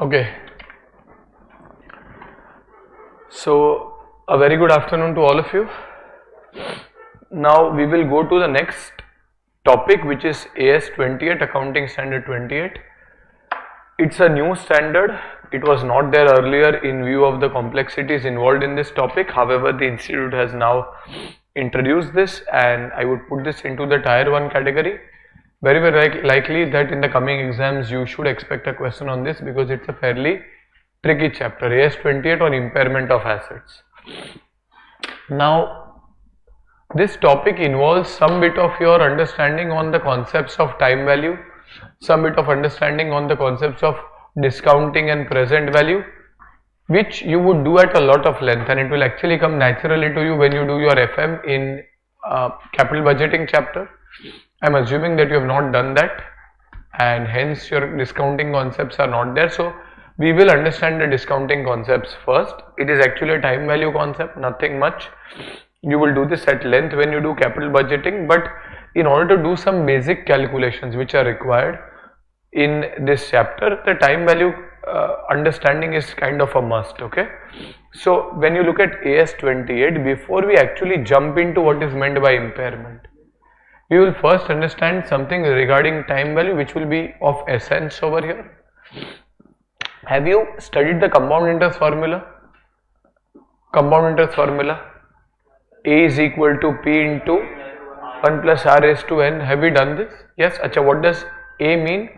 Okay, so a very good afternoon to all of you. Now we will go to the next topic, which is AS 28, Accounting Standard 28. It's a new standard. It was not there earlier in view of the complexities involved in this topic. However, the institute has now introduced this, and I would put this into the tier 1 category. Very likely that in the coming exams you should expect a question on this, because it's a fairly tricky chapter, AS 28 on impairment of assets. Now this topic involves some bit of your understanding on the concepts of time value, some bit of understanding on the concepts of discounting and present value, which you would do at a lot of length, and it will actually come naturally to you when you do your FM in capital budgeting chapter. I am assuming that you have not done that, and hence your discounting concepts are not there. So we will understand the discounting concepts first. It is actually a time value concept, nothing much. You will do this at length when you do capital budgeting, but in order to do some basic calculations which are required in this chapter, the time value understanding is kind of a must. Okay, so when you look at AS 28, before we actually jump into what is meant by impairment, we will first understand something regarding time value, which will be of essence over here. Have you studied the compound interest formula? Compound interest formula, A is equal to P into 1 plus R raised to N. Have we done this? Yes. Acha, what does A mean?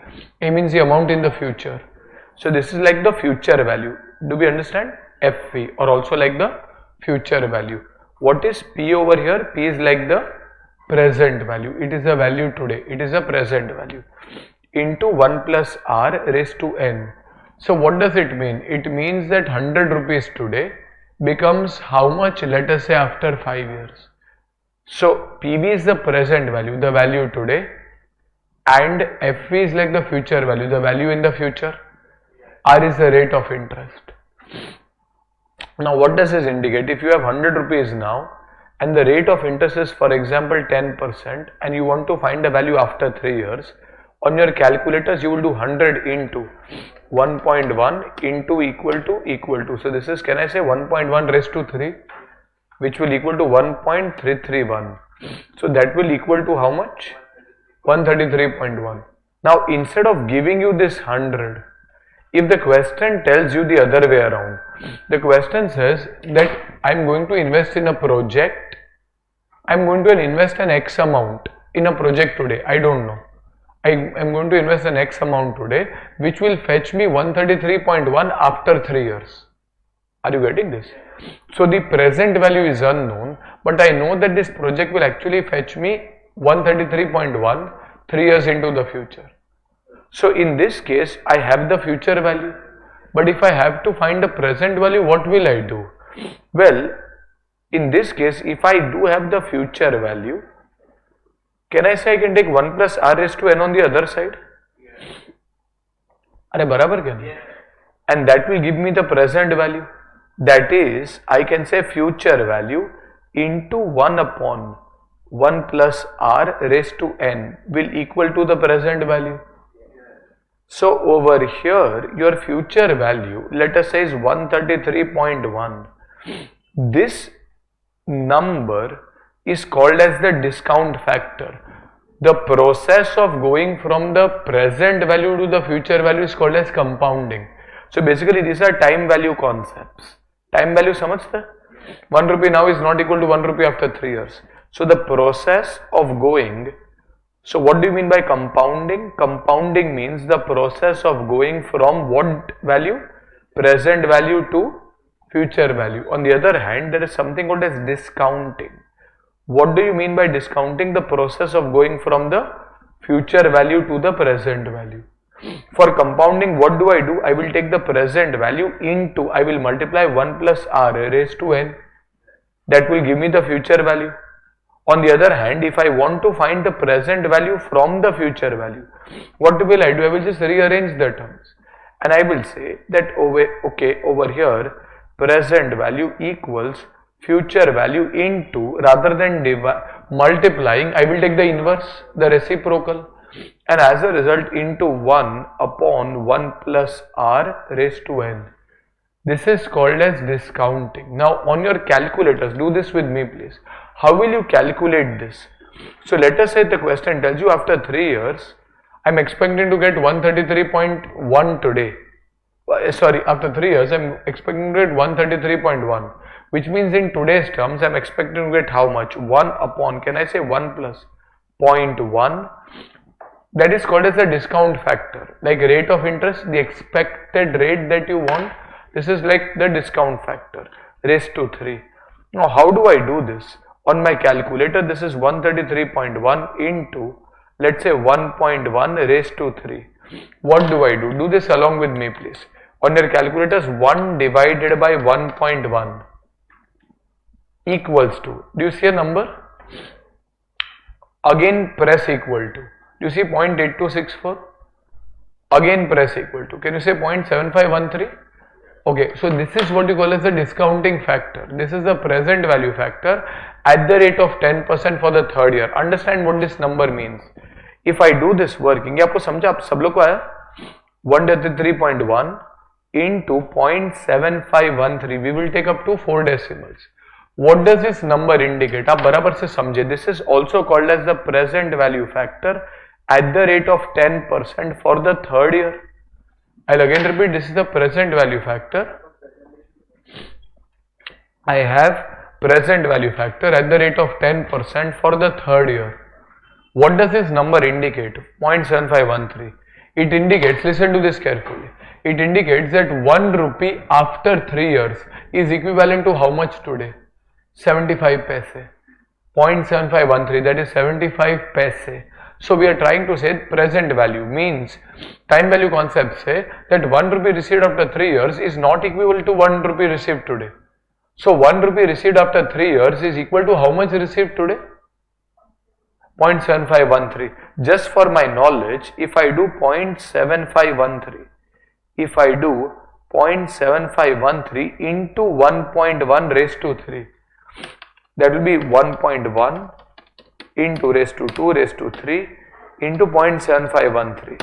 A means the amount in the future. So this is like the future value. Do we understand? FV, or also like the future value. What is P over here? P is like the present value. It is a value today. It is a present value into 1 plus R raised to N. So what does it mean? It means that 100 rupees today becomes how much, let us say, after 5 years. So PV is the present value, the value today, and FV is like the future value, the value in the future. R is the rate of interest. Now what does this indicate? If you have 100 rupees now and the rate of interest is, for example, 10%, and you want to find the value after 3 years, on your calculators you will do 100 into 1.1 into equal to. So this is, can I say, 1.1 raised to 3, which will equal to 1.331. So that will equal to how much? 133.1. Now instead of giving you this 100, if the question tells you the other way around, the question says that I am going to invest in a project, I am going to invest an X amount in a project today, I don't know. I am going to invest an X amount today, which will fetch me 133.1 after 3 years. Are you getting this? So the present value is unknown, but I know that this project will actually fetch me 133.1 3 years into the future. So in this case, I have the future value, but if I have to find the present value, what will I do? Well, in this case, if I do have the future value, can I say I can take 1 plus R raised to N on the other side? Are barabar kya? And that will give me the present value. That is, I can say future value into 1 upon 1 plus R raised to N will equal to the present value. So over here, your future value, let us say, is 133.1. This number is called as the discount factor. The process of going from the present value to the future value is called as compounding. So basically these are time value concepts. Time value samajhte? 1 rupee now is not equal to 1 rupee after 3 years. So the process of going, so what do you mean by compounding? Compounding means the process of going from what value? Present value to future value. On the other hand, there is something called as discounting. What do you mean by discounting? The process of going from the future value to the present value. For compounding, what do? I will take the present value into, I will multiply 1 plus R raised to N. That will give me the future value. On the other hand, if I want to find the present value from the future value, what will I do? I will just rearrange the terms, and I will say that over here, present value equals future value into, rather than multiplying, I will take the inverse, the reciprocal. and as a result into 1 upon 1 plus r raised to n. This is called as discounting. Now on your calculators, do this with me please. How will you calculate this? So let us say the question tells you after 3 years, I am expecting to get 133.1 today. Sorry, after 3 years I am expecting to get 133.1, which means in today's terms I am expecting to get how much? 1 upon, can I say 1 plus 0.1? That is called as a discount factor. Like rate of interest, the expected rate that you want, this is like the discount factor raised to 3. Now how do I do this? On my calculator, this is 133.1 into, let's say 1.1 raised to 3. What do I do? Do this along with me please. On your calculators, 1 divided by 1.1 equals to, do you see a number? Again press equal to, do you see 0.8264? Again press equal to, can you say 0.7513? Okay, so this is what you call as the discounting factor. This is the present value factor at the rate of 10% for the third year. Understand what this number means. If I do this working, ये आपको समझा, आप सब लोग को आया? 133.1 into 0.7513, we will take up to 4 decimals. What does this number indicate? आप बराबर से समझे. This is also called as the present value factor at the rate of 10% for the third year. I'll again repeat, this is the present value factor. I have present value factor at the rate of 10% for the third year. What does this number indicate? 0.7513. It indicates, listen to this carefully, it indicates that 1 rupee after 3 years is equivalent to how much today? 75 paise. 0.7513, that is 75 paise. So we are trying to say present value, means time value concept say that 1 rupee received after 3 years is not equal to 1 rupee received today. So 1 rupee received after 3 years is equal to how much received today? 0.7513. Just for my knowledge, if I do 0.7513, if I do 0.7513 into 1.1 raised to 3, that will be 1.1 into raised to 2 raised to 3 into 0.7513.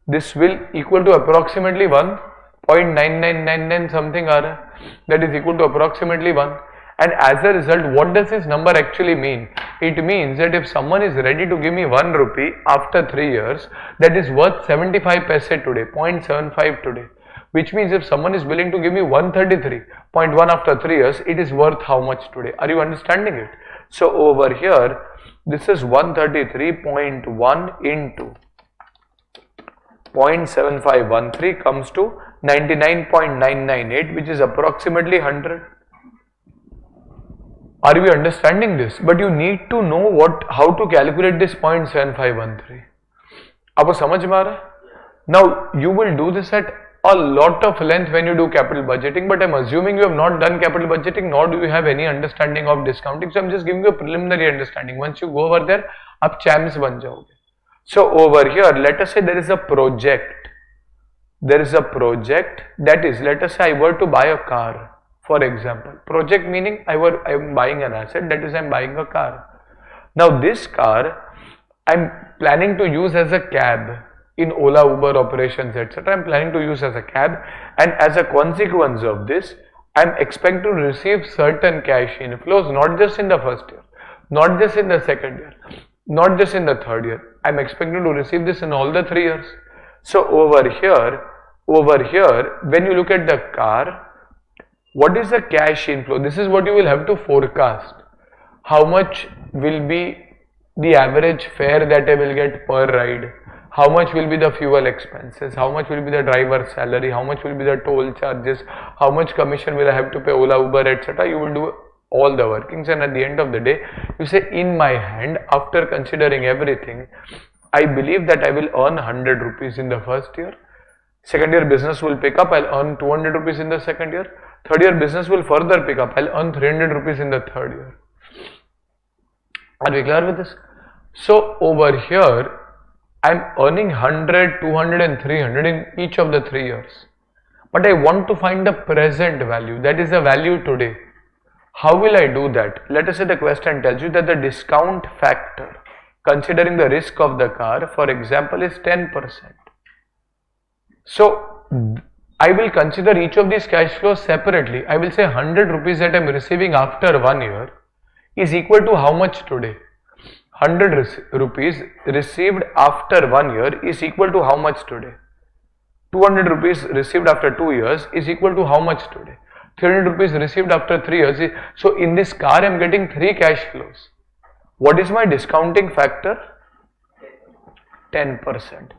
This will equal to approximately 1.9999 something that is equal to approximately 1. And as a result, what does this number actually mean? It means that if someone is ready to give me 1 rupee after 3 years, that is worth 75 paise today, 0.75 today. Which means if someone is willing to give me 133.1 after 3 years, it is worth how much today? Are you understanding it? So over here, this is 133.1 into 0.7513 comes to 99.998, which is approximately 100. Are we understanding this? But you need to know how to calculate this 0.7513. आपको समझ में आ रहा है? Now you will do this at a lot of length when you do capital budgeting, but I'm assuming you have not done capital budgeting, nor do you have any understanding of discounting. So I'm just giving you a preliminary understanding. Once you go over there, आप champs बन जाओगे. So over here, let us say there is a project. There is a project, that is, let us say I were to buy a car. For example, project meaning I am buying an asset, that is I am buying a car. Now this car I am planning to use as a cab in Ola, Uber operations, etc. I am planning to use as a cab, and as a consequence of this, I am expecting to receive certain cash inflows, not just in the first year, not just in the second year, not just in the third year. I am expecting to receive this in all the 3 years. So over here, when you look at the car, what is the cash inflow? This is what you will have to forecast. How much will be the average fare that I will get per ride? How much will be the fuel expenses? How much will be the driver's salary? How much will be the toll charges? How much commission will I have to pay Ola, Uber, etc.? You will do all the workings, and at the end of the day, you say, in my hand, after considering everything, I believe that I will earn 100 rupees in the first year. Second year business will pick up, I'll earn 200 rupees in the second year. Third year business will further pick up, I'll earn 300 rupees in the third year. Are we clear with this? So over here, I'm earning 100, 200 and 300 in each of the 3 years. But I want to find the present value, that is the value today. How will I do that? Let us say the question tells you that the discount factor considering the risk of the car, for example, is 10%. So I will consider each of these cash flows separately. I will say 100 rupees that I am receiving after 1 year is equal to how much today? 100 rupees received after 1 year is equal to how much today? 200 rupees received after 2 years is equal to how much today? 300 rupees received after 3 years. So in this car I am getting 3 cash flows. What is my discounting factor? 10%.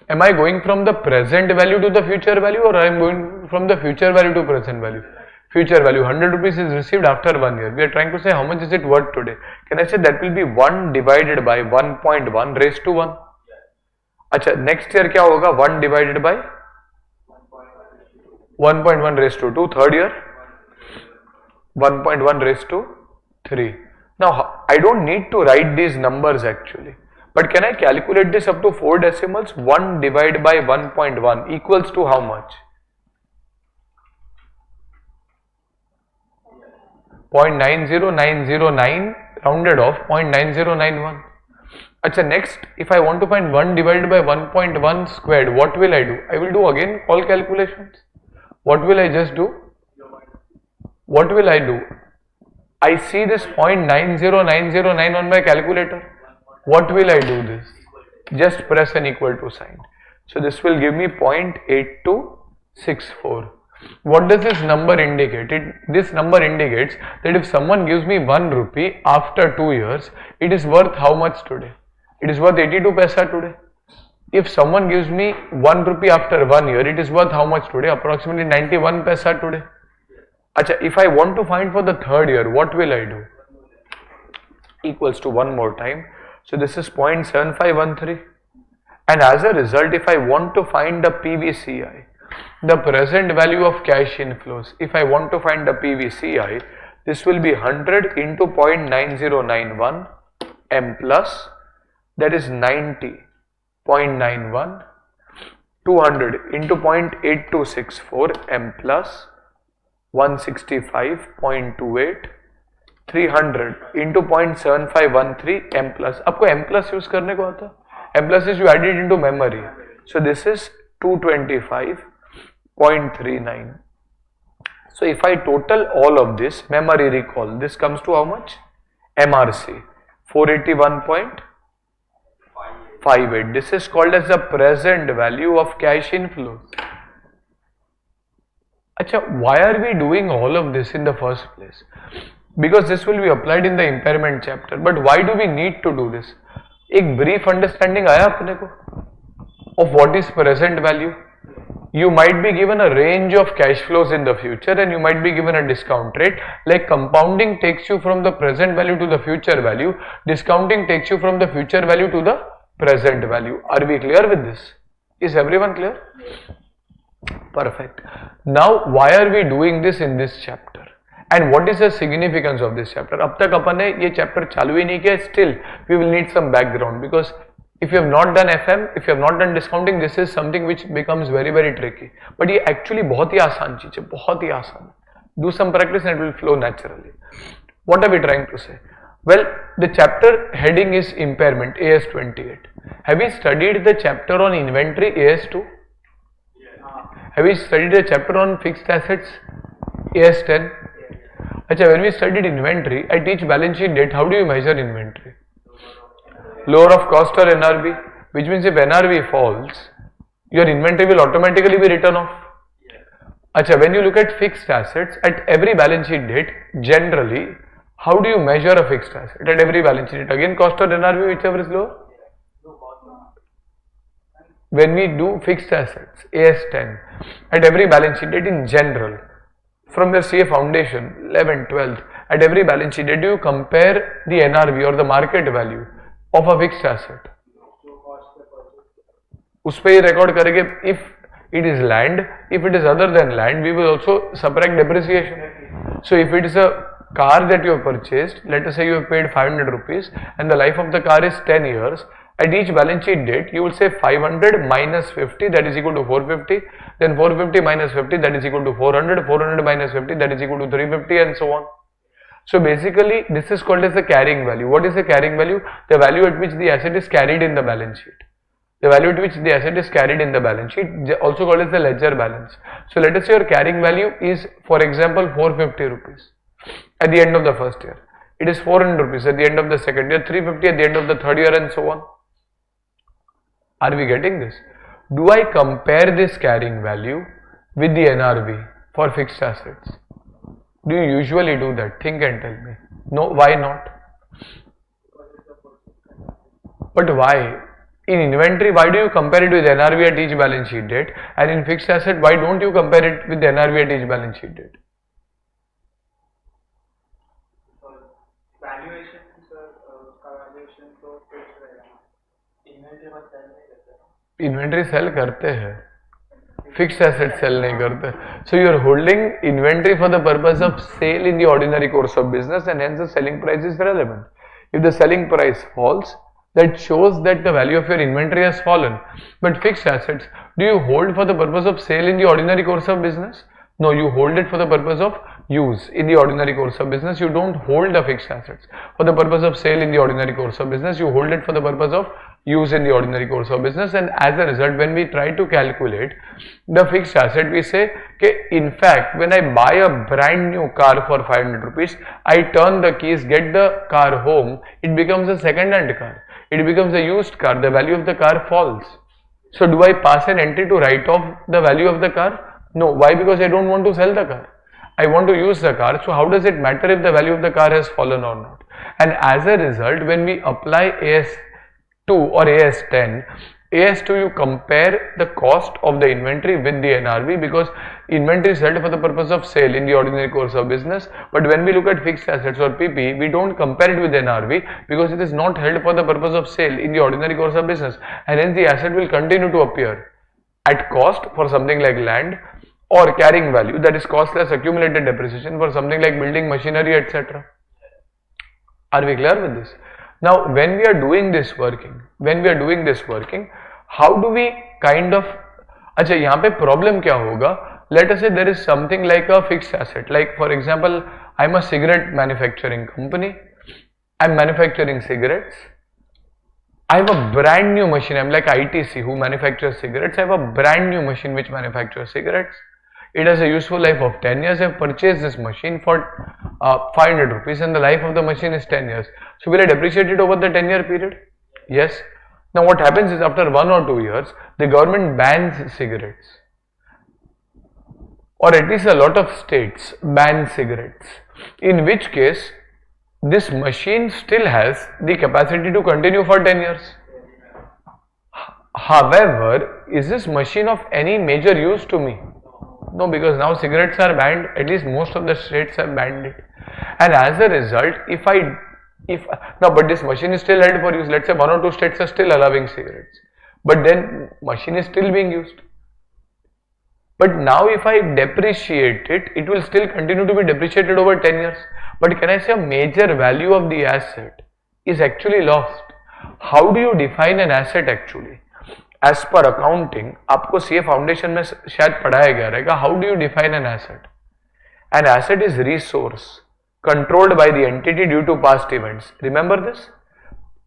Am I going from the present value to the future value, or I am going from the future value to present value? Future value. 100 rupees is received after 1 year. We are trying to say how much is it worth today. Can I say that will be 1 divided by 1.1 raised to 1? अच्छा, next year क्या होगा? 1 divided by 1.1 raised to 2. Third year 1.1 raised to 3. Now I don't need to write these numbers actually, but can I calculate this up to 4 decimals? 1 divided by 1.1 equals to how much? 0.90909 rounded off 0.9091. Achha, next, if I want to find 1 divided by 1.1 squared, what will I do? I will do again all calculations. What will I just do? What will I do? I see this 0.90909 on my calculator. What will I do this? Just press an equal to sign. So this will give me 0.8264. What does this number indicate? This number indicates that if someone gives me 1 rupee after 2 years, it is worth how much today? It is worth 82 paisa today. If someone gives me 1 rupee after 1 year, it is worth how much today? Approximately 91 paisa today. Achha, if I want to find for the third year, what will I do? Equals to one more time. So this is 0.7513. And as a result, if I want to find the PVCI, the present value of cash inflows, if I want to find the PVCI, this will be 100 into 0.9091 M plus, that is 90.91, 200 into 0.8264 M plus, 165.28, 300 into 0.7513 M plus. आपको M plus use करने को आता है? M plus is you add it into memory. So this is 225.39. So if I total all of this, memory recall, this comes to how much? MRC 481.58. This is called as the present value of cash inflows. Achha, why are we doing all of this in the first place? Because this will be applied in the impairment chapter. But why do we need to do this? एक brief understanding आया अपने को of what is present value. You might be given a range of cash flows in the future and you might be given a discount rate. Like compounding takes you from the present value to the future value. Discounting takes you from the future value to the present value. Are we clear with this? Is everyone clear? Perfect. Now why are we doing this in this chapter? And what is the significance of this chapter? अब तक अपन ने ये chapter चालू ही नहीं किया. Still we will need some background, because if you have not done FM, if you have not done discounting, this is something which becomes very tricky. But ये actually बहुत ही आसान चीज है, बहुत ही आसान. Do some practice and it will flow naturally. What are we trying to say? Well, the chapter heading is impairment, AS28. Have we studied the chapter on inventory, AS2? Have we studied the chapter on fixed assets, AS10? Achha, when we studied inventory, at each balance sheet date, how do you measure inventory? Lower of cost or NRV, which means if NRV falls, your inventory will automatically be written off. Achha, when you look at fixed assets, at every balance sheet date, generally, how do you measure a fixed asset at every balance sheet date? Again, cost or NRV, whichever is lower? When we do fixed assets, AS10, at every balance sheet date in general, from the CA foundation, 11th, 12th, at every balance sheet date, do you compare the NRV or the market value of a fixed asset? उस पे ही record करेंगे. If it is land, if it is other than land, we will also subtract depreciation. So if it is a car that you have purchased, let us say you have paid 500 rupees and the life of the car is 10 years. At each balance sheet date, you will say 500 minus 50, that is equal to 450. Then 450 minus 50, that is equal to 400. 400 minus 50, that is equal to 350, and so on. So basically this is called as the carrying value. What is the carrying value? The value at which the asset is carried in the balance sheet. The value at which the asset is carried in the balance sheet, also called as the ledger balance. So let us say your carrying value is, for example, 450 rupees at the end of the first year. It is 400 rupees at the end of the second year, 350 at the end of the third year, and so on. Are we getting this? Do I compare this carrying value with the NRV for fixed assets? Do you usually do that? Think and tell me. No, why not? But why? In inventory, why do you compare it with NRV at each balance sheet date? And in fixed asset, why don't you compare it with the NRV at each balance sheet date? Inventory sell करते हैं, fixed asset sell नहीं करते. So you are holding inventory for the purpose of sale in the ordinary course of business, and hence the selling price is relevant. If the selling price falls, that shows that the value of your inventory has fallen. But fixed assets, do you hold for the purpose of sale in the ordinary course of business? No, you hold it for the purpose of use in the ordinary course of business. You don't hold the fixed assets for the purpose of sale in the ordinary course of business. You hold it for the purpose of use in the ordinary course of business, and as a result, when we try to calculate the fixed asset, we say, okay, in fact, when I buy a brand new car for 500 rupees, I turn the keys, get the car home, it becomes a second-hand car. It becomes a used car. The value of the car falls. So do I pass an entry to write off the value of the car? No. Why? Because I don't want to sell the car. I want to use the car. So how does it matter if the value of the car has fallen or not? And as a result, when we apply AS2 or AS10, AS2 you compare the cost of the inventory with the NRV, because inventory is held for the purpose of sale in the ordinary course of business. But when we look at fixed assets or PP, we don't compare it with NRV because it is not held for the purpose of sale in the ordinary course of business, and hence the asset will continue to appear at cost for something like land, or carrying value, that is cost less accumulated depreciation for something like building machinery, etc. Are we clear with this? Now when we are doing this working, how do we kind of, अच्छा यहाँ पे problem क्या होगा? Let us say there is something like a fixed asset, like for example, I am a cigarette manufacturing company, I am manufacturing cigarettes, I have a brand new machine, I am like ITC who manufactures cigarettes, I have a brand new machine which manufactures cigarettes. It has a useful life of 10 years. I have purchased this machine for 500 rupees and the life of the machine is 10 years. So will I depreciate it over the 10-year period? Yes. Now what happens is after 1 or 2 years, the government bans cigarettes. Or at least a lot of states ban cigarettes. In which case, this machine still has the capacity to continue for 10 years. However, is this machine of any major use to me? No, because now cigarettes are banned, at least most of the states have banned it. And as a result, but this machine is still held for use. Let's say 1 or 2 states are still allowing cigarettes, but then machine is still being used. But now if I depreciate it, it will still continue to be depreciated over 10 years. But can I say a major value of the asset is actually lost? How do you define an asset actually? As per accounting, आपको CA foundation में शायद पढ़ाया गया रहेगा. How do you define an asset? An asset is resource controlled by the entity due to past events. Remember this?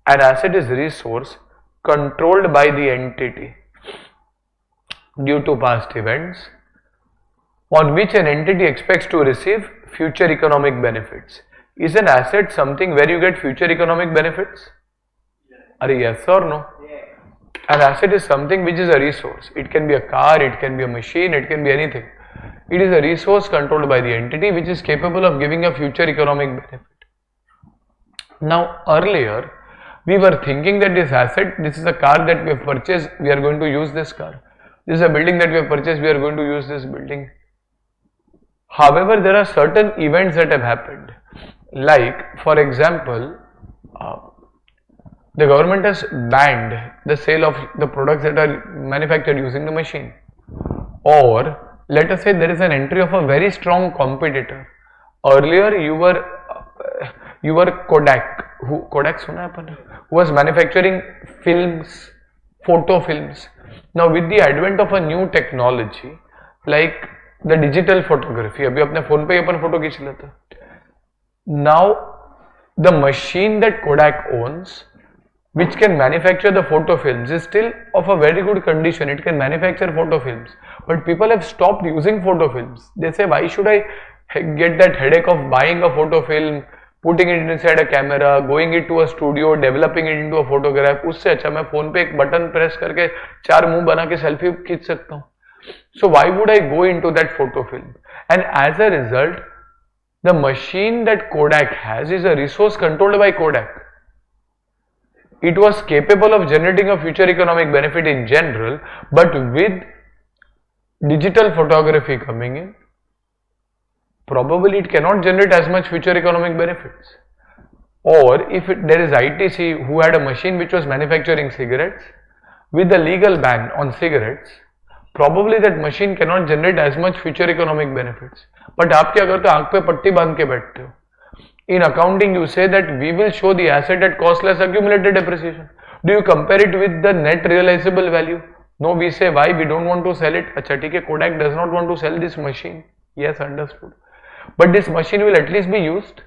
An asset is resource controlled by the entity due to past events on which an entity expects to receive future economic benefits. Is an asset something where you get future economic benefits? Are yes or no? An asset is something which is a resource. It can be a car, it can be a machine, it can be anything. It is a resource controlled by the entity which is capable of giving a future economic benefit. Now earlier, we were thinking that this asset, this is a car that we have purchased, we are going to use this car. This is a building that we have purchased, we are going to use this building. However, there are certain events that have happened. Like, for example, the government has banned the sale of the products that are manufactured using the machine. Or let us say there is an entry of a very strong competitor. Earlier you were Kodak, who was manufacturing films, photo films. Now with the advent of a new technology like the digital photography, अभी अपने phone पे अपन photo खींच लेते हैं. Now, the machine that Kodak owns, which can manufacture the photo films, is still of a very good condition. It can manufacture photo films, but people have stopped using photo films. They say, why should I get that headache of buying a photo film, putting it inside a camera, going it to a studio, developing it into a photograph? उससे अच्छा मैं phone पे एक button press करके 4 मुंह बना के selfie खींच सकता हूँ. So why would I go into that photo film? And as a result, the machine that Kodak has is a resource controlled by Kodak. It was capable of generating a future economic benefit in general, but with digital photography coming in, probably it cannot generate as much future economic benefits. Or if there is ITC who had a machine which was manufacturing cigarettes, with the legal ban on cigarettes, probably that machine cannot generate as much future economic benefits. But आप क्या करते हो? आंख पे पट्टी बांध के बैठते हो. In accounting, you say that we will show the asset at cost less accumulated depreciation. Do you compare it with the net realizable value? No, we say why? We don't want to sell it. अच्छा ठीक है, Kodak does not want to sell this machine. Yes, understood. But this machine will at least be used.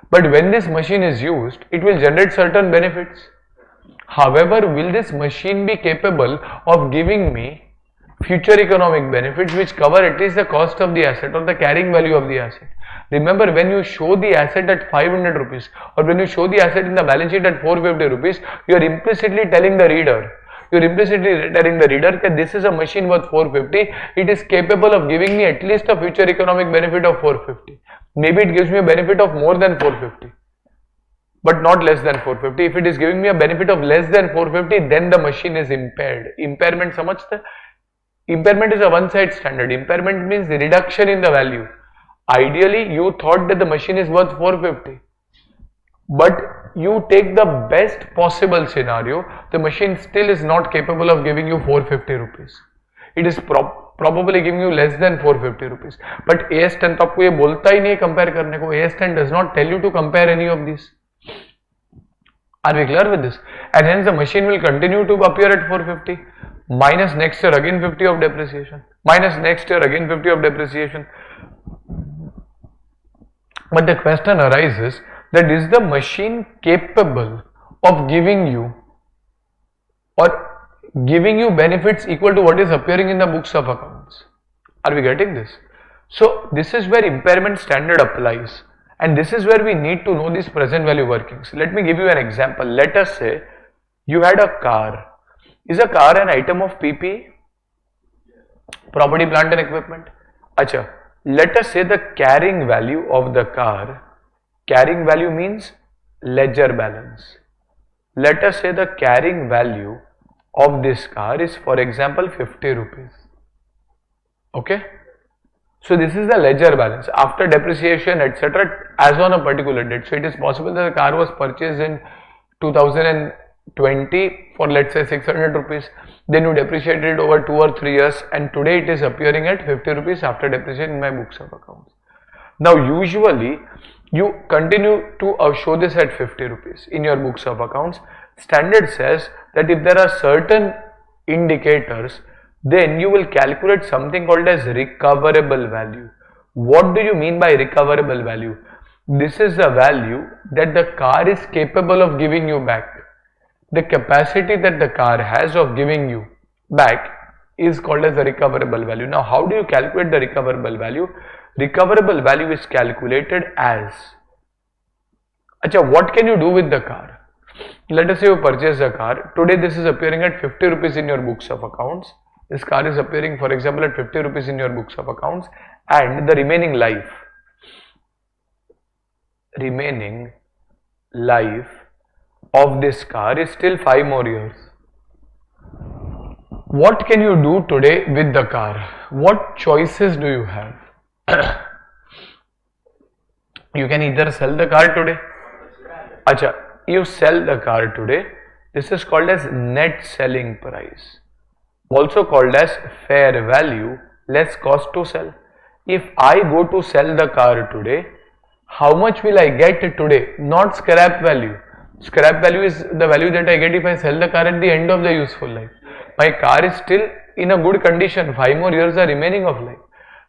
But when this machine is used, it will generate certain benefits. However, will this machine be capable of giving me future economic benefits which cover at least the cost of the asset or the carrying value of the asset? Remember, when you show the asset at 500 rupees or when you show the asset in the balance sheet at 450 rupees, you are implicitly telling the reader, that this is a machine worth 450, it is capable of giving me at least a future economic benefit of 450. Maybe it gives me a benefit of more than 450, but not less than 450. If it is giving me a benefit of less than 450, then the machine is impaired. Impairment, samajhte? Impairment is a one-side standard. Impairment means the reduction in the value. Ideally, you thought that the machine is worth 450, but you take the best possible scenario, the machine still is not capable of giving you 450 rupees. It is probably giving you less than 450 rupees. But AS10 तो आपको ये बोलता ही नहीं है compare करने को. AS10 does not tell you to compare any of these. Are we clear with this? And hence the machine will continue to appear at 450. Minus next year again 50 of depreciation. Minus next year again 50 of depreciation. But the question arises that is the machine capable of giving you benefits equal to what is appearing in the books of accounts? Are we getting this? So this is where impairment standard applies, and this is where we need to know these present value workings. Let me give you an example. Let us say you had a car. Is a car an item of PP? Property, plant and equipment? Acha. Let us say the carrying value of the car, carrying value means ledger balance. Let us say the carrying value of this car is, for example, 50 rupees. Okay? So this is the ledger balance after depreciation, etc., as on a particular date. So it is possible that the car was purchased in 2020 for, let's say, 600 rupees. Then you depreciated it over 2 or 3 years, and today it is appearing at 50 rupees after depreciation in my books of accounts. Now usually you continue to show this at 50 rupees in your books of accounts. Standard says that if there are certain indicators, then you will calculate something called as recoverable value. What do you mean by recoverable value? This is the value that the car is capable of giving you back. The capacity that the car has of giving you back is called as the recoverable value. Now, how do you calculate the recoverable value? Recoverable value is calculated as, what can you do with the car? Let us say you purchase a car. Today this is appearing at 50 rupees in your books of accounts. This car is appearing, for example, at 50 rupees in your books of accounts, and the remaining life of this car is still 5 more years. What can you do today with the car? What choices do you have? You can either sell the car today. You sell the car today. This is called as net selling price, also called as fair value less cost to sell. If I go to sell the car today, how much will I get today? Not scrap value. Scrap value is the value that I get if I sell the car at the end of the useful life. My car is still in a good condition. 5 more years are remaining of life.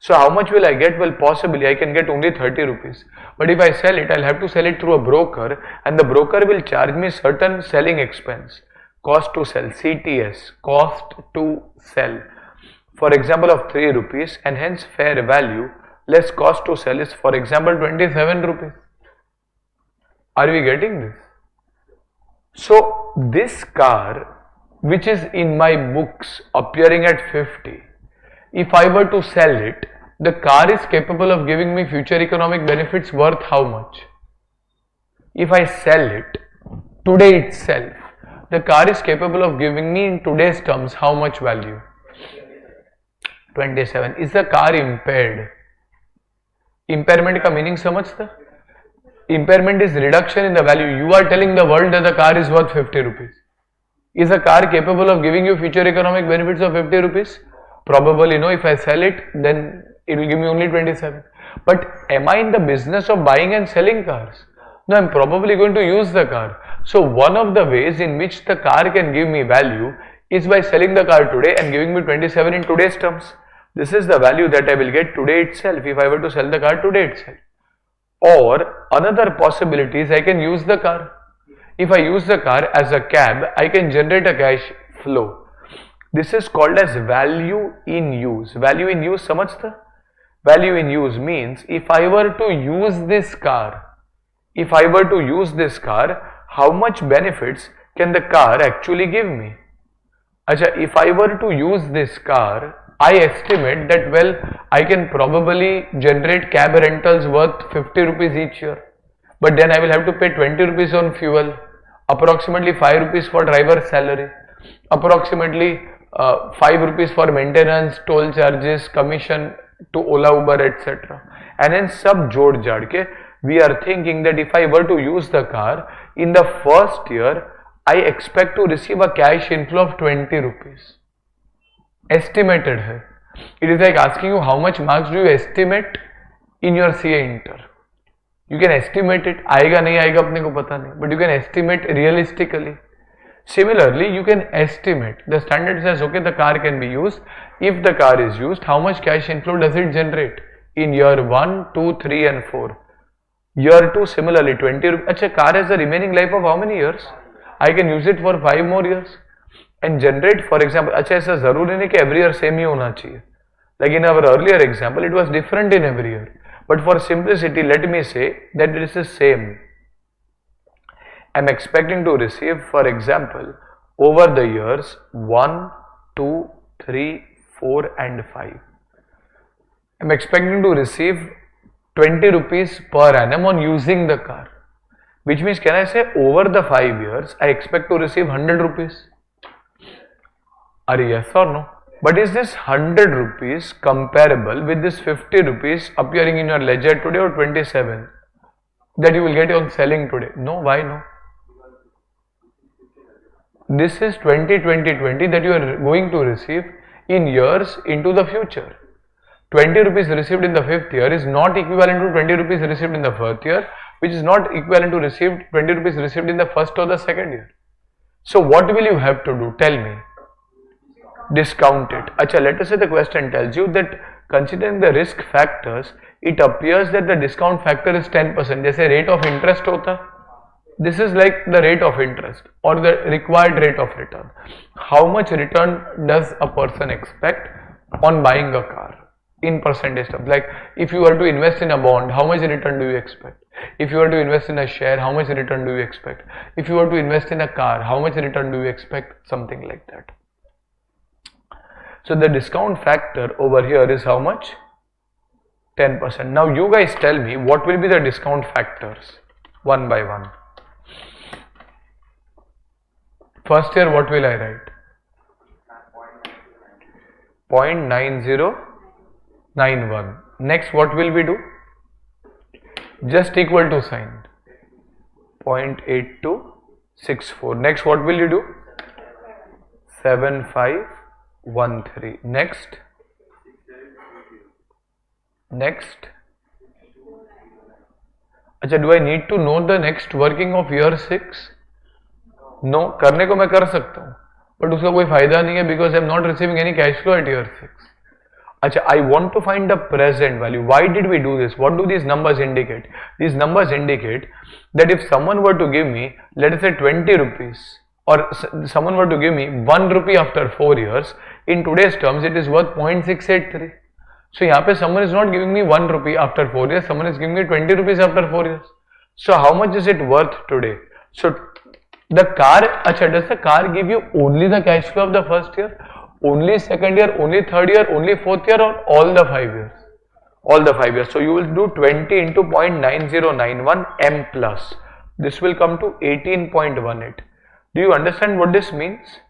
So how much will I get? Well, possibly I can get only 30 rupees. But if I sell it, I'll have to sell it through a broker, and the broker will charge me certain selling expense, cost to sell, CTS, cost to sell, for example of 3 rupees, and hence fair value less cost to sell is, for example, 27 rupees. Are we getting this? So this car, which is in my books appearing at 50, if I were to sell it, the car is capable of giving me future economic benefits worth how much? If I sell it today itself, the car is capable of giving me in today's terms how much value? 27. Is the car impaired? Impairment का meaning समझता? Impairment is reduction in the value. You are telling the world that the car is worth 50 rupees. Is a car capable of giving you future economic benefits of 50 rupees? Probably no. If I sell it, then it will give me only 27. But am I in the business of buying and selling cars? No, I am probably going to use the car. So one of the ways in which the car can give me value is by selling the car today and giving me 27 in today's terms. This is the value that I will get today itself if I were to sell the car today itself. Or another possibility is I can use the car. If I use the car as a cab, I can generate a cash flow. This is called as value in use. Value in use, samajhta? Value in use means if I were to use this car, how much benefits can the car actually give me? Acha, if I were to use this car, I estimate that, well, I can probably generate cab rentals worth 50 rupees each year. But then I will have to pay 20 rupees on fuel, approximately 5 rupees for driver's salary, approximately 5 rupees for maintenance, toll charges, commission to Ola, Uber, etc. And then sub jod jad ke, we are thinking that if I were to use the car, in the first year, I expect to receive a cash inflow of 20 rupees. Estimated hai. It is like asking you how much marks do you estimate in your CA Inter. You can estimate it, आएगा नहीं आएगा अपने को पता नहीं, but you can estimate realistically. Similarly, you can estimate. The standard says, okay, the car can be used. If the car is used, how much cash inflow does it generate in year 1, 2, 3 and 4? Year 2 similarly 20 rupees. Achha, car has a remaining life of how many years? I can use it for 5 more years and generate, for example, अच्छा ऐसा जरूरी नहीं कि every year same ही होना चाहिए. Like in our earlier example, it was different in every year. But for simplicity, let me say that it is the same. I am expecting to receive, for example, over the years 1, 2, 3, 4 and 5. I am expecting to receive 20 rupees per annum on using the car. Which means, can I say over the 5 years, I expect to receive 100 rupees? Are yes or no? But is this 100 rupees comparable with this 50 rupees appearing in your ledger today or 27 that you will get on selling today? No, why no? This is 20 that you are going to receive in years into the future. 20 rupees received in the 5th year is not equivalent to 20 rupees received in the 4th year, which is not equivalent to 20 rupees received in the 1st or the 2nd year. So what will you have to do? Tell me. Discount it. Acha, let us say the question tells you that considering the risk factors, it appears that the discount factor is 10%. Jaise rate of interest hota. This is like the rate of interest or the required rate of return. How much return does a person expect on buying a car in percentage terms? Like if you were to invest in a bond, how much return do you expect? If you were to invest in a share, how much return do you expect? If you were to invest in a car, how much return do you expect? Something like that. So the discount factor over here is how much? 10%. Now you guys tell me what will be the discount factors one by one. First year, what will I write? 0.9091. Next, what will we do? Just equal to sign. 0.8264. Next, what will you do? 7513. Next. अच्छा, do I need to know the next working of year 6? No, करने को मैं कर सकता हूँ, but उसका कोई फायदा नहीं है because I am not receiving any cash flow at year 6. Acha, I want to find the present value. Why did we do this? What do these numbers indicate? These numbers indicate that if someone were to give me, let us say 20 rupees, or someone were to give me 1 rupee after 4 years, in today's terms it is worth 0.683. So यहाँ पे someone is not giving me 1 rupee after 4 years, someone is giving me 20 rupees after 4 years. So how much is it worth today? So the car, acha, does the car give you only the cash flow of the first year, only second year, only third year, only fourth year, or all the 5 years? All the 5 years. So you will do 20 into 0.9091 M plus. This will come to 18.18. Do you understand what this means?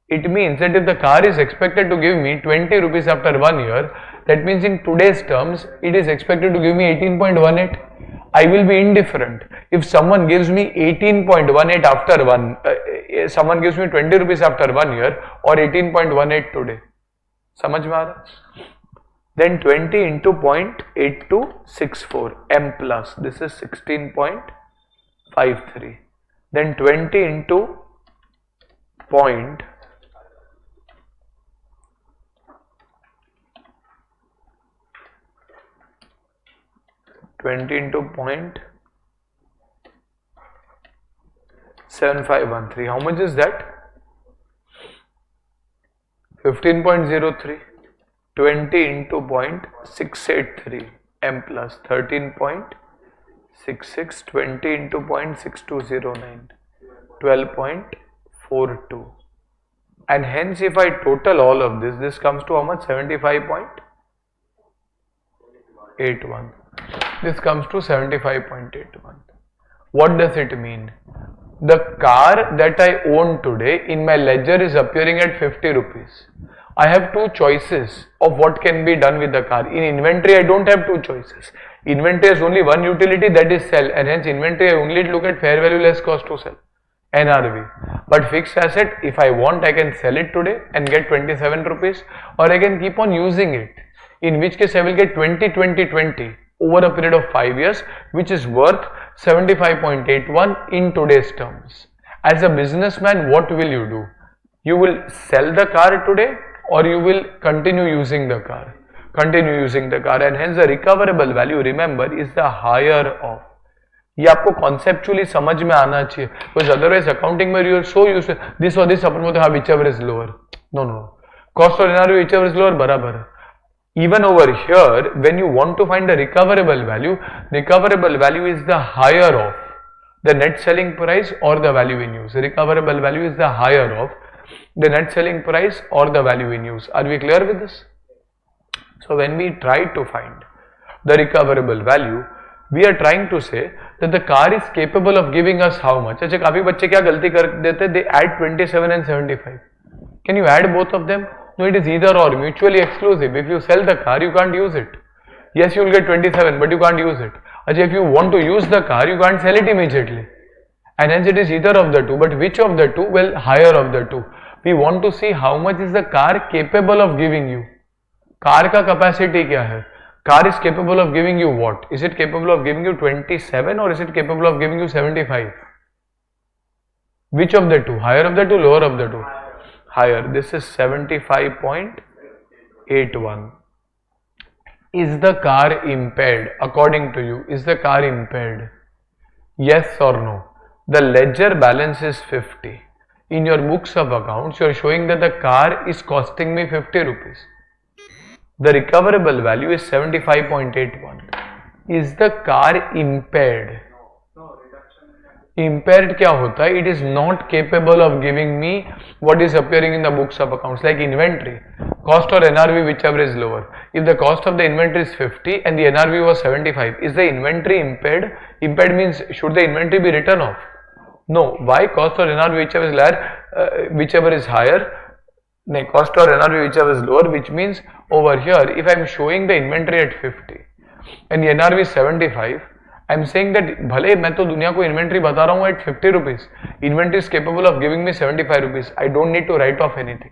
It means that if the car is expected to give me 20 rupees after 1 year, that means in today's terms, it is expected to give me 18.18. I will be indifferent. If someone gives me 18.18 after someone gives me 20 rupees after 1 year or 18.18 today. समझ में आ रहा है? Then 20 into 0.8264 M plus. This is 16.53. Then 20 into 0.7513. How much is that? 15.03. 20 into 0.683 M plus 13.66. 20 into 0.6209 12.42. And hence if I total all of this, this comes to how much? 75.81. This comes to 75.81. What does it mean? The car that I own today in my ledger is appearing at 50 rupees. I have two choices of what can be done with the car. In inventory, I don't have two choices. Inventory has only one utility, that is sell, and hence inventory I only look at fair value less cost to sell, NRV. But fixed asset, if I want, I can sell it today and get 27 rupees, or I can keep on using it, in which case I will get 20 over a period of 5 years, which is worth 75.81 in today's terms. As a businessman, what will you do? You will sell the car today, or you will continue using the car? Continue using the car, and hence the recoverable value, remember, is the higher of. ये आपको conceptually समझ में आना चाहिए, because otherwise accounting में you are so used to this or this, अपन बोलते हैं whichever is lower. No. Cost or NRV, whichever is lower, बराबर है. Even over here, when you want to find the recoverable value is the higher of the net selling price or the value in use. Recoverable value is the higher of the net selling price or the value in use. Are we clear with this? So when we try to find the recoverable value, we are trying to say that the car is capable of giving us how much? अच्छा, काफी बच्चे क्या गलती कर देते? They add 27 and 75. Can you add both of them? No, it is either or, mutually exclusive. If you sell the car, you can't use it. Yes, you will get 27, but you can't use it. Achha, if you want to use the car, you can't sell it immediately. And hence it is either of the two, but which of the two? Well, higher of the two. We want to see how much is the car capable of giving you. Car ka capacity kya hai? Car is capable of giving you what? Is it capable of giving you 27 or is it capable of giving you 75? Which of the two? Higher of the two, lower of the two? Higher. This is 75.81. Is the car impaired? According to you, is the car impaired? Yes or no? The ledger balance is 50. In your books of accounts, you are showing that the car is costing me 50 rupees. The recoverable value is 75.81. Is the car impaired? Impaired क्या होता है? It is not capable of giving me what is appearing in the books of accounts, like inventory, cost or NRV, whichever is lower. If the cost of the inventory is 50 and the NRV was 75, is the inventory impaired? Impaired means should the inventory be written off? No. Why? Cost or NRV, whichever is lower, whichever is higher. No, cost or NRV, whichever is lower, which means over here, if I am showing the inventory at 50 and the NRV is 75, I am saying that भले मैं तो दुनिया को inventory बता रहा हूँ at 50 rupees, inventory is capable of giving me 75 rupees. I don't need to write off anything.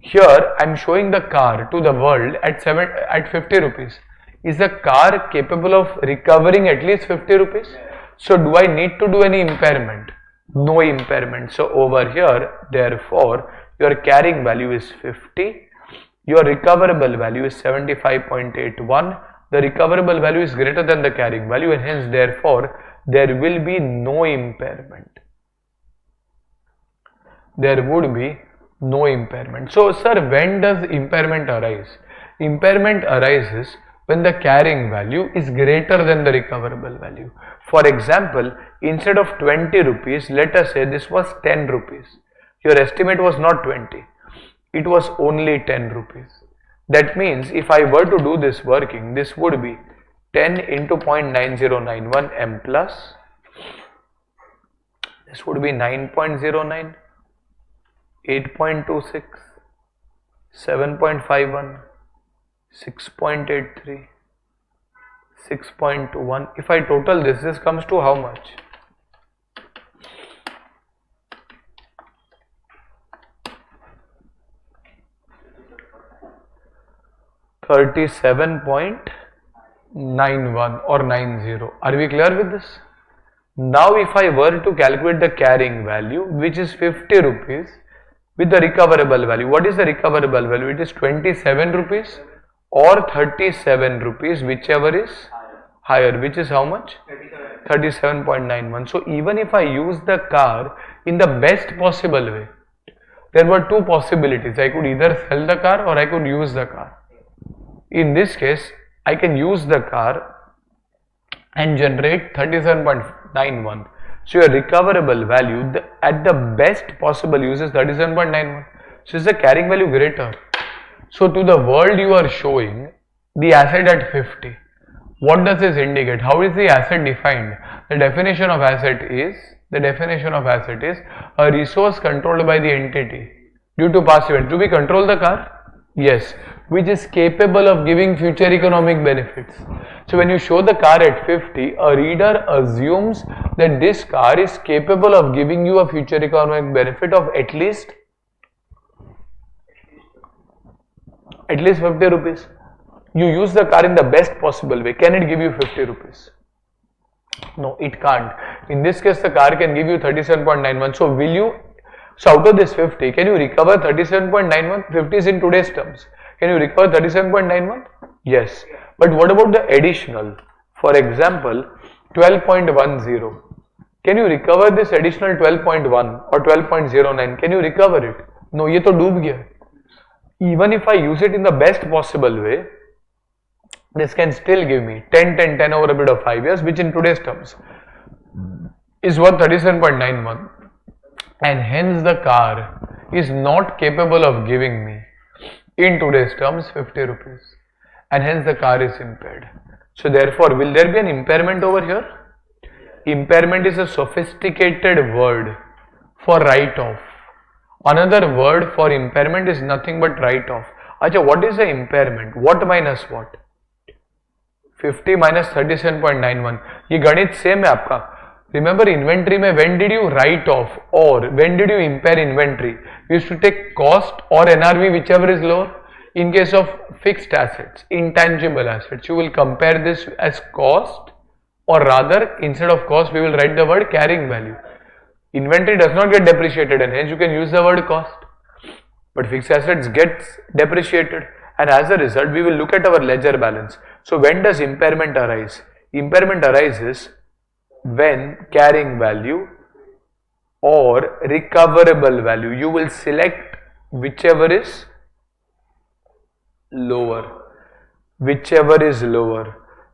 Here I am showing the car to the world at 50 rupees. Is the car capable of recovering at least 50 rupees? So do I need to do any impairment? No impairment. So over here, therefore, your carrying value is 50. your recoverable value is 75.81. The recoverable value is greater than the carrying value, and hence therefore there will be no impairment. There would be no impairment. So sir, when does impairment arise? Impairment arises when the carrying value is greater than the recoverable value. For example, instead of 20 rupees, let us say this was 10 rupees. Your estimate was not 20, it was only 10 rupees. That means if I were to do this working, this would be 10 into 0.9091 m plus, this would be 9.09, 8.26, 7.51, 6.83, 6.21. If I total this comes to how much? $37.91 or 90. Are we clear with this? Now if I were to calculate the carrying value, which is 50 rupees, with the recoverable value, what is the recoverable value? It is 27 rupees or 37 rupees, whichever is higher, which is how much? 37.91. So even if I use the car in the best possible way, there were two possibilities. I could either sell the car or I could use the car. In this case, I can use the car and generate 37.91. So your recoverable value at the best possible use is 37.91. So is the carrying value greater? So to the world you are showing the asset at 50. What does this indicate? How is the asset defined? The definition of asset is a resource controlled by the entity due to past events. Do we control the car? Yes, which is capable of giving future economic benefits. So when you show the car at 50, a reader assumes that this car is capable of giving you a future economic benefit of at least 50 rupees. You use the car in the best possible way. Can it give you 50 rupees? No, it can't. In this case, the car can give you 37.91. So will you? So out of this 50, can you recover 37.91? 50 is in today's terms. Can you recover 37.91? Yes. But what about the additional? For example, 12.10. Can you recover this additional 12.1 or 12.09? Can you recover it? No, ये तो डूब गया. Even if I use it in the best possible way, this can still give me 10 over a period of 5 years, which in today's terms is worth 37.91. And hence the car is not capable of giving me in today's terms 50 rupees, and hence the car is impaired. So therefore, will there be an impairment over here? Impairment is a sophisticated word for write-off. Another word for impairment is nothing but write-off. Acha, what is the impairment? What minus what? 50 minus 37.91. ये गणित same है आपका. Remember inventory में when did you write off or when did you impair inventory? You used to take cost or NRV, whichever is lower. In case of fixed assets, intangible assets, you will compare this as cost, or rather instead of cost we will write the word carrying value. Inventory does not get depreciated and hence you can use the word cost. But fixed assets gets depreciated, and as a result we will look at our ledger balance. So when does impairment arise? Impairment arises when carrying value or recoverable value, you will select whichever is lower.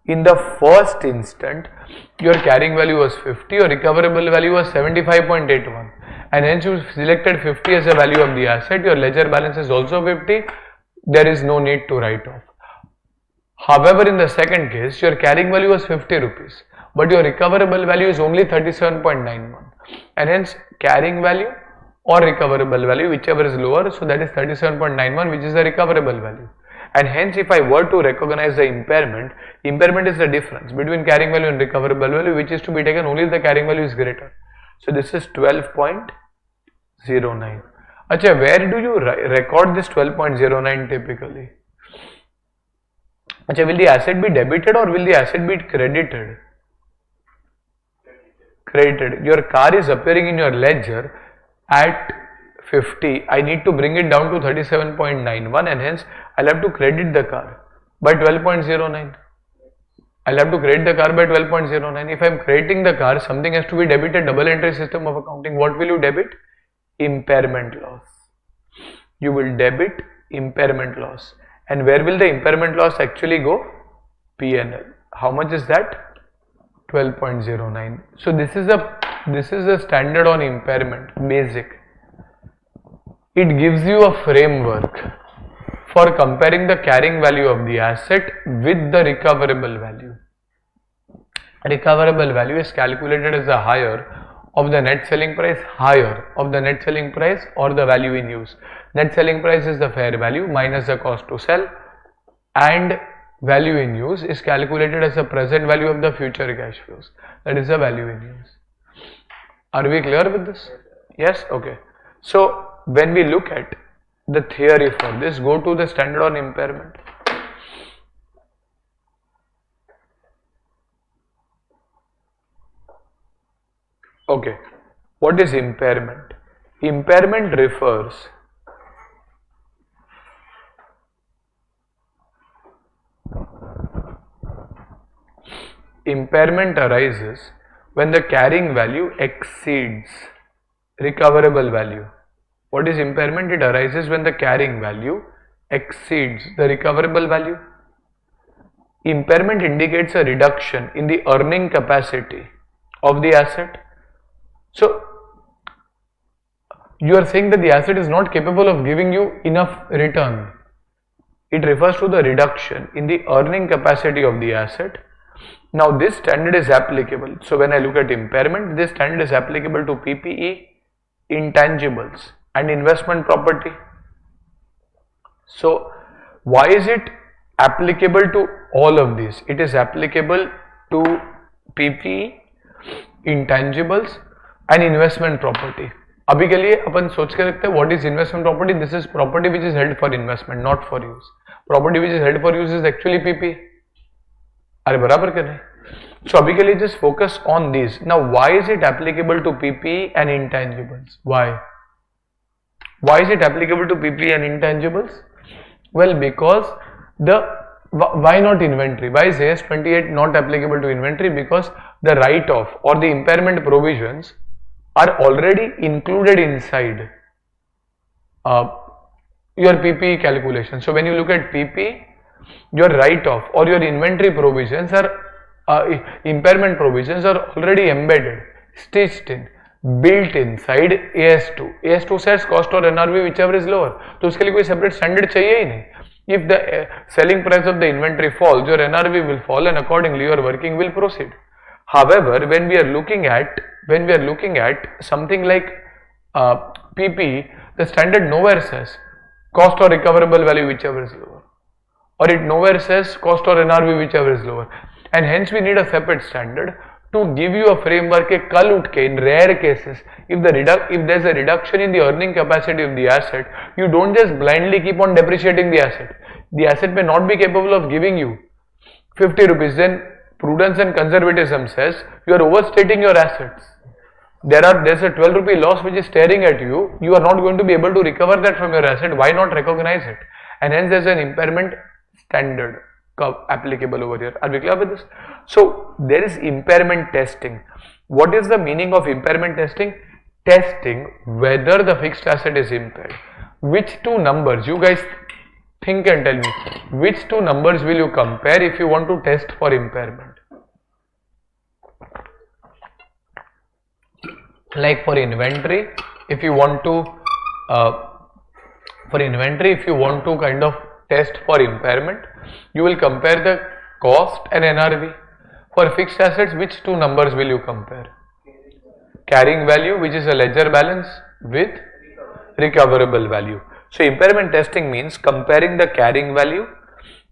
In the first instant, your carrying value was 50, your recoverable value was 75.81, and hence you selected 50 as a value of the asset. Your ledger balance is also 50. There is no need to write off. However, in the second case, your carrying value was 50 rupees, but your recoverable value is only 37.91, and hence carrying value or recoverable value, whichever is lower, so that is 37.91, which is the recoverable value. And hence if I were to recognize the impairment is the difference between carrying value and recoverable value, which is to be taken only if the carrying value is greater. So this is 12.09. Acha, where do you record this 12.09 typically? Acha, will the asset be debited or will the asset be credited? Credited. Your car is appearing in your ledger at 50, I need to bring it down to 37.91 and hence I'll have to credit the car by 12.09. I'll have to credit the car by 12.09. If I'm crediting the car, something has to be debited. Double entry system of accounting. What will you debit? Impairment loss. You will debit impairment loss. And where will the impairment loss actually go? P&L. How much is that? 12.09. So this is a standard on impairment, basic. It gives you a framework for comparing the carrying value of the asset with the recoverable value. Recoverable value is calculated as the higher of the net selling price, higher of the net selling price or the value in use. Net selling price is the fair value minus the cost to sell, and value in use is calculated as the present value of the future cash flows. That is the value in use. Are we clear with this? Yes? Okay. So when we look at the theory for this, go to the standard on impairment. Okay, what is impairment? Impairment refers impairment arises when the carrying value exceeds recoverable value. What is impairment? It arises when the carrying value exceeds the recoverable value. Impairment indicates a reduction in the earning capacity of the asset. So, you are saying that the asset is not capable of giving you enough return. It refers to the reduction in the earning capacity of the asset. Now, this standard is applicable. So, when I look at impairment, this standard is applicable to PPE, intangibles and investment property. So, why is it applicable to all of these? It is applicable to PPE, intangibles and investment property. अभी के लिए अपन सोच के रखते हैं what is investment property? This is property which is held for investment, not for use. Property which is held for use is actually PP. अरे बराबर क्या नहीं? So अभी के लिए just focus on these. Now why is it applicable to PP and intangibles? Why? Why is it applicable to PP and intangibles? Well, because why not inventory? Why is AS28 not applicable to inventory? Because the write-off or the impairment provisions are already included inside your PP calculation. So when you look at PP, your write-off or your inventory provisions are impairment provisions are already embedded, stitched in, built inside AS2. AS2 says cost or NRV whichever is lower. तो उसके लिए कोई separate standard चाहिए ही नहीं. If the selling price of the inventory falls, your NRV will fall and accordingly your working will proceed. However, when we are looking at something like PP, the standard nowhere says cost or recoverable value whichever is lower, or it nowhere says cost or NRV whichever is lower, and hence we need a separate standard to give you a framework. कल उठ के in rare cases, if there is a reduction in the earning capacity of the asset, you don't just blindly keep on depreciating the asset. The asset may not be capable of giving you 50 rupees. Then prudence and conservatism says you are overstating your assets. There's a 12 rupee loss which is staring at you. You are not going to be able to recover that from your asset. Why not recognize it? And hence there's an impairment standard applicable over here. Are we clear with this? So there is impairment testing. What is the meaning of impairment testing? Testing whether the fixed asset is impaired. Which two numbers? You guys think and tell me. Which two numbers will you compare if you want to test for impairment? Like for inventory, if you want to kind of test for impairment, you will compare the cost and NRV. For fixed assets, which two numbers will you compare? Carrying value, which is a ledger balance, with recoverable value. So impairment testing means comparing the carrying value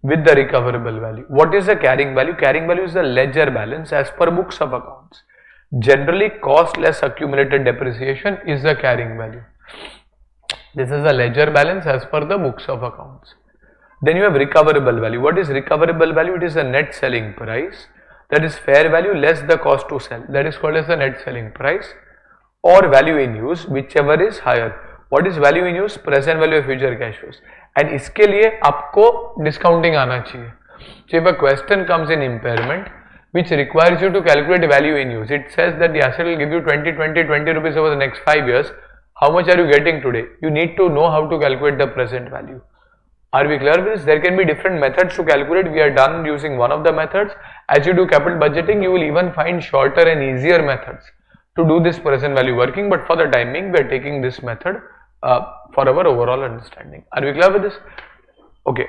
with the recoverable value. What is the carrying value? Carrying value is the ledger balance as per books of accounts. Generally, cost less accumulated depreciation is the carrying value. This is the ledger balance as per the books of accounts. Then you have recoverable value. What is recoverable value? It is the net selling price, that is fair value less the cost to sell. That is called as the net selling price, or value in use, whichever is higher. What is value in use? Present value of future cash flows. And इसके लिए आपको discounting आना चाहिए. So if a question comes in impairment which requires you to calculate value in use, it says that the asset will give you 20 rupees over the next 5 years. How much are you getting today? You need to know how to calculate the present value. Are we clear with this? There can be different methods to calculate. We are done using one of the methods. As you do capital budgeting, you will even find shorter and easier methods to do this present value working, but for the time being, we are taking this method for our overall understanding. Are we clear with this? Okay.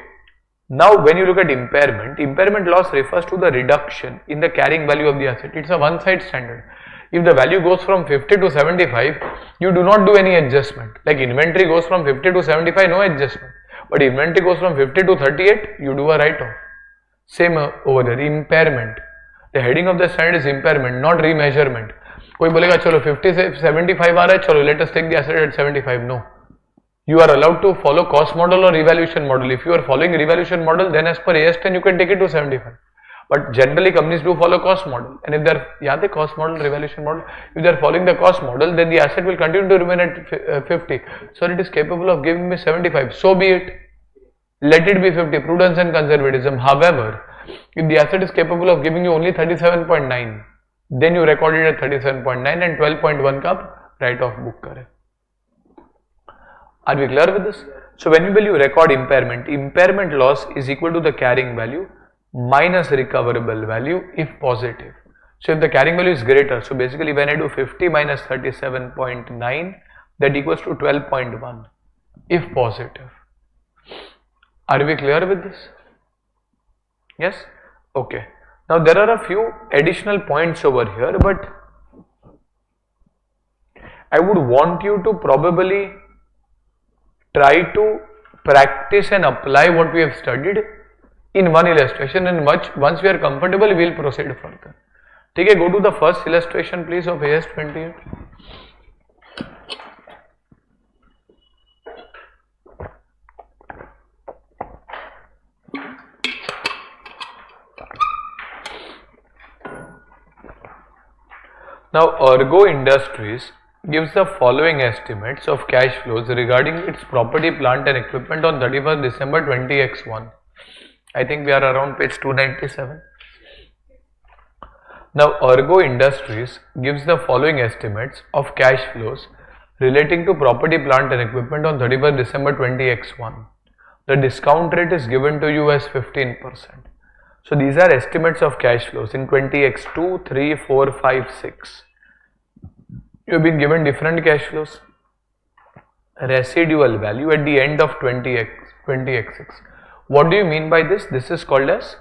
Now, when you look at impairment loss refers to the reduction in the carrying value of the asset. It's a one-side standard. If the value goes from 50 to 75, you do not do any adjustment. Like inventory goes from 50 to 75, no adjustment. But inventory goes from 50 to 38, you do a write-off. Same over there, impairment. The heading of the standard is impairment, not remeasurement. कोई बोलेगा चलो 50 से 75 आ रहा है, चलो let us take the asset at 75. No. You are allowed to follow cost model or revaluation model. If you are following revaluation model, then as per AS10 you can take it to 75. But generally companies do follow cost model. And if they are cost model, revaluation model, if they are following the cost model, then the asset will continue to remain at 50. So it is capable of giving me 75. So be it. Let it be 50. Prudence and conservatism. However, if the asset is capable of giving you only 37.9, then you record it at 37.9 and 12.1 ka write off book kare. Are we clear with this? So when you record impairment loss is equal to the carrying value minus recoverable value if positive. So if the carrying value is greater, so basically when I do 50 minus 37.9, that equals to 12.1 if positive. Are we clear with this? Yes? Okay. Now there are a few additional points over here, but I would want you to probably try to practice and apply what we have studied in one illustration, and once we are comfortable, we will proceed further. Okay, go to the first illustration please of AS28. Now, Ergo Industries gives the following estimates of cash flows regarding its property, plant and equipment on 31st December 20x1. I think we are around page 297. Now, Ergo Industries gives the following estimates of cash flows relating to property, plant and equipment on 31st December 20x1. The discount rate is given to you as 15%. So, these are estimates of cash flows in 20x2, 3, 4, 5, 6. You have been given different cash flows. Residual value at the end of 20x6. What do you mean by this? This is called as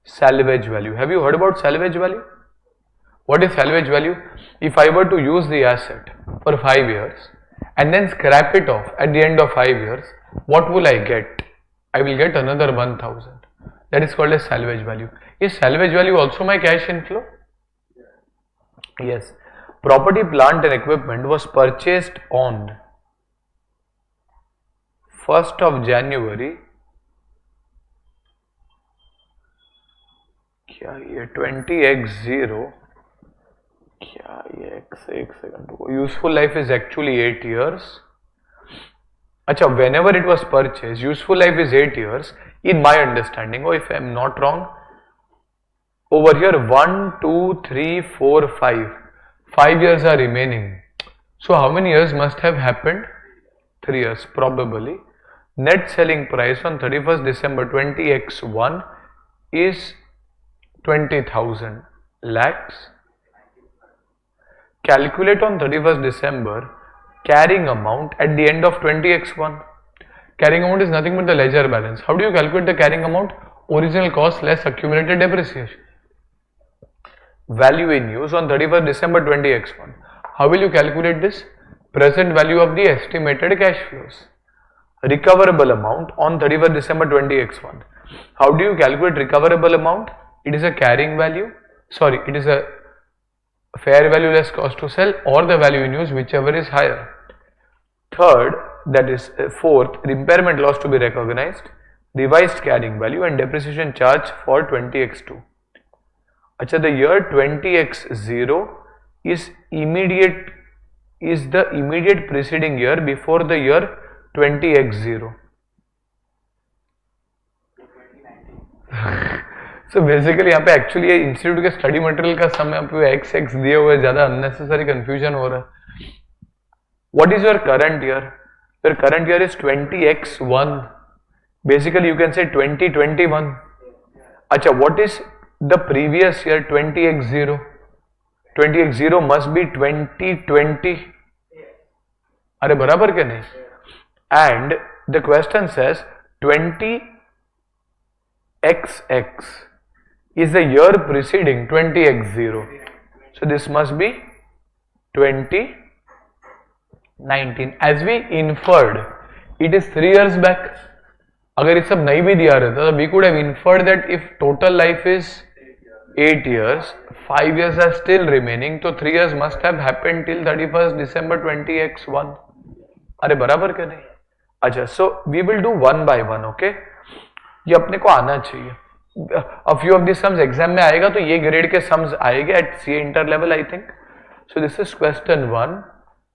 salvage value. Have you heard about salvage value? What is salvage value? If I were to use the asset for 5 years and then scrap it off at the end of 5 years, what will I get? I will get another 1000. That is called as salvage value. Is salvage value also my cash inflow? Yes. Property, plant and equipment was purchased on 1st of January 20x0. Useful life is actually 8 years. Acha, whenever it was purchased, useful life is 8 years. In my understanding, or if I am not wrong, over here 1, 2, 3, 4, 5. 5 years are remaining. So how many years must have happened? 3 years probably. Net selling price on 31st December 20x1 is 20,000 lakhs. Calculate on 31st December carrying amount at the end of 20x1. Carrying amount is nothing but the ledger balance. How do you calculate the carrying amount? Original cost less accumulated depreciation. Value in use on 31st December 20x1. How will you calculate this? Present value of the estimated cash flows. Recoverable amount on 31st December 20x1. How do you calculate recoverable amount? It is a carrying value. Sorry, it is a fair value less cost to sell or the value in use, whichever is higher. Third, that is fourth, the impairment loss to be recognized, revised carrying value and depreciation charge for 20x2. Acha, the year 20x0 is immediate is the immediate preceding year before the year 20x0. So basically यहाँ पे actually ये institute के study material का सम यहाँ पे x x दिए हुए ज़्यादा अननेसेसरी कंफ्यूजन हो रहा है. What is your current year? Your current year is 20x1. Basically you can say 2021. अच्छा, what is the previous year 20x0? 20x0 must be 2020. अरे बराबर क्या नहीं? And the question says 20xx is the year preceding 20x0. So this must be 2019. As we inferred, it is 3 years back. अगर ये सब नहीं भी दिया रहता तो we could have inferred that if total life is 8 years, 5 years are still remaining, तो 3 years must have happened till 31st December 20x1. अरे बराबर क्या नहीं? अच्छा, so we will do one by one, okay? ये अपने को आना चाहिए. A few of these sums exam में आएगा तो ये ग्रेड के सम्स आएंगे at CA inter level I think. So this is question 1,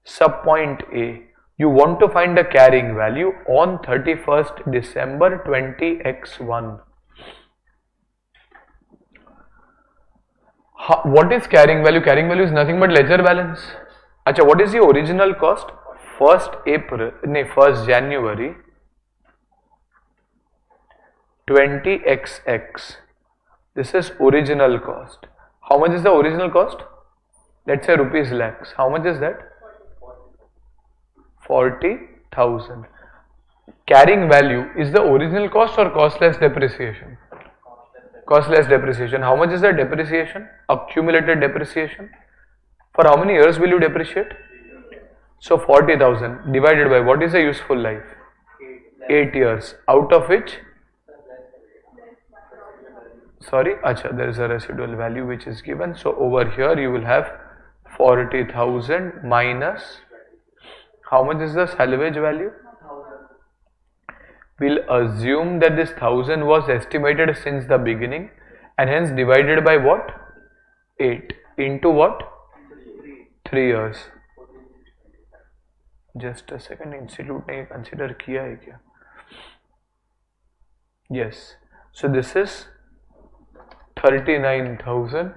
sub point A. You want to find the carrying value on 31st December 20x1. What is carrying value? Carrying value is nothing but ledger balance. अच्छा, what is the original cost? 1st January 20xx. This is original cost. How much is the original cost? Let's say rupees lakhs. How much is that? 40,000. Carrying value is the original cost or costless depreciation? Costless depreciation. How much is the depreciation? Accumulated depreciation. For how many years will you depreciate? So 40,000 divided by what is the useful life? 8 years. Out of which? Sorry, acha, there is a residual value which is given. So over here you will have 40,000 minus, how much is the salvage value? We'll assume that this 1000 was estimated since the beginning and hence divided by what? 8 into what? 3 years. Just a second, institute ने consider किया है क्या? Yes. So this is 39,000.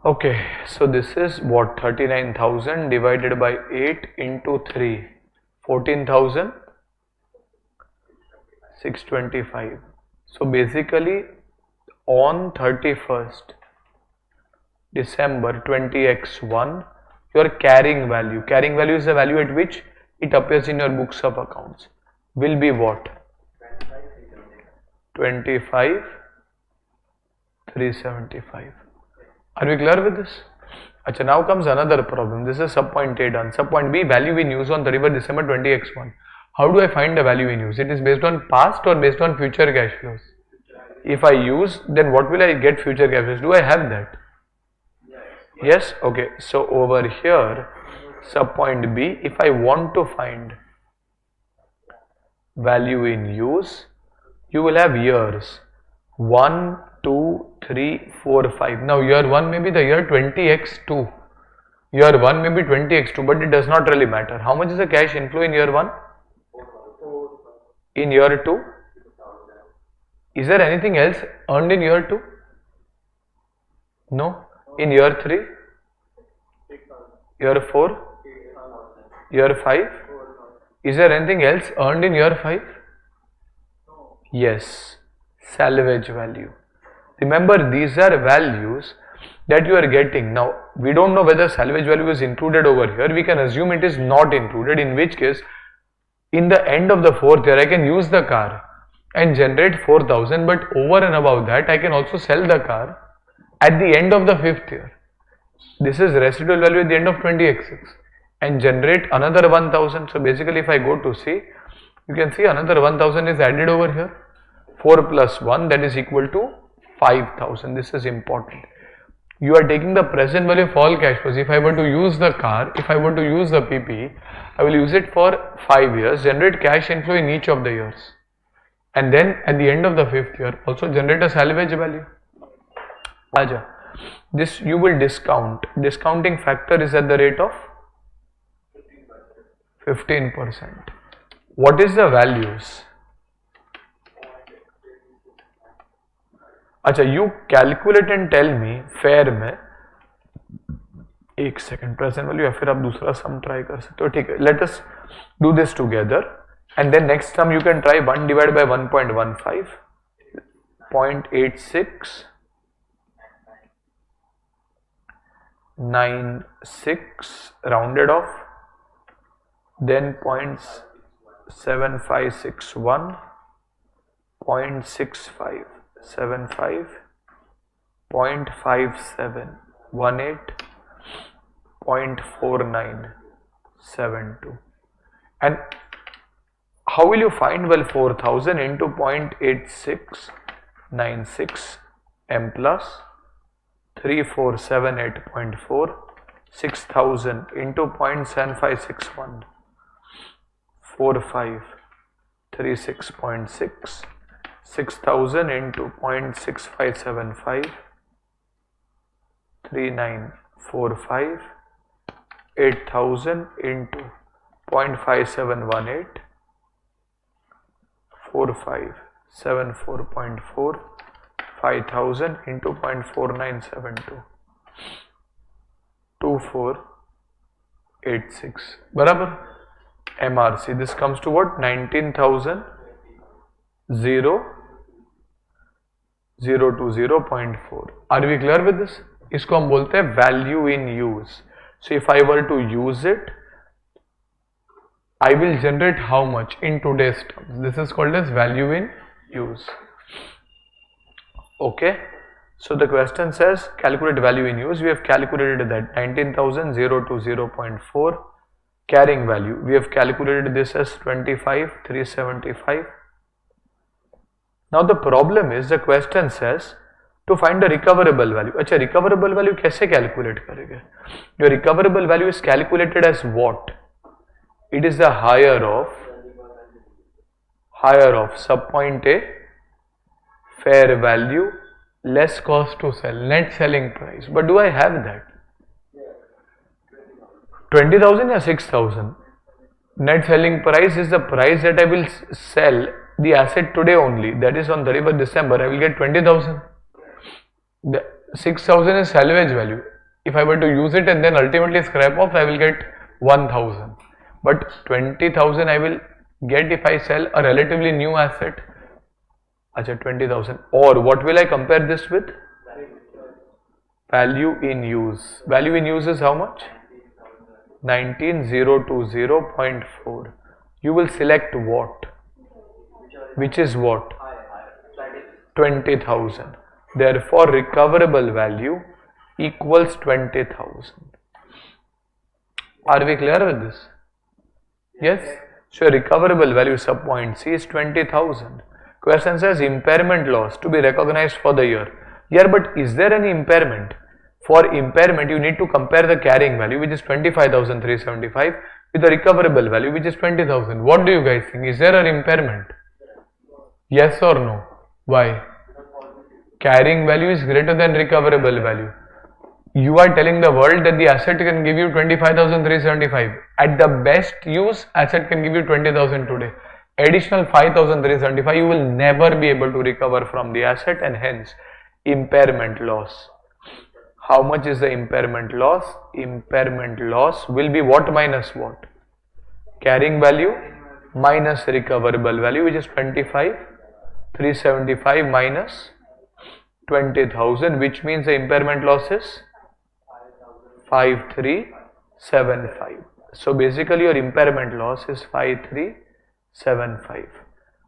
Okay, so this is what? 39,000 divided by 8 into 3, 14,625. So basically on 31st December 20x1, your carrying value is the value at which it appears in your books of accounts, will be what? 25,375. Are we clear with this? Achha, now comes another problem. This is sub point A done. Sub point B, value in use on 31st December 20x1. How do I find the value in use? It is based on past or based on future cash flows? If I use, then what will I get future cash flows? Do I have that? Yes? Okay. So over here, sub point B, if I want to find value in use, you will have years 1, 2, 3, 4, 5. Now year 1 may be the year 20x2. Year 1 may be 20x2, but it does not really matter. How much is the cash inflow in year 1? In year 2? Is there anything else earned in year 2? No. In year 3? Year 4? Year 5? Is there anything else earned in year 5? Yes. Salvage value. Remember, these are values that you are getting. Now, we don't know whether salvage value is included over here. We can assume it is not included, in which case, in the end of the 4th year, I can use the car and generate 4,000, but over and above that, I can also sell the car at the end of the 5th year. This is residual value at the end of 20x6 and generate another 1,000. So basically, if I go to C, you can see another 1,000 is added over here. 4 plus 1, that is equal to 5,000. This is important. You are taking the present value of all cash flows. If I were to use the car, if I were to use the PP, I will use it for 5 years, generate cash inflow in each of the years. and then at the end of the 5th year also generate a salvage value. Aja, this you will discount. Discounting factor is at the rate of 15%. What is the values? अच्छा, you calculate and tell me fair में एक second present value या फिर आप दूसरा सम try कर सकते हो. ठीक है, let us do this together and then next sum you can try 1 divide by 1.15 0.86 96 rounded off, then 0.7561, 0.6575, 0.5718, 0.4972. And how will you find? Well, 4000 into 0.8696 m plus 3478.4, 6000 into 0.7561 4536.6, 6000 into 0.6575 3945, 8000 into 0.5718 4574.4, 5000 into 0.4972 2486 बराबर. MRC this comes to what? 19,020.4. Are we clear with this? इसको हम बोलते हैं value in use. So if I were to use it, I will generate how much in today's terms. This is called as value in use. Okay. So the question says calculate value in use. We have calculated that 19,020.4. Carrying value, we have calculated this as 25,375. Now the problem is the question says to find the recoverable value. अच्छा, recoverable value कैसे calculate करेंगे? Your recoverable value is calculated as what? It is the higher of subpoint A, fair value less cost to sell, net selling price. But do I have that? 20,000 or 6,000? Net selling price is the price that I will sell the asset today only. That is on 31st December. I will get 20,000. The 6,000 is salvage value. If I were to use it and then ultimately scrap off, I will get 1,000. But 20,000 I will get if I sell a relatively new asset. Acha, 20,000. Or what will I compare this with? Value in use. Value in use is how much? 19,020.4. You will select what? Which is what? 20,000. Therefore, recoverable value equals 20,000. Are we clear with this? Yes? So, recoverable value subpoint C is 20,000. Question says impairment loss to be recognized for the year. Yeah, but is there any impairment? For impairment, you need to compare the carrying value, which is 25,375, with the recoverable value, which is 20,000. What do you guys think? Is there an impairment? Yes or no? Why? Carrying value is greater than recoverable value. You are telling the world that the asset can give you 25,375. At the best use, asset can give you 20,000 today. Additional 5,375, you will never be able to recover from the asset, and hence impairment loss. How much is the impairment loss? Impairment loss will be what minus what? Carrying value minus recoverable value, which is 25,375 minus 20,000, which means the impairment loss is 5,375. So basically your impairment loss is 5,375.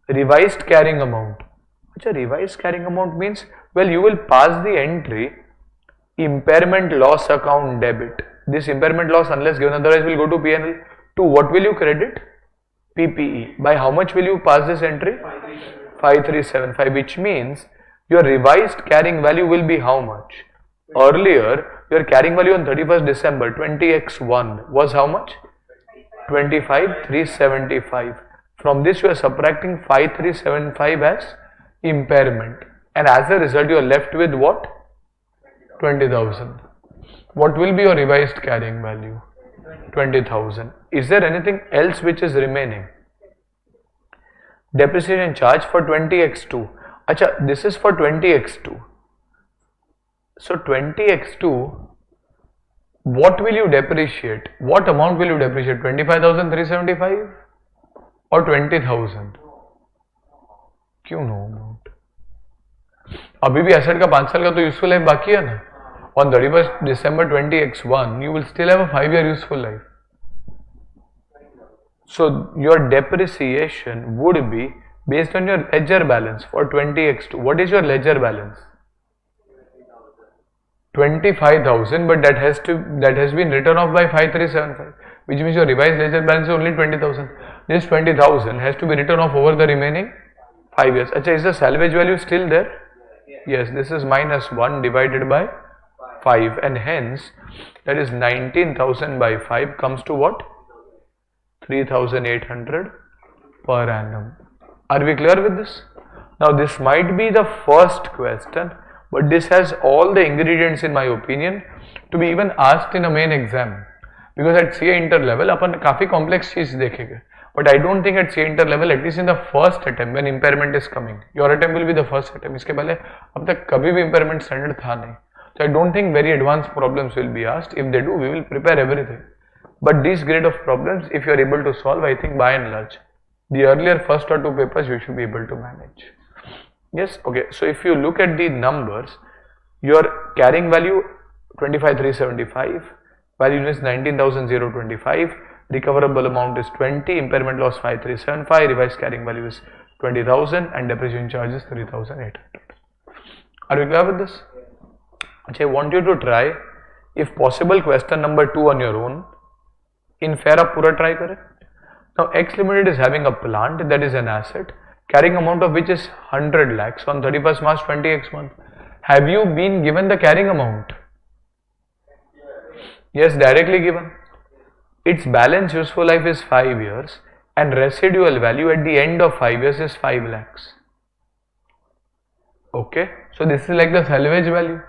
Revised carrying amount. Which a revised carrying amount means, well, you will pass the entry impairment loss account debit. This impairment loss, unless given otherwise, will go to P&L. To what will you credit? PPE. By how much will you pass this entry? 5,375, which means your revised carrying value will be how much? Earlier, your carrying value on 31st December 20x1 was how much? 25,375. From this you are subtracting 5375 as impairment, and as a result you are left with what? 20,000. What will be your revised carrying value? 20,000. Is there anything else which is remaining? Depreciation charge for 20x2. Acha, this is for 20x2. So 20x2, what will you depreciate? What amount will you depreciate? 25,375 or 20,000? क्यों no amount? अभी भी asset का 5 साल का तो useful life बाकी है ना. On 31st December 20x1, you will still have a 5-year useful life. So your depreciation would be based on your ledger balance for 20x2. What is your ledger balance? 25,000, but that has been written off by 5375, which means your revised ledger balance is only 20,000. This 20,000 has to be written off over the remaining 5 years. Acha, is the salvage value still there? Yes, this is minus 1 divided by 5, and hence that is 19,000 by 5 comes to what? 3,800 per annum. Are we clear with this? Now this might be the first question, but this has all the ingredients in my opinion to be even asked in a main exam, because at CA inter level अपन काफी complex चीज देखेंगे, but I don't think at CA inter level, at least in the first attempt when impairment is coming, your attempt will be the first attempt. इसके पहले अब तक कभी भी impairment standard था नहीं, so I don't think very advanced problems will be asked. If they do, we will prepare everything. But this grade of problems, if you are able to solve, I think by and large, the earlier first or 2 papers you should be able to manage. Yes, okay. So if you look at the numbers, your carrying value 25,375, value is 19,025, recoverable amount is 20, impairment loss 5375, revised carrying value is 20,000, and depreciation charge is 3,800. Are we clear with this? I want you to try, if possible, question number 2 on your own. In fair up pura try kare. Now X Limited is having a plant that is an asset, carrying amount of which is 100 lakhs on 31st March 20x1. Have you been given the carrying amount? Yes, directly given. Its balance useful life is 5 years and residual value at the end of 5 years is 5 lakhs. Okay, so this is like the salvage value.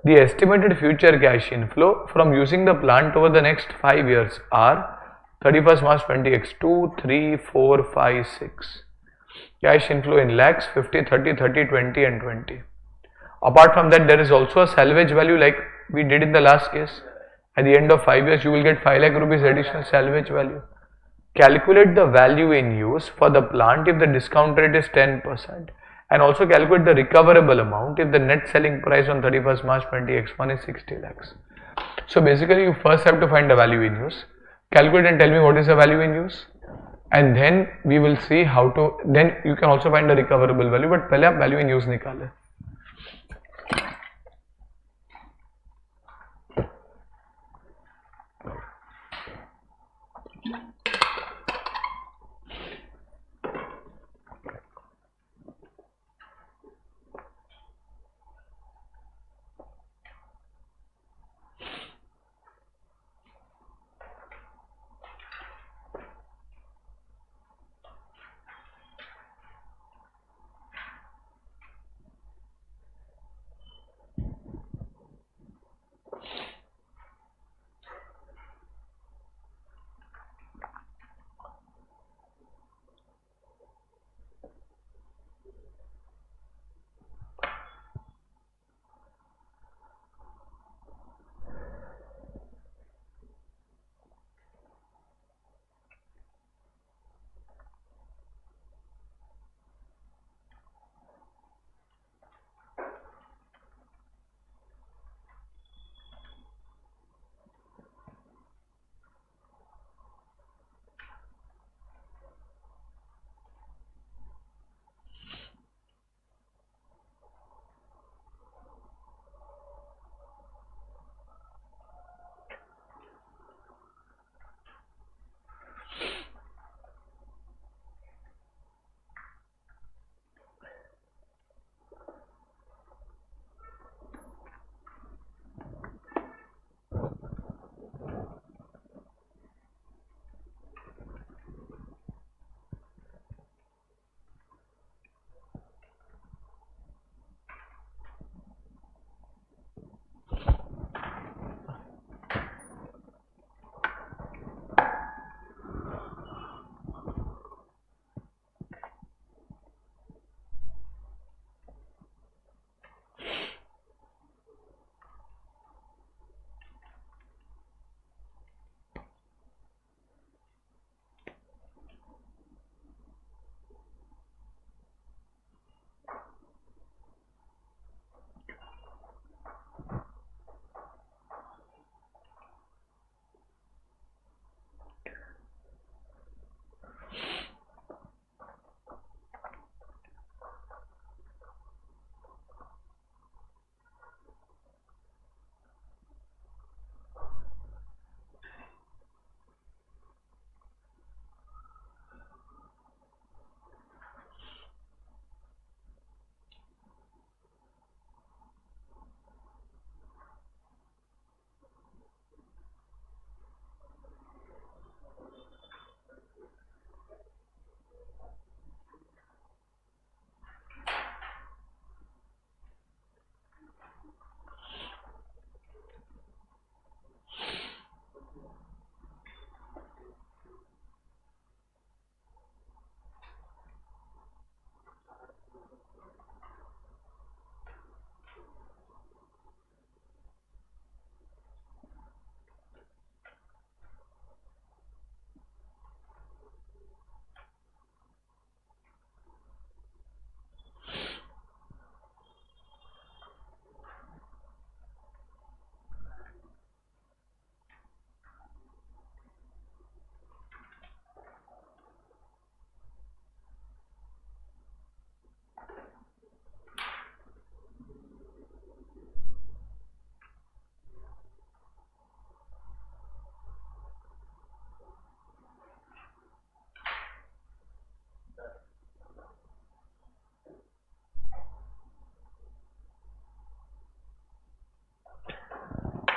The estimated future cash inflow from using the plant over the next 5 years are 31st March 20x2, 3, 4, 5, 6. Cash inflow in lakhs, 50, 30, 30, 20 and 20. Apart from that, there is also a salvage value like we did in the last case. At the end of 5 years, you will get 5 lakh rupees additional salvage value. Calculate the value in use for the plant if the discount rate is 10%. And also calculate the recoverable amount if the net selling price on 31st March 20x1 is 60 lakhs. So basically you first have to find the value in use, calculate and tell me what is the value in use, and then we will see how to, then you can also find the recoverable value, but पहले आप value in use निकालें.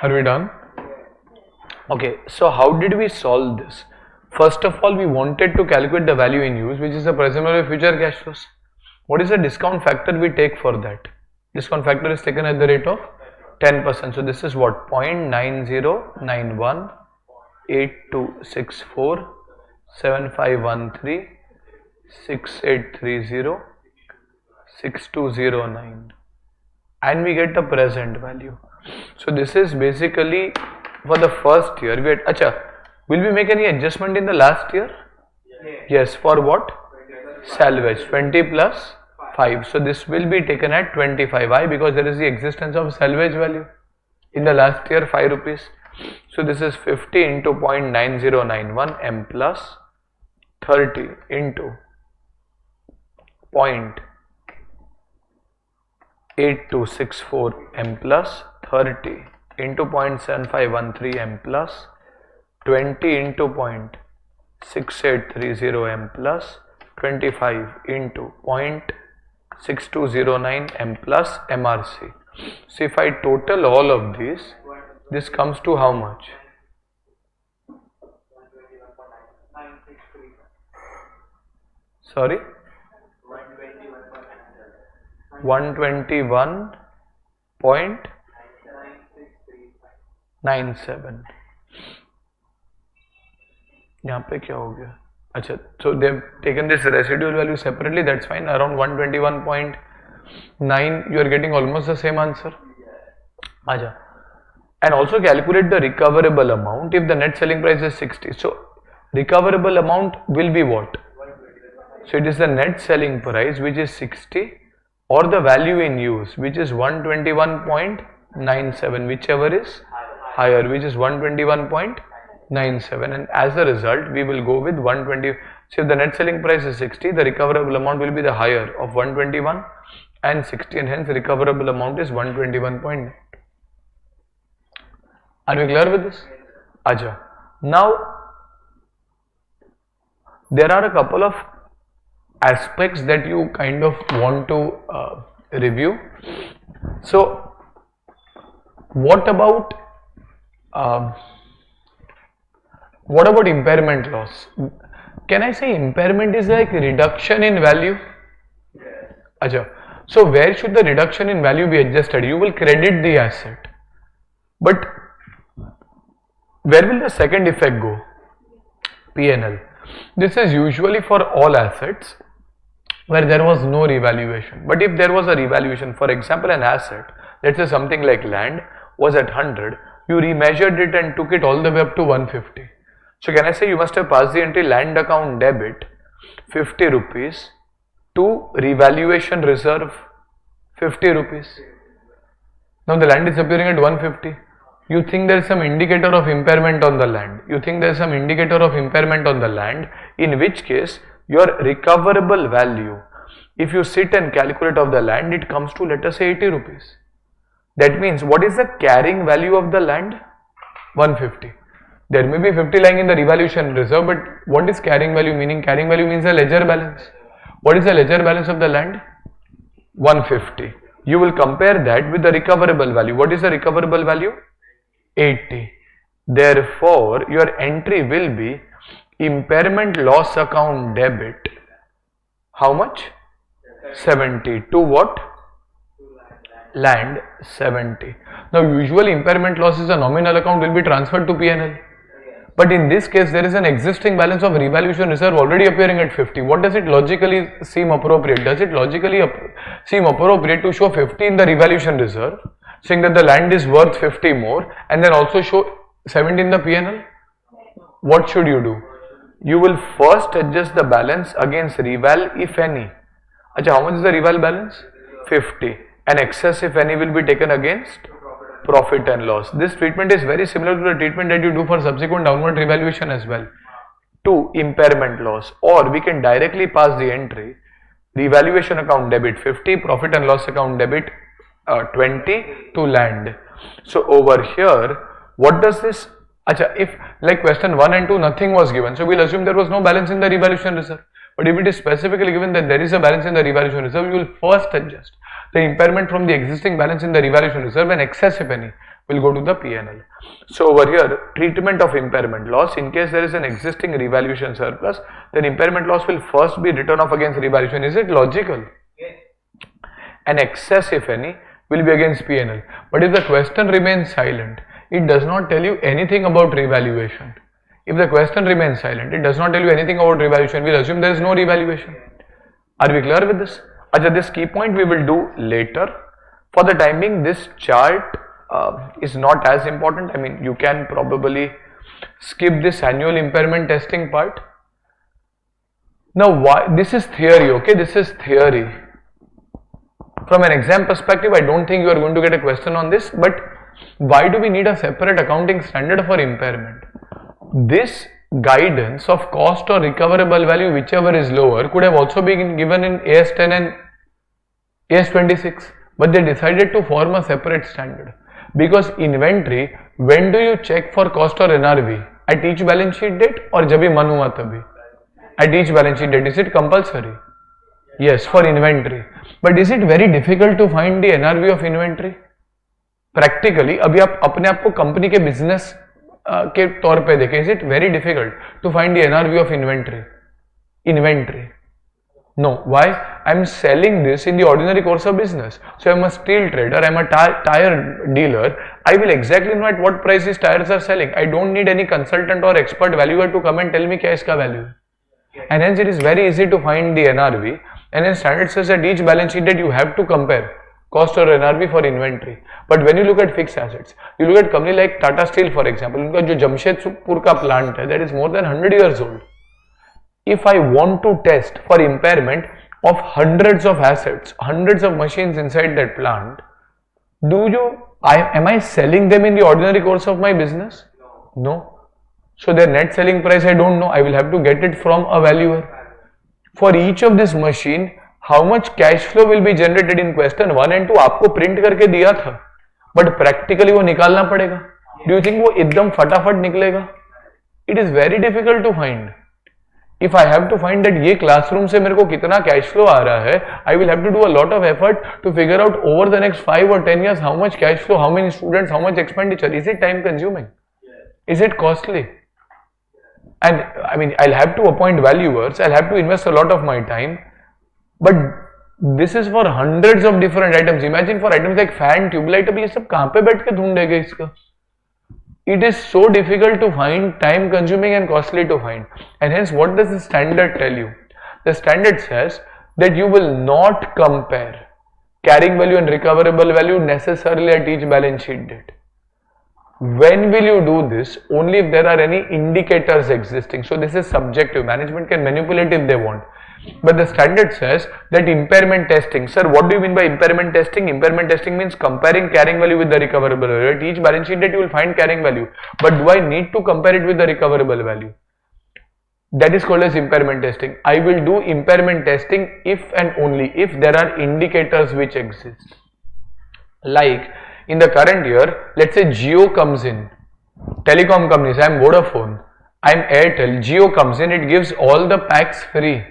Are we done? Okay, so how did we solve this? First of all, we wanted to calculate the value in use, which is the present value of future cash flows. What is the discount factor we take for that? Discount factor is taken at the rate of 10%. So this is what? 0.9091 8264 7513 6830 6209, and we get the present value. So this is basically for the first year. We had, will we make any adjustment in the last year? Yes. For what? Salvage 20 plus 5. So this will be taken at 25. Why? Because there is the existence of salvage value in the last year, 5 rupees. So this is 50 into 0.9091 m plus 30 into 0.8264 m plus 30 into 0.7513 m plus 20 into 0.6830 m plus 25 into 0.6209 m plus MRC. So if I total all of these, this comes to how much? Sorry? 121.97. यहाँ पे क्या हो गया? अच्छा, so they've taken this residual value separately. That's fine. Around 121.9, you are getting almost the same answer. Acha. And also calculate the recoverable amount if the net selling price is 60. So recoverable amount will be what? So it is the net selling price which is 60 or the value in use which is 121.97, whichever is higher, which is 121.97, and as a result we will go with 120. So if the net selling price is 60, the recoverable amount will be the higher of 121 and 60, and hence recoverable amount is 121.9. Are we clear with this? Acha. Now there are a couple of aspects that you kind of want to review. So what about impairment loss? Can I say impairment is like reduction in value? Acha. So where should the reduction in value be adjusted? You will credit the asset, but where will the second effect go? P&L. This is usually for all assets where there was no revaluation. But if there was a revaluation, for example an asset, let's say something like land was at 100, you remeasured it and took it all the way up to 150. So can I say you must have passed the entry land account debit 50 rupees to revaluation reserve 50 rupees. Now the land is appearing at 150. You think there is some indicator of impairment on the land. In which case your recoverable value, if you sit and calculate of the land, it comes to, let us say, 80 rupees. That means what is the carrying value of the land? 150. There may be 50 lying in the revaluation reserve, but what is carrying value meaning? Carrying value means the ledger balance. What is the ledger balance of the land? 150. You will compare that with the recoverable value. What is the recoverable value? 80. Therefore, your entry will be impairment loss account debit. How much? 70. To what? Land 70. Now usually impairment loss is a nominal account, will be transferred to P&L. But in this case there is an existing balance of revaluation reserve already appearing at 50. What does it logically seem appropriate? Does it logically seem appropriate to show 50 in the revaluation reserve, saying that the land is worth 50 more, and then also show 70 in the P&L? What should you do? You will first adjust the balance against reval, if any. Achha, how much is the reval balance? 50. And excess, if any, will be taken against profit and loss. This treatment is very similar to the treatment that you do for subsequent downward revaluation as well, to impairment loss. Or we can directly pass the entry, revaluation account debit 50, profit and loss account debit 20 to land. So over here, what does this? Achha, if like question 1 and 2 nothing was given, so we'll assume there was no balance in the revaluation reserve. But if it is specifically given that there is a balance in the revaluation reserve, you will first adjust the impairment from the existing balance in the revaluation reserve, and excess, if any, will go to the P&L. So over here, treatment of impairment loss. In case there is an existing revaluation surplus, then impairment loss will first be written off against revaluation. Is it logical? Yes. And excess, if any, will be against P&L. But if the question remains silent, it does not tell you anything about revaluation. If the question remains silent, it does not tell you anything about revaluation. We'll assume there is no revaluation. Are we clear with this? Ajay, this key point we will do later. For the time being, this chart is not as important. I mean, you can probably skip this annual impairment testing part. Now, why? This is theory, okay? This is theory. From an exam perspective, I don't think you are going to get a question on this, but why do we need a separate accounting standard for impairment? This guidance of cost or recoverable value, whichever is lower, could have also been given in AS10 and AS26, but they decided to form a separate standard. Because inventory, when do you check for cost or NRV? At each balance sheet date or जब भी मन हुआ तभी? At each balance sheet date. Is it compulsory? Yes, for inventory. But is it very difficult to find the NRV of inventory? Practically, अभी आप अपने आप को कंपनी के बिजनेस के तौर पे देखें. Is it very difficult to find the NRV of inventory? Inventory. No. Why? I'm selling this in the ordinary course of business. So I'm a steel trader, I'm a tire dealer. I will exactly know at what price these tires are selling. I don't need any consultant or expert valuer to come and tell me क्या इसका value है. And hence it is very easy to find the NRV. And then standard says at each balance sheet that you have to compare cost or NRV for inventory. But when you look at fixed assets, you look at company like Tata Steel for example, उनका जो जमशेदपुर का plant है, that is more than 100 years old. If I want to test for impairment of hundreds of assets, hundreds of machines inside that plant, am I selling them in the ordinary course of my business? No. So their net selling price I don't know. I will have to get it from a valuer. For each of this machine, how much cash flow will be generated in question 1 and 2 आपको print करके दिया था, but practically वो निकालना पड़ेगा. Do you think वो एकदम फटाफट निकलेगा? It is very difficult to find. If I have to find that ये classroom से मेरे को कितना cash flow आ रहा है, I will have to do a lot of effort to figure out over the next 5 or 10 years how much cash flow, how many students, how much expenditure. Is it time consuming? Is it costly? And I mean, I'll have to appoint valuers, I'll have to invest a lot of my time, but this is for hundreds of different items. Imagine for items like fan, tube light, अब ये सब कहाँ पे बैठ के ढूंढेगा इसका? It is so difficult to find, time consuming and costly to find. And hence, what does the standard tell you? The standard says that you will not compare carrying value and recoverable value necessarily at each balance sheet date. When will you do this? Only if there are any indicators existing. So this is subjective. Management can manipulate if they want. But the standard says that impairment testing. Sir, what do you mean by impairment testing? Impairment testing means comparing carrying value with the recoverable value. At each balance sheet date you will find carrying value. But do I need to compare it with the recoverable value? That is called as impairment testing. I will do impairment testing if and only if there are indicators which exist. Like in the current year, let's say Jio comes in. Telecom companies, I am Vodafone, I am Airtel, Jio comes in, it gives all the packs free.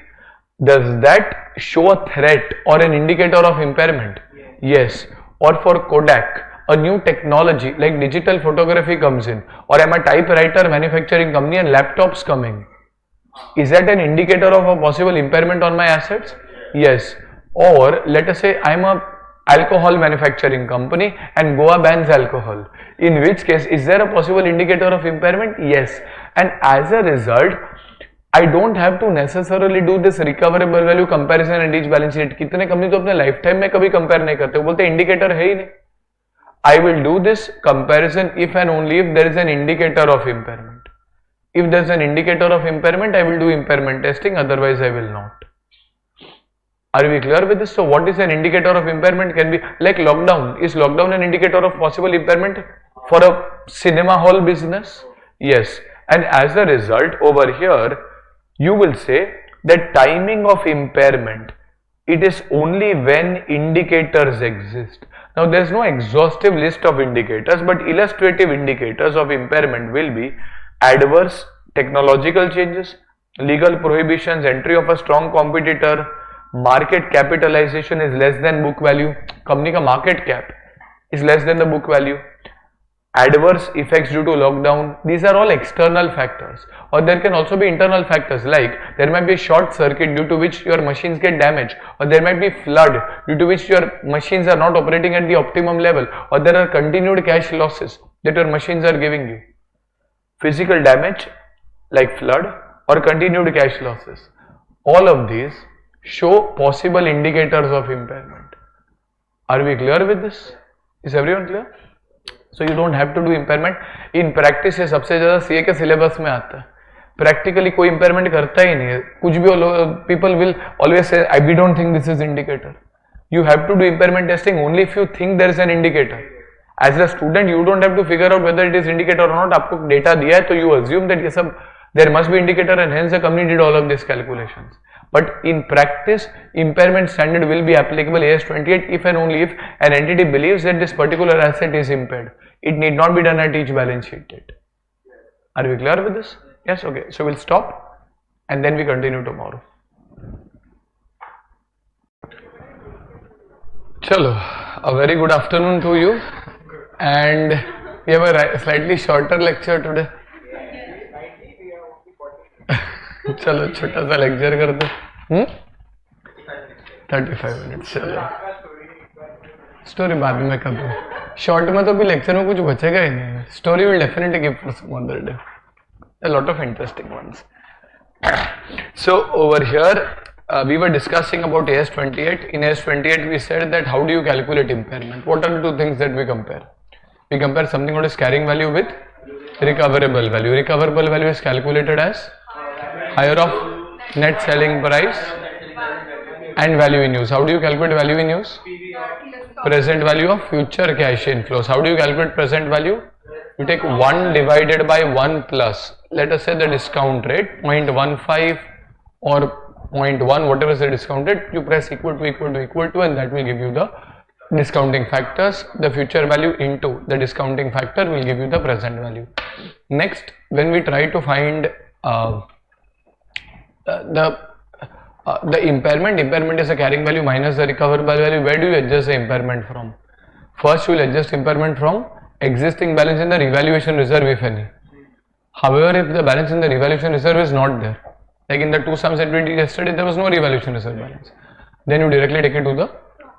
Does that show a threat or an indicator of impairment? Yes. Or for Kodak, a new technology like digital photography comes in, or I'm a typewriter manufacturing company and laptops coming. Is that an indicator of a possible impairment on my assets? Yes. Or let us say I'm a alcohol manufacturing company and Goa bans alcohol. In which case, is there a possible indicator of impairment? Yes. And as a result, I don't have to necessarily do this recoverable value comparison at each balance sheet. कितने company तो अपने life time में कभी compare नहीं करते, वो बोलते indicator है ही नहीं. I will do this comparison if and only if there is an indicator of impairment. If there is an indicator of impairment, I will do impairment testing, otherwise I will not. Are we clear with this? So what is an indicator of impairment? Can be like lockdown. Is lockdown an indicator of possible impairment for a cinema hall business? Yes. And as a result, over here, you will say that timing of impairment, it is only when indicators exist. Now there is no exhaustive list of indicators, but illustrative indicators of impairment will be adverse technological changes, legal prohibitions, entry of a strong competitor, market capitalization is less than book value, company ka market cap is less than the book value, adverse effects due to lockdown, these are all external factors. Or there can also be internal factors, like there might be a short circuit due to which your machines get damaged, or there might be flood due to which your machines are not operating at the optimum level, or there are continued cash losses that your machines are giving you. Physical damage like flood or continued cash losses, all of these show possible indicators of impairment. Are we clear with this? Is everyone clear? So you don't have to do impairment. In practice ये सबसे ज़्यादा CA के syllabus में आता है. Practically कोई impairment करता ही नहीं है. कुछ भी people will always say we don't think this is indicator. You have to do impairment testing only if you think there is an indicator. As a student you don't have to figure out whether it is indicator or not. आपको data दिया है तो you assume that ये सब there must be indicator and hence the company did all of these calculations. But in practice, impairment standard will be applicable AS28 if and only if an entity believes that this particular asset is impaired. It need not be done at each balance sheet date. Are we clear with this? Yes, okay. So we'll stop and then we continue tomorrow. Chalo, a very good afternoon to you, and we have a slightly shorter lecture today. चलो छोटा सा lecture कर दो. 35 minutes. चलो story बाद में कर दो. शॉर्ट में तो भी लेक्चर में कुछ बचेगा ही नहीं. Story will definitely give for some other day a lot of interesting ones. So over here we were discussing about AS28. In AS28 we said that how do you calculate impairment? What are the two things that we compare? We compare something called as carrying value with recoverable value. Recoverable value is calculated as higher of net selling price and value in use. How do you calculate value in use? Present value of future cash inflows. How do you calculate present value? You take 1 divided by 1 plus, let us say the discount rate 0.15 or 0.1, whatever is the discount rate, you press equal to and that will give you the discounting factors. The future value into the discounting factor will give you the present value. Next, when we try to find the impairment is a carrying value minus the recoverable value. Where do you adjust the impairment from? First you will adjust impairment from existing balance in the revaluation reserve, if any. However, if the balance in the revaluation reserve is not there, like in the two sums that we did yesterday, there was no revaluation reserve balance, then you directly take it to the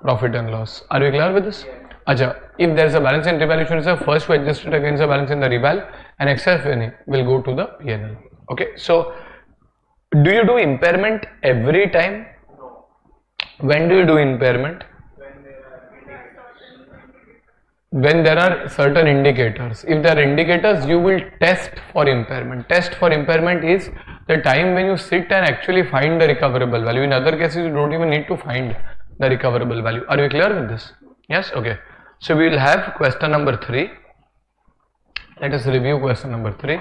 profit and loss. Are we clear with this? Acha, if there is a balance in revaluation reserve, first we adjust it against the balance in the reval, and excess, if any, will go to the P&L. Okay, so do you do impairment every time? When do you do impairment? When there are certain indicators. If there are indicators, you will test for impairment. Test for impairment is the time when you sit and actually find the recoverable value. In other cases, you don't even need to find the recoverable value. Are we clear with this? Yes? Okay. So we will have question number 3. Let us review question number 3.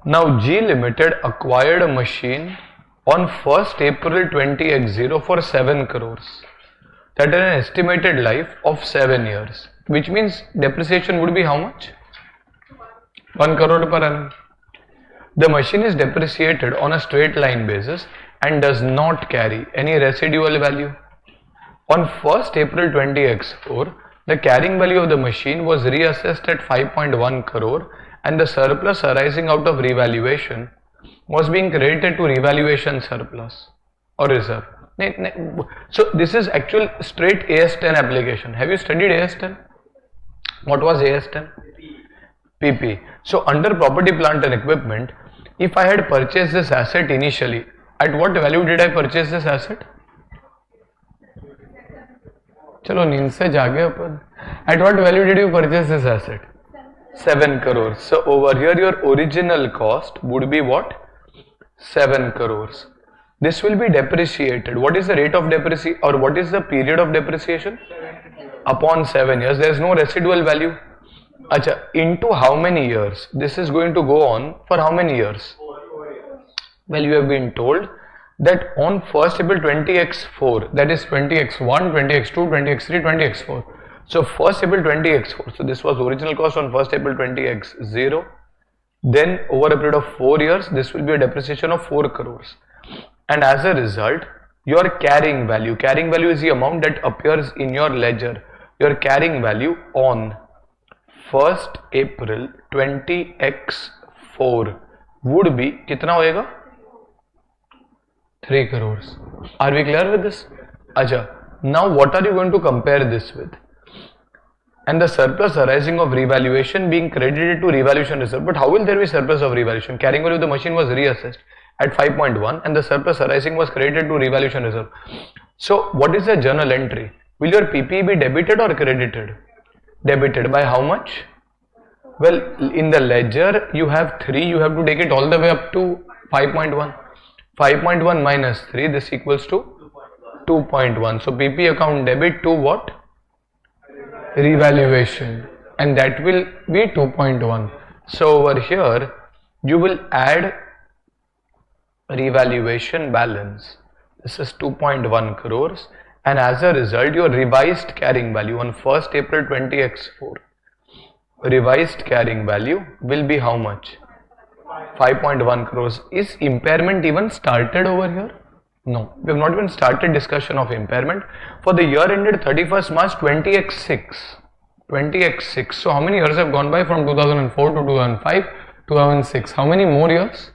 Now G Limited acquired a machine on 1st April 20x0 for 7 crores that had an estimated life of 7 years, which means depreciation would be how much? 1 crore per annum. The machine is depreciated on a straight line basis and does not carry any residual value. On 1st April 20x4, the carrying value of the machine was reassessed at 5.1 crore and the surplus arising out of revaluation was being credited to revaluation surplus or reserve. So this is actual straight AS10 application. Have you studied AS10? What was AS10? PP. So under property, plant and equipment, if I had purchased this asset initially, at what value did I purchase this asset? Chalo नींद से जागे अपन. At what value did you purchase this asset? 7 crores. So over here your original cost would be what? 7 crores. This will be depreciated. What is the rate of depreciation or what is the period of depreciation? Upon 7 years. There is no residual value. Acha, into how many years? This is going to go on for how many years? Well, you have been told that on 1st April 20x4, that is 20x1, 20x2, 20x3, 20x4. So 1st April 20x4, so this was original cost on 1st April 20x0. Then over a period of 4 years, this will be a depreciation of 4 crores. And as a result, your carrying value. Carrying value is the amount that appears in your ledger. Your carrying value on 1st April 20x4 would be कितना होएगा 3 crores. Are we clear with this? Acha, now what are you going to compare this with? And the surplus arising of revaluation being credited to revaluation reserve. But how will there be surplus of revaluation? Carrying value of the machine was reassessed at 5.1 and the surplus arising was credited to revaluation reserve. So what is the journal entry? Will your PPE be debited or credited? Debited by how much? Well, in the ledger you have 3, you have to take it all the way up to 5.1. 5.1 minus 3, this equals to 2.1. So PP account debit to what? Revaluation, and that will be 2.1. So over here you will add revaluation balance. This is 2.1 crores, and as a result your revised carrying value on 1st April 20x4, revised carrying value will be how much? 5.1 crores. Is impairment even started over here? No, we have not even started discussion of impairment. For the year ended 31st March 20x6. So how many years have gone by from 2004 to 2005, 2006? How many more years?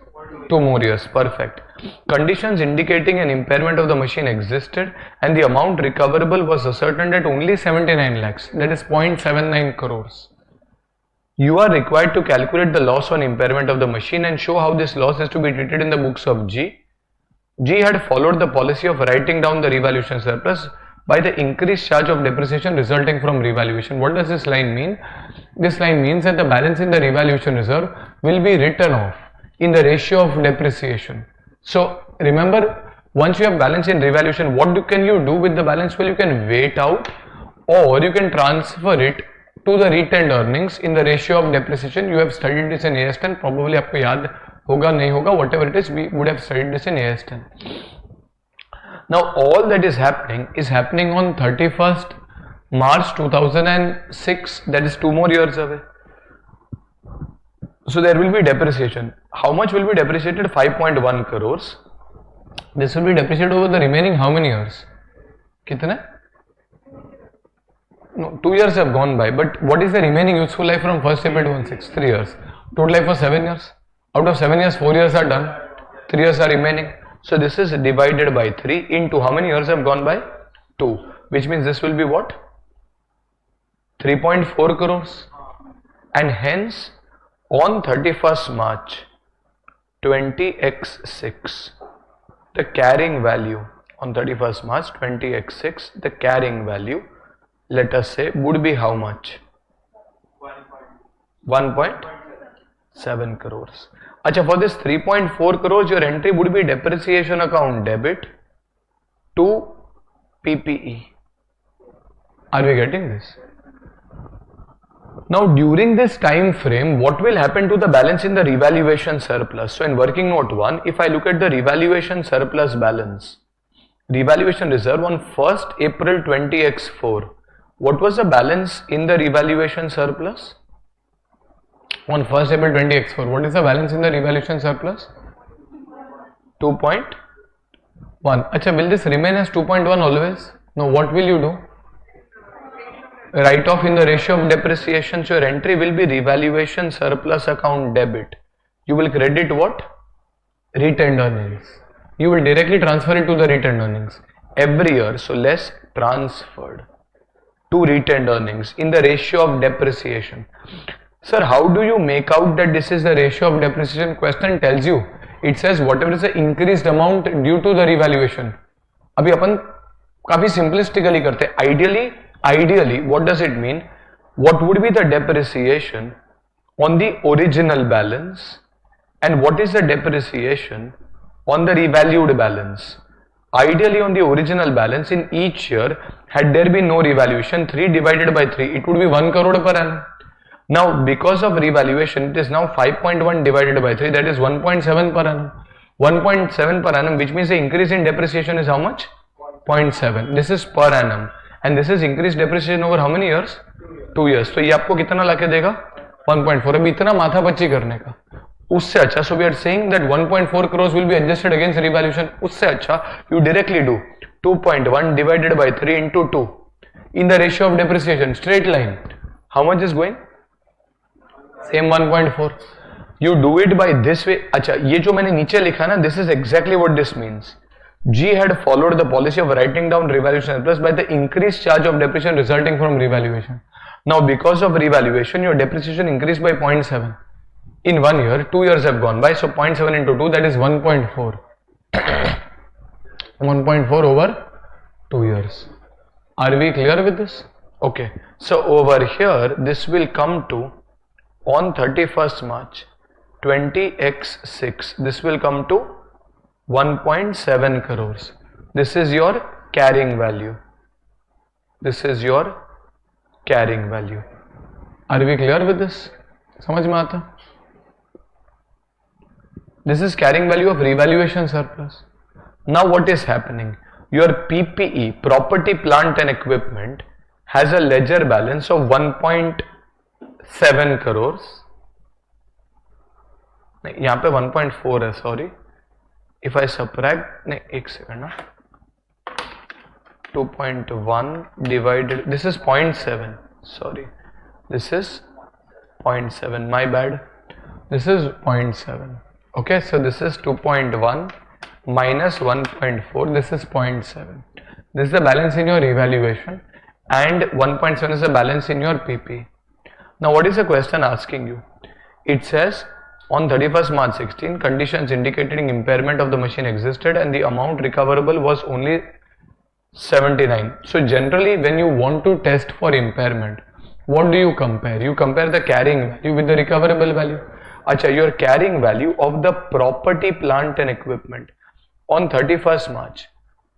2 more years. Perfect. Conditions indicating an impairment of the machine existed and the amount recoverable was ascertained at only 79 lakhs. That is 0.79 crores. You are required to calculate the loss on impairment of the machine and show how this loss is to be treated in the books of G. G had followed the policy of writing down the revaluation surplus by the increased charge of depreciation resulting from revaluation. What does this line mean? This line means that the balance in the revaluation reserve will be written off in the ratio of depreciation. So remember, once you have balance in revaluation, what can you do with the balance? Well, you can wait out or you can transfer it to the retained earnings in the ratio of depreciation. You have studied this in AS10, probably आपको याद होगा नहीं होगा, whatever it is, we would have studied this in AS10. Now all that is happening on 31st March 2006, that is 2 more years away. So there will be depreciation. How much will be depreciated? 5.1 crores. This will be depreciated over the remaining how many years? कितने? No, 2 years have gone by, but what is the remaining useful life from 1st April 2016? 3 years. Total life was 7 years. Out of 7 years, 4 years are done, 3 years are remaining. So this is divided by 3 into how many years have gone by? 2, which means this will be what? 3.4 crores. And hence on 31st March 20x6, the carrying value on 31st March 20x6, the carrying value, let us say, would be how much? 1.7 crores. Acha, for this 3.4 crores, your entry would be depreciation account debit to PPE. Are we getting this? Now, during this time frame, what will happen to the balance in the revaluation surplus? So, in working note 1, if I look at the revaluation surplus balance, revaluation reserve on 1st April 20x4, what was the balance in the revaluation surplus? On 1st April 20x4, what is the balance in the revaluation surplus? 2.1. Acha, will this remain as 2.1 always? No, what will you do? Write off in the ratio of depreciation. So your entry will be revaluation surplus account debit. You will credit what? Retained earnings. You will directly transfer it to the retained earnings every year. So less transferred to retained earnings in the ratio of depreciation. Sir, how do you make out that this is the ratio of depreciation? Question tells you. It says whatever is the increased amount due to the revaluation. अभी अपन काफी simplistically करते हैं. Ideally, what does it mean? What would be the depreciation on the original balance and what is the depreciation on the revalued balance? Ideally, on the original balance in each year, had there been no revaluation, 3 divided by 3, it would be 1 crore per annum. Now, because of revaluation, it is now 5.1 divided by 3, that is 1.7 per annum. 1.7 per annum, which means the increase in depreciation is how much? 0.7. This is per annum. And this is increased depreciation over how many years? 2 years. तो ये आपको कितना लाके देगा? 1.4. अभी इतना माथा पच्ची करने का. उससे अच्छा, so we are saying that 1.4 crores will be adjusted against revaluation. उससे अच्छा you directly do 2.1 divided by 3 into 2 in the ratio of depreciation, straight line. How much is going? Same 1.4. You do it by this way. अच्छा, ये जो मैंने नीचे लिखा ना, this is exactly what this means. G had followed the policy of writing down revaluation surplus by the increased charge of depreciation resulting from revaluation. Now, because of revaluation, your depreciation increased by 0.7. In 1 year, 2 years have gone by, so 0.7 into 2, that is 1.4. 1.4 over 2 years. Are we clear with this? Okay. So, over here, this will come to, on 31st March, 20x6, this will come to 1.7 crores. This is your carrying value. This is your carrying value. Are we clear with this? समझ में आता? This is carrying value of revaluation surplus. Now what is happening? Your PPE, property, plant and equipment, has a ledger balance of 1.7 crores. नहीं, यहाँ पे 1.4 है, sorry. If I subtract, नहीं, एक second ना, 2.1 divided, this is 0.7, sorry, this is 0.7, my bad, this is 0.7. Okay, so this is 2.1 minus 1.4, this is 0.7. This is the balance in your evaluation and 1.7 is the balance in your PP. Now what is the question asking you? It says on 31st March 16, conditions indicating impairment of the machine existed and the amount recoverable was only 79. So generally when you want to test for impairment, what do you compare? You compare the carrying value with the recoverable value. Acha, your carrying value of the property, plant and equipment on 31st March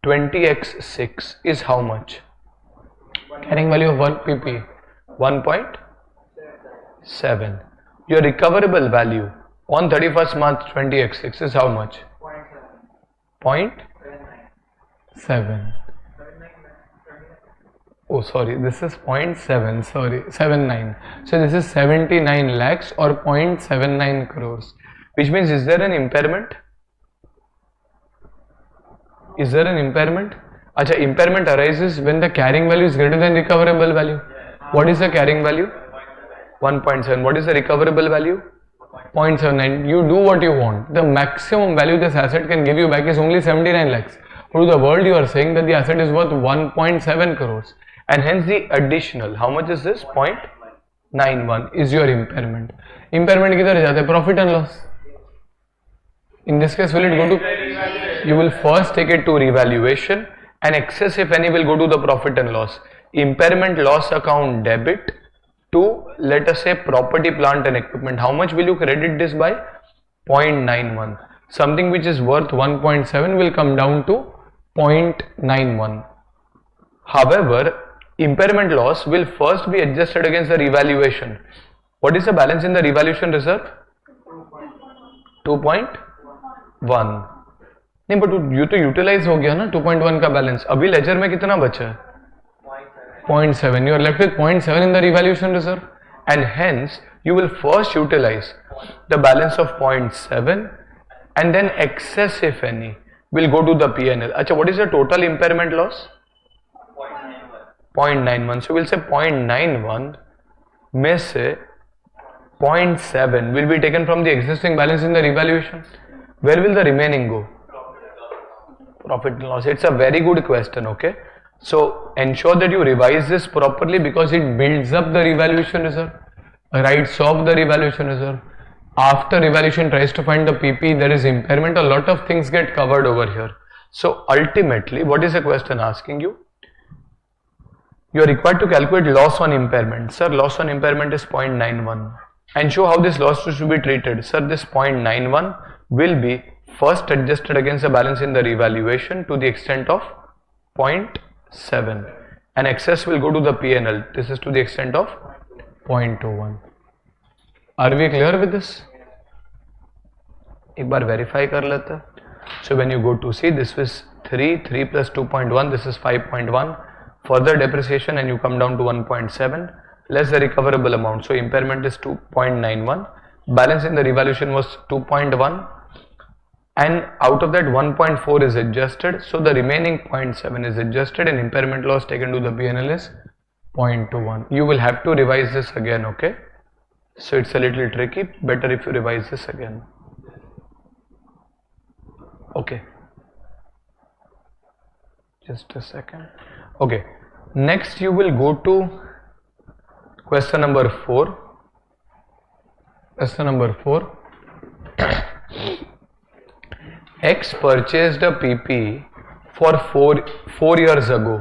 20x6 is how much? Carrying value of 1 pp 1.7. Your recoverable value on 31st March 20x6 is how much? 0.7. Oh sorry, this is 0.7, sorry, 79. So this is 79 lakhs or 0.79 crores, which means is there an impairment? Is there an impairment? Acha, impairment arises when the carrying value is greater than recoverable value. What is the carrying value? 1.7. What is the recoverable value? 0.79. You do what you want. The maximum value this asset can give you back is only 79 lakhs. To the world you are saying that the asset is worth 1.7 crores. And hence the additional, how much is this? 0.91 is your impairment. Impairment किधर जाते? Profit and loss. In this case, will it go to? You will first take it to revaluation, and excess, if any, will go to the profit and loss. Impairment loss account debit to, let us say, property, plant and equipment. How much will you credit this by? 0.91. Something which is worth 1.7 will come down to 0.91. However, impairment loss will first be adjusted against the revaluation. What is the balance in the revaluation reserve? 2.1. नहीं, but you तो utilize हो गया ना 2.1 का balance. अभी ledger में कितना बचा है? 0.7. You are left with 0.7 in the revaluation reserve, and hence you will first utilize the balance of 0.7, and then excess, if any, will go to the P&L. अच्छा, what is the total impairment loss? 0.91. So we'll say 0.91 में से 0.7 will be taken from the existing balance in the revaluation. Where will the remaining go? Profit and loss. It's a very good question, okay? So ensure that you revise this properly because it builds up the revaluation reserve, writes off the revaluation reserve. After revaluation tries to find the PP, there is impairment, a lot of things get covered over here. So ultimately, what is the question asking you? You are required to calculate loss on impairment. Sir, loss on impairment is 0.91 and show how this loss should be treated. Sir, this 0.91 will be first adjusted against the balance in the revaluation to the extent of 0.7 and excess will go to the P&L. This is to the extent of 0.21. Are we clear with this? एक बार verify कर लेते हैं. So when you go to see, this is 3 plus 2.1, this is 5.1. Further depreciation and you come down to 1.7 less the recoverable amount. So impairment is 2.91 balance in the revaluation was 2.1, and out of that 1.4 is adjusted, so the remaining 0.7 is adjusted, and impairment loss taken to the P&L is 0.21. You will have to revise this again, okay? So it's a little tricky, better if you revise this again. Okay, just a second. Okay, next you will go to question number 4. Question number 4. X purchased a PP for 4 years ago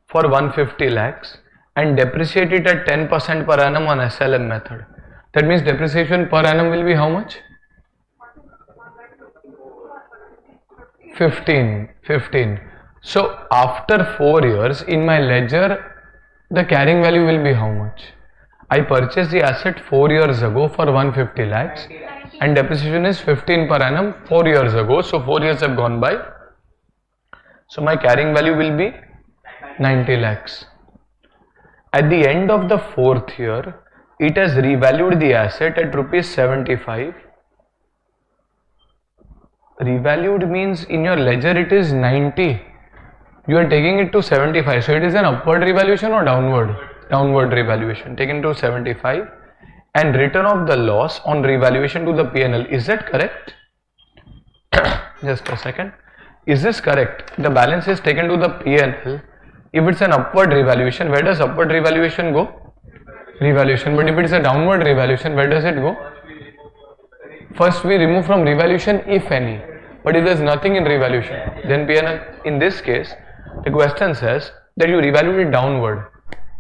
for 150 lakhs and depreciate it at 10% per annum on SLM method. That means depreciation per annum will be how much? 15. So after 4 years in my ledger, the carrying value will be how much? I purchased the asset 4 years ago for 150 lakhs and depreciation is 15 per annum 4 years ago. So 4 years have gone by. So my carrying value will be 90 lakhs. At the end of the 4th year, it has revalued the asset at rupees 75. Revalued means in your ledger it is 90. You are taking it to 75. So it is an upward revaluation or downward? Downward revaluation. Taken to 75 and return of the loss on revaluation to the P&L. Is that correct? Just a second. Is this correct? The balance is taken to the P&L. If it's an upward revaluation, where does upward revaluation go? Revaluation. But if it's a downward revaluation, where does it go? First we remove from revaluation if any. But if there's nothing in revaluation, then P&L. In this case, the question says that you revalued it downward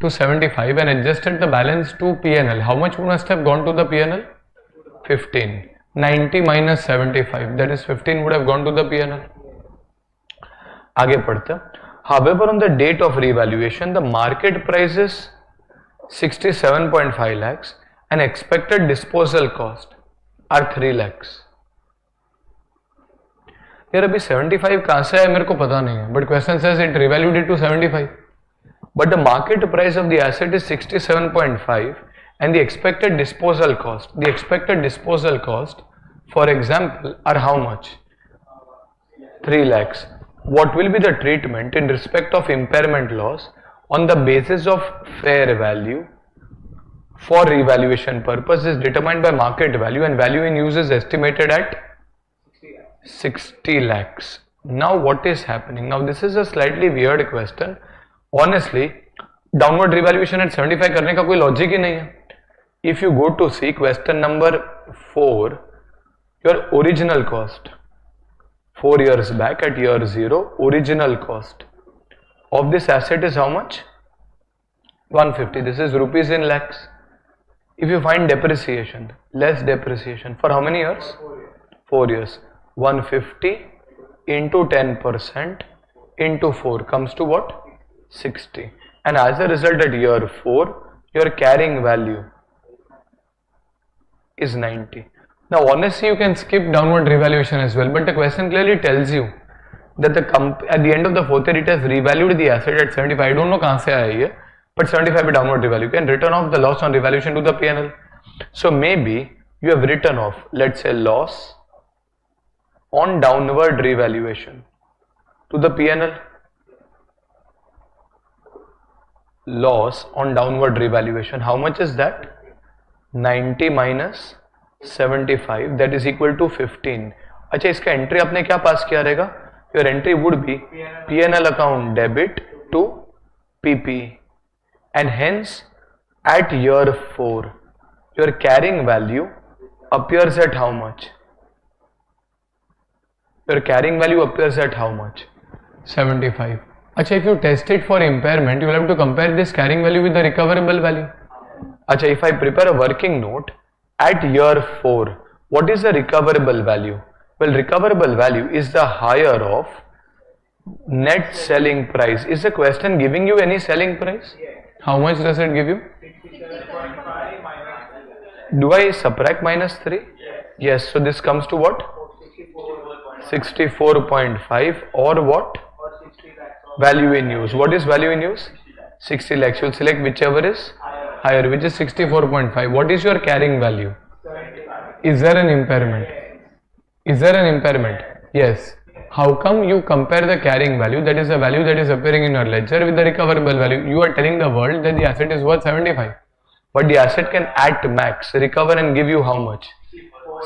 to 75 and adjusted the balance to P&L. How much must have gone to the P&L? 15. 90 minus 75, that is 15 would have gone to the P&L. आगे पढ़ते हैं. However, on the date of revaluation, the market price is 67.5 lakhs and expected disposal cost are 3 lakhs. यार अभी 75 कहाँ से है मेरे को पता नहीं है, but question says it revalued it to 75. But the market price of the asset is 67.5 and the expected disposal cost. The expected disposal cost, for example, are how much? 3 lakhs. What will be the treatment in respect of impairment loss on the basis of fair value for revaluation purpose is determined by market value and value in use is estimated at 60 lakhs. Now what is happening? Now this is a slightly weird question. Honestly, downward revaluation at 75 करने का कोई logic ही नहीं है. If you go to see question number 4, your original cost 4 years back at year 0, original cost of this asset is how much? 150. This is rupees in lakhs. If you find depreciation, less depreciation for how many years? 4 years. 150 into 10% into 4 comes to what? 60. And as a result at year 4, your carrying value is 90. Now honestly you can skip downward revaluation as well, but the question clearly tells you that at the end of the 4th year it has revalued the asset at 75. I don't know कहाँ से आया ये, but 75 by downward revalue. You can return off the loss on revaluation to the P&L. So maybe you have written off, let's say, loss on downward revaluation to the P&L. Loss on downward revaluation, how much is that? 90 minus 75, that is equal to 15. अच्छा, इसका entry आपने क्या पास किया रहेगा? Your entry would be P&L account debit to PP, and hence at year 4 your carrying value appears at how much? Your carrying value appears at how much? 75. अच्छा, if you test it for impairment, you will have to compare this carrying value with the recoverable value. अच्छा, if I prepare a working note at year 4, what is the recoverable value? Well, recoverable value is the higher of net selling price. Is the question giving you any selling price? How much does it give you? 67.5 minus. Do I subtract minus 3? Yes. So this comes to what? 64.5 or what? Value in use. What is value in use? 60 lakhs. You will select whichever is higher, which is 64.5. What is your carrying value? Is there an impairment? Is there an impairment? Yes. How come you compare the carrying value, that is the value that is appearing in your ledger, with the recoverable value? You are telling the world that the asset is worth 75, but the asset can at max recover and give you how much?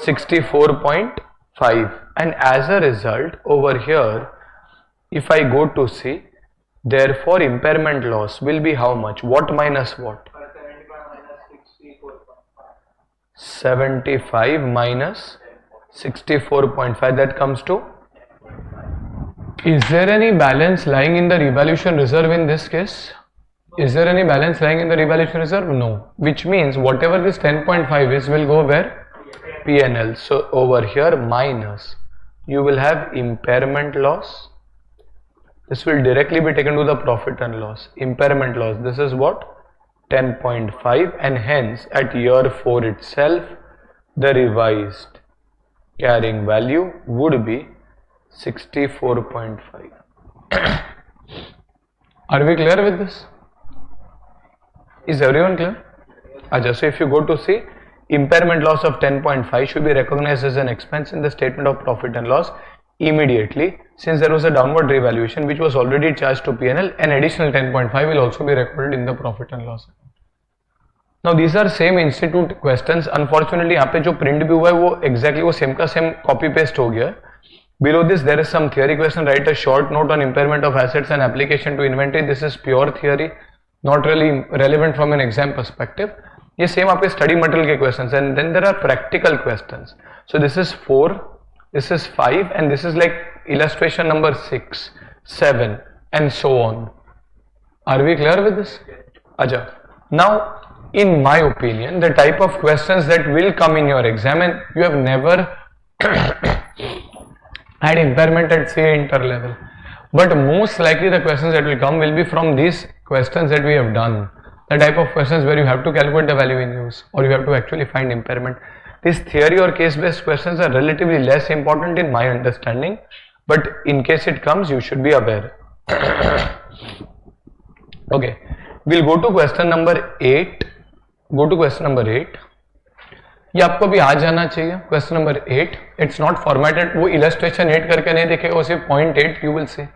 64.5. And as a result, over here, if I go to see, therefore impairment loss will be how much? What minus what? 75 minus 64.5, that comes to. Is there any balance lying in the revaluation reserve in this case? Is there any balance lying in the revaluation reserve? No. Which means whatever this 10.5 is will go where? P&L. So over here minus, you will have impairment loss. This will directly be taken to the profit and loss. Impairment loss. This is what? 10.5, and hence at year 4 itself, the revised carrying value would be 64.5. Are we clear with this? Is everyone clear? Aja, so if you go to see, impairment loss of 10.5 should be recognized as an expense in the statement of profit and loss immediately, since there was a downward revaluation which was already charged to P&L. An additional 10.5 will also be recorded in the profit and loss. Now these are same institute questions. Unfortunately यहाँ पे जो print भी हुआ है वो exactly वो same का same copy paste हो गया. Below this there is some theory question. Write a short note on impairment of assets and application to inventory. This is pure theory, not really relevant from an exam perspective. ये same आपके study material के questions, and then there are practical questions. So this is 4, this is 5, and this is like illustration number 6, 7, and so on. Are we clear with this? Aja. Now, in my opinion, the type of questions that will come in your exam, and you have never had impairment at CA inter level, but most likely the questions that will come will be from these questions that we have done. The type of questions where you have to calculate the value in use, or you have to actually find impairment. These theory or case based questions are relatively less important in my understanding, but in case it comes, you should be aware. Okay, we'll go to question number 8. Go to question number 8. ये आपको भी आ जाना चाहिए. Question number 8. It's not formatted. वो illustration 8 करके नहीं देखेगा, वो सिर्फ point 8 you will see.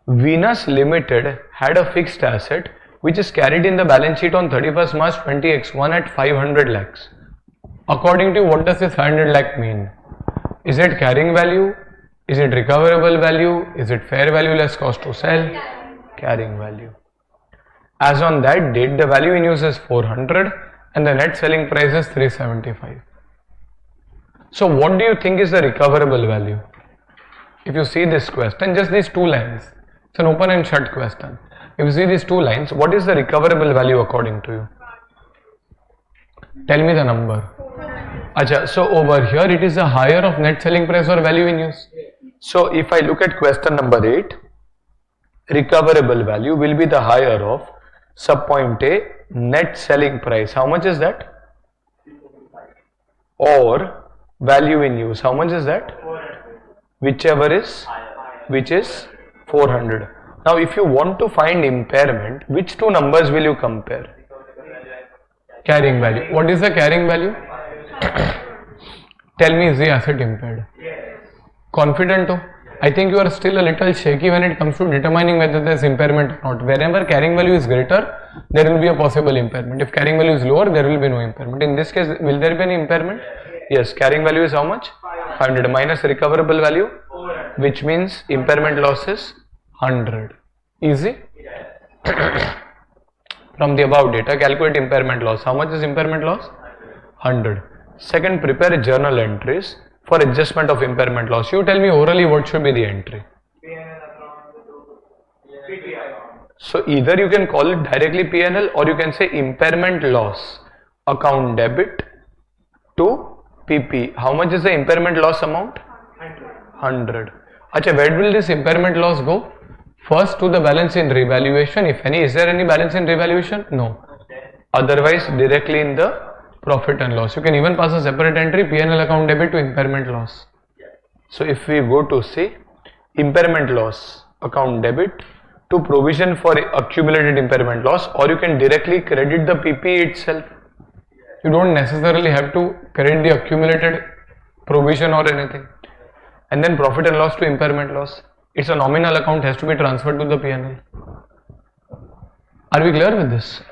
Venus Limited had a fixed asset which is carried in the balance sheet on 31st March 20x1 at 500 lakhs. According to you, what does this 500 lakh mean? Is it carrying value? Is it recoverable value? Is it fair value less cost to sell? Carrying value. As on that date, the value in use is 400 and the net selling price is 375. So what do you think is the recoverable value? If you see this question, just these two lines, it's an open and shut question. If you see these two lines, what is the recoverable value according to you? Tell me the number. Acha, so over here it is the higher of net selling price or value in use. So if I look at question number 8, recoverable value will be the higher of subpoint A, net selling price. How much is that? Or value in use. How much is that? Whichever is, which is 400. Now if you want to find impairment, which two numbers will you compare? Carrying value. What is the carrying value? Tell me, is the asset impaired? Confident ho? I think you are still a little shaky when it comes to determining whether there is impairment or not. Wherever carrying value is greater, there will be a possible impairment. If carrying value is lower, there will be no impairment. In this case, will there be any impairment? Yes, carrying value is how much? 100 minus recoverable value, which means impairment loss is 100. Easy? From the above data, calculate impairment loss. How much is impairment loss? 100. Second, prepare journal entries for adjustment of impairment loss. You tell me orally what should be the entry. So either you can call it directly P&L or you can say impairment loss account debit to PP. How much is the impairment loss amount? 100. Achha, where will this impairment loss go? First to the balance in revaluation, if any. Is there any balance in revaluation? No. Otherwise directly in the profit and loss. You can even pass a separate entry, P&L account debit to impairment loss. So if we go to say impairment loss account debit to provision for accumulated impairment loss, or you can directly credit the PP itself. You don't necessarily have to credit the accumulated provision or anything. And then profit and loss to impairment loss. It's a nominal account, has to be transferred to the P&L. Are we clear with this?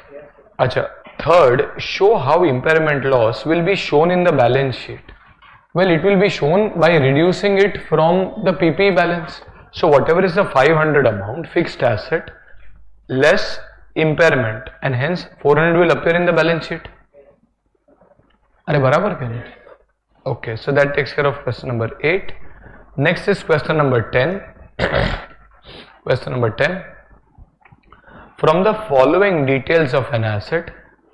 Acha. Third, show how impairment loss will be shown in the balance sheet. Well, it will be shown by reducing it from the PP balance. So whatever is the 500 amount, fixed asset, less impairment, and hence 400 will appear in the balance sheet. Are barabar kya nahi? Okay, so that takes care of question number 8. Next is question number 10. Question number 10. From the following details of an asset,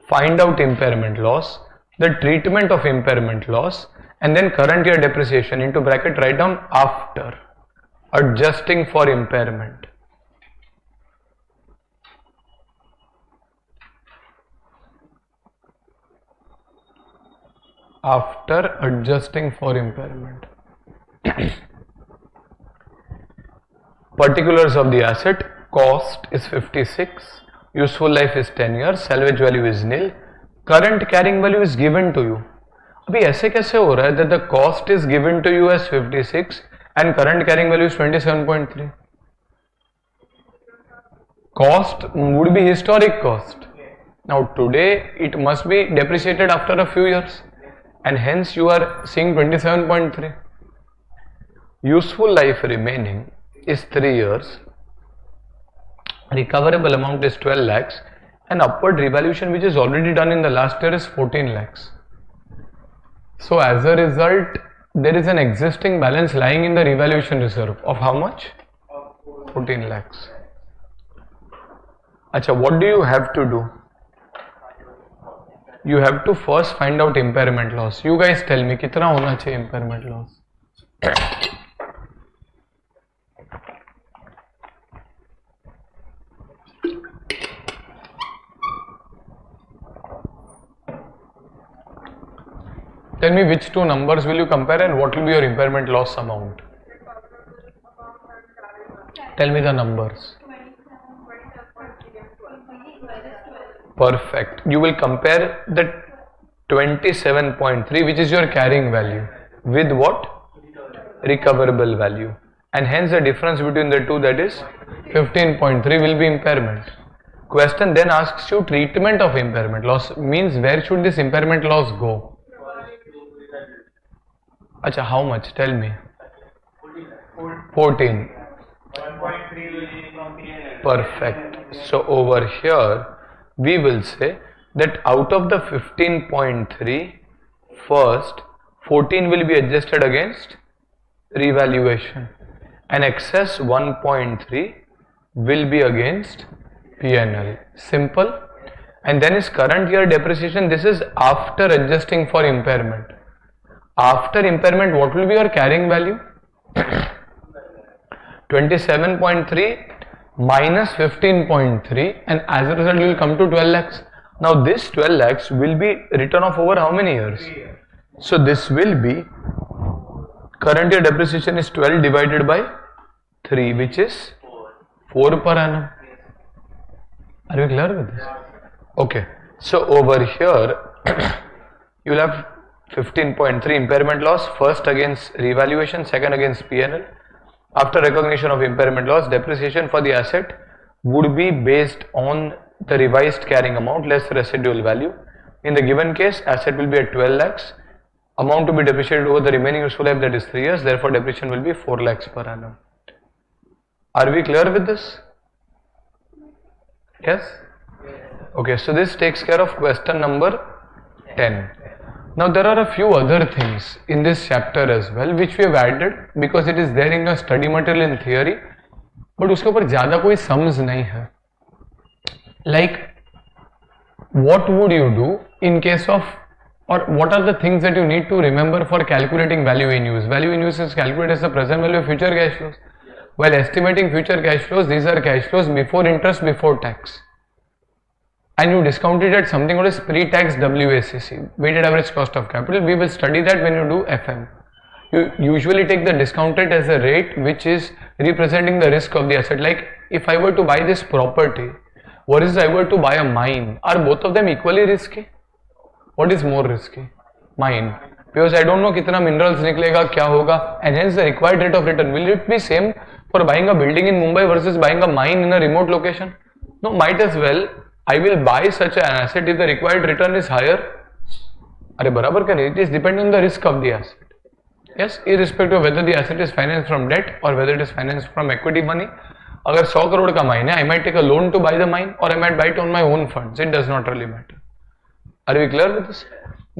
find out impairment loss, the treatment of impairment loss, and then current year depreciation, into bracket write down after adjusting for impairment. After adjusting for impairment. Particulars of the asset: cost is 56, useful life is 10 years, salvage value is nil, current carrying value is given to you. अभी ऐसे कैसे हो रहा है that the cost is given to you as 56 and current carrying value is 27.3? Cost would be historic cost. Now today it must be depreciated after a few years, and hence you are seeing 27.3. Useful life remaining is 3 years. Recoverable amount is 12 lakhs, and upward revaluation which is already done in the last year is 14 lakhs. So as a result, there is an existing balance lying in the revaluation reserve of how much? 14 lakhs. Acha, what do you have to do? You have to first find out impairment loss. You guys tell me, कितना होना चाहिए impairment loss? Tell me which two numbers will you compare and what will be your impairment loss amount? Tell me the numbers. Perfect. You will compare the 27.3, which is your carrying value, with what? Recoverable value. And hence the difference between the two, that is 15.3, will be impairment. Question then asks you treatment of impairment loss, means where should this impairment loss go? Acha, how much? Tell me. 14. Perfect. So over here we will say that out of the 15.3, first 14 will be adjusted against revaluation, and excess 1.3 will be against P&L. Simple. And then is current year depreciation. This is after adjusting for impairment. After impairment, what will be your carrying value? 27.3 minus 15.3, and as a result you will come to 12 lakhs. Now this 12 lakhs will be written off over how many years? So this will be, current year depreciation is 12 divided by 3, which is 4 per annum. Are you clear with this? Okay. So over here you will have 15.3 impairment loss, first against revaluation, second against P&L. After recognition of impairment loss, depreciation for the asset would be based on the revised carrying amount less residual value. In the given case, asset will be at 12 lakhs, amount to be depreciated over the remaining useful life, that is 3 years, therefore depreciation will be 4 lakhs per annum. Are we clear with this? Yes? Okay, so this takes care of question number 10. Now there are a few other things in this chapter as well which we have added because it is there in your study material in theory, but उसके ऊपर ज़्यादा कोई sums नहीं है. Like what would you do in case of, or what are the things that you need to remember for calculating value in use? Value in use is calculated as the present value of future cash flows. While estimating future cash flows, these are cash flows before interest, before tax. And you discount it at something called as pre-tax WACC, weighted average cost of capital. We will study that when you do FM. You usually take the discounted as a rate which is representing the risk of the asset. Like if I were to buy this property versus I were to buy a mine, are both of them equally risky? What is more risky? Mine. Because I don't know कितना minerals निकलेगा, क्या होगा, and hence the required rate of return. Will it be same for buying a building in Mumbai versus buying a mine in a remote location? No, might as well. I will buy such an asset if the required return is higher. अरे बराबर का नहीं. It is depending on the risk of the asset. Yes, irrespective of whether the asset is financed from debt or whether it is financed from equity money. अगर 100 करोड़ का mine है, I might take a loan to buy the mine or I might buy it on my own funds. It does not really matter. Are we clear with this?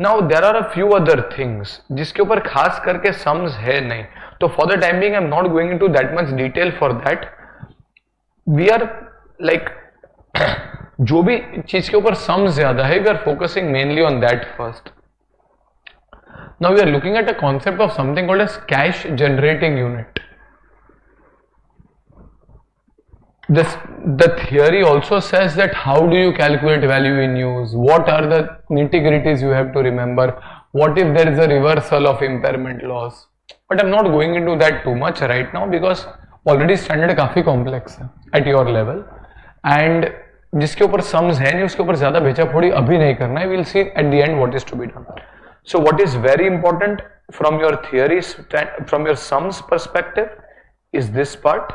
Now there are a few other things जिसके ऊपर खास करके sums है नहीं. तो for the time being I'm not going into that much detail for that. We are like जो भी चीज के ऊपर sums ज्यादा है, we are focusing mainly on that first. Now we are looking at a concept of something called as cash generating unit. The theory also says that how do you calculate value in use, what are the nitty-gritties you have to remember, what if there is a reversal of impairment loss. But I'm not going into that too much right now because already standard काफी complex है at your level and जिसके ऊपर sums है नहीं उसके ऊपर ज़्यादा भेजा फोड़ी अभी नहीं करना है. We'll see at the end what is to be done. So what is very important from your theories, from your sums perspective is this part.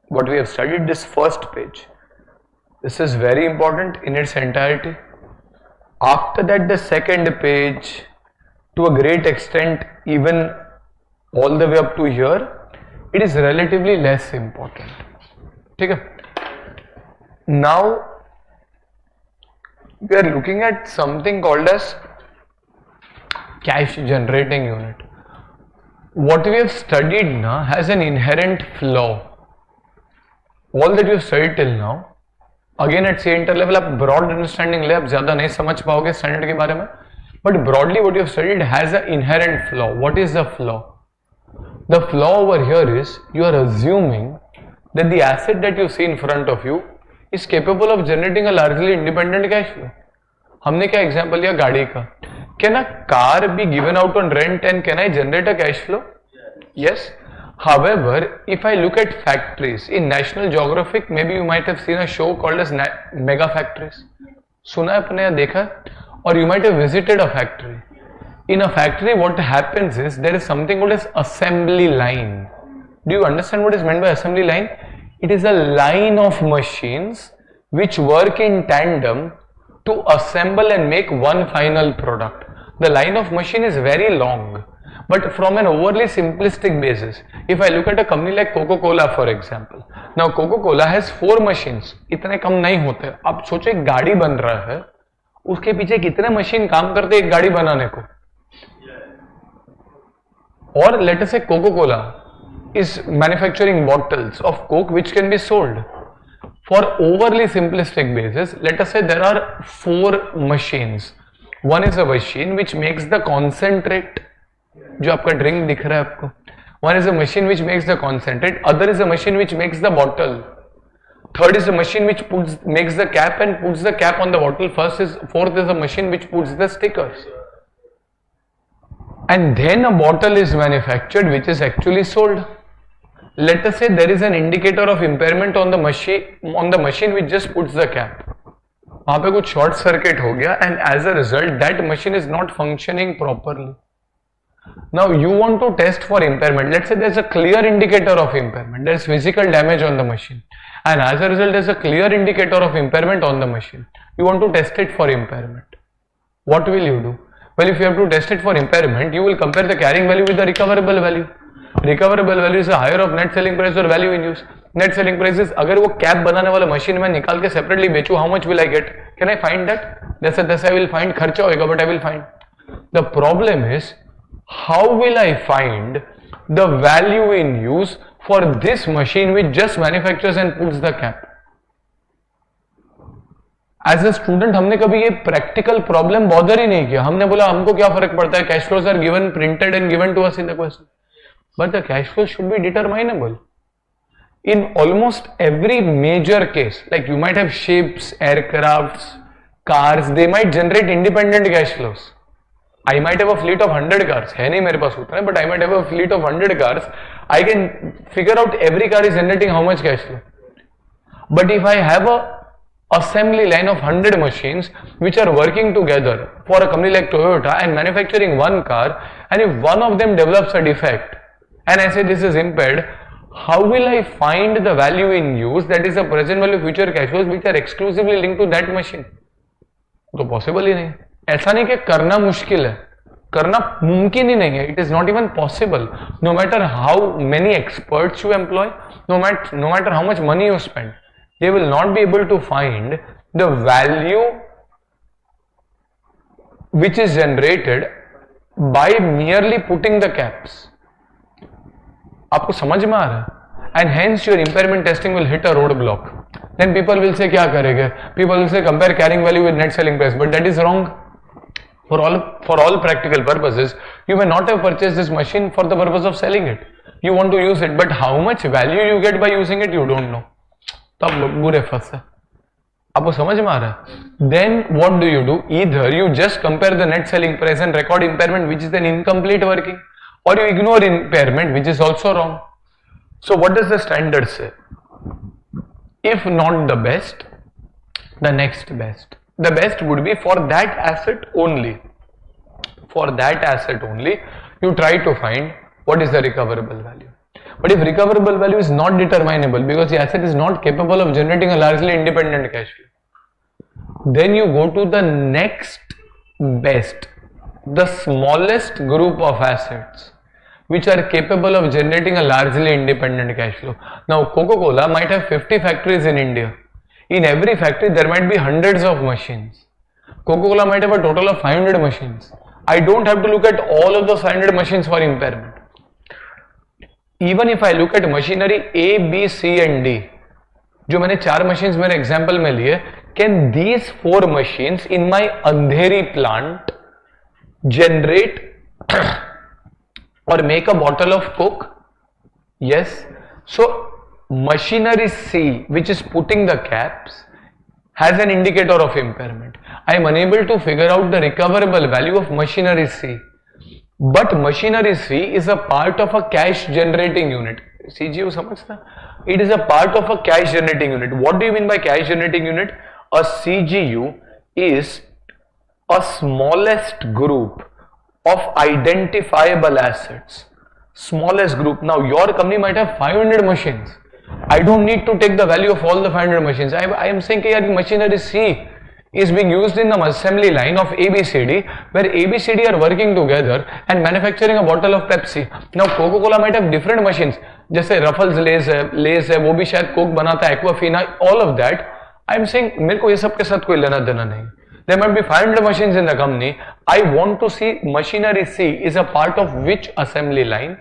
What we have studied, this first page. This is very important in its entirety. After that, the second page, to a great extent, even all the way up to here, it is relatively less important. Okay? Now, we are looking at something called as cash generating unit. What we have studied now has an inherent flaw. All that you have studied till now, again at C inter level, आप broad understanding ले, आप ज़्यादा नहीं समझ पाओगे standard के बारे में. But broadly, what you have studied has an inherent flaw. What is the flaw? The flaw over here is you are assuming that the asset that you see in front of you is capable of generating a largely independent cash flow. हमने क्या example लिया गाड़ी का. Can a car be given out on rent and can I generate a cash flow? Yes. However, if I look at factories in National Geographic, maybe you might have seen a show called as Mega Factories. सुना है अपने या देखा? Or you might have visited a factory. In a factory, what happens is there is something called as assembly line. Do you understand what is meant by assembly line? It is a line of machines which work in tandem to assemble and make one final product. The line of machine is very long. But from an overly simplistic basis, if I look at a company like Coca-Cola for example, now Coca-Cola has 4 machines. इतने कम नहीं होते. आप सोचो एक गाड़ी बन रहा है, उसके पीछे कितने मशीन काम करते एक गाड़ी बनाने को. Or let us say Coca-Cola is manufacturing bottles of Coke which can be sold. For overly simplistic basis, let us say there are 4 machines. One is a machine which makes the concentrate. जो आपका drink दिख रहा है आपको. One is a machine which makes the concentrate. Other is a machine which makes the bottle. Third is a machine which makes the cap and puts the cap on the bottle. Fourth is a machine which puts the stickers. And then a bottle is manufactured which is actually sold. Let us say there is an indicator of impairment on the machine which just puts the cap. वहाँ पे कुछ short circuit हो गया and as a result that machine is not functioning properly. Now you want to test for impairment. Let's say there's a clear indicator of impairment. There's physical damage on the machine. And as a result, there's a clear indicator of impairment on the machine. You want to test it for impairment. What will you do? Well, if you have to test it for impairment, you will compare the carrying value with the recoverable value. Recoverable value is a higher of net selling price or value in use. Net selling price is अगर वो cap बनाने वाला machine में निकाल के separately बेचूं, how much will I get? Can I find that? जैसे I will find खर्चा होएगा, but I will find. The problem is, how will I find the value in use for this machine which just manufactures and puts the cap? As a student हमने कभी ये practical problem bother ही नहीं किया. हमने बोला हमको क्या फर्क पड़ता है, cash flows are given, printed and given to us in the question. But the cash flow should be determinable. In almost every major case, like you might have ships, aircrafts, cars, they might generate independent cash flows. I might have a fleet of 100 cars. है नहीं मेरे पास उतना है, but I might have a fleet of 100 cars. I can figure out every car is generating how much cash flow. But if I have a assembly line of 100 machines which are working together for a company like Toyota and manufacturing one car, and if one of them develops a defect and I say this is impaired, how will I find the value in use, that is the present value future cash flows, which are exclusively linked to that machine? तो possible ही नहीं. ऐसा नहीं कि करना मुश्किल है, करना मुमकिन ही नहीं है. It is not even possible. No matter how many experts you employ, no matter how much money you spend, they will not be able to find the value which is generated by merely putting the caps. आपको समझ में आ रहा है? And hence your impairment testing will hit a roadblock. Then people will say क्या करेंगे? People will say compare carrying value with net selling price, but that is wrong. For all practical purposes, you may not have purchased this machine for the purpose of selling it. You want to use it, but how much value you get by using it, you don't know. तो आप बुरे फंस है. आपको समझ में आ रहा है? Then what do you do? Either you just compare the net selling price and record impairment, which is an incomplete working, or you ignore impairment, which is also wrong. So what does the standard say? If not the best, the next best. The best would be for that asset only. For that asset only, you try to find what is the recoverable value. But if recoverable value is not determinable because the asset is not capable of generating a largely independent cash flow, then you go to the next best, the smallest group of assets which are capable of generating a largely independent cash flow. Now Coca-Cola might have 50 factories in India. In every factory there might be hundreds of machines. Coca-Cola might have a total of 500 machines. I don't have to look at all of those 500 machines for impairment. Even if I look at machinery A, B, C and D, जो मैंने 4 machines मेरे example में लिए, can these 4 machines in my Andheri plant generate or make a bottle of Coke? Yes. So machinery C, which is putting the caps, has an indicator of impairment. I am unable to figure out the recoverable value of machinery C. But machinery C is a part of a cash generating unit. CGU समझता? It is a part of a cash generating unit. What do you mean by cash generating unit? A CGU is a smallest group of identifiable assets. Smallest group. Now your company might have 500 machines. I don't need to take the value of all the 500 machines. I am saying that machinery C is being used in the assembly line of ABCD, where ABCD are working together and manufacturing a bottle of Pepsi. Now Coca-Cola might have different machines, जैसे Ruffles Lays है, वो भी शायद Coke बनाता है, Aquafina, all of that. I am saying मेरे को ये सब के साथ कोई लेना देना नहीं. There might be 500 machines in the company. I want to see machinery C is a part of which assembly line?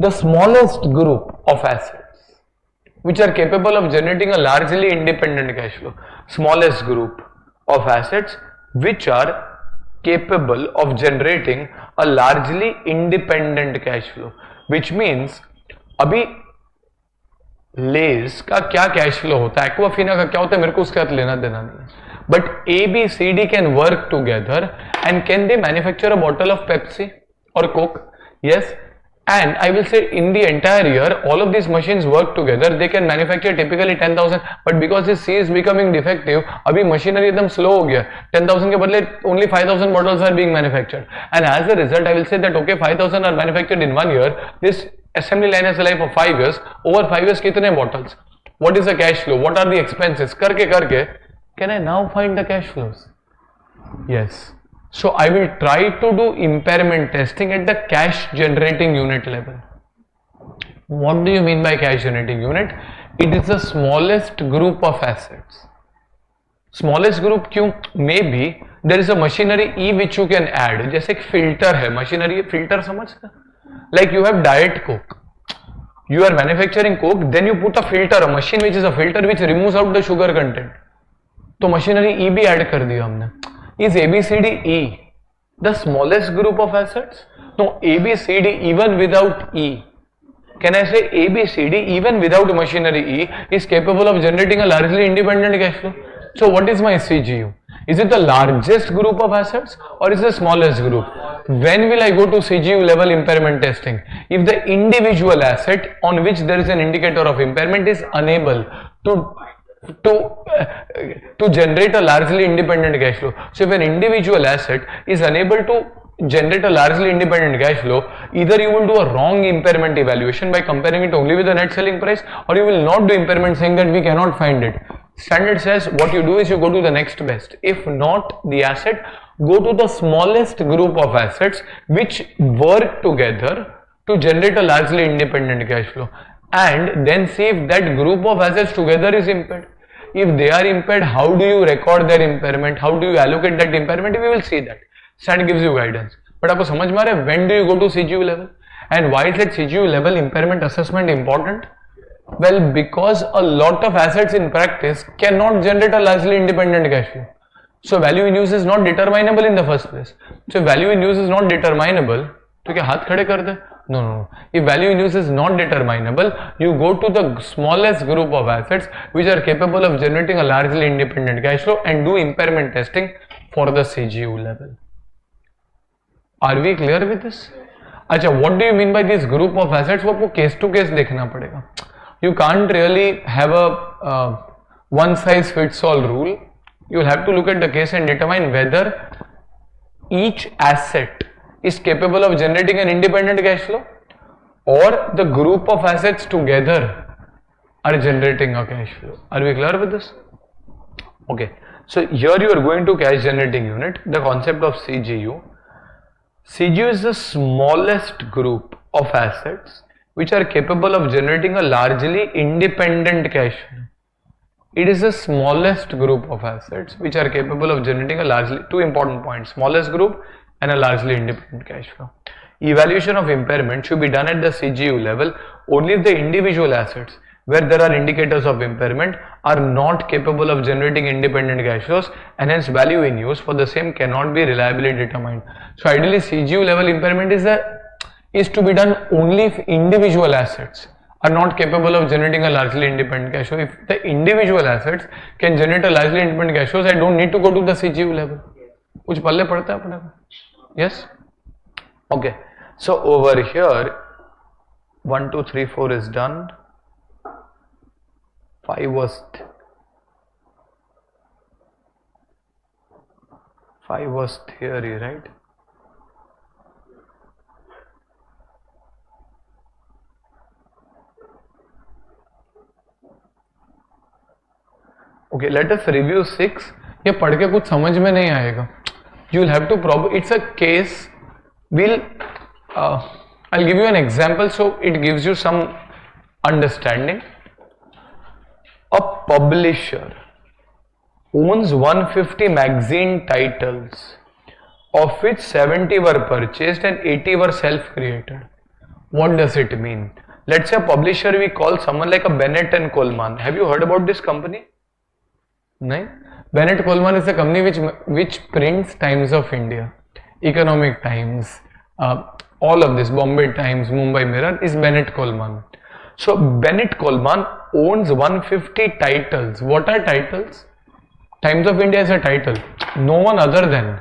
The smallest group of assets which are capable of generating a largely independent cash flow. Smallest group of assets which are capable of generating a largely independent cash flow, which means अभी less का क्या cash flow होता है, Aquafina का क्या होता है, मेरे को उसके साथ लेना देना नहीं. But A B C D can work together and can they manufacture a bottle of Pepsi और Coke? Yes. And I will say in the entire year, all of these machines work together. They can manufacture typically 10,000, but because this C is becoming defective, अभी machinery एकदम slow हो गया. 10,000 के बदले only 5,000 bottles are being manufactured. And as a result, I will say that okay, 5,000 are manufactured in 1 year. This assembly line has a life of 5 years. Over 5 years, कितने bottles? What is the cash flow? What are the expenses? करके, can I now find the cash flows? Yes. So I will try to do impairment testing at the cash generating unit level. What do you mean by cash generating unit? It is the smallest group of assets. Smallest group क्यों? Maybe there is a machinery E which you can add. जैसे एक filter है, machinery filter समझते? Like you have diet coke. You are manufacturing coke, then you put a filter, a machine which is a filter which removes out the sugar content. तो machinery E भी add कर दिया हमने. Is ABCD E the smallest group of assets? No, ABCD even without E. Can I say ABCD even without machinery E is capable of generating a largely independent cash flow? So what is my CGU? Is it the largest group of assets or is it the smallest group? When will I go to CGU level impairment testing? If the individual asset on which there is an indicator of impairment is unable to to generate a largely independent cash flow. So if an individual asset is unable to generate a largely independent cash flow, either you will do a wrong impairment evaluation by comparing it only with the net selling price, or you will not do impairment saying that we cannot find it. Standard says what you do is you go to the next best. If not the asset, go to the smallest group of assets which work together to generate a largely independent cash flow, and then see if that group of assets together is impaired. If they are impaired, how do you record their impairment? How do you allocate that impairment? We will see that. Standard gives you guidance. But आपको समझ में आ रहा है when do you go to CGU level? And why is that CGU level impairment assessment important? Well, because a lot of assets in practice cannot generate a largely independent cash flow. So value in use is not determinable in the first place. So if value in use is not determinable, तो क्या हाथ खड़े कर दे? No. If value in use is not determinable, you go to the smallest group of assets which are capable of generating a largely independent cash flow and do impairment testing for the CGU level. Are we clear with this? अच्छा, what do you mean by this group of assets? वो आपको case to case देखना पड़ेगा. You can't really have a one size fits all rule. You will have to look at the case and determine whether each asset is capable of generating an independent cash flow, or the group of assets together are generating a cash flow. Are we clear with this? Okay, so here you are going to cash generating unit, the concept of CGU. CGU is the smallest group of assets which are capable of generating a largely independent cash flow. It is the smallest group of assets which are capable of generating a largely, two important points, smallest group and a largely independent cash flow. Evaluation of impairment should be done at the CGU level only if the individual assets where there are indicators of impairment are not capable of generating independent cash flows, and hence value in use for the same cannot be reliably determined. So ideally CGU level impairment is to be done only if individual assets are not capable of generating a largely independent cash flow. If the individual assets can generate a largely independent cash flows, I don't need to go to the CGU level. कुछ पल्ले पड़ता है अपने को? Yes? Okay. So over here 1, 2, 3, 4 is done. 5 was theory, right? Okay, let us review 6. ये पढ़ के कुछ समझ में नहीं आएगा. You will have to probably, it's a case. I'll give you an example so it gives you some understanding. A publisher owns 150 magazine titles, of which 70 were purchased and 80 were self-created. What does it mean? Let's say a publisher, we call someone like a Bennett and Coleman. Have you heard about this company? No? Bennett Coleman is a company which prints Times of India, Economic Times, all of this, Bombay Times, Mumbai Mirror is Bennett Coleman. So Bennett Coleman owns 150 titles. What are titles? Times of India is a title. No one other than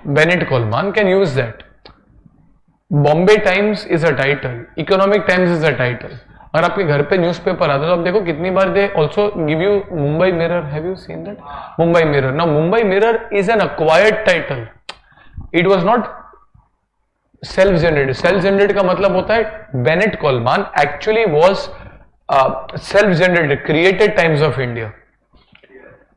Bennett Coleman can use that. Bombay Times is a title. Economic Times is a title. अगर आपके घर पे newspaper आता है तो आप देखो कितनी बार दे also give you Mumbai Mirror. Have you seen that? Mumbai Mirror. Now Mumbai Mirror is an acquired title. It was not self-generated. Self-generated का मतलब होता है Bennett Coleman actually was self-generated, created Times of India.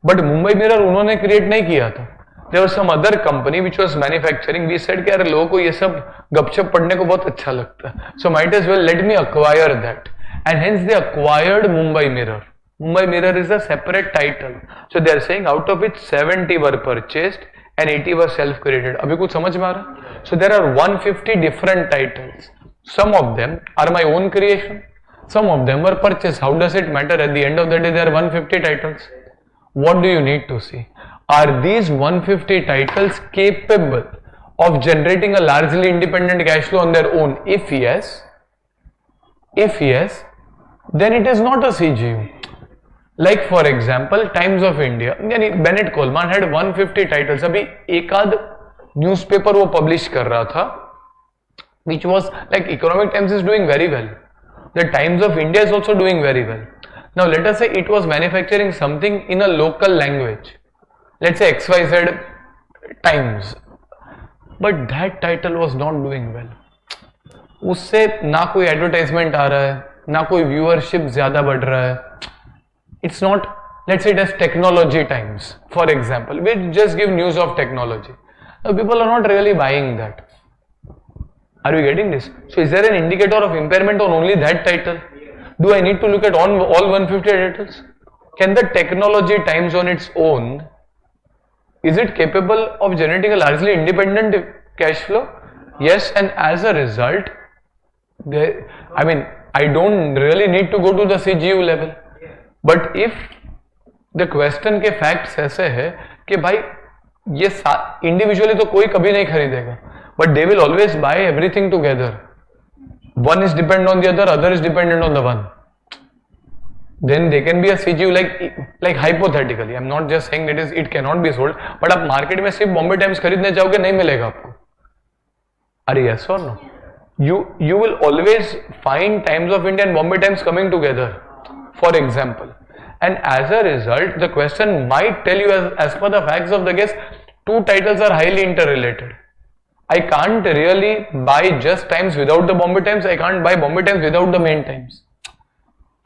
But Mumbai Mirror उन्होंने create नहीं किया था. There was some other company which was manufacturing. We said कि यार लोगों को ये सब गपशप पढ़ने को बहुत अच्छा लगता है. So might as well let me acquire that. And hence they acquired Mumbai Mirror. Mumbai Mirror is a separate title. So they are saying out of which 70 were purchased and 80 were self-created. अभी कुछ समझ में आ रहा? So there are 150 different titles. Some of them are my own creation. Some of them were purchased. How does it matter? At the end of the day, there are 150 titles. What do you need to see? Are these 150 titles capable of generating a largely independent cash flow on their own? If yes, then it is not a CGU. Like for example, Times of India, यानी Bennett Coleman had 150 titles. अभी एक आध newspaper वो publish कर रहा था, which was like Economic Times is doing very well. The Times of India is also doing very well. Now let us say it was manufacturing something in a local language, let's say XYZ Times, but that title was not doing well. उससे ना कोई advertisement आ रहा है, ना कोई viewership ज्यादा बढ़ रहा है. It's not, let's say it as Technology Times, for example. We just give news of technology. Now people are not really buying that. Are you getting this? So is there an indicator of impairment on only that title? Do I need to look at all 150 titles? Can the Technology Times on its own, is it capable of generating a largely independent cash flow? Yes, and as a result, I don't really need to go to the CGU level. But if the question के facts ऐसे है कि भाई ये individually तो कोई कभी नहीं खरीदेगा, but they will always buy everything together. One is dependent on the other is dependent on the one. Then they can be a CGU like hypothetically. I'm not just saying that it cannot be sold, but आप market में सिर्फ Bombay Times खरीदने जाओगे नहीं मिलेगा आपको. Are yes or no? You will always find Times of India and Bombay Times coming together, for example. And as a result, the question might tell you as per the facts of the case, two titles are highly interrelated. I can't really buy just Times without the Bombay Times. I can't buy Bombay Times without the main Times.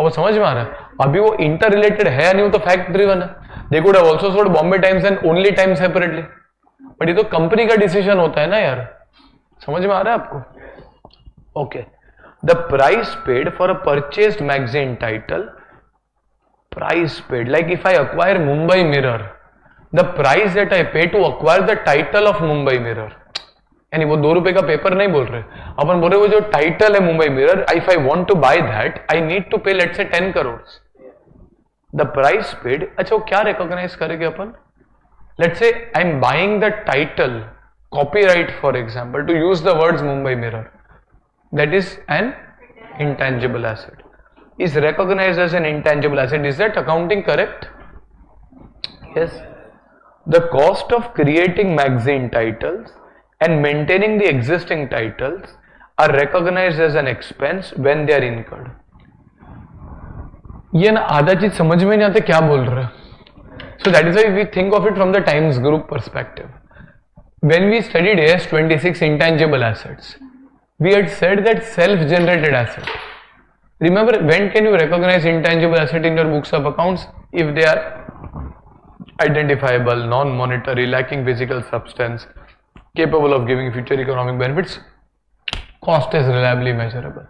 अब समझ में आ रहा है? अभी वो interrelated है नहीं, वो तो fact driven है. They could have also sold Bombay Times and only Times separately. But ये तो कंपनी का डिसीजन होता है ना यार. समझ में आ रहा है आपको? Okay. The price paid for a purchased magazine title. Price paid. Like if I acquire Mumbai Mirror, the price that I pay to acquire the title of Mumbai Mirror. यानी वो 2 रुपए का पेपर नहीं बोल रहे, अपन बोल रहे वो जो टाइटल है Mumbai Mirror, if I want to buy that I need to pay let's say 10 crore. The price paid, अच्छा वो क्या रिकॉग्नाइज करेंगे अपन? Let's say I am buying the title, copyright for example, to use the words Mumbai Mirror. That is an intangible asset, is recognized as an intangible asset. Is that accounting correct? Yes. The cost of creating magazine titles and maintaining the existing titles are recognized as an expense when they are incurred. ये ना आधा चीज समझ में नहीं आते क्या बोल रहे हैं. So that is why we think of it from the Times Group perspective. When we studied AS26 intangible assets, we had said that self-generated asset. Remember, when can you recognize intangible asset in your books of accounts? If they are identifiable, non-monetary, lacking physical substance, capable of giving future economic benefits, cost is reliably measurable.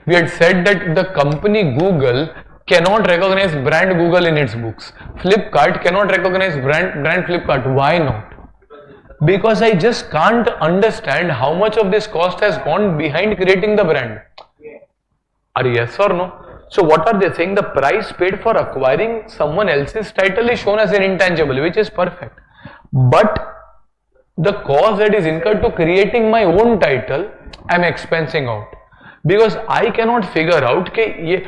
We had said that the company Google cannot recognize brand Google in its books. Flipkart cannot recognize brand Flipkart. Why not? Because I just can't understand how much of this cost has gone behind creating the brand. Are yes or no? So what are they saying? The price paid for acquiring someone else's title is shown as an intangible, which is perfect. But the cost that is incurred to creating my own title, I am expensing out. Because I cannot figure out कि ये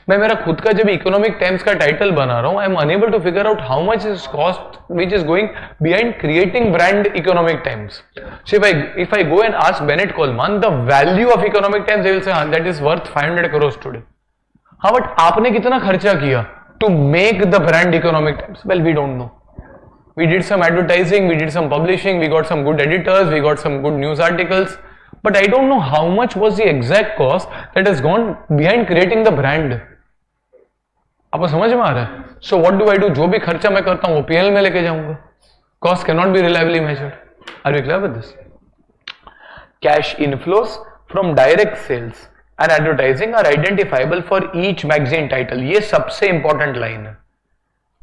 मैं मेरा खुद का जब economic times का title बना रहा हूँ, I am unable to figure out how much is cost which is going behind creating brand Economic Times. So if I go and ask Bennett Coleman the value of economic times, they will say that is worth 500 crores today. हाँ, but आपने कितना खर्चा किया to make the brand economic times? Well, we don't know. We did some advertising, we did some publishing, we got some good editors, we got some good news articles, but I don't know how much was the exact cost that has gone behind creating the brand. आपको समझ में आ रहा है? So what do I do? जो भी खर्चा मैं करता हूँ वो P&L में लेके जाऊंगा. Cost cannot be reliably measured. Are you clear with this? Cash inflows from direct sales and advertising are identifiable for each magazine title. ये सबसे important line है.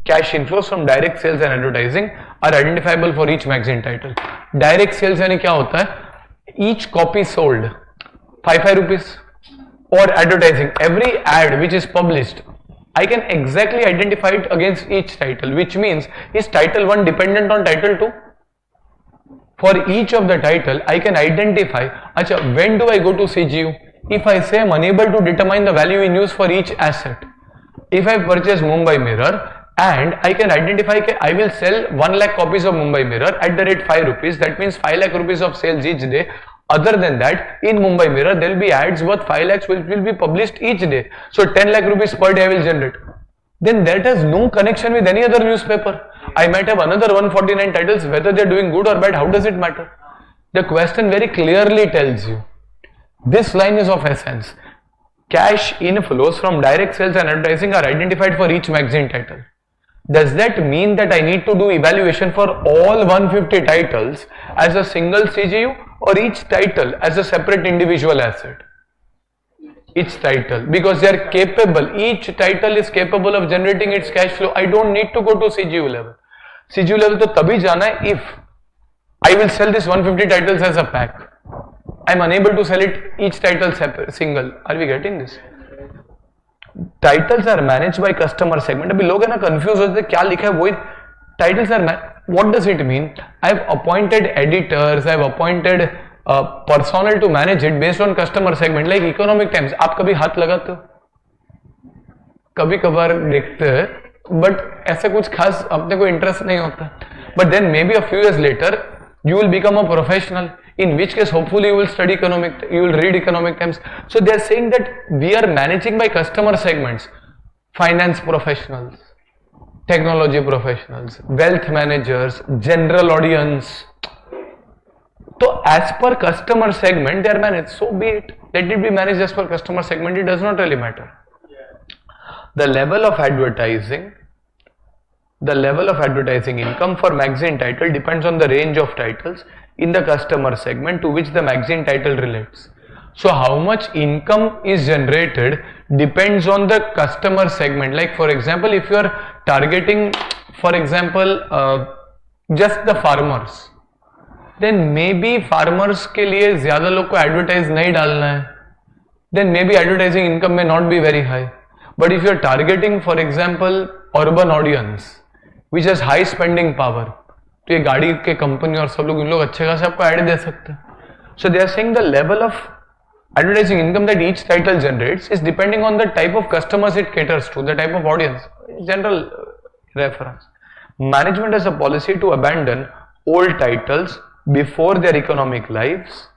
Cash inflows from direct sales and advertising are identifiable for each magazine title. Direct sales यानी क्या होता है? Each copy sold 5 rupees, or advertising, every ad which is published, I can exactly identify it against each title, which means is title 1 dependent on title 2? For each of the title, I can identify, acha, when do I go to CGU? If I say I'm unable to determine the value in use for each asset, if I purchase Mumbai Mirror and I can identify that I will sell 1 lakh copies of Mumbai Mirror at the rate 5 rupees, that means 5 lakh rupees of sales each day, Other than that, in Mumbai Mirror, there will be ads worth 5 lakhs which will be published each day. So 10 lakh rupees per day I will generate. Then that has no connection with any other newspaper. I might have another 149 titles, whether they are doing good or bad, how does it matter? The question very clearly tells you. This line is of essence. Cash inflows from direct sales and advertising are identified for each magazine title. Does that mean that I need to do evaluation for all 150 titles as a single CGU or each title as a separate individual asset? Each title, because they are capable, each title is capable of generating its cash flow. I don't need to go to CGU level. CGU level to tabhi jana hai if I will sell this 150 titles as a pack. I am unable to sell it each title separate, single. Are we getting this? Titles are managed by customer segment. अभी लोग है ना confused होते हैं क्या लिखा है वही. Titles are what does it mean? I have appointed editors, I have appointed personnel to manage it based on customer segment. Like Economic Times, आप कभी हाथ लगाते हो? कभी कभार देखते हैं, but ऐसा कुछ खास अपने को इंटरेस्ट नहीं होता. But then maybe a few years later you will become a professional. In which case, hopefully, you will study you will read Economic Times. So they are saying that we are managing by customer segments, finance professionals, technology professionals, wealth managers, general audience. So as per customer segment, they are managed. So be it. Let it be managed as per customer segment. It does not really matter. The level of advertising income for magazine title depends on the range of titles in the customer segment to which the magazine title relates. So how much income is generated depends on the customer segment. Like for example, if you are targeting, for example, just the farmers, then maybe farmers के लिए ज़्यादा लोग को advertise नहीं डालना है. Then maybe advertising income may not be very high. But if you are targeting, for example, urban audience, which has high spending power, तो ये गाड़ी के कंपनी और सब लोग इन लोग अच्छे खासे आपको ऐड दे सकते हैं. So they are saying the level of advertising income that each title generates is depending on the type of customers it caters to, the type of audience. General reference. Management has a policy to abandon old titles before their economic lives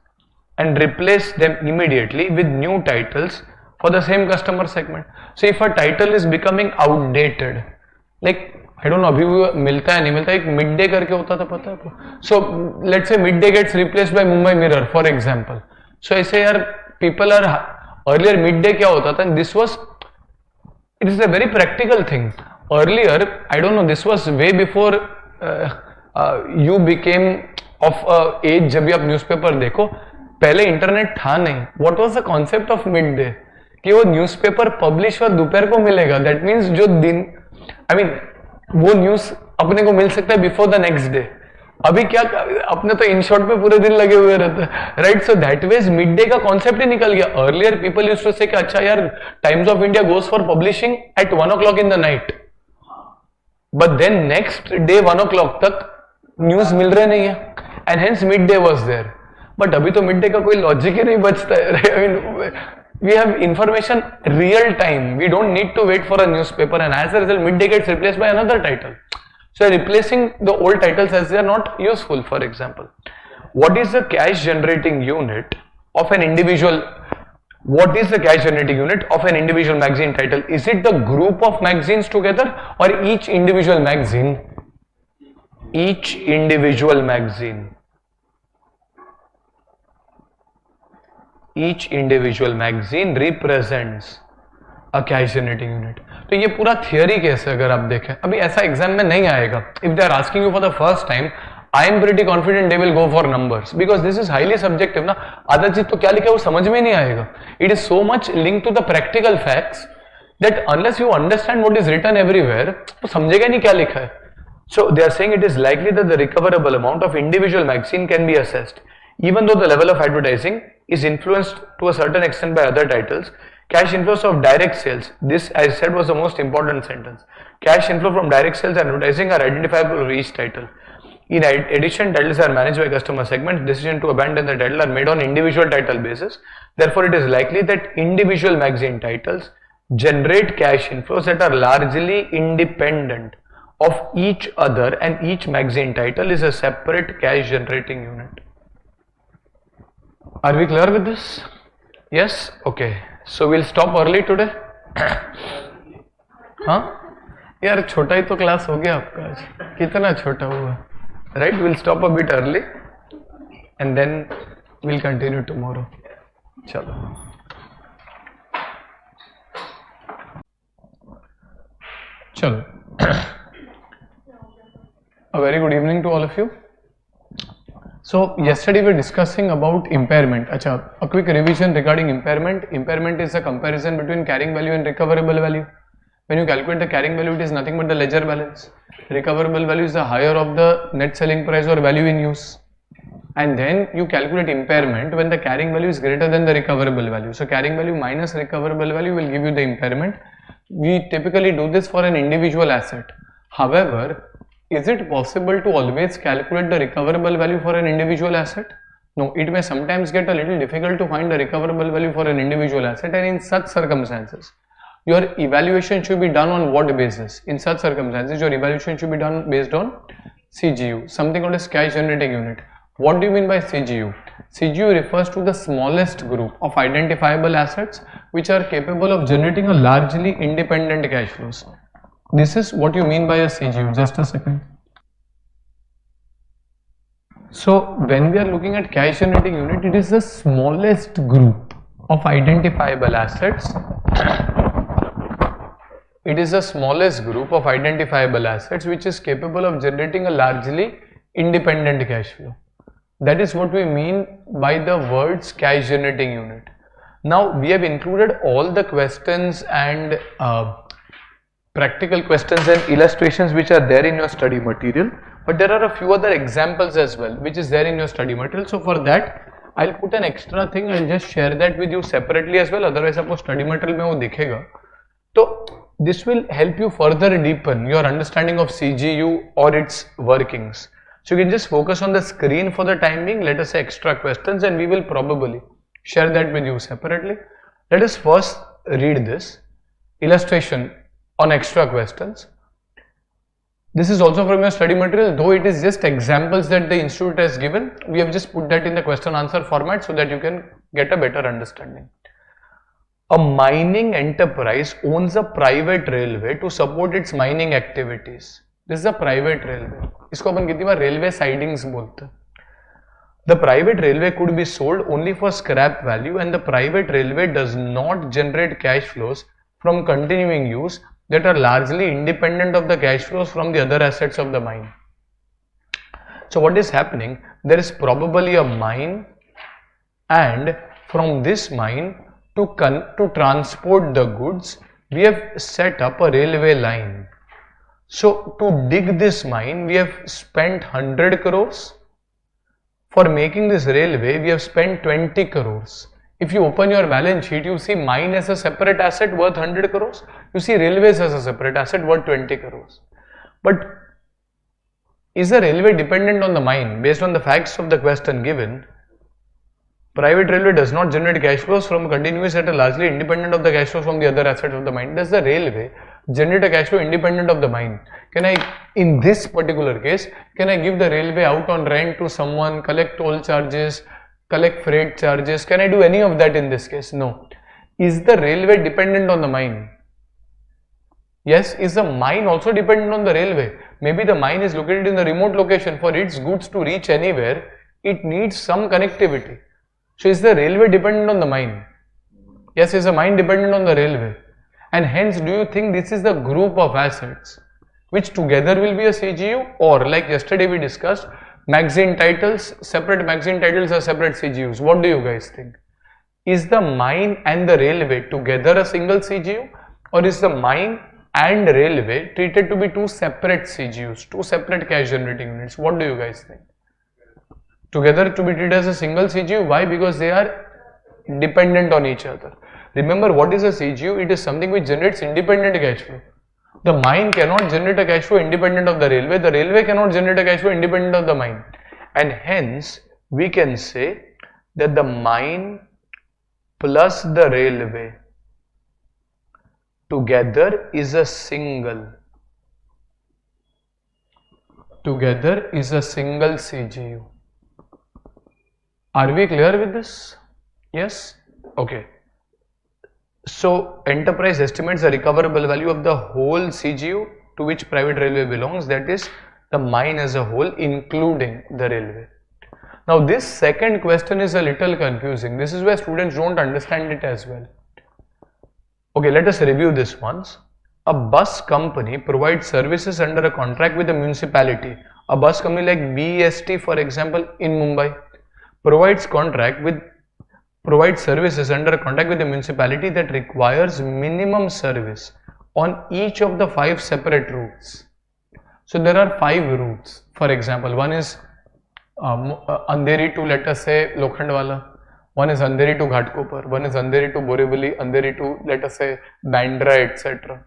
and replace them immediately with new titles for the same customer segment. So if a title is becoming outdated, like I don't know, अभी भी मिलता है नहीं मिलता, एक mid day करके होता था पता है आपको. So let's say midday gets replaced by Mumbai Mirror for example. So ऐसे यार people are earlier midday क्या होता था? This was, it is a very practical thing. Earlier, I don't know, this was way before you became of age. जब भी आप newspaper देखो, पहले इंटरनेट था नहीं. What was the concept of midday? कि वो न्यूज़पेपर पब्लिश और दोपहर को मिलेगा. That means जो दिन, I mean वो न्यूज अपने को मिल सकता है बिफोर द नेक्स्ट डे. अभी क्या अपने तो इन शॉर्ट पे पूरे दिन लगे हुए रहते हैं, right. So that was Mid Day का कॉन्सेप्ट ही निकल गया. अर्लियर पीपल यूज्ड टू से कि अच्छा यार Times of India goes for publishing at 1 o'clock in the night, but then next day 1 o'clock तक न्यूज मिल रहे नहीं है, and hence Mid Day was there. But अभी तो मिड डे का कोई लॉजिक ही नहीं बचता है. I mean we have information real time. We don't need to wait for a newspaper, and as a result midday gets replaced by another title. So replacing the old titles as they are not useful. For example, what is the cash generating unit of an individual? What is the cash generating unit of an individual magazine title? Is it the group of magazines together or each individual magazine? Each individual magazine. Each individual magazine represents a cash generating unit. तो ये पूरा theory case है. अगर आप देखें अभी ऐसा exam में नहीं आएगा. If they are asking you for the first time, I am pretty confident they will go for numbers because this is highly subjective ना. आधा चीज तो क्या लिखा है वो समझ में नहीं आएगा. It is so much linked to the practical facts that unless you understand what is written everywhere, तो समझेगा नहीं क्या लिखा है. So they are saying it is likely that the recoverable amount of individual magazine can be assessed. Even though the level of advertising is influenced to a certain extent by other titles, cash inflows of direct sales, this I said was the most important sentence. Cash inflow from direct sales and advertising are identifiable for each title. In addition, titles are managed by customer segments. Decision to abandon the title are made on individual title basis. Therefore, it is likely that individual magazine titles generate cash inflows that are largely independent of each other, and each magazine title is a separate cash generating unit. Are we clear with this? Yes? Okay. So we'll stop early today. हाँ यार छोटा ही तो class हो गया आपका आज, कितना छोटा हुआ, right? Will stop a bit early and then will continue tomorrow. चलो चलो. A very good evening to all of you. So yesterday we were discussing about impairment. Acha, a quick revision regarding impairment. Impairment is a comparison between carrying value and recoverable value. When you calculate the carrying value, it is nothing but the ledger balance. Recoverable value is the higher of the net selling price or value in use. And then you calculate impairment when the carrying value is greater than the recoverable value. So carrying value minus recoverable value will give you the impairment. We typically do this for an individual asset. However, is it possible to always calculate the recoverable value for an individual asset? No, it may sometimes get a little difficult to find the recoverable value for an individual asset, and in such circumstances, your evaluation should be done on what basis? In such circumstances, your evaluation should be done based on CGU, something called as cash generating unit. What do you mean by CGU? CGU refers to the smallest group of identifiable assets which are capable of generating a largely independent cash flows. This is what you mean by a CGU. Just a second. So when we are looking at cash generating unit, it is the smallest group of identifiable assets. It is the smallest group of identifiable assets which is capable of generating a largely independent cash flow. That is what we mean by the words cash generating unit. Now we have included all the questions and practical questions and illustrations which are there in your study material, but there are a few other examples as well which is there in your study material. So for that I'll put an extra thing and just share that with you separately as well, otherwise आपको study material में वो दिखेगा. तो this will help you further deepen your understanding of CGU or its workings. So you can just focus on the screen for the time being, let us say extra questions, and we will probably share that with you separately. Let us first read this illustration on extra questions. This is also from your study material, though it is just examples that the institute has given. We have just put that in the question answer format so that you can get a better understanding. A mining enterprise owns a private railway to support its mining activities. This is a private railway. इसको अपन कितनी बार railway sidings बोलते हैं. The private railway could be sold only for scrap value, and the private railway does not generate cash flows from continuing use that are largely independent of the cash flows from the other assets of the mine. So what is happening? There is probably a mine, and from this mine to transport the goods, we have set up a railway line. So to dig this mine, we have spent 100 crores. For making this railway, we have spent 20 crores. If you open your balance sheet, you see mine as a separate asset worth 100 crores. You see railways as a separate asset worth 20 crores. But is the railway dependent on the mine? Based on the facts of the question given, private railway does not generate cash flows from continuous that are largely independent of the cash flows from the other assets of the mine. Does the railway generate a cash flow independent of the mine? Can I, in this particular case, can I give the railway out on rent to someone, collect toll charges, collect freight charges? Can I do any of that in this case? No. Is the railway dependent on the mine? Yes. Is the mine also dependent on the railway? Maybe the mine is located in a remote location. For its goods to reach anywhere, it needs some connectivity. So is the railway dependent on the mine? Yes. Is the mine dependent on the railway? And hence, do you think this is the group of assets which together will be a CGU, or like yesterday we discussed, magazine titles, separate magazine titles are separate CGUs? What do you guys think? Is the mine and the railway together a single CGU, or is the mine and railway treated to be two separate CGUs, two separate cash generating units? What do you guys think? Together to be treated as a single CGU. Why? Because they are dependent on each other. Remember, what is a CGU? It is something which generates independent cash flow. The mine cannot generate a cash flow independent of the railway. The railway cannot generate a cash flow independent of the mine. And hence, we can say that the mine plus the railway together is a single. Together is a single CGU. Are we clear with this? Yes? Okay. So enterprise estimates the recoverable value of the whole CGU to which private railway belongs, that is the mine as a whole including the railway. Now this second question is a little confusing. This is where students don't understand it as well. Okay, let us review this once. A bus company provides services under a contract with a municipality. A bus company like BEST, for example, in Mumbai provides services under a contract with a municipality that requires minimum service on each of the 5 separate routes. So there are 5 routes. For example, one is Andheri to, let us say, Lokhandwala. One is Andheri to Ghatkopar. One is Andheri to Borivali, Andheri to, let us say, Bandra, etc.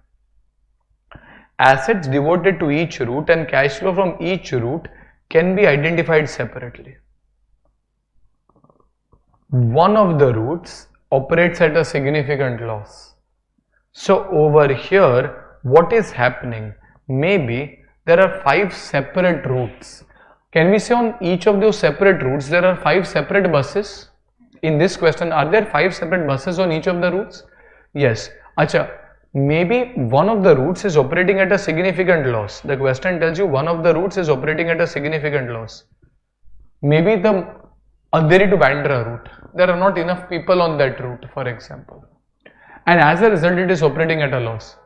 Assets devoted to each route and cash flow from each route can be identified separately. One of the routes operates at a significant loss. So over here, what is happening? Maybe there are 5 separate routes. Can we say on each of those separate routes there are 5 separate buses? In this question, are there 5 separate buses on each of the routes? Yes. Acha, maybe one of the routes is operating at a significant loss. The question tells you one of the routes is operating at a significant loss. Maybe the Andheri to Bandra route. There are not enough people on that route, for example. And as a result, it is operating at a loss.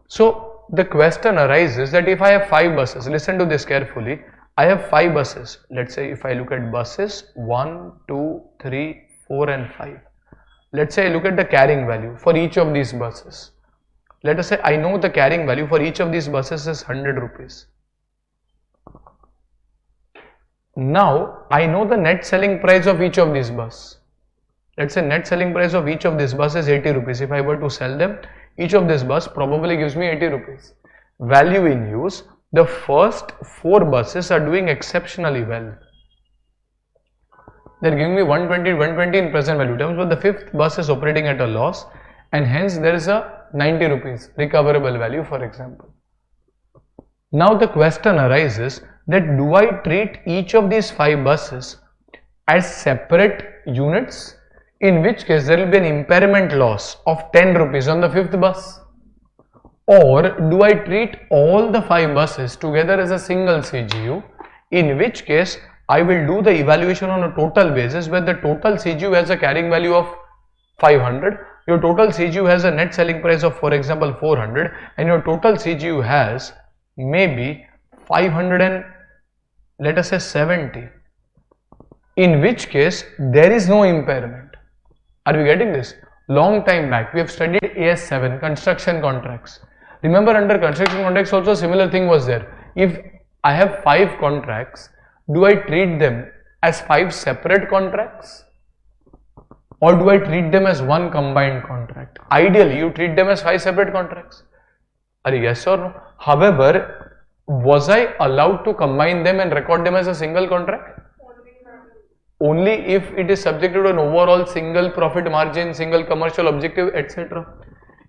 So the question arises that if I have 5 buses, listen to this carefully. I have 5 buses. Let's say if I look at buses 1, 2, 3, 4 and 5. Let's say I look at the carrying value for each of these buses. Let us say I know the carrying value for each of these buses is 100 rupees. Now I know the net selling price of each of these buses. Let's say net selling price of each of these buses is 80 rupees. If I were to sell them, each of this bus probably gives me 80 rupees. Value in use, the first 4 buses are doing exceptionally well. They are giving me 120 in present value terms, but the 5th bus is operating at a loss and hence there is a 90 rupees recoverable value, for example. Now the question arises that do I treat each of these 5 buses as separate units, in which case there will be an impairment loss of 10 rupees on the 5th bus, or do I treat all the 5 buses together as a single CGU, in which case I will do the evaluation on a total basis where the total CGU has a carrying value of 500, your total CGU has a net selling price of, for example, 400, and your total CGU has maybe 500 and let us say 70, in which case there is no impairment. Are we getting this? Long time back we have studied AS7, construction contracts. Remember, under construction contracts also similar thing was there. If I have 5 contracts, do I treat them as 5 separate contracts or do I treat them as one combined contract? Ideally you treat them as 5 separate contracts. Are you yes or no? However, was I allowed to combine them and record them as a single contract? Only if it is subjected to an overall single profit margin, single commercial objective, etc.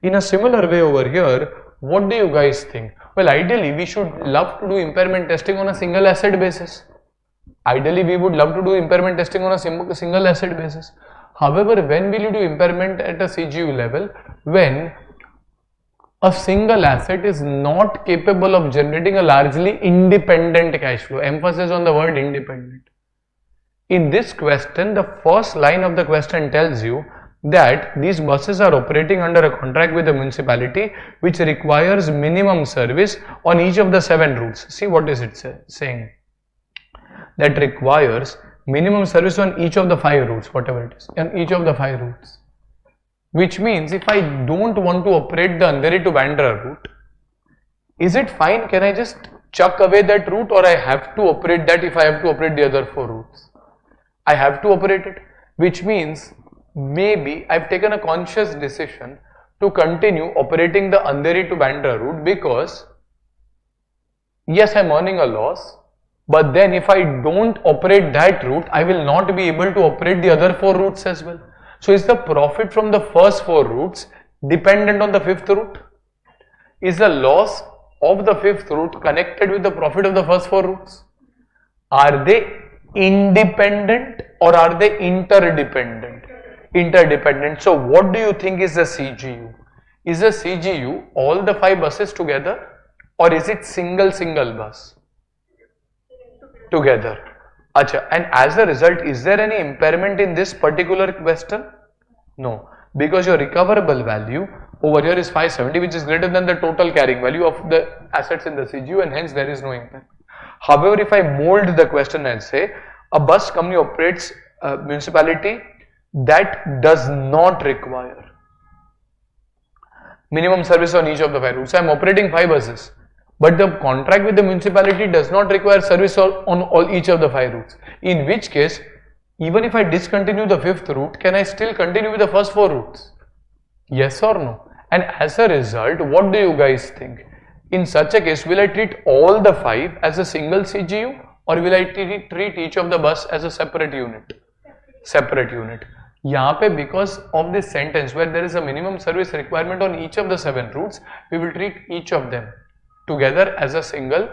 In a similar way over here, what do you guys think? Well, ideally we should love to do impairment testing on a single asset basis. Ideally we would love to do impairment testing on a single asset basis. However, when will you do impairment at a CGU level? When a single asset is not capable of generating a largely independent cash flow. Emphasis on the word independent. In this question, the first line of the question tells you that these buses are operating under a contract with the municipality which requires minimum service on each of the 7 routes. See what is it saying? That requires minimum service on each of the 5 routes, whatever it is, on each of the 5 routes. Which means if I don't want to operate the Andheri to Bandra route, is it fine? Can I just chuck away that route, or I have to operate that if I have to operate the other 4 routes? I have to operate it, which means maybe I've taken a conscious decision to continue operating the Andheri to Bandra route because yes, I'm earning a loss, but then if I don't operate that route, I will not be able to operate the other 4 routes as well. So is the profit from the first 4 routes dependent on the 5th route? Is the loss of the 5th route connected with the profit of the first 4 routes? Are they independent or are they interdependent? Interdependent. So what do you think is the CGU? Is the CGU all the 5 buses together or is it single bus? Together. Acha. And as a result, is there any impairment in this particular question? No, because your recoverable value over here is 570, which is greater than the total carrying value of the assets in the CGU, and hence there is no impairment. However, if I mold the question and say a bus company operates a municipality that does not require minimum service on each of the 5 routes. So I am operating 5 buses, but the contract with the municipality does not require service on each of the 5 routes. In which case, even if I discontinue the 5th route, can I still continue with the first 4 routes? Yes or no? And as a result, what do you guys think? In such a case, will I treat all the 5 as a single CGU or will I treat each of the bus as a separate unit? Separate unit. यहाँ पे because of this sentence where there is a minimum service requirement on each of the 7 routes, we will treat each of them together as a single,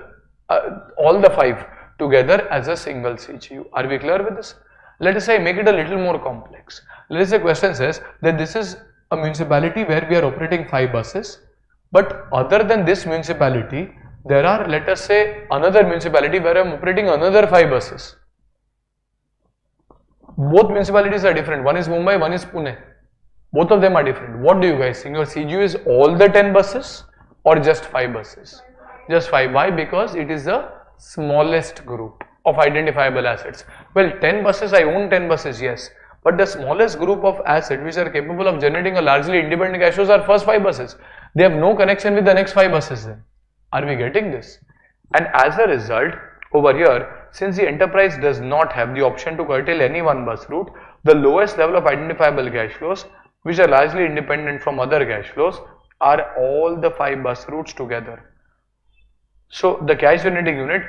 all the 5 together as a single CGU. Are we clear with this? Let us say make it a little more complex. Let us say question says that this is a municipality where we are operating 5 buses, but other than this municipality, there are, let us say, another municipality where I am operating another 5 buses. Both municipalities are different. One is Mumbai, one is Pune. Both of them are different. What do you guys think? Your CGU is all the 10 buses or just 5 buses? Just 5. Why? Because it is the smallest group of identifiable assets. Well, 10 buses, I own 10 buses, yes. But the smallest group of assets which are capable of generating a largely independent cash flows are first 5 buses. They have no connection with the next 5 buses then. Are we getting this? And as a result, over here, since the enterprise does not have the option to curtail any one bus route, the lowest level of identifiable cash flows, which are largely independent from other cash flows, are all the 5 bus routes together. So the cash generating unit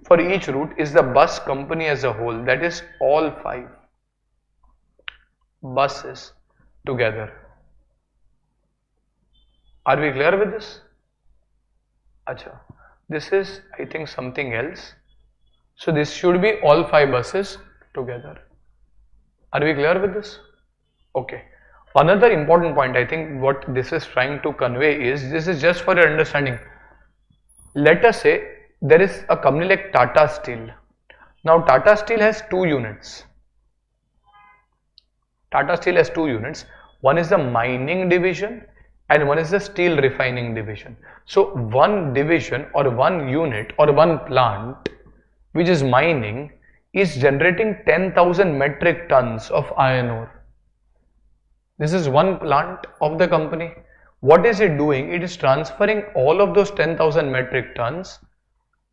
for each route is the bus company as a whole, that is all 5 buses together. Are we clear with this? Acha. This is, I think, something else. So this should be all 5 buses together. Are we clear with this? Okay. Another important point, I think what this is trying to convey is, this is just for your understanding. Let us say there is a company like Tata Steel. Now Tata Steel has 2 units. Tata Steel has 2 units. One is the mining division and one is the steel refining division. So one division or one unit or one plant which is mining is generating 10,000 metric tons of iron ore. This is one plant of the company. What is it doing? It is transferring all of those 10,000 metric tons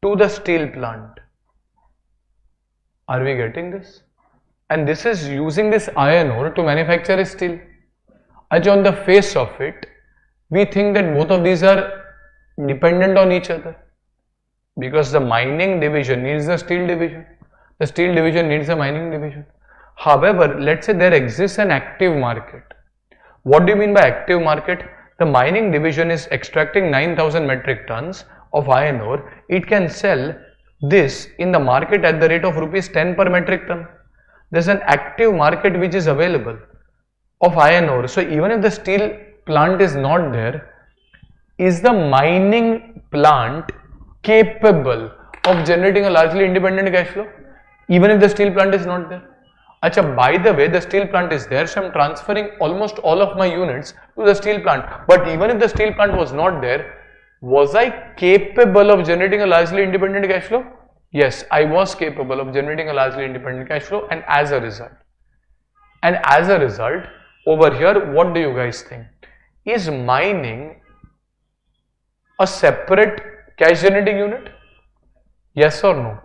to the steel plant. Are we getting this? And this is using this iron ore to manufacture a steel. Actually, on the face of it, we think that both of these are dependent on each other, because the mining division needs the steel division, the steel division needs the mining division. However, let's say there exists an active market. What do you mean by active market? The mining division is extracting 9,000 metric tons of iron ore. It can sell this in the market at the rate of rupees 10 per metric ton. There is an active market which is available of iron ore. So even if the steel plant is not there, is the mining plant capable of generating a largely independent cash flow even if the steel plant is not there? Acha, by the way, the steel plant is there, so I am transferring almost all of my units to the steel plant. But even if the steel plant was not there, was I capable of generating a largely independent cash flow? Yes, I was capable of generating a largely independent cash flow, and as a result, over here, what do you guys think? Is mining a separate cash generating unit? Yes or no?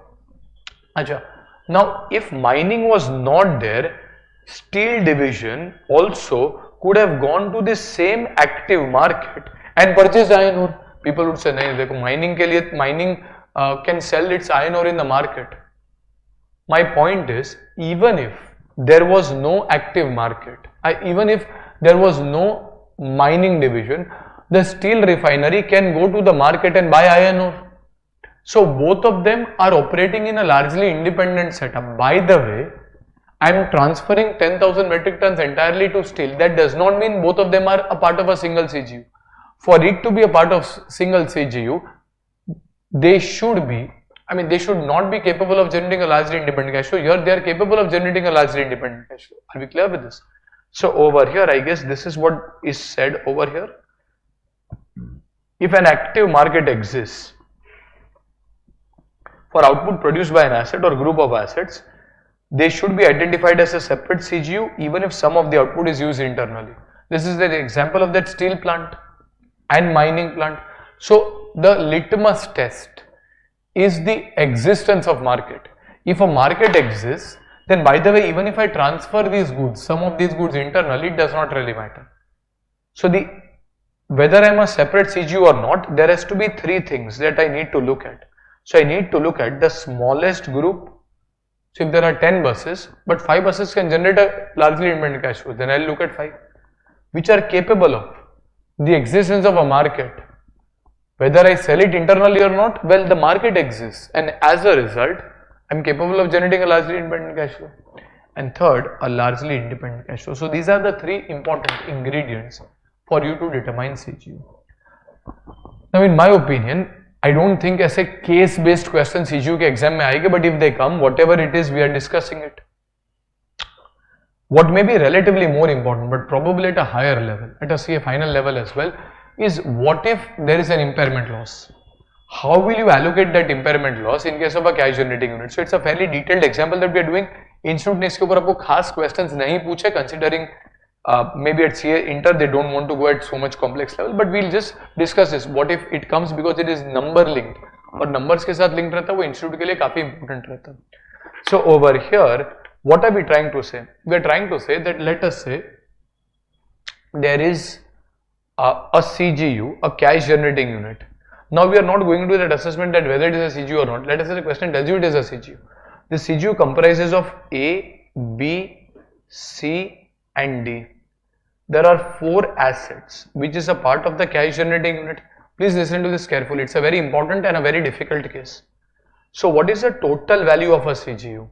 Acha. Now, if mining was not there, steel division also could have gone to the same active market and purchased iron ore. People would say, nahi, dekho, mining can sell its iron ore in the market. My point is, even if there was no active market, even if there was no mining division, the steel refinery can go to the market and buy iron ore. So both of them are operating in a largely independent setup. By the way, I am transferring 10,000 metric tons entirely to steel. That does not mean both of them are a part of a single CGU. For it to be a part of single CGU, they should not be capable of generating a largely independent cash flow. Here they are capable of generating a largely independent cash flow. Are we clear with this? So over here, I guess this is what is said over here. If an active market exists for output produced by an asset or group of assets, they should be identified as a separate CGU even if some of the output is used internally. This is the example of that steel plant and mining plant. So the litmus test is the existence of market. If a market exists, then by the way, even if I transfer these goods, some of these goods internally, it does not really matter. So whether I am a separate CGU or not, there has to be three things that I need to look at. So I need to look at the smallest group. So if there are 10 buses, but 5 buses can generate a largely independent cash flow, then I will look at 5 which are capable of the existence of a market. Whether I sell it internally or not, well, the market exists, and as a result, I am capable of generating a largely independent cash flow. And third, a largely independent cash flow. So these are the three important ingredients for you to determine CGU. Now, in my opinion, I don't think as a case-based question CGU के exam में आएगा, but if they come, whatever it is, we are discussing it. What may be relatively more important, but probably at a higher level, at a CA final level as well, is what if there is an impairment loss? How will you allocate that impairment loss in case of a cash generating unit? So it's a fairly detailed example that we are doing. Institute ने इसके ऊपर आपको खास questions नहीं पूछे, considering maybe at CA Inter they don't want to go at so much complex level, but we'll just discuss this. What if it comes, because it is number linked, और numbers के साथ linked रहता है, वो institute के लिए काफी important रहता है. So over here, what are we trying to say? We are trying to say that, let us say there is a CGU, a cash generating unit. Now we are not going to do that assessment that whether it is a CGU or not. Let us say the question tells you it is a CGU. The CGU comprises of A, B, C and D. There are 4 assets which is a part of the cash generating unit. Please listen to this carefully. It's a very important and a very difficult case. So what is the total value of a CGU?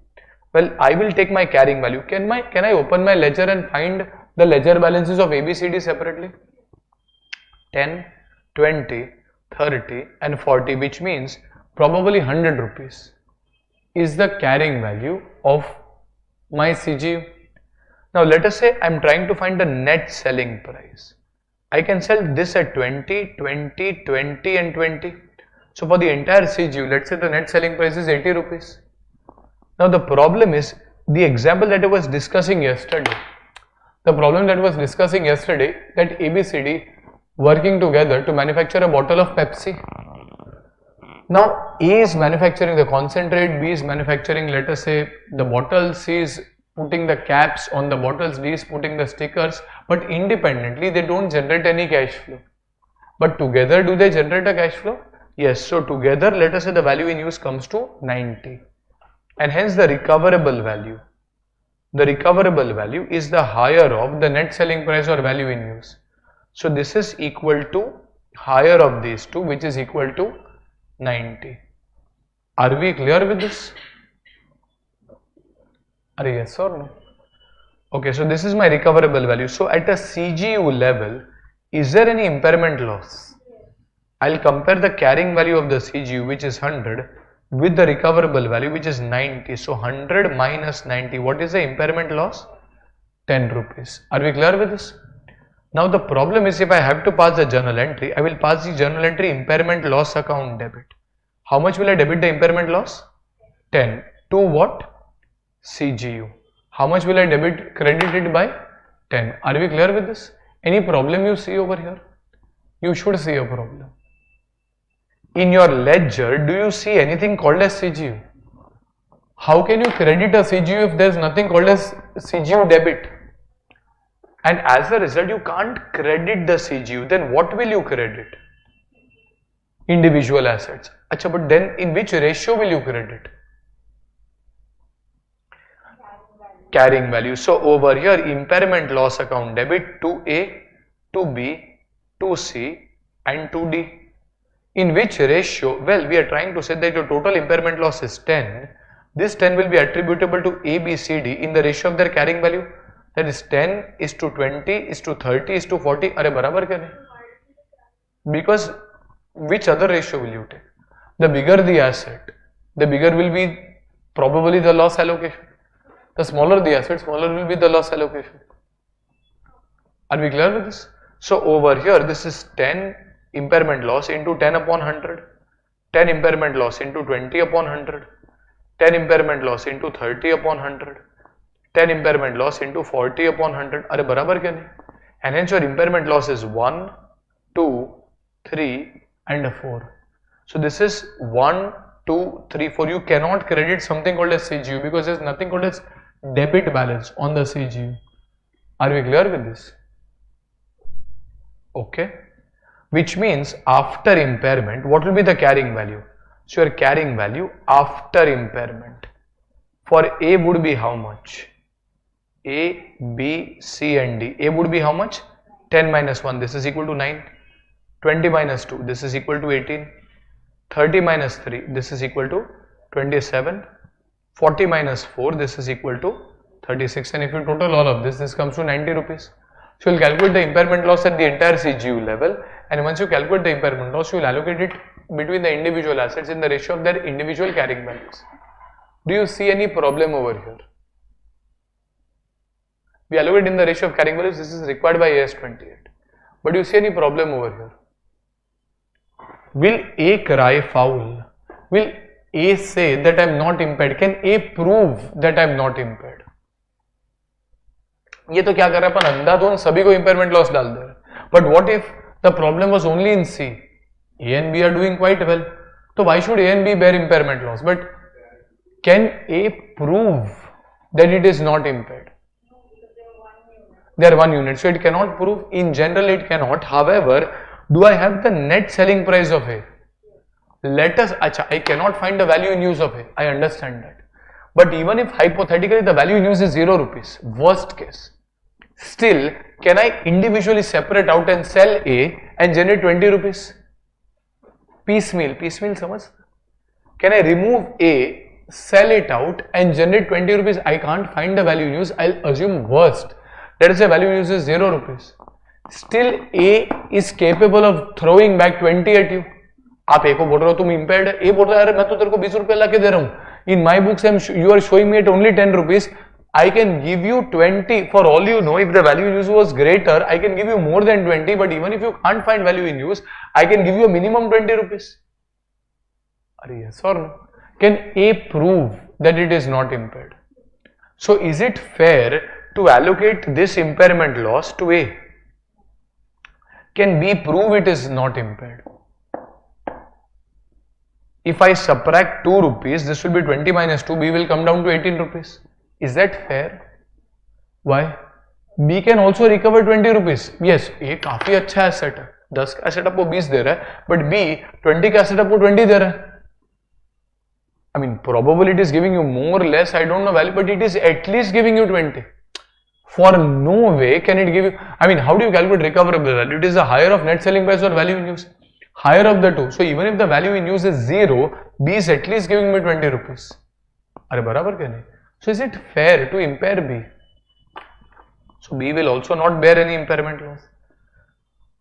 Well, I will take my carrying value. Can I open my ledger and find the ledger balances of A, B, C, D separately? 10, 20, 30 and 40, which means probably 100 rupees is the carrying value of my CGU. Now let us say I am trying to find the net selling price. I can sell this at 20, 20, 20 and 20. So for the entire CGU, let's say the net selling price is 80 rupees. Now the problem is the example that I was discussing yesterday. The problem that I was discussing yesterday, that ABCD working together to manufacture a bottle of Pepsi. Now A is manufacturing the concentrate, B is manufacturing, let us say, the bottles, C is putting the caps on the bottles, D is putting the stickers, but independently they don't generate any cash flow. But together, do they generate a cash flow? Yes. So together, let us say the value in use comes to 90, and hence the recoverable value. The recoverable value is the higher of the net selling price or value in use. So this is equal to higher of these two, which is equal to 90. Are we clear with this? Are yes or no? Okay, so this is my recoverable value. So at a CGU level, is there any impairment loss? I'll compare the carrying value of the CGU, which is 100, with the recoverable value, which is 90. So 100 minus 90, what is the impairment loss? 10 rupees. Are we clear with this? Now the problem is, if I have to pass the journal entry, I will pass the journal entry impairment loss account debit. How much will I debit the impairment loss? 10. To what? CGU. How much will I credit it by? 10. Are we clear with this? Any problem you see over here? You should see a problem. In your ledger, do you see anything called as CGU? How can you credit a CGU if there is nothing called as CGU debit? And as a result, you can't credit the CGU. Then what will you credit? Individual assets. Achha, but then in which ratio will you credit? Carrying value. So over here, impairment loss account debit to A, to B, to C and to D. In which ratio? Well, we are trying to say that your total impairment loss is 10. This 10 will be attributable to A, B, C, D in the ratio of their carrying value. That is 10 is to 20 is to 30 is to 40. अरे बराबर क्या नहीं? Because which other ratio will you take? The bigger the asset, the bigger will be probably the loss allocation. The smaller the asset, smaller will be the loss allocation. Are we clear with this? So over here, this is 10 impairment loss into 10 upon 100, 10 impairment loss into 20 upon 100, 10 impairment loss into 30 upon 100, 10 impairment loss into 40 upon 100. अरे बराबर क्या नहीं? And hence your impairment loss is 1, 2, 3 and 4. So this is 1, 2, 3, 4. You cannot credit something called as CGU because there is nothing called as debit balance on the CGU. Are we clear with this? Okay. Which means after impairment, what will be the carrying value? So your carrying value after impairment for A would be how much? A, B, C and D. A would be how much? 10 minus 1, this is equal to 9. 20 minus 2, this is equal to 18. 30 minus 3, this is equal to 27. 40 minus 4, this is equal to 36. And if you total all of this, this comes to 90 rupees. So you will calculate the impairment loss at the entire CGU level, and once you calculate the impairment loss, you will allocate it between the individual assets in the ratio of their individual carrying values. Do you see any problem over here? We allocate in the ratio of carrying values, this is required by AS 28. But do you see any problem over here? Will A cry foul? Will A say that I am not impaired? Can A prove that I am not impaired? ये तो क्या कर रहा है अपन अंधाधुंध सभी को impairment loss डाल दे रहे हैं. But what if the problem was only in C? A and B are doing quite well. So why should A and B bear impairment loss? But can A prove that it is not impaired? They are one unit, so it cannot prove. In general, it cannot. However, do I have the net selling price of A? Let us, I cannot find the value in use of A. I understand that. But even if hypothetically the value in use is 0 rupees, worst case, still can I individually separate out and sell A and generate 20 rupees? Piecemeal समझ? Can I remove A, sell it out and generate 20 rupees? I can't find the value in use. I'll assume worst. Let us say value in use is 0 rupees. Still A is capable of throwing back 20 at you. आप A को बोल रहे हो तुम impaired है, A बोल रहा है अरे मैं तो तेरे को 20 रुपए ला के दे रहा हूँ. In my books, you are showing me at only 10 rupees. I can give you 20. For all you know, if the value in use was greater, I can give you more than 20. But even if you can't find value in use, I can give you a minimum 20 rupees. Are yes or no? Can A prove that it is not impaired? So is it fair to allocate this impairment loss to A? Can B prove it is not impaired? If I subtract 2 rupees, this will be 20 minus 2, B will come down to 18 rupees. Is that fair? Why? B can also recover 20 rupees. Yes, A काफी अच्छा asset है. 10 का asset आपको 20 दे रहा है, but B 20 का asset आपको 20 दे रहा है. I mean, probably it is giving you more or less, I don't know value, but it is at least giving you 20. For no way can it give you, I mean, how do you calculate recoverable value? It is the higher of net selling price or value in use. Higher of the two. So even if the value in use is 0, B is at least giving me 20 rupees. अरे बराबर क्या नहीं? So is it fair to impair B? So B will also not bear any impairment loss.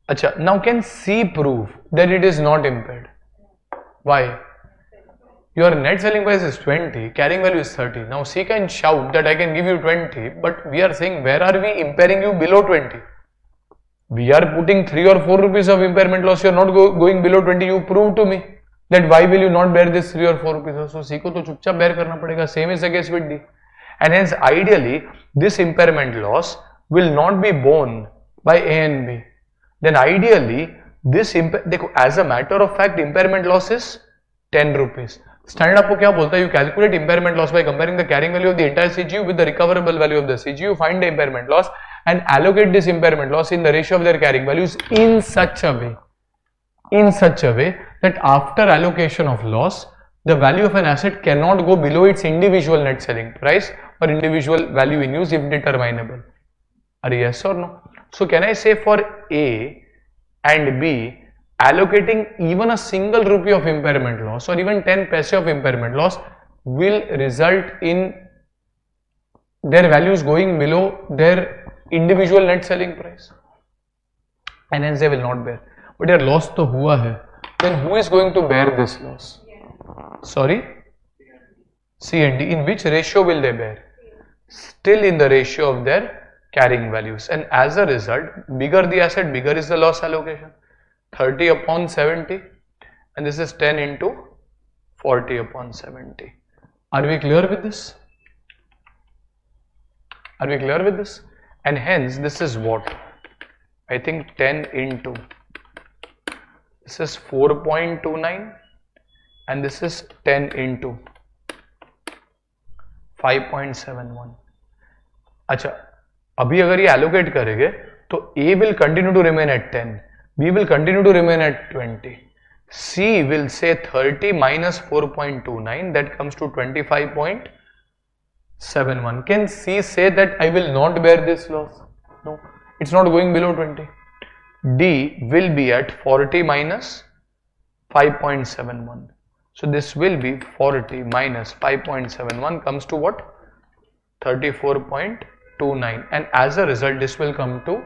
अच्छा, now can C prove that it is not impaired? Why? Your net selling price is 20, carrying value is 30. Now C can shout that I can give you 20, but we are saying where are we impairing you below 20? We are putting 3 or 4 rupees of impairment loss. You are not going below 20. You prove to me that why will you not bear this 3 or 4 rupees? So C को तो चुपचाप bear करना पड़ेगा. Same is the case with D. And hence ideally this impairment loss will not be borne by A and B. Then ideally this देखो as a matter of fact impairment loss is 10 rupees. Standard आपको क्या बोलता है? You calculate impairment loss by comparing the carrying value of the entire CGU with the recoverable value of the CGU. Find the impairment loss and allocate this impairment loss in the ratio of their carrying values in such a way that after allocation of loss, the value of an asset cannot go below its individual net selling price or individual value in use if determinable. Are yes or no? So can I say for A and B, allocating even a single rupee of impairment loss or even 10 paise of impairment loss will result in their values going below their individual net selling price, and hence they will not bear. But their loss to hua hai, then who is going to bear this loss? Sorry? C and D. In which ratio will they bear? Still in the ratio of their carrying values, and as a result, bigger the asset, bigger is the loss allocation. 30 upon 70, and this is 10 into 40 upon 70. Are we clear with this? Are we clear with this? And hence this is what? I think 10 into, this is 4.29 and this is 10 into 5.71. अच्छा, अभी अगर ये allocate करेंगे तो A will continue to remain at 10, B will continue to remain at 20, C will say 30 minus 4.29, that comes to 25.71. Can C say that I will not bear this loss? No, it's not going below 20. D will be at 40 minus 5.71. So this will be 40 minus 5.71 comes to what? 34.29, and as a result this will come to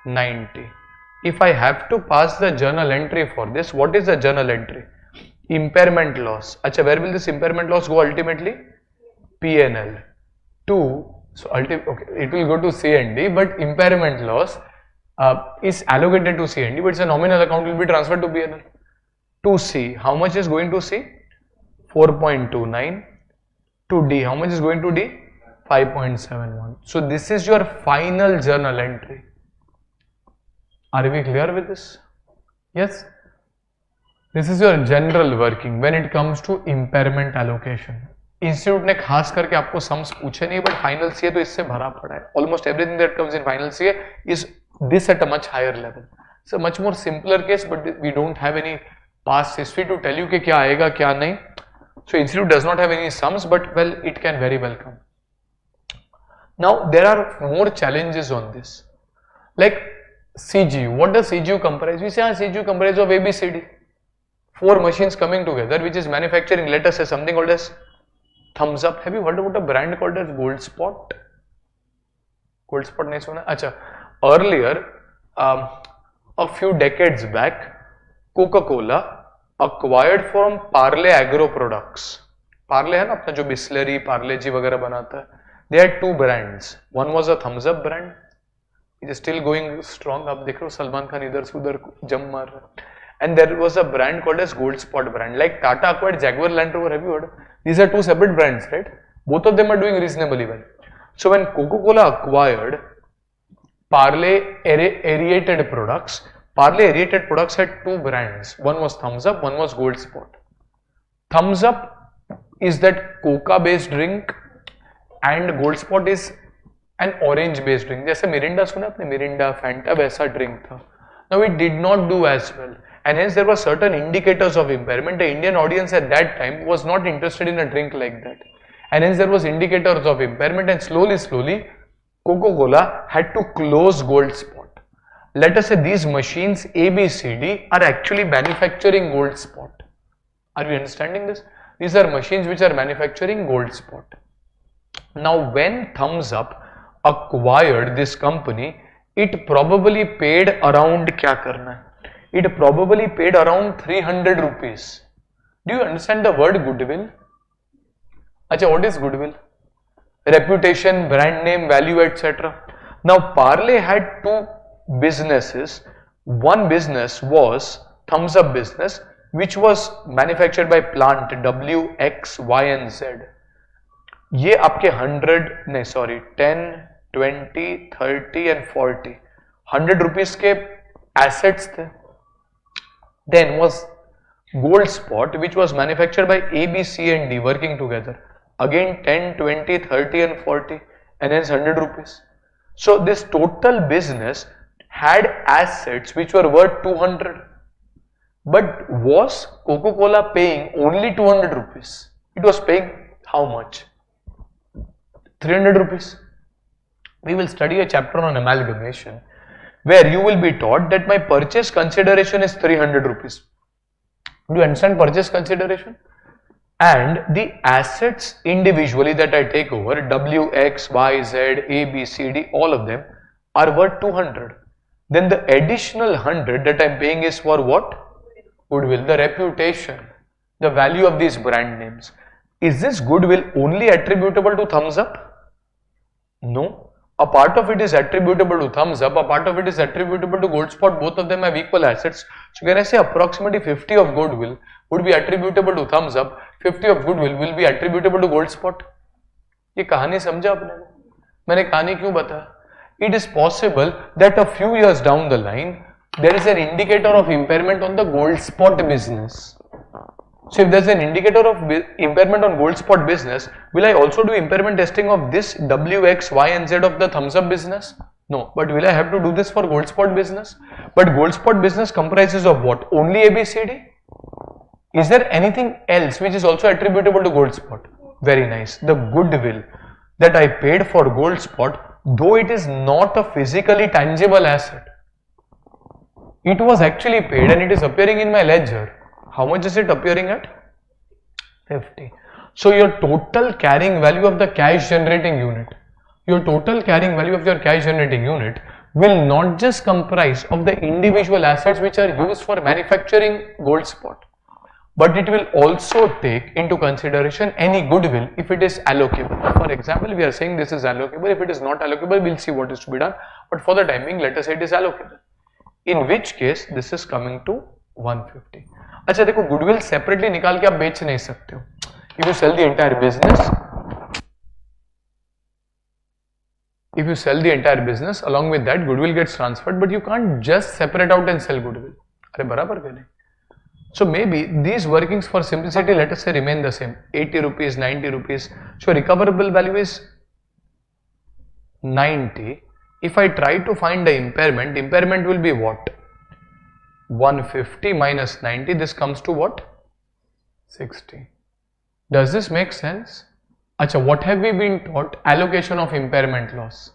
90. If I have to pass the journal entry for this, what is the journal entry? Impairment loss. Acha, where will this impairment loss go ultimately? P&L. Okay, it will go to C and D, but impairment loss is allocated to C and D, but it's a nominal account, will be transferred to P&L. To C, how much is going to C? 4.29. To D, how much is going to D? 5.71. So this is your final journal entry. Are we clear with this? Yes. This is your general working when it comes to impairment allocation. Institute ने खास करके आपको sums पूछे नहीं, but final CA तो इससे भरा पड़ा है. Almost everything that comes in final CA is this at a much higher level. It's a much more simpler case, but we don't have any past history to tell you कि क्या आएगा क्या नहीं. So institute does not have any sums, but well it can very well come. Now there are more challenges on this, like CGU. What does CGU comprise? We say CGU comprises of ABCD, 4 machines coming together, which is manufacturing, let us say, something called as thumbs up. Have you heard about a brand called as Gold Spot? Gold Spot nahi suna? Acha. Earlier, a few decades back, Coca-Cola acquired from Parle Agro Products. Parle है ना अपना जो बिस्लरी पार्ले जी वगैरह बनाता है. They had 2 brands. One was a thumbs up brand. It is still going strong. आप देख रहे हो सलमान खान इधर से उधर जम मार रहा है. And there was a brand called as Gold Spot brand. Like Tata acquired Jaguar Land Rover. Have you heard? These are 2 separate brands, right? Both of them are doing reasonably well. So when Coca-Cola acquired Parle Aerated Products, Parle Aerated Products had 2 brands. One was Thumbs Up, one was Gold Spot. Thumbs Up is that Coca-based drink, and Gold Spot is an orange-based drink. जैसे Mirinda सुना आपने, Mirinda, Fanta वैसा drink था. Now it did not do as well, and hence there were certain indicators of impairment. The Indian audience at that time was not interested in a drink like that, and hence there was indicators of impairment, and slowly Coca-Cola had to close Gold Spot. Let us say these machines A, B, C, D are actually manufacturing Gold Spot. Are you understanding this? These are machines which are manufacturing Gold Spot. Now when Thumbs Up acquired this company, it probably paid around, क्या करना है? It probably paid around 300 rupees. Do you understand the word goodwill? अच्छा, what is goodwill? Reputation, brand name, value, etc. Now Parle had 2 businesses. One business was Thumbs Up business, which was manufactured by plant W, X, Y and Z. ये आपके 10, 20, 30 and 40 100 rupees के assets थे. Then was Gold Spot, which was manufactured by A, B, C and D working together. Again 10, 20, 30 and 40, and hence 100 rupees. So this total business had assets which were worth 200. But was Coca-Cola paying only 200 rupees? It was paying how much? 300 rupees. We will study a chapter on amalgamation, where you will be taught that my purchase consideration is 300 rupees. Do you understand purchase consideration? And the assets individually that I take over, W, X, Y, Z, A, B, C, D, all of them are worth 200. Then the additional 100 that I am paying is for what? Goodwill, the reputation, the value of these brand names. Is this goodwill only attributable to Thumbs Up? No. A part of it is attributable to Thumbs Up, a part of it is attributable to Gold Spot. Both of them have equal assets. So can I say approximately 50 of goodwill would be attributable to Thumbs Up, 50 of goodwill will be attributable to Gold Spot. ये कहानी समझा आपने? मैंने कहानी क्यों बताया? It is possible that a few years down the line, there is an indicator of impairment on the Gold Spot business. So if there is an indicator of impairment on Gold Spot business, will I also do impairment testing of this W, X, Y and Z of the Thumbs Up business? No. But will I have to do this for Gold Spot business? But Gold Spot business comprises of what? Only A, B, C, D? Is there anything else which is also attributable to Gold Spot? Very nice. The goodwill that I paid for Gold Spot, though it is not a physically tangible asset, it was actually paid and it is appearing in my ledger. How much is it appearing at? 50. So your total carrying value of the cash generating unit, your total carrying value of your cash generating unit will not just comprise of the individual assets which are used for manufacturing Gold Spot, but it will also take into consideration any goodwill if it is allocable. For example, we are saying this is allocable. If it is not allocable, we will see what is to be done. But for the time being, let us say it is allocable. In which case, this is coming to 150. अच्छा देखो, goodwill separately निकाल के आप बेच नहीं सकते हो. If you sell the entire business, along with that goodwill gets transferred, but you can't just separate out and sell goodwill. अरे बराबर के नहीं. So maybe these workings for simplicity, let us say, remain the same. 80 rupees, 90 rupees. So recoverable value is 90. If I try to find the impairment will be what? 150 minus 90, this comes to what? 60. Does this make sense? Acha, what have we been taught? Allocation of impairment loss.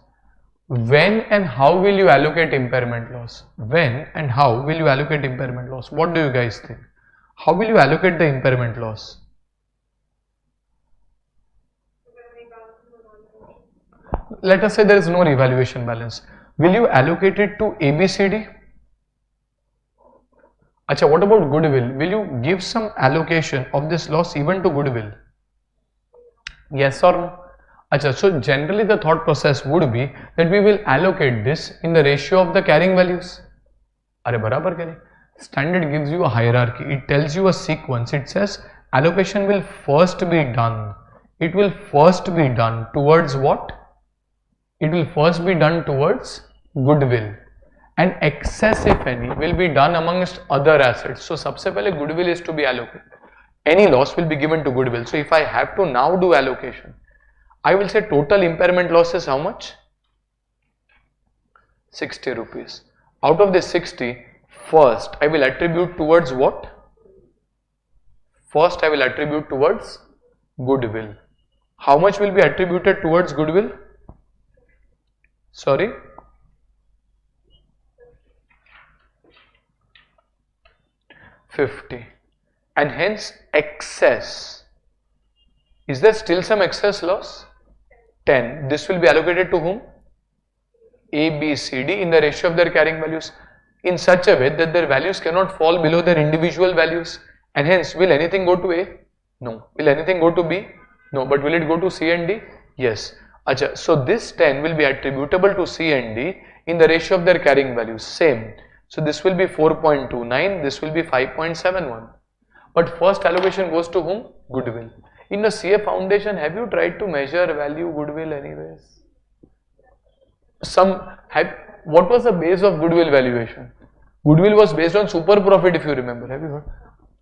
When and how will you allocate impairment loss? When and how will you allocate impairment loss? What do you guys think? How will you allocate the impairment loss? Let us say there is no revaluation balance. Will you allocate it to ABCD? Acha, what about goodwill? Will you give some allocation of this loss even to goodwill? Yes or no? Acha, so generally the thought process would be that we will allocate this in the ratio of the carrying values. Are barabar ke nahi? Standard gives you a hierarchy. It tells you a sequence. It says allocation will first be done. It will first be done towards what? It will first be done towards goodwill. And excess, if any, will be done amongst other assets. So, सबसे पहले goodwill is to be allocated. Any loss will be given to goodwill. So, if I have to now do allocation, I will say total impairment loss is how much? 60 rupees. Out of this 60, first I will attribute towards what? First I will attribute towards goodwill. How much will be attributed towards goodwill? Sorry? $50. And hence excess. Is there still some excess loss? 10. This will be allocated to whom? A, B, C, D in the ratio of their carrying values in such a way that their values cannot fall below their individual values. And hence, will anything go to A? No. Will anything go to B? No. But will it go to C and D? Yes. Achha, so this 10 will be attributable to C and D in the ratio of their carrying values. Same. So this will be 4.29, this will be 5.71. But first allocation goes to whom? Goodwill. In the CA foundation, have you tried to measure value goodwill anyways? What was the base of goodwill valuation? Goodwill was based on super profit, if you remember. Have you heard?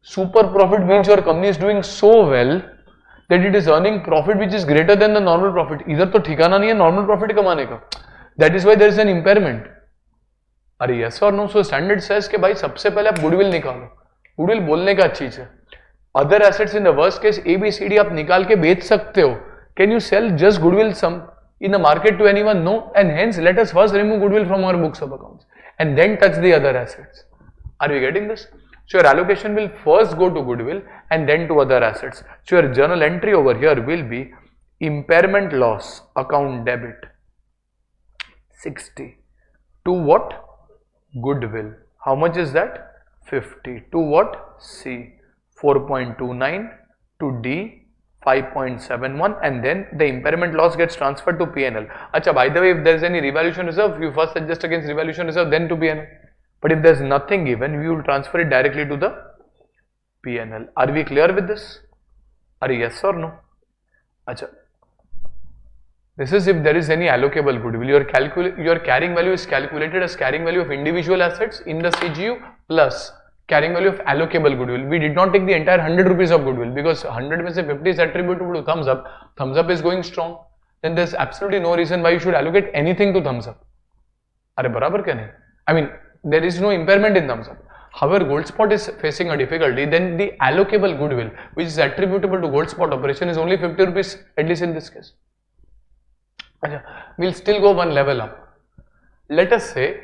Super profit means your company is doing so well that it is earning profit which is greater than the normal profit. इधर तो ठिकाना नहीं है normal profit कमाने का. That is why there is an impairment. अरे yes or no? So standard says कि भाई सबसे पहले आप goodwill निकालो. Goodwill बोलने का चीज है. Other assets in the worst case A, B, C, D आप निकाल के बेच सकते हो. Can you sell just goodwill in the market to anyone? No. And hence let us first remove goodwill from our books of accounts. and then touch the other assets. Are you getting this? So your allocation will first go to goodwill and then to other assets. So your journal entry over here will be impairment loss account debit 60 to what? Goodwill. How much is that? 50. To what? C 4.29, to D 5.71, and then the impairment loss gets transferred to P&L. Acha, by the way, if there is any revaluation reserve, you first adjust against revaluation reserve, then to P&L. But if there is nothing given, we will transfer it directly to the P&L. Are we clear with this? Are you yes or no? Acha. This is if there is any allocable goodwill. Your carrying value is calculated as carrying value of individual assets in the CGU plus carrying value of allocable goodwill. We did not take the entire 100 rupees of goodwill because 100 में से 50 is attributable to thumbs up. Thumbs up is going strong. Then there is absolutely no reason why you should allocate anything to thumbs up. अरे बराबर क्या नहीं? I mean, there is no impairment in thumbs up. However, gold spot is facing a difficulty. Then the allocable goodwill, which is attributable to gold spot operation, is only 50 rupees, at least in this case. We'll still go one level up. Let us say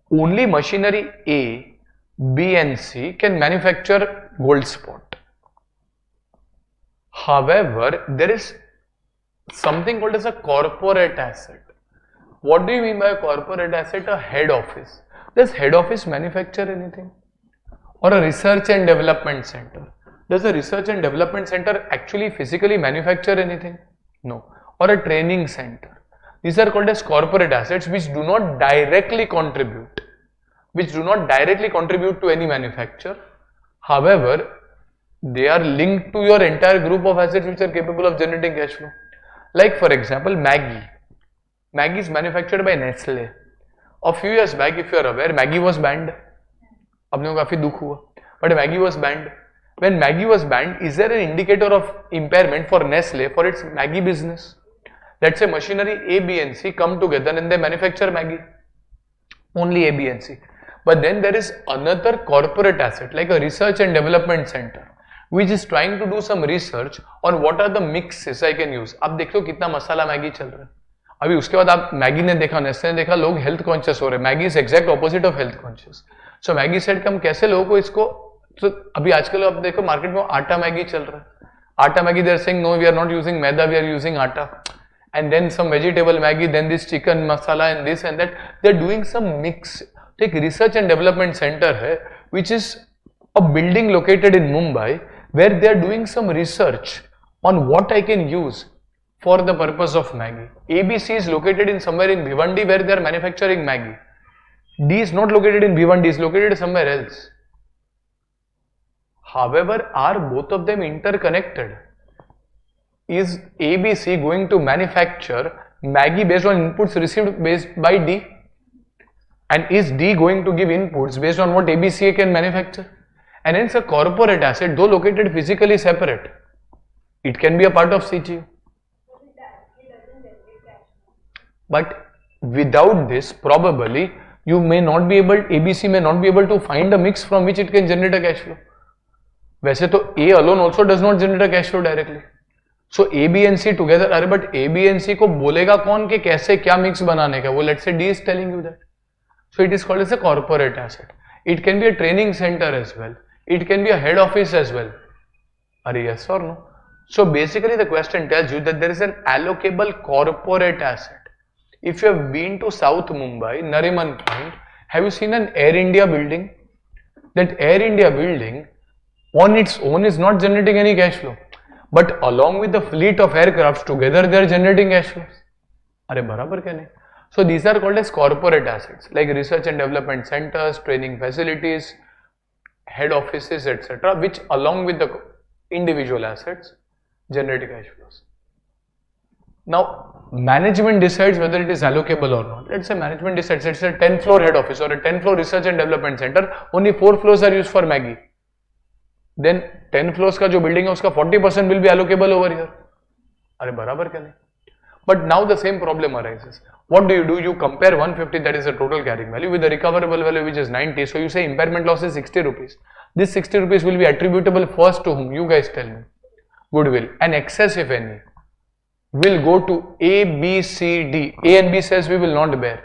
only machinery A, B and C can manufacture gold spot. However, there is something called as a corporate asset. What do you mean by a corporate asset? A head office. Does head office manufacture anything? Or a research and development center? Does a research and development center actually physically manufacture anything? No. Or a training center. These are called as corporate assets which do not directly contribute to any manufacture. However, they are linked to your entire group of assets which are capable of generating cash flow. Like for example, Maggi. Maggi is manufactured by Nestle. A few years back, if you are aware, Maggi was banned. अपने को काफी दुख हुआ. But Maggi was banned. When Maggi was banned, is there an indicator of impairment for Nestle for its Maggi business? Let's say machinery A, B and C come together and they manufacture Maggi. Only A, B and C. But then there is another corporate asset like a research and development center which is trying to do some research on what are the mixes I can use. अब देख लो कितना मसाला Maggi चल रहा है. अभी उसके बाद आप मैगी ने देखा, नेस्ले ने देखा, लोग हेल्थ कॉन्शियस हो रहे हैं. Maggi is exact opposite of health conscious. So Maggi set हम कैसे लोगों को इसको, तो अभी आजकल आप देखो मार्केट में आटा मैगी चल रहा है. Atta Maggi they are saying no we are not using maida, we are using atta. And then some vegetable Maggi, then this chicken masala and this and that. They're doing some mix. Take research and development center hai, which is a building located in Mumbai where they are doing some research on what I can use for the purpose of Maggi. ABC is located in somewhere in Bhiwandi where they are manufacturing Maggi. D is not located in Bhiwandi, is located somewhere else. However, are both of them interconnected? Is ABC going to manufacture Maggi based on inputs received based by D? And is D going to give inputs based on what ABC can manufacture? And hence a corporate asset, though located physically separate, it can be a part of CGU. But without this, probably you may not be able, ABC may not be able to find a mix from which it can generate a cash flow. वैसे तो A alone also does not generate a cash flow directly. So A, B and C together, अरे but A, B and C को बोलेगा कौन कि कैसे क्या mix बनाने का? वो let's say D is telling you that. So it is called as a corporate asset. It can be a training center as well. It can be a head office as well. Are yes or no? So basically the question tells you that there is an allocable corporate asset. If you have been to South Mumbai, Nariman Point, have you seen an Air India building? That Air India building on its own is not generating any cash flow. But along with the fleet of aircrafts together, they are generating cash flows. अरे बराबर क्या नहीं? So these are called as corporate assets, like research and development centers, training facilities, head offices, etc., which along with the individual assets generate cash flows. Now, management decides whether it is allocable or not. Let's say management decides it's a 10-floor head office or a 10-floor research and development center. Only 4 floors are used for Maggi. Then 10 floors का जो building है उसका 40% will be allocable over here. अरे बराबर क्या नहीं? But now the same problem arises. What do? You compare 150, that is the total carrying value, with the recoverable value which is 90. So you say impairment loss is 60 rupees. This 60 rupees will be attributable first to whom? You guys tell me. Goodwill. And excess, if any, will go to A, B, C, D. A and B says we will not bear.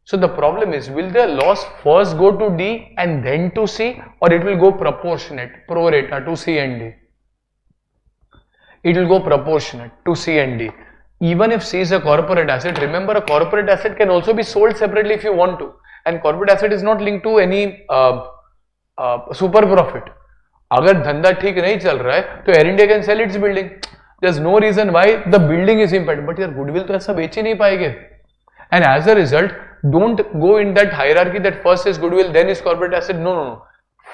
So the problem is, will the loss first go to D and then to C, or it will go proportionate, pro rata to C and D? It will go proportionate to C and D. Even if C is a corporate asset, remember a corporate asset can also be sold separately if you want to, and corporate asset is not linked to any super profit. अगर धंधा ठीक नहीं चल रहा है तो Air India can sell its building. There is no reason why the building is impact, but यार goodwill तो ऐसा बेच ही नहीं पाएंगे. And as a result don't go in that hierarchy that first is goodwill, then is corporate asset. No.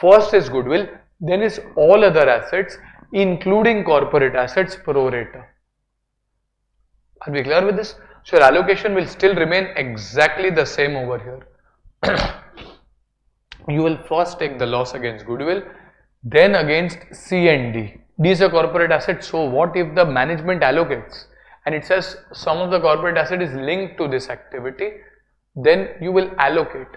First is goodwill, then is all other assets, including corporate assets pro rata. Are we clear with this? So your allocation will still remain exactly the same over here. You will first take the loss against goodwill, then against C and D. D is a corporate asset. So what if the management allocates and it says some of the corporate asset is linked to this activity? Then you will allocate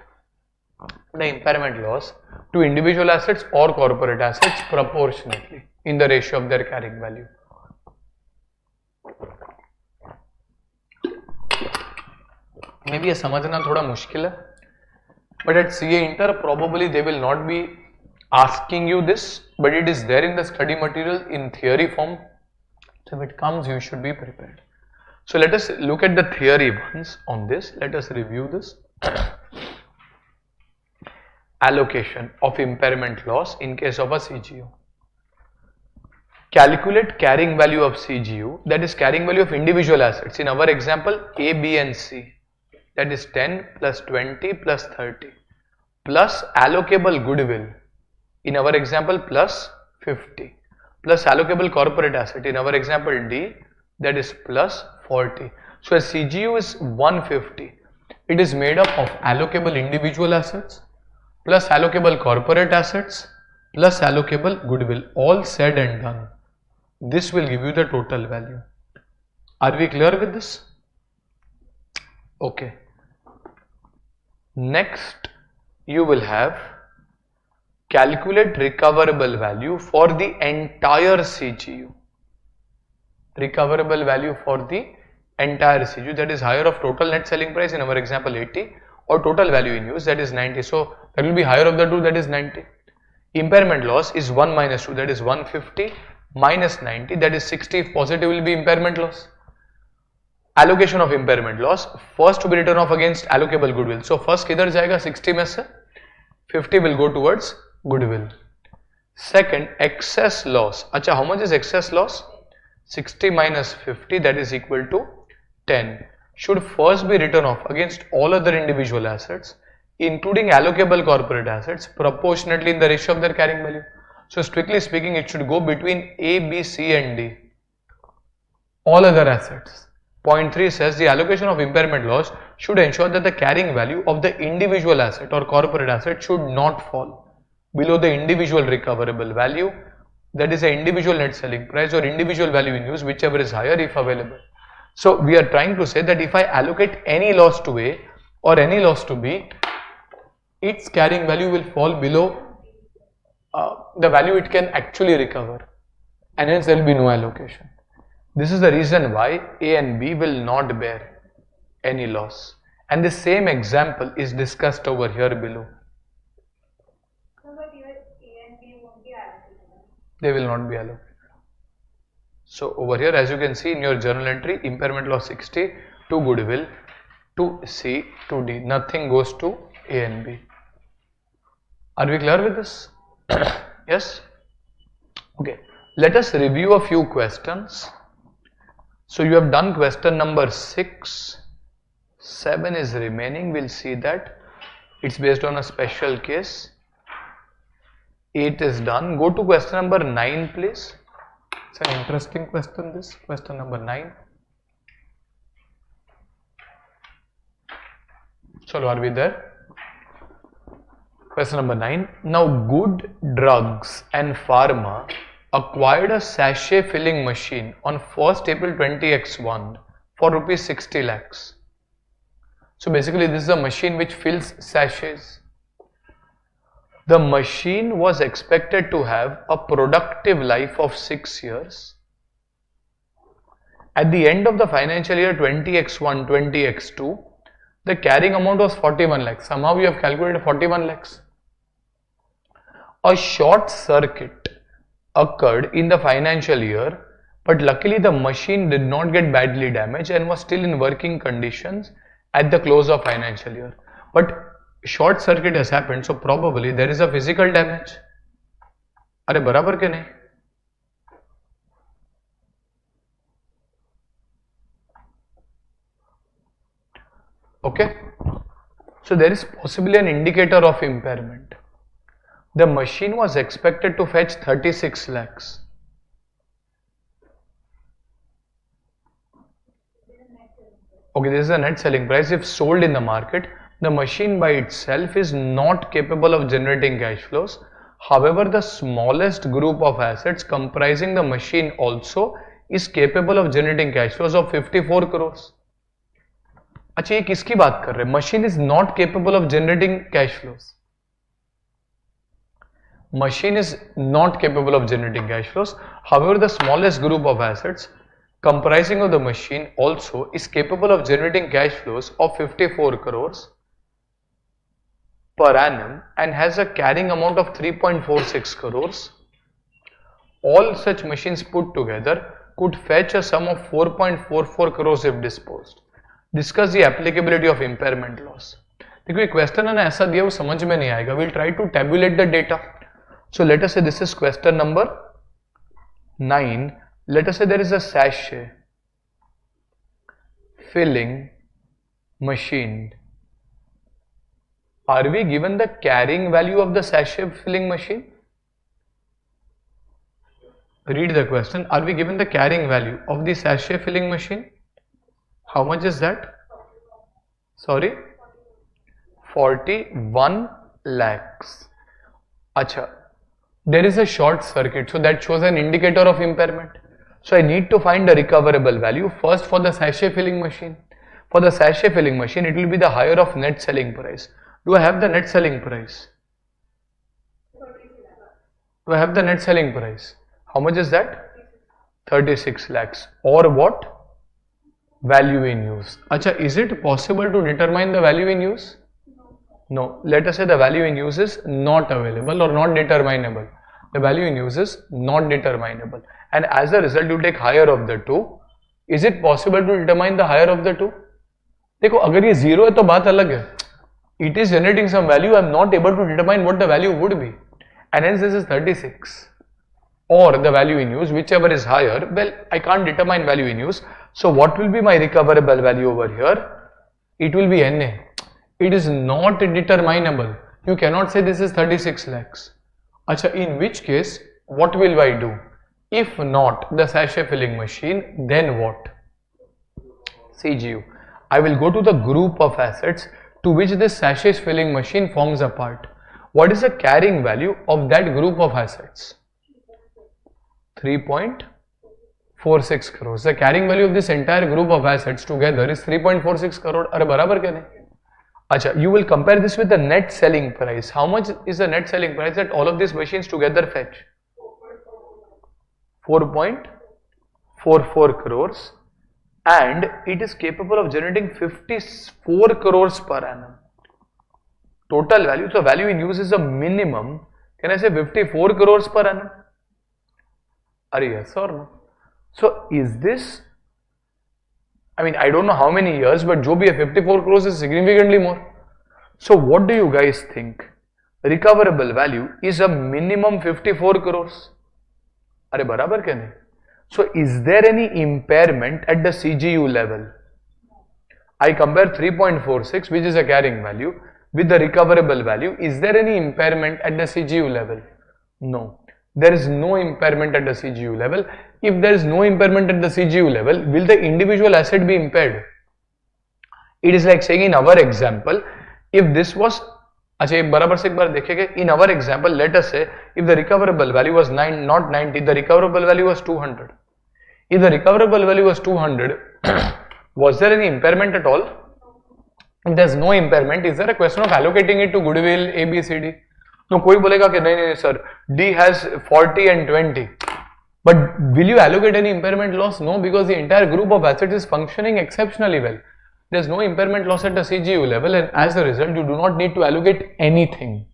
the impairment loss to individual assets or corporate assets proportionately in the ratio of their carrying value. Maybe ये समझना थोड़ा मुश्किल है, but at CA Inter probably they will not be asking you this, but it is there in the study material in theory form. So if it comes, you should be prepared. So let us look at the theory ones on this. Let us review this. Allocation of impairment loss in case of a CGU. Calculate carrying value of CGU, that is carrying value of individual assets. In our example, A, B and C, that is 10 plus 20 plus 30 plus allocable goodwill. In our example, plus 50 plus allocable corporate asset. In our example D, that is plus 40. So a CGU is 150. It is made up of allocable individual assets plus allocable corporate assets plus allocable goodwill, all said and done. This will give you the total value. Are we clear with this? Okay. Next, you will have calculate recoverable value for the entire CGU. Recoverable value for the entire CGU, that is higher of total net selling price, in our example 80, or total value in use, that is 90. So that will be higher of the two, that is 90. Impairment loss is 1 minus 2, that is 150 minus 90, that is 60. If positive will be impairment loss. Allocation of impairment loss, first to be written off against allocable goodwill. So first किधर जाएगा 60 में से 50 will go towards goodwill. Second, excess loss. अच्छा, how much is excess loss? 60 minus 50, that is equal to 10, should first be written off against all other individual assets, including allocable corporate assets, proportionately in the ratio of their carrying value. So strictly speaking, it should go between A, B, C and D, all other assets. Point 3 says the allocation of impairment loss should ensure that the carrying value of the individual asset or corporate asset should not fall below the individual recoverable value, that is an individual net selling price or individual value in use, whichever is higher if available. So we are trying to say that if I allocate any loss to A or any loss to B, its carrying value will fall below the value it can actually recover, and hence there will be no allocation. This is the reason why A and B will not bear any loss, and the same example is discussed over here below. They will not be allocated. So over here, as you can see in your journal entry, impairment loss 60 to goodwill, to C, to D. Nothing goes to A and B. Are we clear with this? Yes? Okay. Let us review a few questions. So you have done question number 6. 7 is remaining. We'll see that. It's based on a special case. 8 is done. Go to question number 9, please. It's an interesting question, this. Question number 9. So are we there? Question number 9. Now, Good Drugs and Pharma acquired a sachet filling machine on 1st April 20x1 for rupees 60 lakhs. So basically this is a machine which fills sachets. The machine was expected to have a productive life of 6 years. At the end of the financial year 20x1, 20x2, The carrying amount was 41 lakhs. Somehow we have calculated 41 lakhs. A short circuit occurred in the financial year, but luckily the machine did not get badly damaged and was still in working conditions at the close of financial year. But short circuit has happened, so probably there is a physical damage. अरे बराबर के नहीं? Okay, so there is possibly an indicator of impairment. The machine was expected to fetch 36 lakhs. Okay, this is the net selling price. If sold in the market, the machine by itself is not capable of generating cash flows. However, the smallest group of assets comprising the machine also is capable of generating cash flows of 54 crores. अच्छा ये किसकी बात कर रहे हैं? Machine is not capable of generating cash flows. Machine is not capable of generating cash flows. However, the smallest group of assets comprising of the machine also is capable of generating cash flows of 54 crores per annum and has a carrying amount of 3.46 crores. All such machines put together could fetch a sum of 4.44 crores if disposed. Discuss the applicability of impairment loss. देखो ये question है ना ऐसा दिया वो समझ में नहीं आएगा. We'll try to tabulate the data. So let us say this is question number 9. Let us say there is a sachet filling machine. Are we given the carrying value of the sachet filling machine? Read the question. Are we given the carrying value of the sachet filling machine? How much is that? Sorry? 41 lakhs. Acha. There is a short circuit, so that shows an indicator of impairment. So I need to find the recoverable value first for the sachet filling machine. For the sachet filling machine, it will be the higher of net selling price. Do I have the net selling price? Do I have the net selling price? How much is that? 36 lakhs. Or what? Value in use. Acha, is it possible to determine the value in use? No. Let us say the value in use is not available or not determinable. The value in use is not determinable. And as a result, you take higher of the two. Is it possible to determine the higher of the two? देखो अगर ये zero है तो बात अलग है. It is generating some value. I am not able to determine what the value would be. And hence this is 36. Or the value in use, whichever is higher. Well, I can't determine value in use. So what will be my recoverable value over here? It will be NA. It is not determinable. You cannot say this is 36 lakhs. Acha, in which case, what will I do? If not the sachet filling machine, then what? CGU. I will go to the group of assets to which this sachet filling machine forms a part. What is the carrying value of that group of assets? 3.46 crores. The carrying value of this entire group of assets together is 3.46 crore. अरे बराबर क्या नहीं? अच्छा, you will compare this with the net selling price. How much is the net selling price that all of these machines together fetch? 4.44 crores, and it is capable of generating 54 crores per annum. Total value, so value in use is a minimum. Can I say 54 crores per annum? Are yes or no? So is this, I mean, I don't know how many years, but jo bhi hai, 54 crores is significantly more. So what do you guys think? Recoverable value is a minimum 54 crores. Are barabar kya nahi? So is there any impairment at the CGU level? I compare 3.46, which is a carrying value, with the recoverable value. Is there any impairment at the CGU level? No. There is no impairment at the CGU level. If there is no impairment at the CGU level, will the individual asset be impaired? It is like saying in our example, if this was, in our example, let us say if the recoverable value was not 90, the recoverable value was 200. If the recoverable value was 200, was there any impairment at all? If there is no impairment, is there a question of allocating it to goodwill, A, B, C, D? No, कोई बोलेगा कि नहीं sir, D has 40 and 20. But will you allocate any impairment loss? No, because the entire group of assets is functioning exceptionally well. There is no impairment loss at the CGU level, and as a result you do not need to allocate anything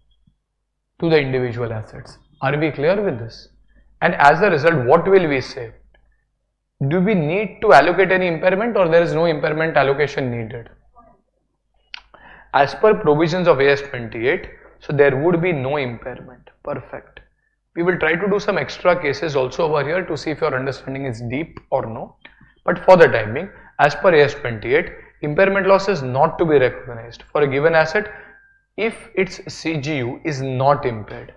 to the individual assets. Are we clear with this? And as a result, what will we say? Do we need to allocate any impairment, or there is no impairment allocation needed? As per provisions of AS 28, so there would be no impairment. Perfect. We will try to do some extra cases also over here to see if your understanding is deep or no. But for the time being, as per AS 28, impairment loss is not to be recognized for a given asset if its CGU is not impaired.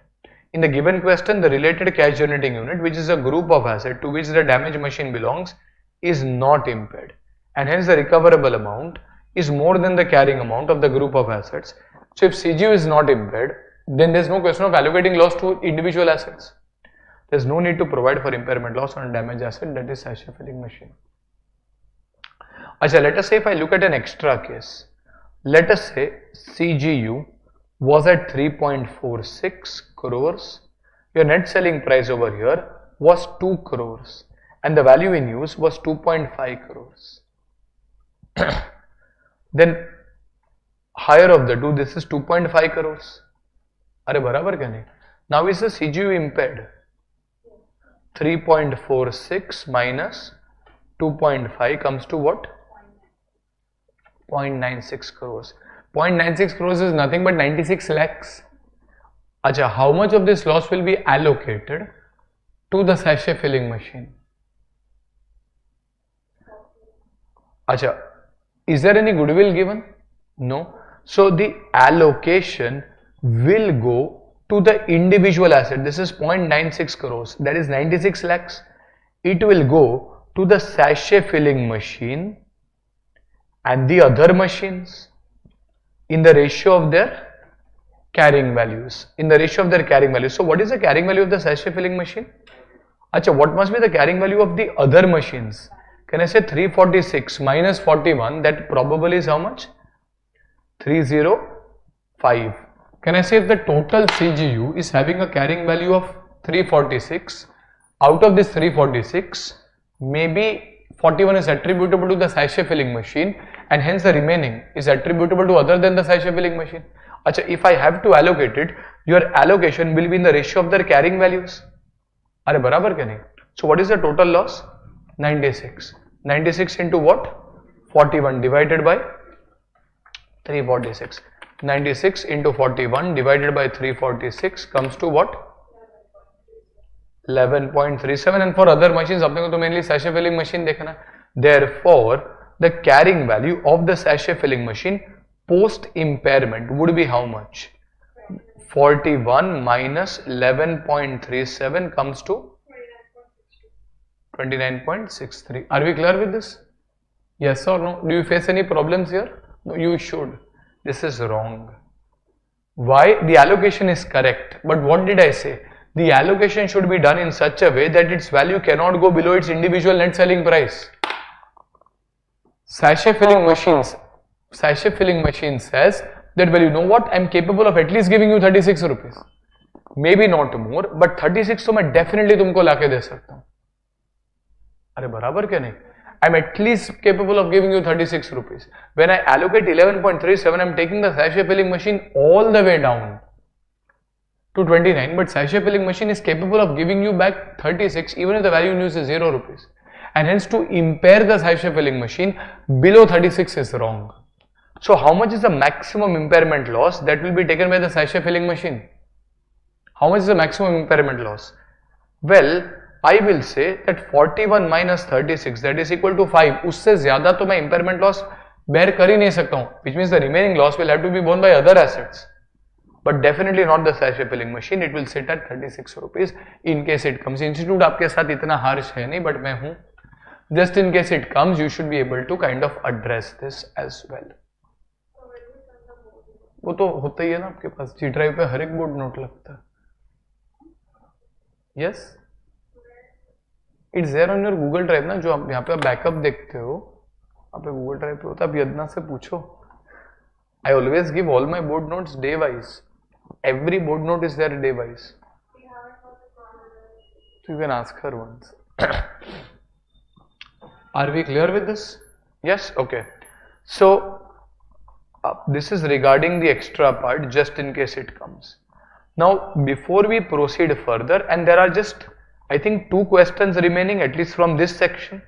In the given question, the related cash generating unit, which is a group of assets to which the damaged machine belongs, is not impaired, and hence the recoverable amount is more than the carrying amount of the group of assets. So if CGU is not impaired, then there is no question of allocating loss to individual assets. There is no need to provide for impairment loss on a damaged asset, that is sachet filling machine. Achha, let us say if I look at an extra case, let us say CGU was at 3.46 crores, your net selling price over here was 2 crores and the value in use was 2.5 crores. Then higher of the two, this is 2.5 crores. Are barabar kya nahi? Now is the CGU impaired? 3.46 minus 2.5 comes to what? 0.96 crores. 0.96 crores is nothing but 96 lakhs. Acha, how much of this loss will be allocated to the sachet filling machine? Acha, is there any goodwill given? No. So the allocation will go to the individual asset. This is 0.96 crores, that is 96 lakhs. It will go to the sachet filling machine and the other machines in the ratio of their carrying values. So what is the carrying value of the sachet filling machine? Acha, what must be the carrying value of the other machines? Can I say 346 minus 41, that probably is how much? 305. Can I say if the total CGU is having a carrying value of 346, out of this 346, maybe 41 is attributable to the sachet filling machine and hence the remaining is attributable to other than the sachet filling machine. Achha, if I have to allocate it, your allocation will be in the ratio of their carrying values. Are barabar kya nahi? So what is the total loss? 96. 96 into what? 41 divided by 346. 96 into 41 divided by 346 comes to what? 11.37. and for other machines apne ko to mainly sachet filling machine dekhna. Therefore, the carrying value of the sachet filling machine post impairment would be how much? 41 minus 11.37 comes to 29.63. Are we clear with this? Yes or no? Do you face any problems here? No, you should. This is wrong. Why? The allocation is correct, but what did I say? The allocation should be done in such a way that its value cannot go below its individual net selling price. Sachet filling machine says that, well, you know what, I am capable of at least giving you 36 rupees. Maybe not more, but 36 तो मैं definitely तुमको लाके दे सकता हूँ. अरे बराबर क्या नहीं? I am at least capable of giving you 36 rupees. When I allocate 11.37, I am taking the sachet filling machine all the way down to 29, but sachet filling machine is capable of giving you back 36 even if the value in use is 0 rupees. And hence to impair the sachet filling machine below 36 is wrong. So how much is the maximum impairment loss that will be taken by the sachet filling machine? How much is the maximum impairment loss? Well, I will say that 41 minus 36, that is equal to 5. उससे ज़्यादा तो मैं impairment loss bear कर ही नहीं सकता हूँ, which means the remaining loss will have to be borne by other assets, but definitely not the sachet filling machine. It will sit at 36 rupees in case it comes. Institute आपके साथ इतना harsh है नहीं, but मैं हूँ. Just in case it comes, you should be able to kind of address this as well. वो तो होता ही है ना आपके पास. G drive पे हर एक बोर्ड नोट लगता है. Yes, it's there on your Google Drive ना, जो आप यहाँ पे बैकअप देखते हो, आप Google Drive पे होता है. आप यदना से पूछो. I always give all my board notes day wise. Every board note is there day wise. So you can ask her once. Are we clear with this? Yes? Okay. So this is regarding the extra part, just in case it comes. Now before we proceed further, and there are just I think 2 questions remaining at least from this section.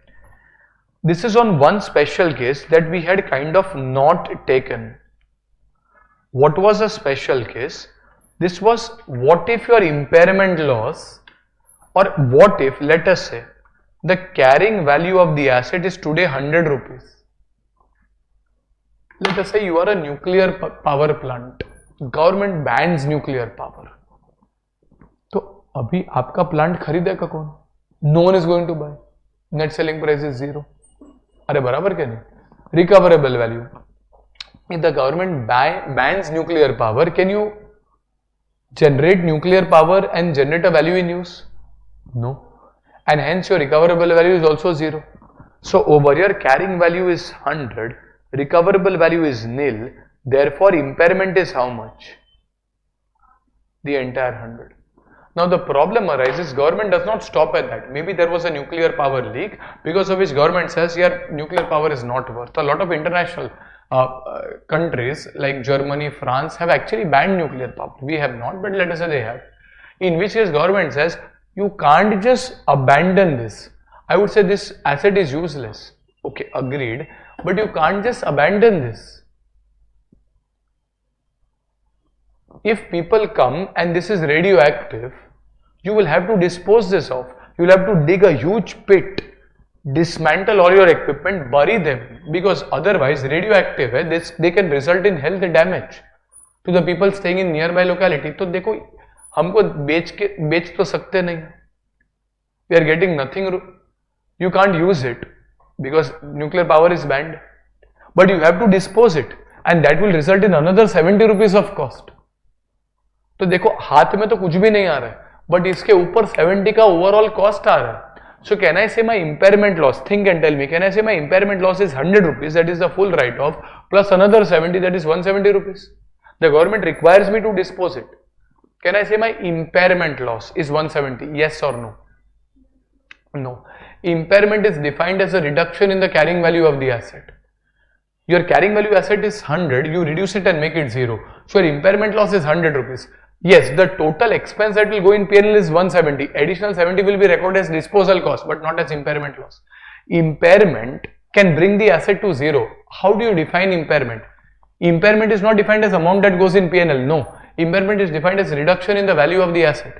This is on one special case that we had kind of not taken. What was a special case? This was, what if your impairment loss, or what if, let us say, the carrying value of the asset is today 100 rupees. Let us say you are a nuclear power plant. Government bans nuclear power. तो अभी आपका plant खरीदेगा कौन? No one is going to buy. Net selling price is 0. अरे बराबर क्या नहीं? Recoverable value. If the government bans nuclear power, can you generate nuclear power and generate a value in use? No. And hence your recoverable value is also 0. So over here carrying value is 100, recoverable value is nil, therefore impairment is how much? The entire 100. Now the problem arises, government does not stop at that. Maybe there was a nuclear power leak, because of which government says, yeah, nuclear power is not worth. A lot of international countries like Germany, France have actually banned nuclear power. We have not, but let us say they have. In which case government says, you can't just abandon this. I would say this asset is useless. Okay, agreed. But you can't just abandon this. If people come and this is radioactive, you will have to dispose this of. You will have to dig a huge pit, dismantle all your equipment, bury them, because otherwise radioactive है, they can result in health damage to the people staying in nearby locality. तो देखो हमको बेच तो सकते नहीं. We are getting nothing. You can't use it because nuclear power is banned. But you have to dispose it, and that will result in another 70 rupees of cost. तो देखो हाथ में तो कुछ भी नहीं आ रहा है, but इसके ऊपर 70 का overall cost आ रहा है. So can I say my impairment loss? Think and tell me. Can I say my impairment loss is 100 rupees, that is the full write-off, plus another 70, that is 170 rupees. The government requires me to dispose it. Can I say my impairment loss is 170? Yes or no? No. Impairment is defined as a reduction in the carrying value of the asset. Your carrying value asset is 100, you reduce it and make it 0. So your impairment loss is 100 rupees. Yes, the total expense that will go in P&L is 170. Additional 70 will be recorded as disposal cost, but not as impairment loss. Impairment can bring the asset to 0. How do you define impairment? Impairment is not defined as amount that goes in P&L. No. Impairment is defined as reduction in the value of the asset.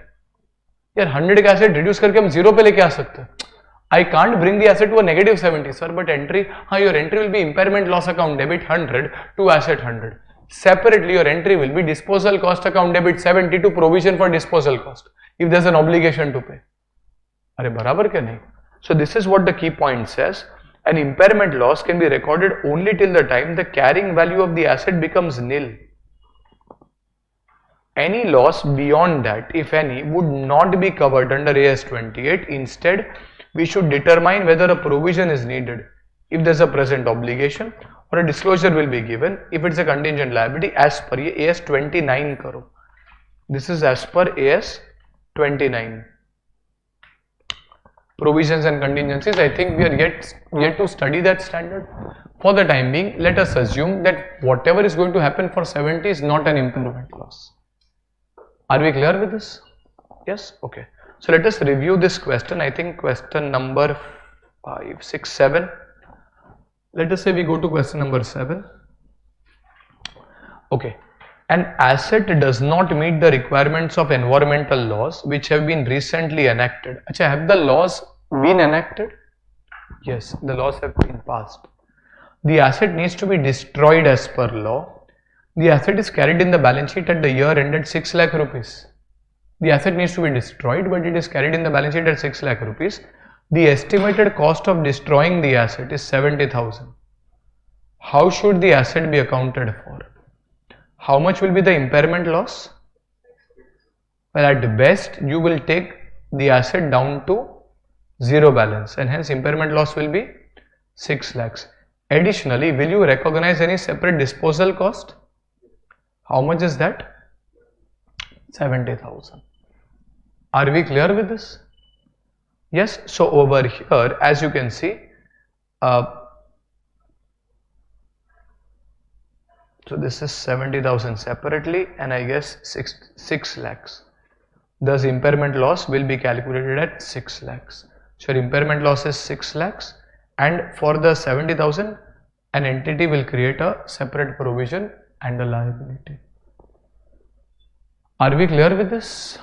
यार 100 का asset reduce करके हम 0 पे लेके आ सकते हैं. I can't bring the asset to a negative 70, sir, but entry, your entry will be impairment loss account debit 100 to asset 100. Separately, your entry will be disposal cost account debit 70 to provision for disposal cost, if there's an obligation to pay. अरे बराबर क्या नहीं? So this is what the key point says. An impairment loss can be recorded only till the time the carrying value of the asset becomes nil. Any loss beyond that, if any, would not be covered under AS 28. Instead, we should determine whether a provision is needed. If there's a present obligation, or a disclosure will be given. If it's a contingent liability, as per AS 29 karo. This is as per AS 29. Provisions and contingencies, I think we are yet to study that standard. For the time being, let us assume that whatever is going to happen for 70 is not an impairment loss. Are we clear with this? Yes? Okay. So let us review this question. I think question number 5, 6, 7. Let us say we go to question number 7. Okay. An asset does not meet the requirements of environmental laws which have been recently enacted. Achha, have the laws been enacted? Yes, the laws have been passed. The asset needs to be destroyed as per law. The asset is carried in the balance sheet at the year ended 6 lakh rupees. The asset needs to be destroyed, but it is carried in the balance sheet at 6 lakh rupees. The estimated cost of destroying the asset is 70,000. How should the asset be accounted for? How much will be the impairment loss? Well, at best, you will take the asset down to 0 balance, and hence impairment loss will be 6 lakhs. Additionally, will you recognize any separate disposal cost? How much is that? 70,000. Are we clear with this? Yes. So over here, as you can see, So this is 70,000 separately, and I guess 6 lakhs. Thus impairment loss will be calculated at 6 lakhs. So impairment loss is 6 lakhs, and for the 70,000 an entity will create a separate provision and a liability. Are we clear with this?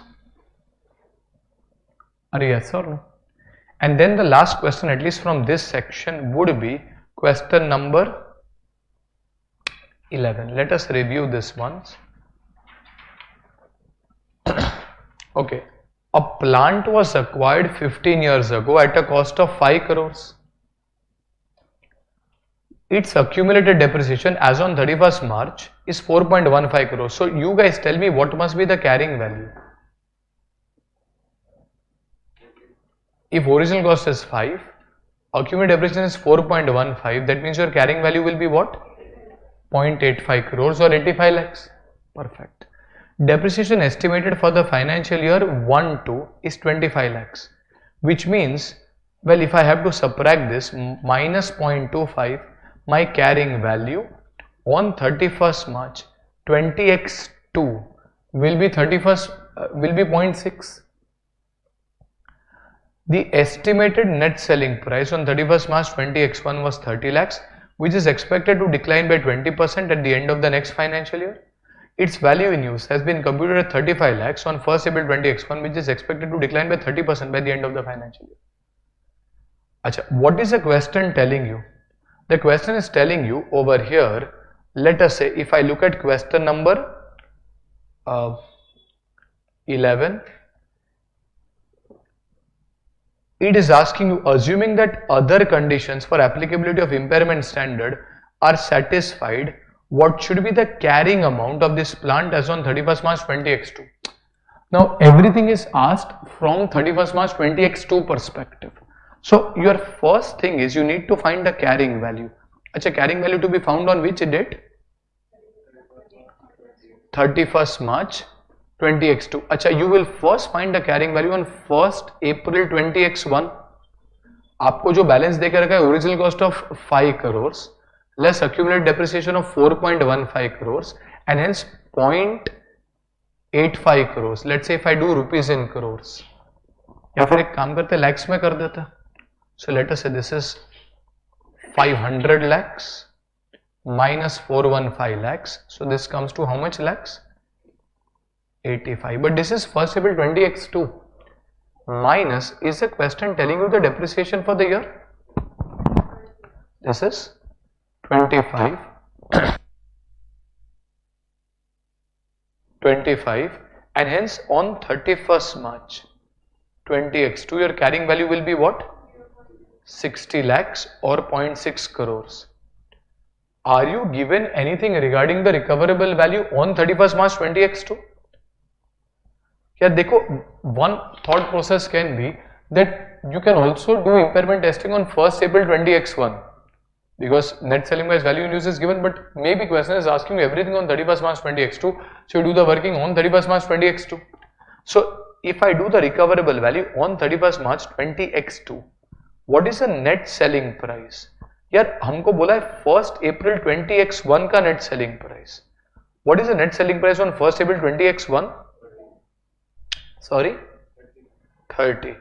Are yes or no? And then the last question, at least from this section, would be question number 11. Let us review this once. Okay, a plant was acquired 15 years ago at a cost of 5 crores. Its accumulated depreciation as on 31st March is 4.15 crores. So you guys tell me what must be the carrying value. If original cost is 5, accumulated depreciation is 4.15, that means your carrying value will be what? 0.85 crores or 85 lakhs. Perfect. Depreciation estimated for the financial year 1-2 is 25 lakhs, which means, well, if I have to subtract this minus 0.25, my carrying value on 31st March 20x2 will be 0.6. The estimated net selling price on 31st March 20x1 was 30 lakhs, which is expected to decline by 20% at the end of the next financial year. Its value in use has been computed at 35 lakhs on 1st April 20x1, which is expected to decline by 30% by the end of the financial year. Achha, what is the question telling you? The question is telling you over here, let us say if I look at question number 11, it is asking you, assuming that other conditions for applicability of impairment standard are satisfied, what should be the carrying amount of this plant as on 31st March 20x2? Now everything is asked from 31st March 20x2 perspective. So your first thing is you need to find the carrying value. Achha, carrying value to be found on which date? 31st March 20x2. Achha, you will first find the carrying value on 1st April 20x1. आपको जो balance देके रखा है original cost of 5 crores less accumulated depreciation of 4.15 crores and hence 0.85 crores. Let's say if I do rupees in crores, या फिर एक काम करते lakhs में कर देते. So let us say this is 500 lakhs minus 415 lakhs. So this comes to how much lakhs? 85. But this is 1st April 20x2 minus, is the question telling you the depreciation for the year? This is 25 and hence on 31st March 20x2 your carrying value will be what? 60 lakhs or 0.6 crores. Are you given anything regarding the recoverable value on 31st March 20x2? Yeah, देखो, one thought process can be that you can also do impairment testing on 1st April 20x1 because net selling price value in use is given, but maybe question is asking you everything on 31st March 20x2, so you do the working on 31st March 20x2. So if I do the recoverable value on 31st March 20x2, what is the net selling price? यार हमको बोला है 1st April 20x1 का net selling price. What is the net selling price on 1st April 20x1? Sorry, 30.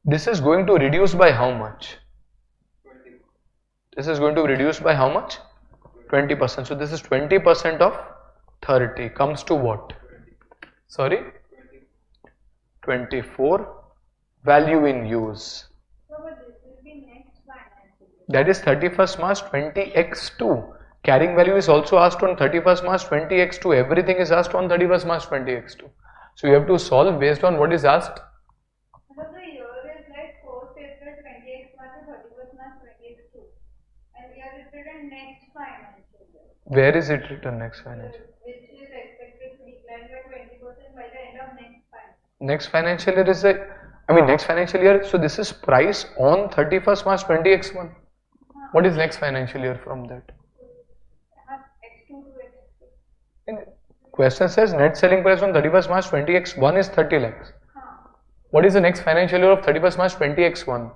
This is going to reduce by how much? This is going to reduce by how much? 20%. So this is 20% of 30 comes to what? Sorry, 24 value in use. That is 31st March 20x2. Carrying value is also asked on 31st March 20x2. Everything is asked on 31st March 20x2. So you have to solve based on what is asked. So the year is like 1st April 20x1 to 31st March 20x2. And we have written next financial year. Where is it written next financial? Which is expected to decline by 20% by the end of next financial year. Next financial year is next financial year. So this is price on 31st March 20x1. What is next financial year from that? X2 to X3. Question says net selling price on 31st March 20x1 is 30 lakhs. What is the next financial year of 31st March 20x1?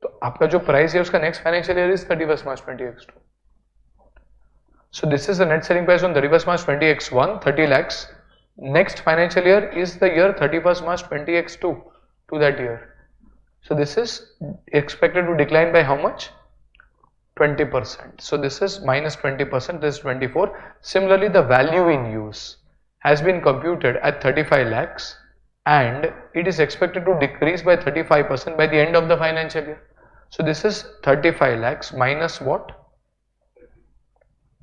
तो आपका जो price है उसका next financial year is 31st March 20x2. So this is the net selling price on 31st March 20x1, 30 lakhs. Next financial year is the year 31st March 20x2 to that year. So this is expected to decline by how much? 20%. So this is minus 20%, this is 24. Similarly, the value in use has been computed at 35 lakhs and it is expected to decrease by 35% by the end of the financial year. So this is 35 lakhs minus what?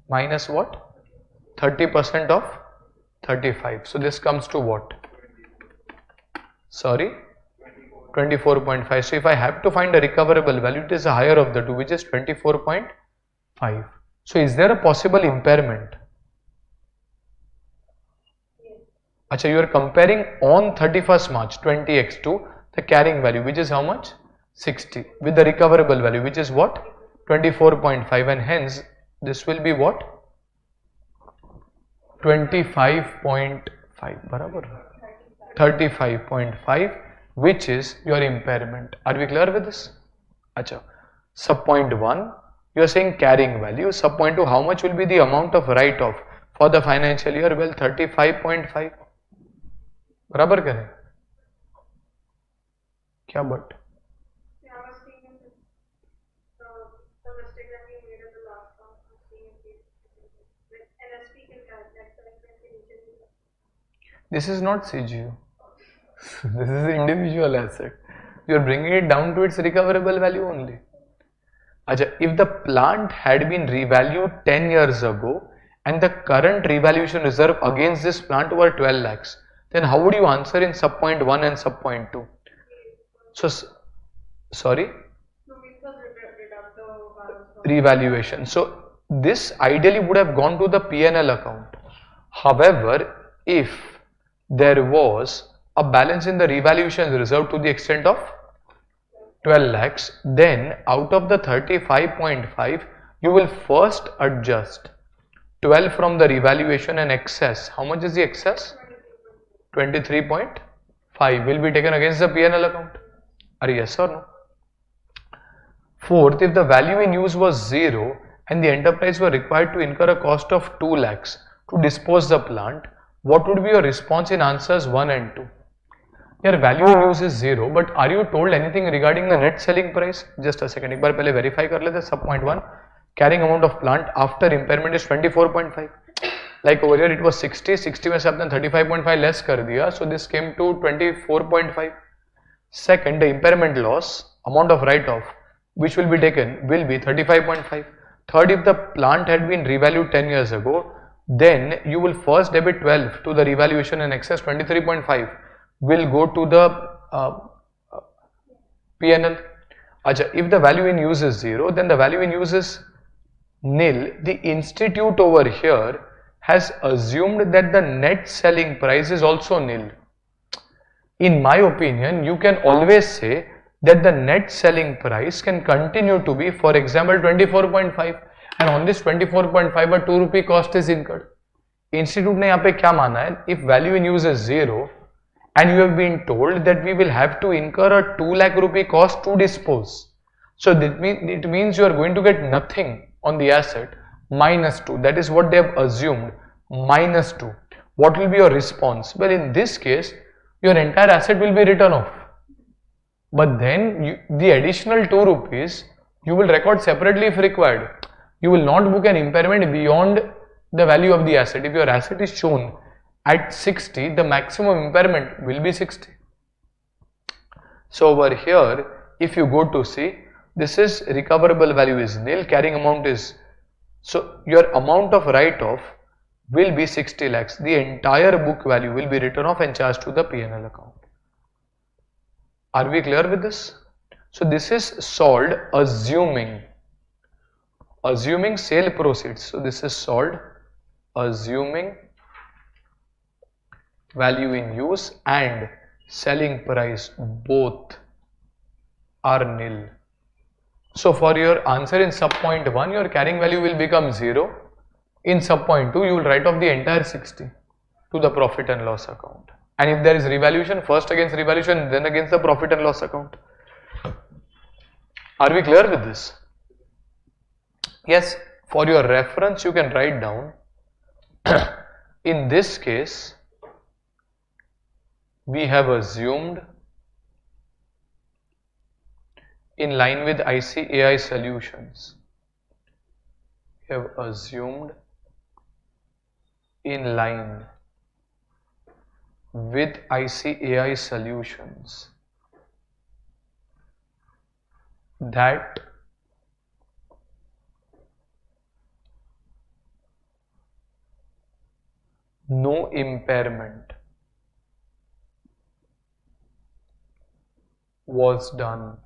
Minus what? 30% of 35. So this comes to what? Sorry? 24.5. So if I have to find a recoverable value, it is the higher of the two, which is 24.5. So is there a possible impairment? Acha, you are comparing on 31st March 20x2 the carrying value, which is how much? 60, with the recoverable value, which is what? 24.5, and hence this will be what? 25.5, barabar? 35.5, which is your impairment. Are we clear with this? Acha. Sub point 1, you are saying carrying value. Sub point 2, how much will be the amount of write-off for the financial year? Well, 35.5. बराबर करें क्या? But this is not CGU. This is individual asset. You are bringing it down to its recoverable value only. Acha, if the plant had been revalued 10 years ago and the current revaluation reserve against this plant were 12 lakhs, then how would you answer in sub point 1 and sub point 2? So, sorry? Revaluation. So, this ideally would have gone to the P&L account. However, if there was a balance in the revaluation reserve to the extent of 12 lakhs, then out of the 35.5, you will first adjust 12 from the revaluation and excess. How much is the excess? 23.5 will be taken against the P&L account. Are yes or no? Fourth, if the value in use was 0 and the enterprise were required to incur a cost of 2 lakhs to dispose the plant, what would be your response in answers 1 and 2? Your value in use is 0, but are you told anything regarding the net selling price? Just a second, एक बार पहले verify कर लेते. Sub point 1, carrying amount of plant after impairment is 24.5. Like over here it was 60 में से आपने 35.5 less कर दिया, so this came to 24.5. Second, the impairment loss amount of write-off which will be taken will be 35.5. Third, if the plant had been revalued 10 years ago, then you will first debit 12 to the revaluation and excess 23.5 will go to the P&L. Acha, if the value in use is 0, then the value in use is nil. The institute over here has assumed that the net selling price is also nil. In my opinion, you can always say that the net selling price can continue to be, for example, 24.5, and on this 24.5 a 2 rupee cost is incurred. Institute ने यहाँ पे क्या माना है? If value in use is 0 and you have been told that we will have to incur a 2 lakh rupee cost to dispose, so it means you are going to get nothing on the asset minus 2. That is what they have assumed, minus 2. What will be your response? Well, in this case, your entire asset will be written off. But then the additional 2 rupees you will record separately if required. You will not book an impairment beyond the value of the asset. If your asset is shown at 60, the maximum impairment will be 60. So over here, if you go to see, this is recoverable value is nil, carrying amount is, so your amount of write-off will be 60 lakhs. The entire book value will be written off and charged to the P&L account. Are we clear with this? So this is solved assuming sale proceeds. So this is solved assuming value in use and selling price both are nil. So for your answer in sub point 1, your carrying value will become 0. In sub point 2, you will write off the entire 60 to the profit and loss account. And if there is revaluation, first against revaluation, then against the profit and loss account. Are we clear with this? Yes, for your reference, you can write down. In this case, we have assumed in line with ICAI solutions. We have assumed in line with ICAI solutions that no impairment was done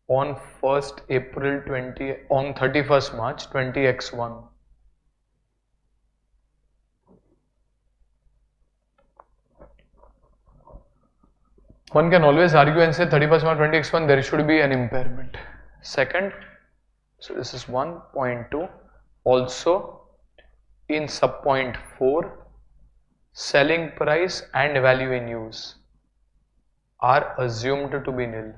on 1st April 20 on 31st March 20x1. One can always argue and say 31st March 20x1 there should be an impairment. Second, so this is 1.2. Also in subpoint 4, selling price and value in use are assumed to be nil.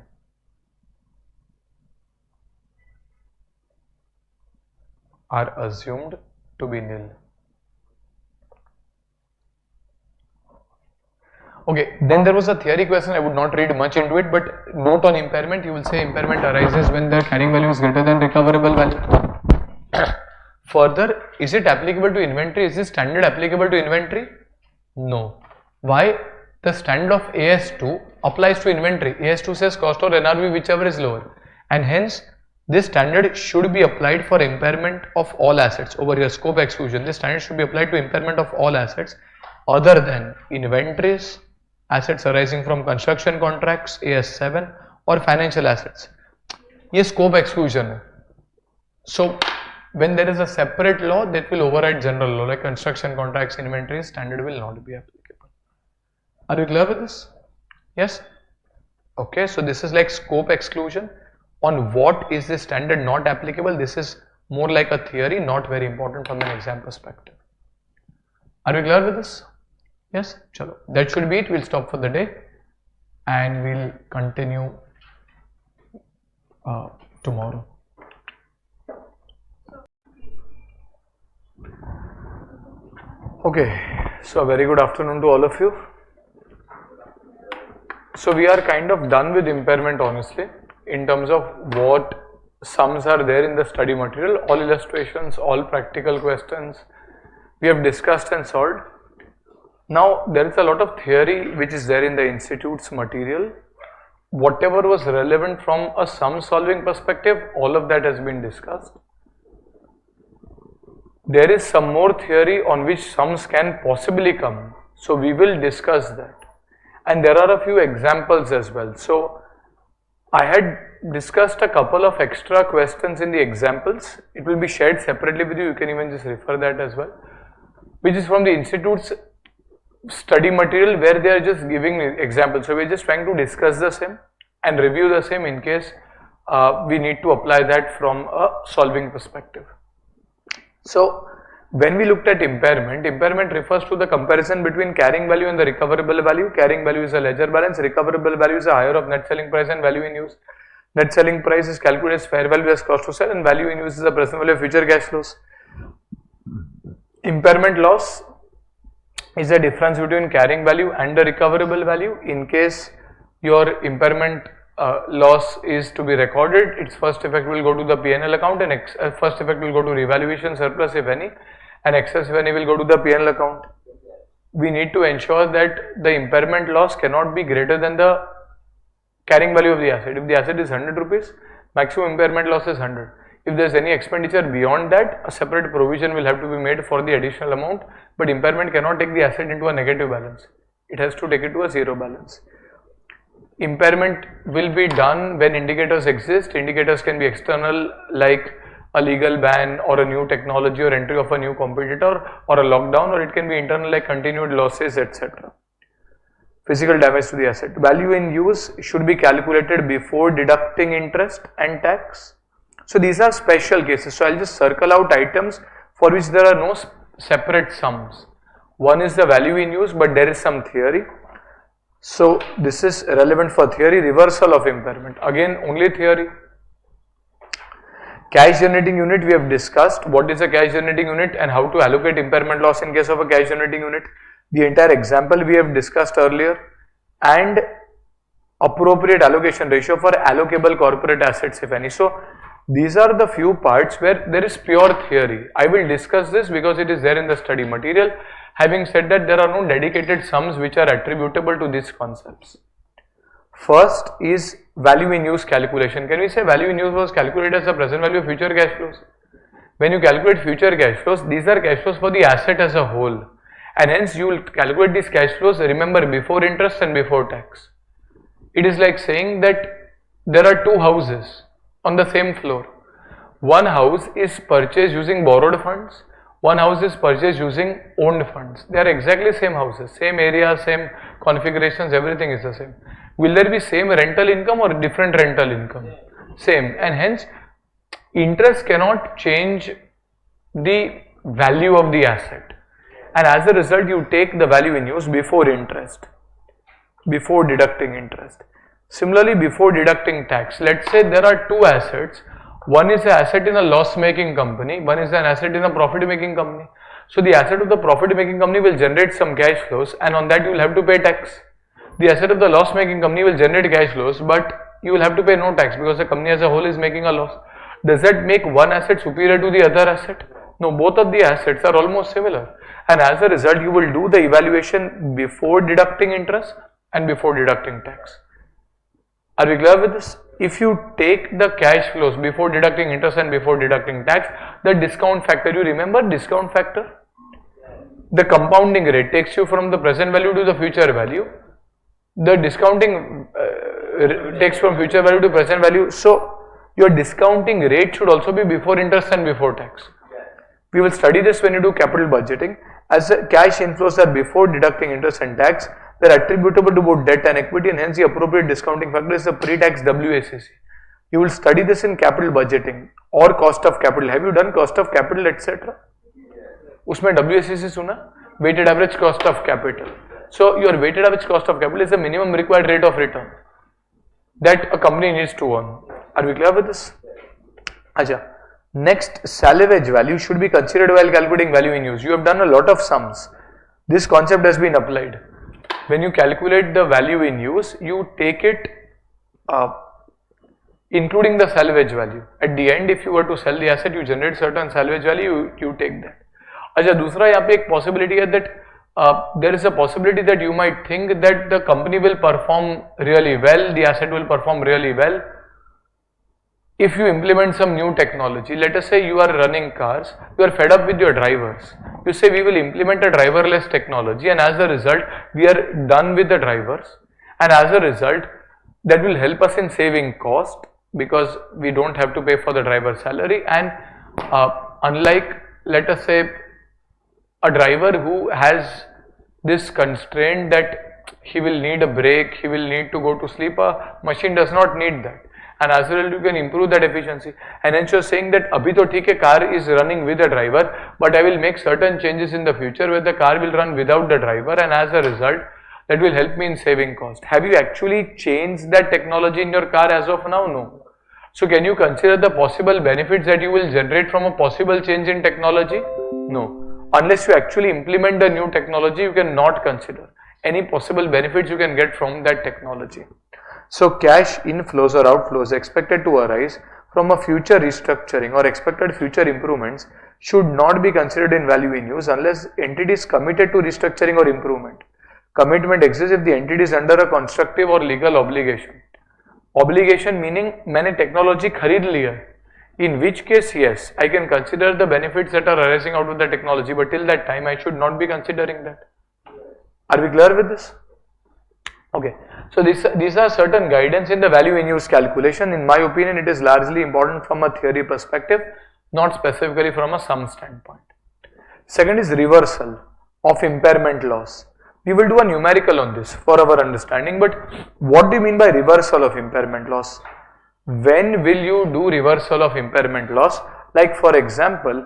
Are assumed to be nil. Okay, then there was a theory question. I would not read much into it, but note on impairment, you will say impairment arises when the carrying value is greater than recoverable value. Further, is it applicable to inventory? Is this standard applicable to inventory? No. Why? The standard of AS2 applies to inventory. AS2 says cost or NRV, whichever is lower, and hence this standard should be applied for impairment of all assets. Over here, scope exclusion, this standard should be applied to impairment of all assets other than inventories, assets arising from construction contracts AS7, or financial assets. ये scope exclusion है. So when there is a separate law, that will override general law, like construction contracts, inventories, standard will not be applicable. Are you clear with this? Yes? Okay, so this is like scope exclusion. On what is this standard not applicable? This is more like a theory, not very important from an exam perspective. Are we clear with this? Yes? Chalo. That should be it. We'll stop for the day and we'll continue tomorrow. Okay, so a very good afternoon to all of you. So we are kind of done with impairment, honestly, in terms of what sums are there in the study material. All illustrations, all practical questions we have discussed and solved. Now there is a lot of theory which is there in the institute's material. Whatever was relevant from a sum solving perspective, all of that has been discussed. There is some more theory on which sums can possibly come, so we will discuss that. And there are a few examples as well. So I had discussed a couple of extra questions in the examples. It will be shared separately with you. You can even just refer that as well, which is from the institute's study material, where they are just giving examples. So we are just trying to discuss the same and review the same in case we need to apply that from a solving perspective. So when we looked at impairment, impairment refers to the comparison between carrying value and the recoverable value. Carrying value is a ledger balance, recoverable value is a higher of net selling price and value in use. Net selling price is calculated as fair value as cost to sell, and value in use is the present value of future cash flows. Impairment loss is the difference between carrying value and the recoverable value. In case your impairment loss is to be recorded, its first effect will go to the P&L account, and first effect will go to revaluation surplus if any, and excess if any will go to the P&L account. We need to ensure that the impairment loss cannot be greater than the carrying value of the asset. If the asset is 100 rupees, maximum impairment loss is 100. If there is any expenditure beyond that, a separate provision will have to be made for the additional amount, but impairment cannot take the asset into a negative balance. It has to take it to a zero balance. Impairment will be done when indicators exist. Indicators can be external, like a legal ban or a new technology or entry of a new competitor or a lockdown, or it can be internal, like continued losses, etc. Physical damage to the asset. Value in use should be calculated before deducting interest and tax. So these are special cases. So I'll just circle out items for which there are no separate sums. One is the value in use, but there is some theory. So this is relevant for theory. Reversal of impairment, again only theory. Cash generating unit we have discussed. What is a cash generating unit and how to allocate impairment loss in case of a cash generating unit. The entire example we have discussed earlier, and appropriate allocation ratio for allocable corporate assets if any. So these are the few parts where there is pure theory. I will discuss this because it is there in the study material. Having said that, there are no dedicated sums which are attributable to these concepts. First is value in use calculation. Can we say value in use was calculated as the present value of future cash flows? When you calculate future cash flows, these are cash flows for the asset as a whole, and hence you will calculate these cash flows, remember, before interest and before tax. It is like saying that there are two houses on the same floor. One house is purchased using borrowed funds, one house is purchased using owned funds. They are exactly same houses, same area, same configurations, everything is the same. Will there be same rental income or different rental income? Same, and hence interest cannot change the value of the asset, and as a result you take the value in use before interest, before deducting interest. Similarly, before deducting tax, let's say there are two assets. One is an asset in a loss making company, one is an asset in a profit making company. So the asset of the profit making company will generate some cash flows, and on that you will have to pay tax. The asset of the loss making company will generate cash flows, but you will have to pay no tax because the company as a whole is making a loss. Does that make one asset superior to the other asset? No, both of the assets are almost similar, and as a result you will do the evaluation before deducting interest and before deducting tax. Are we clear with this? If you take the cash flows before deducting interest and before deducting tax, the discount factor, you remember discount factor? The compounding rate takes you from the present value to the future value. The discounting takes from future value to present value. So your discounting rate should also be before interest and before tax. We will study this when you do capital budgeting. As cash inflows are before deducting interest and tax, they are attributable to both debt and equity, and hence the appropriate discounting factor is the pre-tax WACC. You will study this in capital budgeting or cost of capital. Have you done cost of capital etc.? Usme WACC suna? Weighted average cost of capital. So your weighted average cost of capital is the minimum required rate of return that a company needs to earn. Are we clear with this? Acha. Next, salvage value should be considered while calculating value in use. You have done a lot of sums. This concept has been applied. When you calculate the value in use, you take it including the salvage value. At the end, if you were to sell the asset, you generate certain salvage value, you take that. Acha, दूसरा यहाँ पे एक possibility है that there is a possibility that you might think that the company will perform really well, the asset will perform really well if you implement some new technology. Let us say you are running cars, you are fed up with your drivers. You say we will implement a driverless technology, and as a result we are done with the drivers, and as a result that will help us in saving cost because we don't have to pay for the driver salary. And unlike, let us say, a driver who has this constraint that he will need a break, he will need to go to sleep, a machine does not need that, and as a result you can improve that efficiency. And hence you are saying that abhi to theek hai, car is running with a driver, but I will make certain changes in the future where the car will run without the driver, and as a result that will help me in saving cost. Have you actually changed that technology in your car as of now? No. So can you consider the possible benefits that you will generate from a possible change in technology? No. Unless you actually implement the new technology, you cannot consider any possible benefits you can get from that technology. So cash inflows or outflows expected to arise from a future restructuring or expected future improvements should not be considered in value in use unless entity is committed to restructuring or improvement. Commitment exists if the entity is under a constructive or legal obligation. Obligation meaning मैंने technology खरीद लिया, in which case yes, I can consider the benefits that are arising out of the technology, but till that time I should not be considering that. Are we clear with this? Okay, so these are certain guidance in the value in use calculation. In my opinion, it is largely important from a theory perspective, not specifically from a sum standpoint. Second is reversal of impairment loss. We will do a numerical on this for our understanding, but what do you mean by reversal of impairment loss? When will you do reversal of impairment loss? Like for example,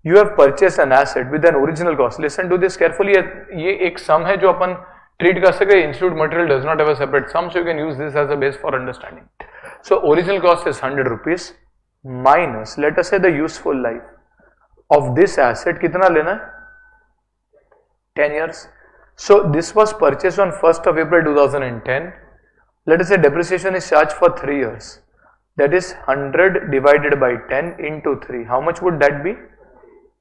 You have purchased an asset with an original cost. Listen to this carefully. ये एक sum है जो अपन treat कर सके. Institute material does not have a separate sum, so you can use this as a base for understanding. So original cost is 100 rupees minus, let us say, the useful life of this asset. कितना लेना है? 10 years. So this was purchased on 1st of April 2010. Let us say depreciation is charged for 3 years. That is 100 divided by 10 into 3. How much would that be?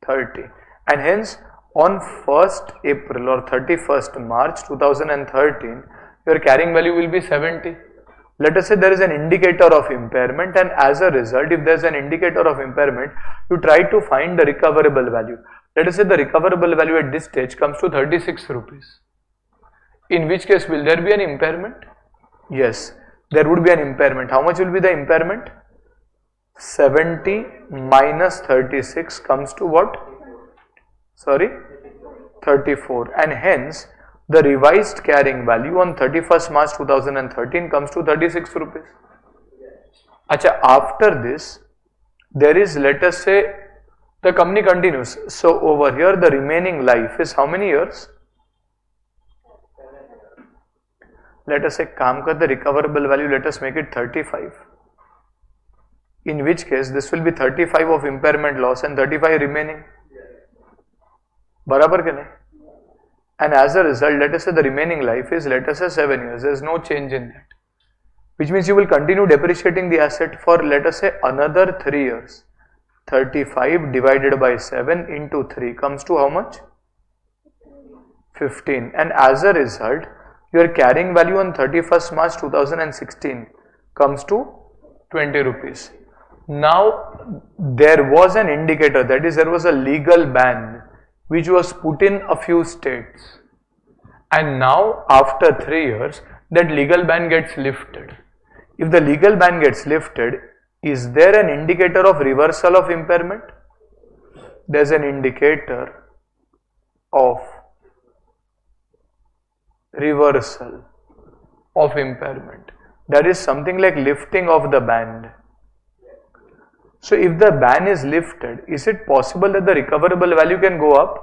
30. And hence on 1st April or 31st March 2013, your carrying value will be 70. Let us say there is an indicator of impairment, and as a result, if there is an indicator of impairment, you try to find the recoverable value. Let us say the recoverable value at this stage comes to 36 rupees. In which case, will there be an impairment? Yes, there would be an impairment. How much will be the impairment? 70 minus 36 comes to what? Sorry? 34. And hence, the revised carrying value on 31st March 2013 comes to 36 rupees. Acha, after this, there is, let us say, the company continues. So over here, the remaining life is how many years? Let us say, काम कर, the recoverable value, let us make it 35. In which case, this will be 35 of impairment loss and 35 remaining. बराबर के नहीं? And as a result, let us say the remaining life is, let us say, 7 years. There is no change in that. Which means you will continue depreciating the asset for, let us say, another 3 years. 35 divided by 7 into 3 comes to how much? 15. And as a result, your carrying value on 31st March 2016 comes to 20 rupees. Now, there was an indicator, that is, there was a legal ban which was put in a few states, and now after 3 years that legal ban gets lifted. If the legal ban gets lifted, is there an indicator of reversal of impairment? There is an indicator of reversal of impairment. That is something like lifting of the ban. So if the ban is lifted, is it possible that the recoverable value can go up?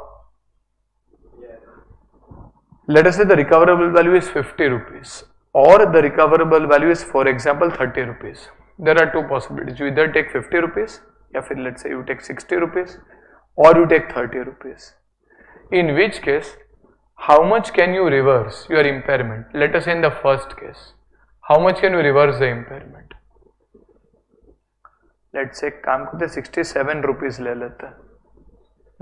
Let us say the recoverable value is 50 rupees or the recoverable value is, for example, 30 rupees. There are two possibilities. You either take 50 rupees, or let's say you take 60 rupees, or you take 30 rupees. In which case, how much can you reverse your impairment? Let us say in the first case, how much can you reverse the impairment? Let's say काम करते 67 rupees ले लेते हैं.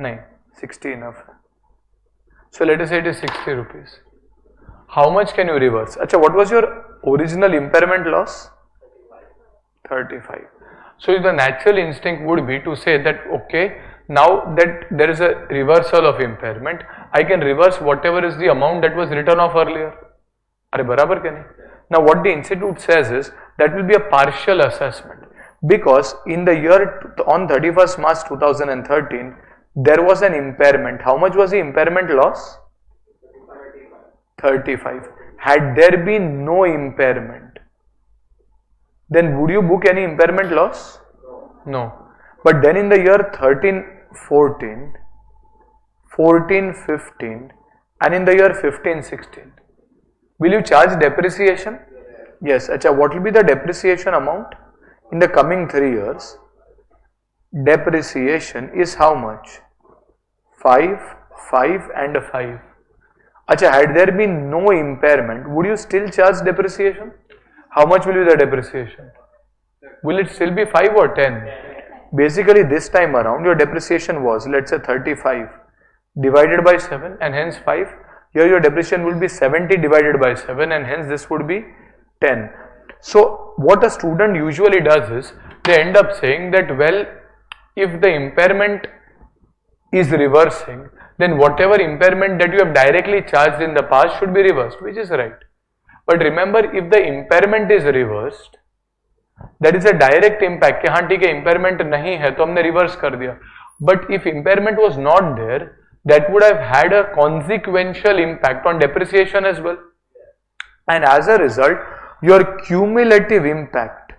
नहीं, 60 enough. So let us say it is 60 rupees. How much can you reverse? Achha, what was your original impairment loss? 35. So the natural instinct would be to say that, okay, now that there is a reversal of impairment, I can reverse whatever is the amount that was written off earlier. Are barabar ke nahi? Now what the institute says is that will be a partial assessment. Because in the year on 31st March 2013, there was an impairment. How much was the impairment loss? 35. Had there been no impairment, then would you book any impairment loss? No. But then in the year 13-14, 14-15, and in the year 15-16, will you charge depreciation? Yes. Achha, what will be the depreciation amount? In the coming 3 years, depreciation is how much? 5, 5 and 5. Achha, had there been no impairment, would you still charge depreciation? How much will be the depreciation? Will it still be 5 or 10? Basically this time around your depreciation was, let's say, 35 divided by 7 and hence 5. Here your depreciation will be 70 divided by 7 and hence this would be 10. So what a student usually does is, they end up saying that, well, if the impairment is reversing, then whatever impairment that you have directly charged in the past should be reversed, which is right. But remember, if the impairment is reversed, that is a direct impact कि हाँ ठीक है impairment नहीं है तो हमने reverse कर दिया. But if impairment was not there, that would have had a consequential impact on depreciation as well. And as a result, your cumulative impact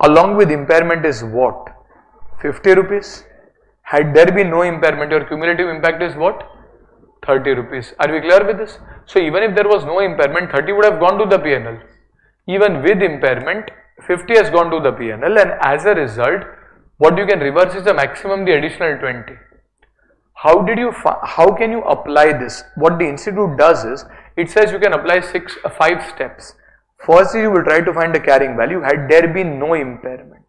along with impairment is what? 50 rupees. Had there been no impairment, your cumulative impact is what? 30 rupees. Are we clear with this? So even if there was no impairment, 30 would have gone to the P&L. Even with impairment, 50 has gone to the P&L, and as a result, what you can reverse is the maximum, the additional 20. How can you apply this? What the institute does is, it says you can apply 5 steps. Firstly, you will try to find the carrying value had there been no impairment.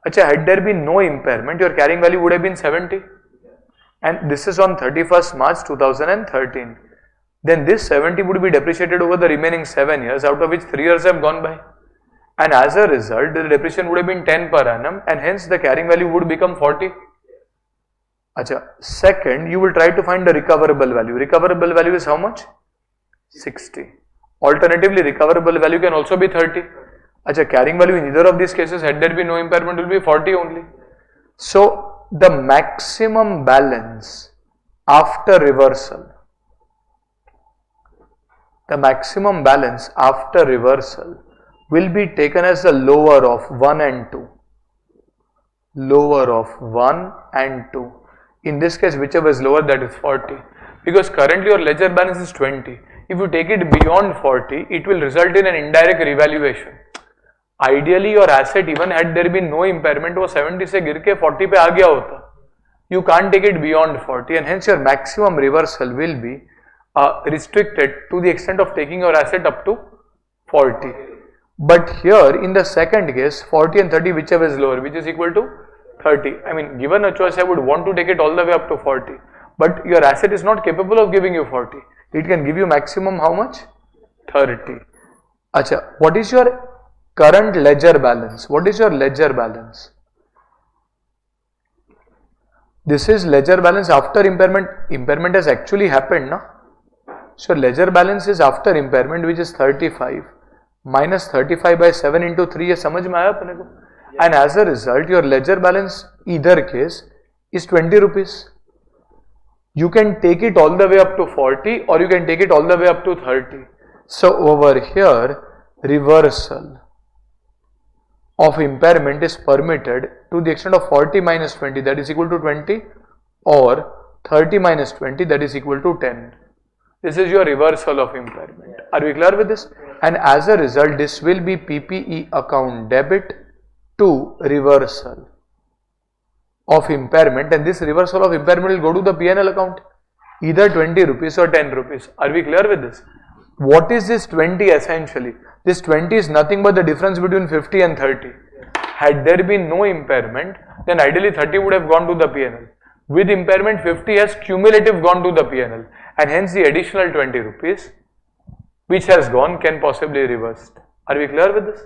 Had there been no impairment, your carrying value would have been 70. And this is on 31st March 2013. Then this 70 would be depreciated over the remaining 7 years, out of which 3 years have gone by. And as a result, the depreciation would have been 10 per annum, and hence the carrying value would become 40. Second, you will try to find the recoverable value. Recoverable value is how much? 60. Alternatively, recoverable value can also be 30. Carrying value in either of these cases, had there been no impairment, will be 40 only. So, the maximum balance after reversal, will be taken as the lower of 1 and 2. Lower of 1 and 2. In this case, whichever is lower, that is 40. Because currently your ledger balance is 20. If you take it beyond 40, it will result in an indirect revaluation. Ideally, your asset, even had there been no impairment, was 70 से गिर के 40 पे आ गया होता. You can't take it beyond 40, and hence your maximum reversal will be restricted to the extent of taking your asset up to 40. But here in the second case, 40 and 30, whichever is lower, which is equal to 30. I mean, given a choice, I would want to take it all the way up to 40. But your asset is not capable of giving you 40. It can give you maximum how much? 30. What is your current ledger balance? What is your ledger balance? This is ledger balance after impairment. Impairment has actually happened, no? So ledger balance is after impairment, which is 35 minus 35 by 7 into 3. ये समझ में आया अपने को? And as a result, your ledger balance either case is 20 rupees. You can take it all the way up to 40, or you can take it all the way up to 30. So over here, reversal of impairment is permitted to the extent of 40 minus 20, that is equal to 20, or 30 minus 20, that is equal to 10. This is your reversal of impairment. Are we clear with this? And as a result, this will be PPE account debit to reversal of impairment, and this reversal of impairment will go to the P&L account, either 20 rupees or 10 rupees. Are we clear with this? What is this 20 essentially? This 20 is nothing but the difference between 50 and 30. Had there been no impairment, then ideally 30 would have gone to the P&L. With impairment, 50 has cumulative gone to the P&L, and hence the additional 20 rupees which has gone can possibly be reversed. Are we clear with this?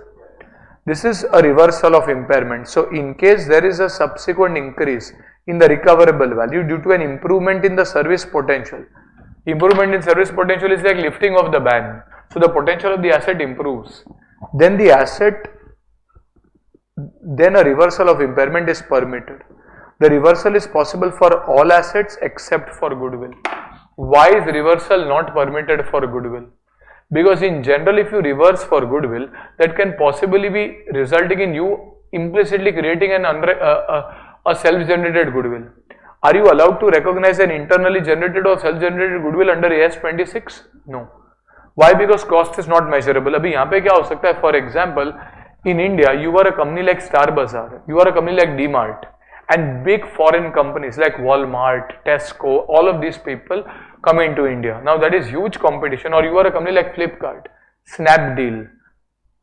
This is a reversal of impairment. So in case there is a subsequent increase in the recoverable value due to an improvement in the service potential. Improvement in service potential is like lifting of the ban. So the potential of the asset improves. Then a reversal of impairment is permitted. The reversal is possible for all assets except for goodwill. Why is reversal not permitted for goodwill? Because in general, if you reverse for goodwill, that can possibly be resulting in you implicitly creating a self-generated goodwill. Are you allowed to recognize an internally generated or self-generated goodwill under AS 26? No. Why? Because cost is not measurable. अभी यहाँ पे क्या हो सकता है? For example, in India, you are a company like Star Bazaar, you are a company like D-Mart, and big foreign companies like Walmart, Tesco, all of these people come into India. Now that is huge competition. Or you are a company like Flipkart, Snapdeal,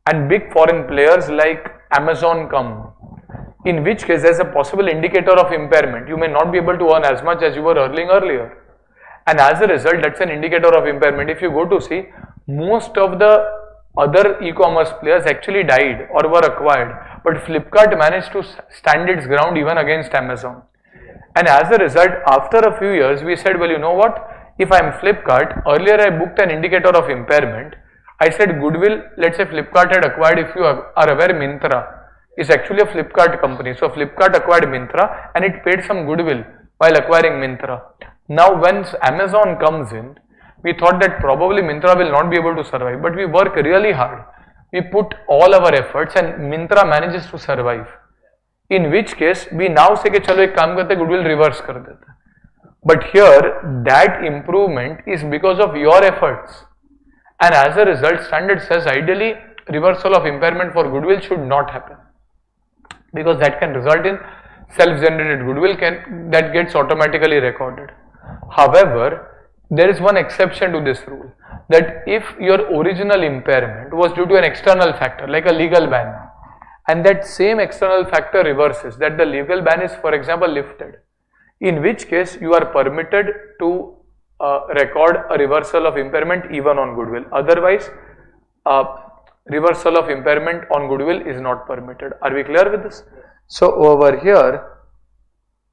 and big foreign players like Amazon come. In which case there is a possible indicator of impairment. You may not be able to earn as much as you were earning earlier. And as a result, that's an indicator of impairment. If you go to see, most of the other e-commerce players actually died or were acquired. But Flipkart managed to stand its ground even against Amazon. And as a result, after a few years, we said, well, you know what? If I am Flipkart, earlier I booked an indicator of impairment. I said goodwill, let's say Flipkart had acquired, if you are aware, Myntra is actually a Flipkart company. So Flipkart acquired Myntra and it paid some goodwill while acquiring Myntra. Now when Amazon comes in, we thought that probably Myntra will not be able to survive, but we work really hard. we put all our efforts and Myntra manages to survive. In which case we now say कि चलो एक काम करते goodwill reverse कर देते. But here that improvement is because of your efforts, and as a result standard says ideally reversal of impairment for goodwill should not happen, because that can result in self-generated goodwill that gets automatically recorded. However, there is one exception to this rule, that if your original impairment was due to an external factor like a legal ban, and that same external factor reverses, that the legal ban is for example lifted, in which case you are permitted to record a reversal of impairment even on goodwill. Otherwise, reversal of impairment on goodwill is not permitted. Are we clear with this? So over here,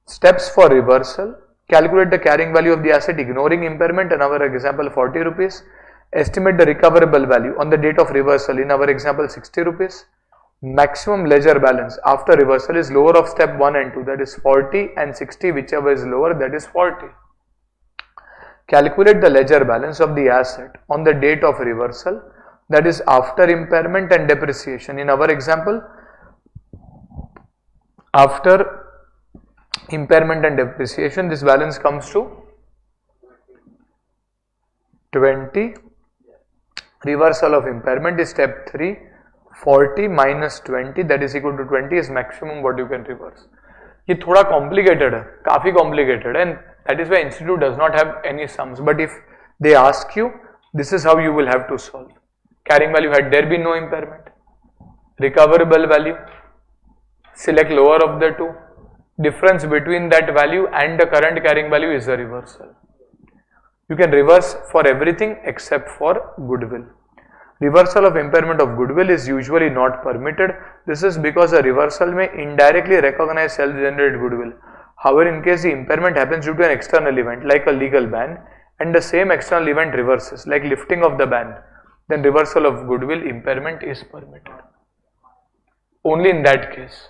steps for reversal: calculate the carrying value of the asset ignoring impairment, in our example 40 rupees. Estimate the recoverable value on the date of reversal, in our example 60 rupees. Maximum ledger balance after reversal is lower of step 1 and 2, that is 40, and 60, whichever is lower, that is 40. Calculate the ledger balance of the asset on the date of reversal, that is after impairment and depreciation. In our example, after impairment and depreciation, this balance comes to 20. Reversal of impairment is step 3. 40 minus 20, that is equal to 20 is maximum what you can reverse. ये थोड़ा complicated है, काफी complicated, and that is why institute does not have any sums. But if they ask you, this is how you will have to solve. Carrying value, had there been no impairment. Recoverable value, select lower of the two. Difference between that value and the current carrying value is the reversal. You can reverse for everything except for goodwill. Reversal of impairment of goodwill is usually not permitted. This is because a reversal may indirectly recognize self-generated goodwill. However, in case the impairment happens due to an external event like a legal ban, and the same external event reverses like lifting of the ban, then reversal of goodwill impairment is permitted. Only in that case.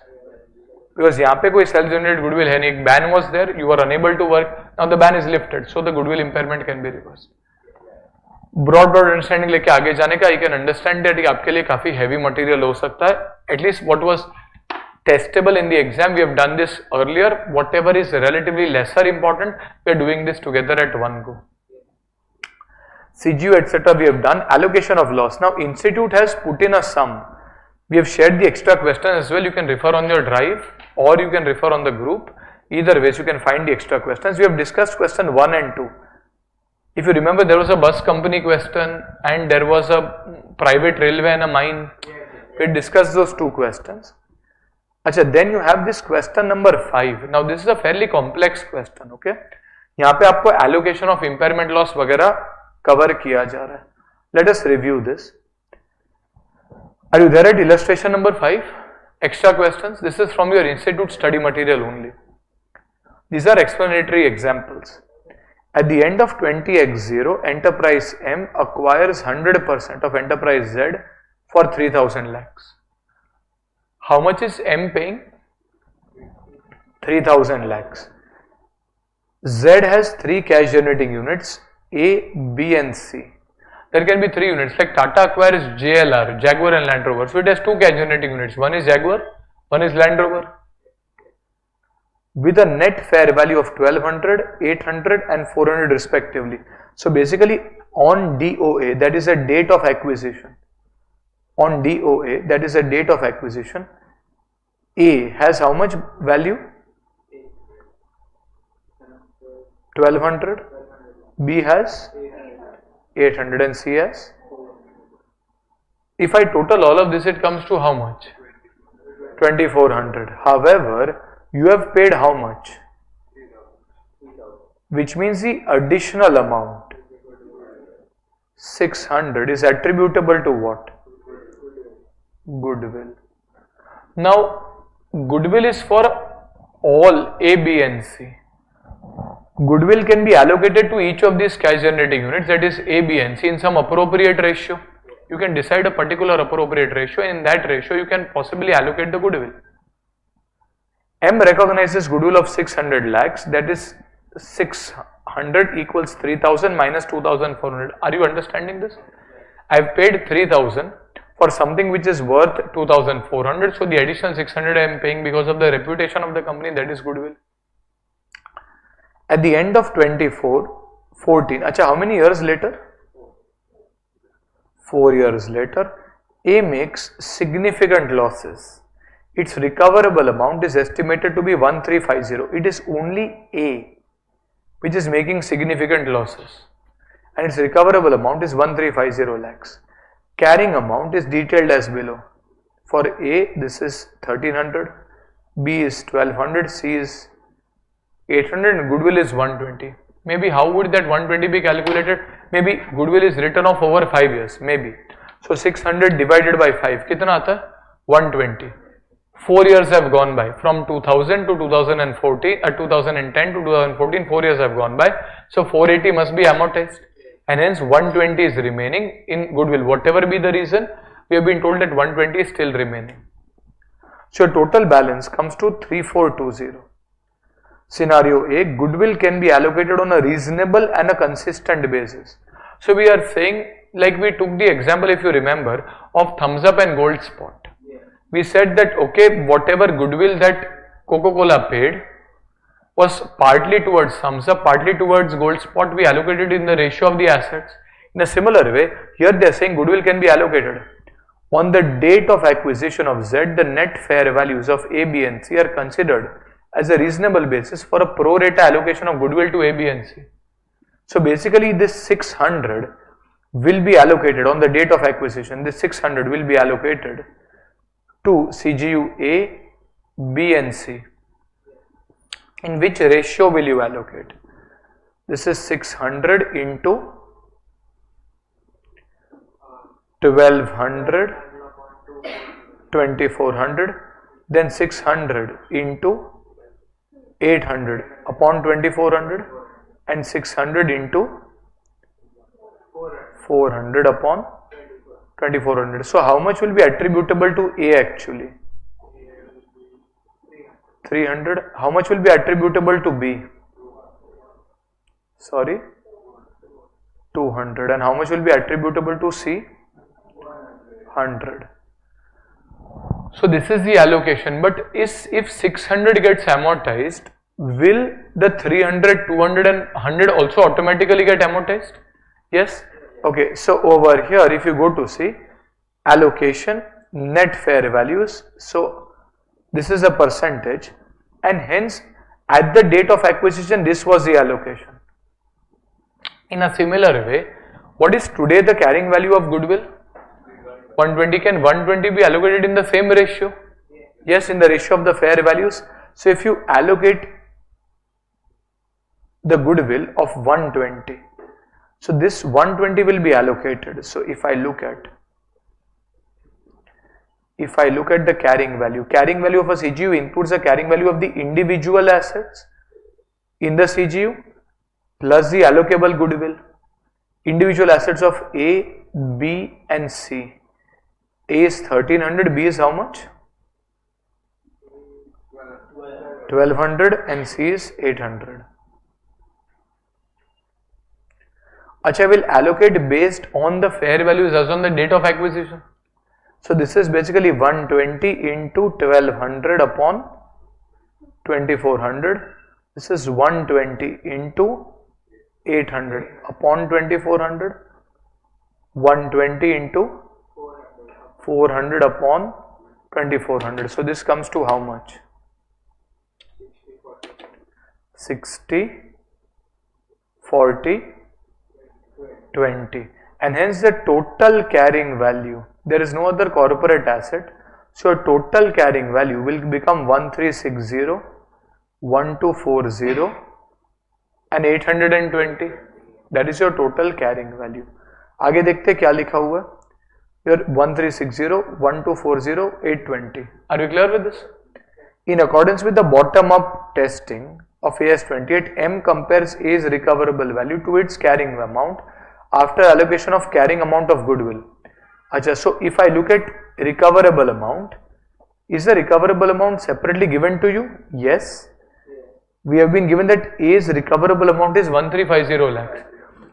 Because यहाँ पे कोई self-generated goodwill है नहीं, एक ban was there, you were unable to work, now the ban is lifted, so the goodwill impairment can be reversed. Broad understanding लेके आगे जाने का, यू कैन अंडरस्टैंड दैट आपके लिए काफी हैवी मटेरियल हो सकता है. At least what was testable in the exam, we have done this earlier. Whatever is relatively lesser important, we are doing this together at one go. CGU etc. we have done. Allocation of loss. Now institute has put in a sum. We have shared the extra question as well. You can refer on your drive or you can refer on the group. Either ways you can find the extra questions. We have discussed question 1 and 2. If you remember, there was a bus company question and there was a private railway and a mine. We discussed those two questions. Achha, then you have this question number 5. Now this is a fairly complex question, okay? यहाँ पे आपको allocation of impairment loss वगैरह cover किया जा रहा है. Let us review this. Are you there at illustration number 5? Extra questions. This is from your institute study material only. These are explanatory examples. At the end of 20x0, enterprise M acquires 100% of enterprise Z for 3000 lakhs. How much is M paying? 3000 lakhs. Z has 3 cash generating units, A, B and C. There can be 3 units, like Tata acquires JLR, Jaguar and Land Rover. So it has 2 cash generating units. One is Jaguar, one is Land Rover. With a net fair value of 1200, 800 and 400 respectively. So basically on DOA, that is a date of acquisition. On DOA, that is a date of acquisition, A has how much value? 1200, B has 800 and C has? If I total all of this, it comes to how much? 2400. However, you have paid how much? Which means the additional amount 600 is attributable to what? Goodwill. Now goodwill is for all A, B and C. Goodwill can be allocated to each of these cash generating units, that is A, B and C, in some appropriate ratio. You can decide a particular appropriate ratio, and in that ratio you can possibly allocate the goodwill. M recognizes goodwill of 600 lakhs, that is 600 equals 3000 minus 2400. Are you understanding this? I have paid 3000 for something which is worth 2400. So the additional 600 I am paying because of the reputation of the company, that is goodwill. At the end of 14, acha, how many years later? 4 years later, A makes significant losses. Its recoverable amount is estimated to be 1350. It is only A which is making significant losses, and its recoverable amount is 1350 lakhs. Carrying amount is detailed as below. For A, this is 1300, B is 1200, C is 800, and goodwill is 120. Maybe how would that 120 be calculated? Maybe goodwill is written off over 5 years, maybe. So 600 divided by 5, kitna aata hai? 120. 4 years have gone by, from 2000 to 2014, 2010 to 2014, 4 years have gone by. So 480 must be amortized, and hence 120 is remaining in goodwill. Whatever be the reason, we have been told that 120 is still remaining. So total balance comes to 3420. Scenario A, goodwill can be allocated on a reasonable and a consistent basis. So we are saying, like we took the example, if you remember, of thumbs up and gold spot. We said that okay, whatever goodwill that Coca-Cola paid was partly towards thumbs up, partly towards gold spot, we allocated in the ratio of the assets. In a similar way, here they are saying goodwill can be allocated. On the date of acquisition of Z, the net fair values of A, B and C are considered as a reasonable basis for a pro rata allocation of goodwill to A, B and C. So basically this 600 will be allocated on the date of acquisition. This 600 will be allocated to CGU A, B and C. In which ratio will you allocate? This is 600 into 1200, 2400, then 600 into 800 upon 2400, and 600 into 400 upon 2400. So how much will be attributable to A actually? 300. How much will be attributable to B? Sorry, 200. And how much will be attributable to C? 100. So this is the allocation, but if 600 gets amortized, will the 300, 200 and 100 also automatically get amortized? Yes. Okay, so over here if you go to see allocation, net fair values, so this is a percentage, and hence at the date of acquisition this was the allocation. In a similar way, what is today the carrying value of goodwill? 120. Can 120 be allocated in the same ratio? Yes, in the ratio of the fair values. So if you allocate the goodwill of 120, so this 120 will be allocated. So if I look at the carrying value of a CGU includes the carrying value of the individual assets in the CGU plus the allocable goodwill. Individual assets of A, B and C. A is 1300, B is how much? 1200 and C is 800. Acha, will allocate based on the fair values as on the date of acquisition. So this is basically 120 into 1200 upon 2400. This is 120 into 800 upon 2400. 120 into 400 upon 2400. So this comes to how much? 60, 40, 20, and hence the total carrying value, there is no other corporate asset, so total carrying value will become 1360, 1240 and 820. That is your total carrying value. आगे देखते क्या लिखा हुआ है? Your 1360, 1240, 820. Are you clear with this? In accordance with the bottom-up testing of AS28, M compares A's recoverable value to its carrying amount after allocation of carrying amount of goodwill. Achha, so if I look at recoverable amount, is the recoverable amount separately given to you? Yes. We have been given that A's recoverable amount is 1350 lakhs.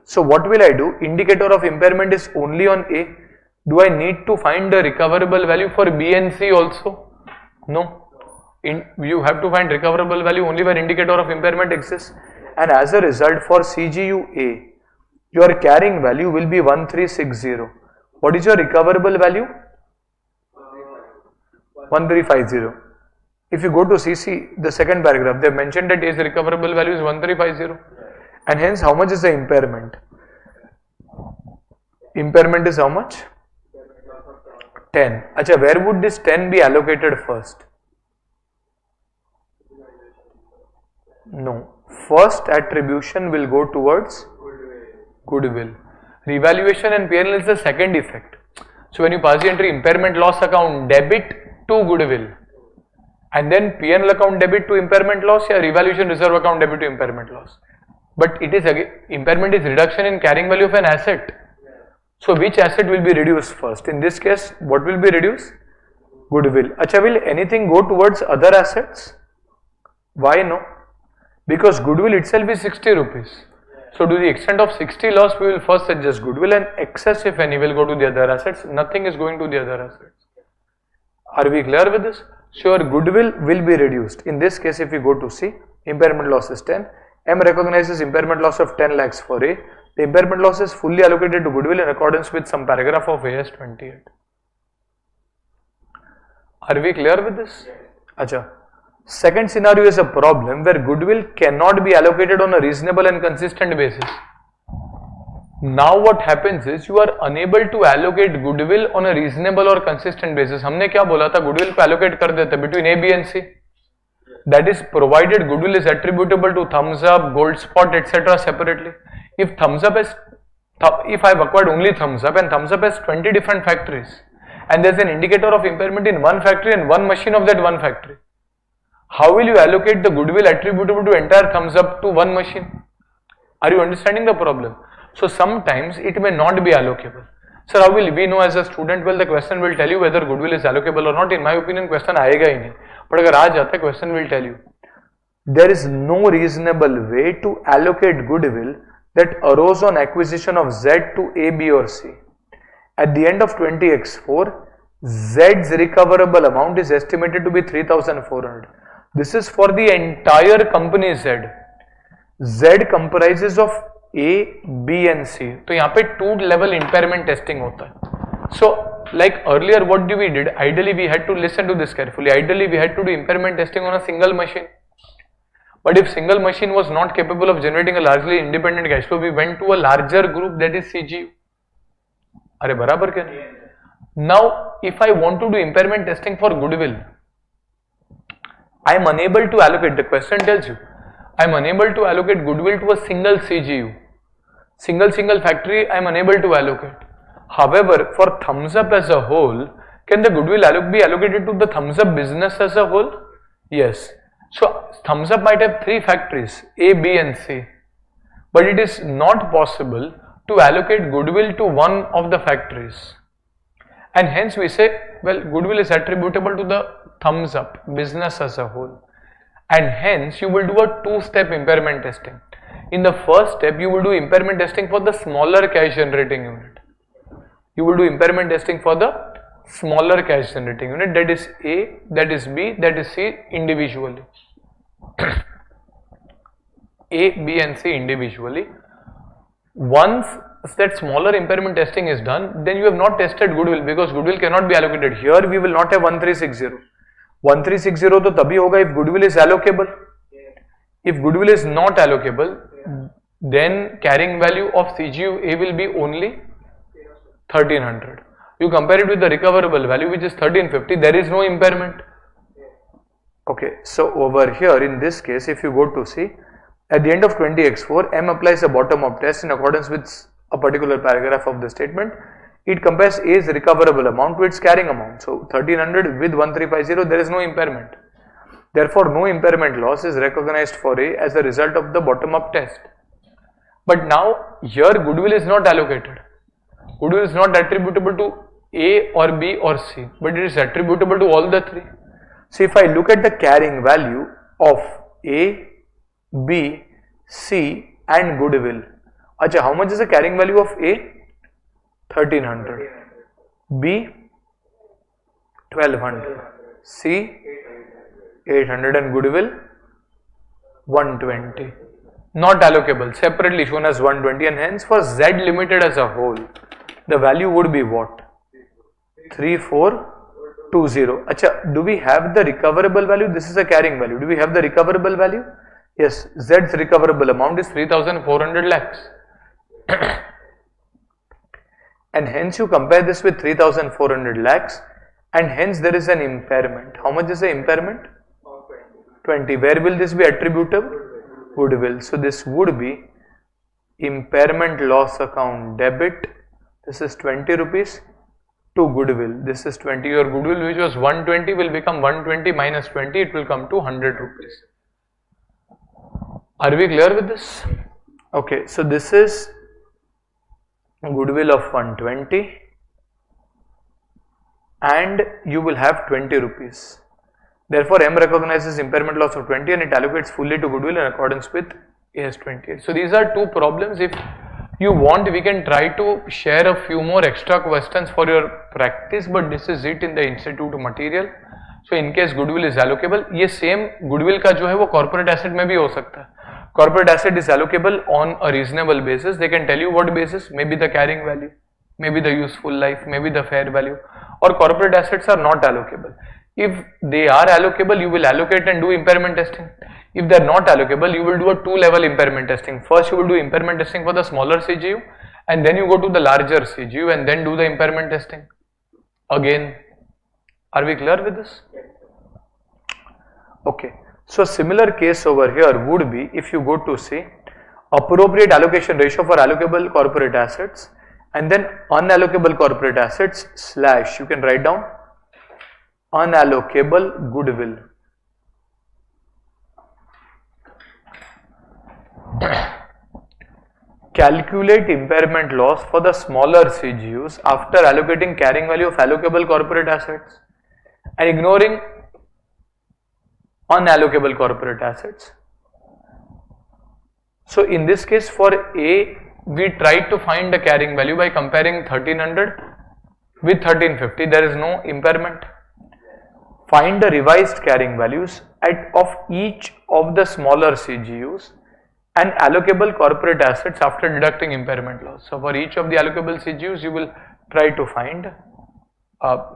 So what will I do? Indicator of impairment is only on A. Do I need to find the recoverable value for B and C also? No. You have to find recoverable value only where indicator of impairment exists, and as a result for CGU-A, your carrying value will be 1360. What is your recoverable value? 1350. If you go to CC, the second paragraph, they have mentioned that A's recoverable value is 1350, and hence how much is the impairment? Impairment is how much? 10. Acha, where would this 10 be allocated first? No. First attribution will go towards goodwill. Revaluation and P&L is the second effect. So when you pass the entry impairment loss account debit to goodwill, and then P&L account debit to impairment loss, or revaluation reserve account debit to impairment loss. But it is again, impairment is reduction in carrying value of an asset. So which asset will be reduced first? In this case, what will be reduced? Goodwill. Acha, will anything go towards other assets? Why no? Because goodwill itself is 60 rupees. So to the extent of 60 loss, we will first adjust goodwill, and excess, if any, will go to the other assets. Nothing is going to the other assets. Are we clear with this? So your goodwill will be reduced. In this case, if we go to C, impairment loss is 10. M recognizes impairment loss of 10 lakhs for A. The impairment loss is fully allocated to goodwill in accordance with some paragraph of AS 28. Are we clear with this? Acha. Second scenario is a problem where goodwill cannot be allocated on a reasonable and consistent basis. Now what happens is you are unable to allocate goodwill on a reasonable or consistent basis. हमने क्या बोला था? Goodwill पे allocate कर देते between A, B and C. That is provided goodwill is attributable to thumbs up, gold spot, etc. separately. If thumbs up is, if I have acquired only thumbs up and thumbs up has 20 different factories, and there is an indicator of impairment in one factory and one machine of that one factory, how will you allocate the goodwill attributable to entire thumbs up to one machine? Are you understanding the problem? So sometimes it may not be allocable. Sir, how will we know as a student? Well, the question will tell you whether goodwill is allocable or not. In my opinion, question आएगा ही नहीं. But अगर आ जाता है, question will tell you. There is no reasonable way to allocate goodwill that arose on acquisition of Z to A, B or C. At the end of 20x4, Z's recoverable amount is estimated to be 3,400. This is for the entire company Z. Z comprises of A, B and C. तो यहाँ पे 2 level impairment testing होता है. So like earlier what we did, ideally we had to listen to this carefully. Ideally we had to do impairment testing on a single machine. But if single machine was not capable of generating a largely independent cash flow, we went to a larger group, that is CGU. अरे बराबर क्या नहीं? Now if I want to do impairment testing for goodwill, I am unable to allocate. The question tells you, I am unable to allocate goodwill to a single CGU. Single factory I am unable to allocate. However, for thumbs up as a whole, can the goodwill be allocated to the thumbs up business as a whole? Yes. So thumbs up might have 3 factories, A, B and C. But it is not possible to allocate goodwill to one of the factories. And hence we say, well, goodwill is attributable to the thumbs up business as a whole. And hence you will do a 2-step impairment testing. In the first step, you will do impairment testing for the smaller cash generating unit. You will do impairment testing for the smaller cash generating unit, that is A, that is B, that is C individually. A, B and C individually. Once that smaller impairment testing is done, then you have not tested goodwill, because goodwill cannot be allocated. Here we will not have 1360. 1360 तो तभी होगा if goodwill is allocable. If goodwill is not allocable, then carrying value of CGU A will be only 1300. You compare it with the recoverable value, which is 1350, there is no impairment. Okay, so over here in this case, if you go to C, at the end of 20x4, M applies a bottom-up test in accordance with a particular paragraph of the statement. It compares A's recoverable amount to its carrying amount. So 1300 with 1350, there is no impairment. Therefore, no impairment loss is recognized for A as a result of the bottom-up test. But now here goodwill is not allocated. Goodwill is not attributable to A or B or C, but it is attributable to all the 3. So if I look at the carrying value of A, B, C and goodwill, Acha, how much is the carrying value of A? 1300. B 1200, C 800 and goodwill 120. Not allocable, separately shown as 120, and hence for Z limited as a whole, the value would be what? 3420. Acha, do we have the recoverable value? This is a carrying value. Do we have the recoverable value? Yes, Z's recoverable amount is 3400 lakhs. And hence you compare this with 3400 lakhs, and hence there is an impairment. How much is the impairment? 20. Where will this be attributable? Goodwill. So this would be impairment loss account debit. This is 20 rupees to goodwill. This is 20. Your goodwill, which was 120, will become 120 minus 20. It will come to 100 rupees. Are we clear with this? Okay. So this is goodwill of 120, and you will have 20 rupees. Therefore, M recognizes impairment loss of 20 and it allocates fully to goodwill in accordance with AS 28. So these are two problems. If you want, we can try to share a few more extra questions for your practice, but this is it in the institute material. So in case goodwill is allocable, ये same goodwill का जो है वो corporate asset में भी हो सकता है. Corporate asset is allocable on a reasonable basis. They can tell you what basis, maybe the carrying value, maybe the useful life, maybe the fair value, or corporate assets are not allocable. If they are allocable, you will allocate and do impairment testing. If they are not allocable, you will do a two-level impairment testing. First, you will do impairment testing for the smaller CGU, and then you go to the larger CGU and then do the impairment testing. Again, are we clear with this? Okay. So similar case over here would be if you go to say appropriate allocation ratio for allocable corporate assets and then unallocable corporate assets slash, you can write down unallocable goodwill. Calculate impairment loss for the smaller CGUs after allocating carrying value of allocable corporate assets and ignoring unallocable corporate assets. So in this case for A, we tried to find the carrying value by comparing 1300 with 1350. There is no impairment. Find the revised carrying values of each of the smaller CGUs and allocable corporate assets after deducting impairment loss. So for each of the allocable CGUs, you will try to find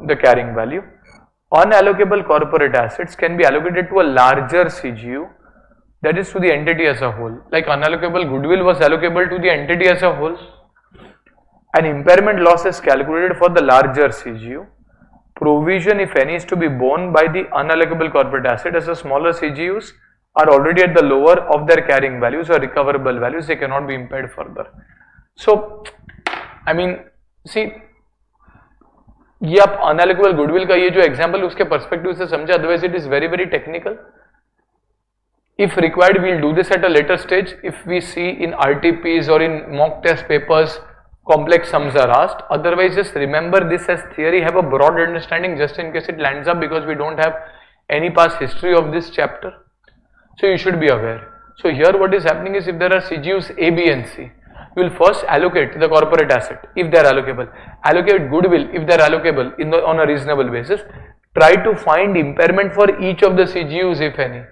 the carrying value. Unallocable corporate assets can be allocated to a larger CGU, that is to the entity as a whole. Like unallocable goodwill was allocable to the entity as a whole. An impairment loss is calculated for the larger CGU. Provision, if any, is to be borne by the unallocable corporate asset, as the smaller CGUs are already at the lower of their carrying values or recoverable values. They cannot be impaired further. So, I mean, see, ये आप unallocable goodwill का ये जो example उसके perspective से समझे, otherwise it is very technical. If required, we will do this at a later stage. If we see in RTPs or in mock test papers, complex sums are asked. Otherwise, just remember this as theory, have a broad understanding just in case it lands up, because we don't have any past history of this chapter. So you should be aware. So here what is happening is, if there are CGUs A, B and C, you will first allocate the corporate asset if they are allocable, allocate goodwill if they are allocable on a reasonable basis, try to find impairment for each of the CGUs if any.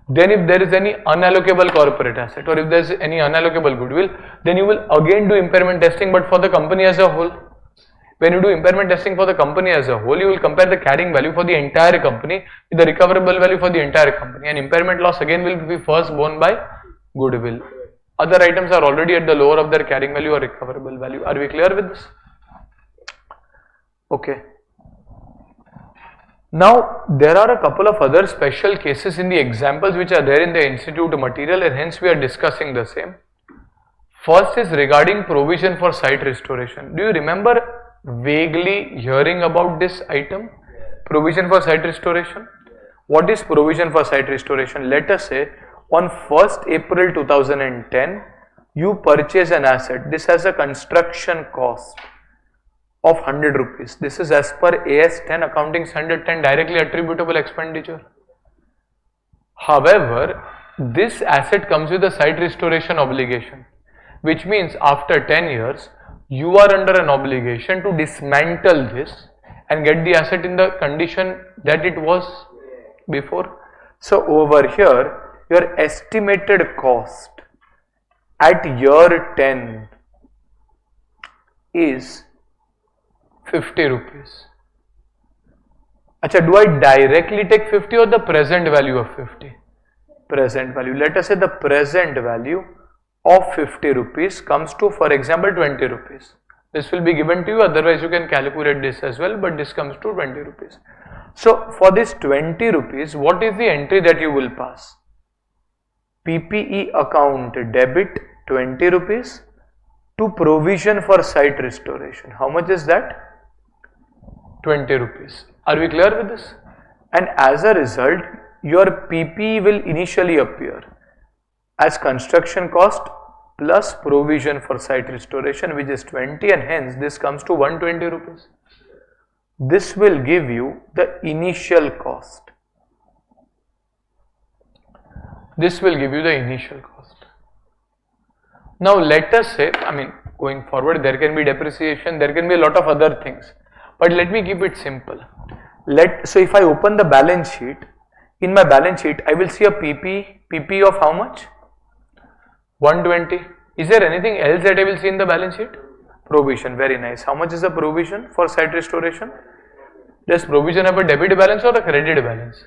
Then if there is any unallocable corporate asset or if there is any unallocable goodwill, then you will again do impairment testing, but for the company as a whole. When you do impairment testing for the company as a whole, you will compare the carrying value for the entire company with the recoverable value for the entire company, and impairment loss again will be first borne by goodwill. Other items are already at the lower of their carrying value or recoverable value. Are we clear with this? Okay. Now, there are a couple of other special cases in the examples which are there in the institute material, and hence we are discussing the same. First is regarding provision for site restoration. Do you remember vaguely hearing about this item? Provision for site restoration? What is provision for site restoration? Let us say on 1st April 2010, you purchase an asset. This has a construction cost of 100 rupees. This is as per AS 10, accounting standard 10, directly attributable expenditure. However, this asset comes with a site restoration obligation, which means after 10 years, you are under an obligation to dismantle this and get the asset in the condition that it was before. So over here, your estimated cost at year 10 is 50 rupees. Acha, do I directly take 50 or the present value of 50? Present value. Let us say the present value of 50 rupees comes to, for example, 20 rupees. This will be given to you, otherwise you can calculate this as well, but this comes to 20 rupees. So for this 20 rupees, what is the entry that you will pass? PPE account debit 20 rupees to provision for site restoration. How much is that? 20 rupees. Are we clear with this? And as a result, your PPE will initially appear as construction cost plus provision for site restoration, which is 20, and hence this comes to 120 rupees. This will give you the initial cost. This will give you the initial cost. Now let us say, going forward there can be depreciation, there can be a lot of other things, but let me keep it simple. So if I open the balance sheet, in my balance sheet I will see a PP of how much? 120. Is there anything else that I will see in the balance sheet? Provision. Very nice. How much is the provision for site restoration? Does provision have a debit balance or a credit balance?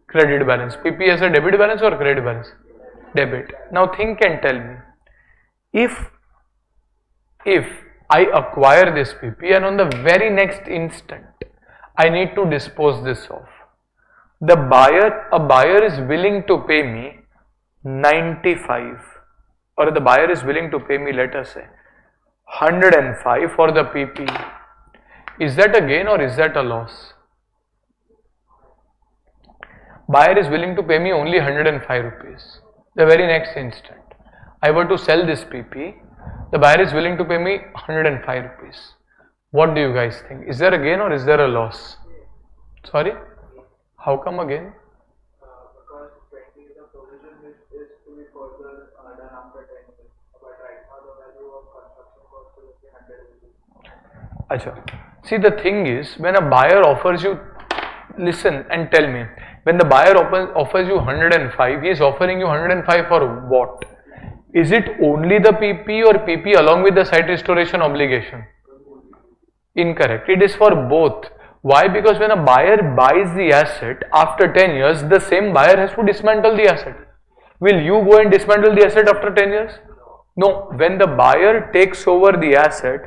Credit balance. PP has a debit balance or credit balance? Debit. Now think and tell me, if I acquire this PP and on the very next instant I need to dispose this off, a buyer is willing to pay me 95, or the buyer is willing to pay me, let us say 105 for the PP. Is that a gain or is that a loss? Buyer is willing to pay me only 105 rupees. The very next instant I were to sell this PP, the buyer is willing to pay me 105 rupees. What do you guys think? Is there a gain or is there a loss? Sorry? How come again? Because 20 the provision is to be further done after 10 years. But right now the value of construction cost is 100 rupees. Acha. See, the thing is, when a buyer offers you, listen and tell me, when the buyer offers you 105, he is offering you 105 for what? Is it only the PP or PP along with the site restoration obligation? Incorrect. It is for both. Why? Because when a buyer buys the asset, after 10 years, the same buyer has to dismantle the asset. Will you go and dismantle the asset after 10 years? No. When the buyer takes over the asset,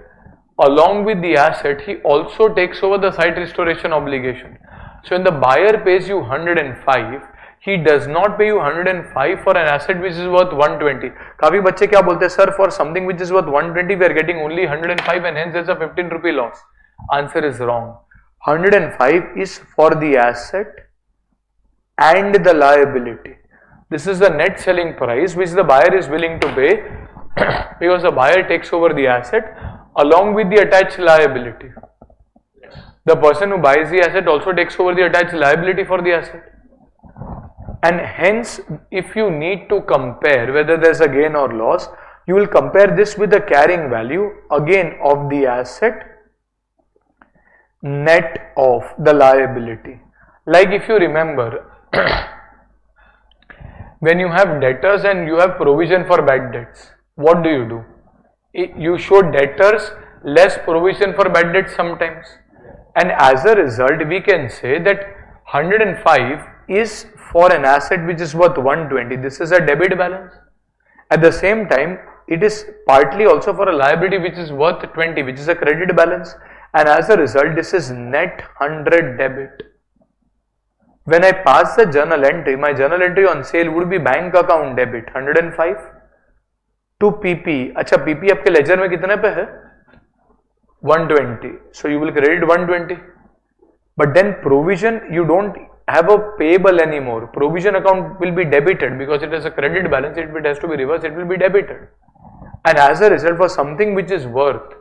along with the asset, he also takes over the site restoration obligation. So when the buyer pays you 105, he does not pay you 105 for an asset which is worth 120. काफी बच्चे क्या बोलते हैं, sir, for something which is worth 120 we are getting only 105 and hence there is a 15 rupee loss. Answer is wrong. 105 is for the asset and the liability. This is the net selling price which the buyer is willing to pay because the buyer takes over the asset along with the attached liability. The person who buys the asset also takes over the attached liability for the asset. And hence, if you need to compare whether there is a gain or loss, you will compare this with the carrying value again of the asset net of the liability. Like if you remember, when you have debtors and you have provision for bad debts, what do? You show debtors less provision for bad debts sometimes. And as a result, we can say that 105 is for an asset which is worth 120. This is a debit balance. At the same time, it is partly also for a liability which is worth 20, which is a credit balance. And as a result, this is net 100 debit. When I pass the journal entry, my journal entry on sale would be bank account debit 105 to PP. अच्छा, PP आपके ledger में कितने पे है? 120. So you will credit 120. But then provision, you don't have a payable anymore. Provision account will be debited because it is a credit balance. If it has to be reversed, it will be debited. And as a result, for something which is worth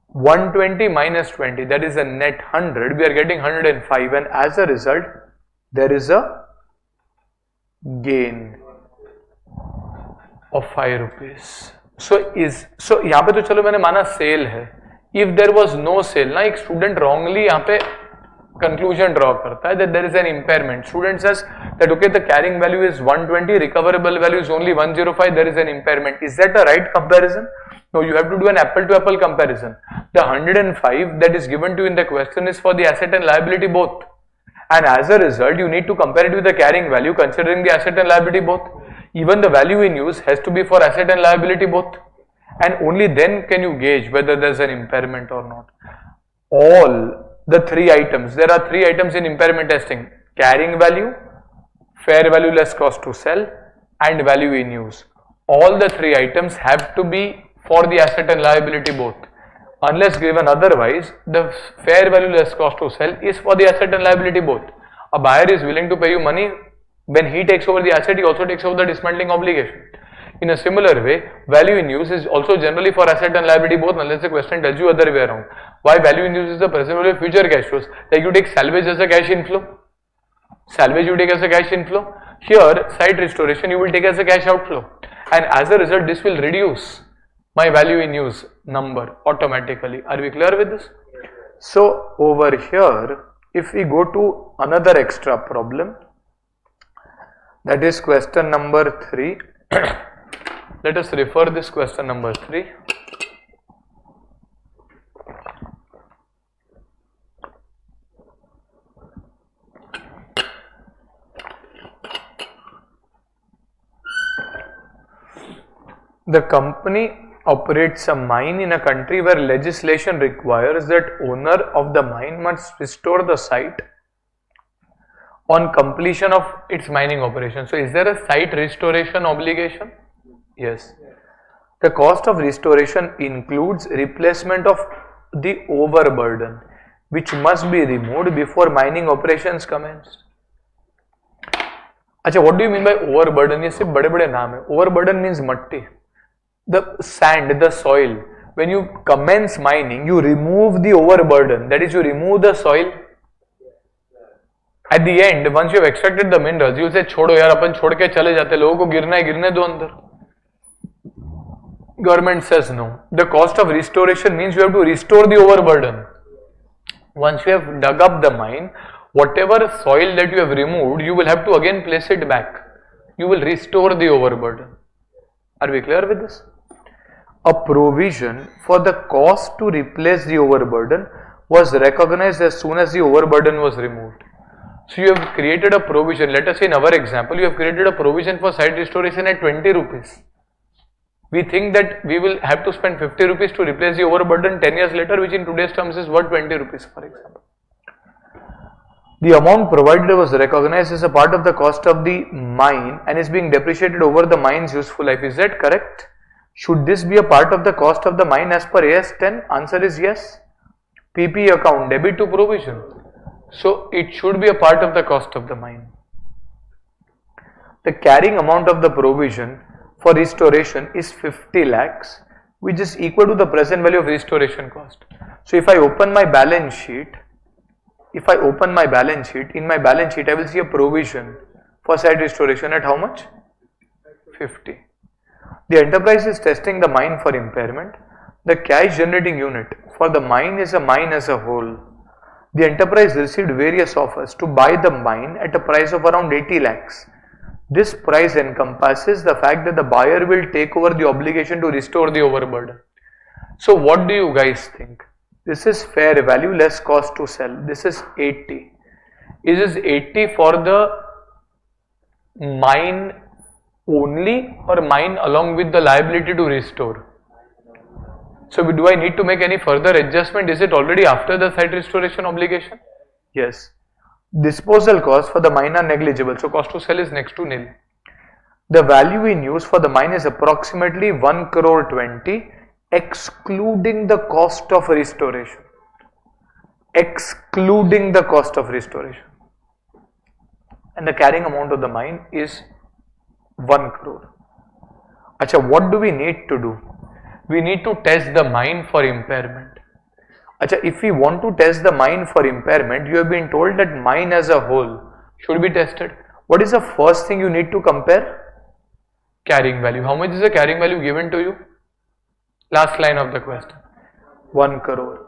120 minus 20, that is a net 100, we are getting 105, and as a result, there is a gain of 5 rupees. सो यहाँ पे तो चलो मैंने माना sale है. If there was no sale ना, एक student wrongly यहाँ पे कंक्लूजन ड्रॉ करता है that there is an impairment. Student says that okay, the carrying value is 120, recoverable value is only 105, there is an impairment. Is that a right comparison? No, you have to do an apple to apple comparison. The 105 that is given to you in the question is for the asset and liability both, and as a result you need to compare it with the carrying value considering the asset and liability both. Even the value in use has to be for asset and liability both, and only then can you gauge whether there is an impairment or not. All the three items, there are three items in impairment testing: carrying value, fair value less cost to sell, and value in use. All the three items have to be for the asset and liability both. Unless given otherwise, the fair value less cost to sell is for the asset and liability both. A buyer is willing to pay you money. When he takes over the asset, he also takes over the dismantling obligation. In a similar way, value in use is also generally for asset and liability both, unless the question tells you other way around. Why value in use is the present value of future cash flows? Like you take salvage as a cash inflow. Salvage you take as a cash inflow. Here, site restoration you will take as a cash outflow. And as a result, this will reduce my value in use number automatically. Are we clear with this? So, over here, if we go to another extra problem, that is question number 3. Let us refer this question number 3. The company operates a mine in a country where legislation requires that owner of the mine must restore the site on completion of its mining operation. So, is there a site restoration obligation? Yes. The cost of restoration includes replacement of the overburden, which must be removed before mining operations commence. अच्छा, what do you mean by overburden? ये सिर्फ बड़े बड़े नाम है. Overburden means मट्टी, the sand, the soil. When you commence mining, you remove the overburden. That is, you remove the soil. At the end, once you have extracted the minerals, you will say छोड़ो यार, अपन छोड़ के चले जाते, लोगों को गिरना है गिरने दो अंदर. Government says no. The cost of restoration means you have to restore the overburden. Once you have dug up the mine, whatever soil that you have removed, you will have to again place it back. You will restore the overburden. Are we clear with this? A provision for the cost to replace the overburden was recognized as soon as the overburden was removed. So you have created a provision. Let us say in our example, you have created a provision for site restoration at 20 rupees. We think that we will have to spend 50 rupees to replace the overburden 10 years later, which in today's terms is worth 20 rupees, for example. The amount provided was recognized as a part of the cost of the mine and is being depreciated over the mine's useful life. Is that correct? Should this be a part of the cost of the mine as per AS 10? Answer is yes. PP account, debit to provision. So it should be a part of the cost of the mine. The carrying amount of the provision for restoration is 50 lakhs, which is equal to the present value of restoration cost. So if I open my balance sheet, in my balance sheet I will see a provision for site restoration at how much? 50. The enterprise is testing the mine for impairment. The cash generating unit for the mine is a mine as a whole. The enterprise received various offers to buy the mine at a price of around 80 lakhs. This price encompasses the fact that the buyer will take over the obligation to restore the overburden. So what do you guys think? This is fair value less cost to sell. This is 80. Is this 80 for the mine only or mine along with the liability to restore? So do I need to make any further adjustment? Is it already after the site restoration obligation? Yes. Disposal costs for the mine are negligible, so cost to sell is next to nil. The value in use for the mine is approximately 1 crore 20, excluding the cost of restoration. Excluding the cost of restoration. And the carrying amount of the mine is 1 crore. Acha, what do we need to do? We need to test the mine for impairment. Acha, if we want to test the mine for impairment, you have been told that mine as a whole should be tested. What is the first thing you need to compare? Carrying value. How much is the carrying value given to you? Last line of the question. 1 crore.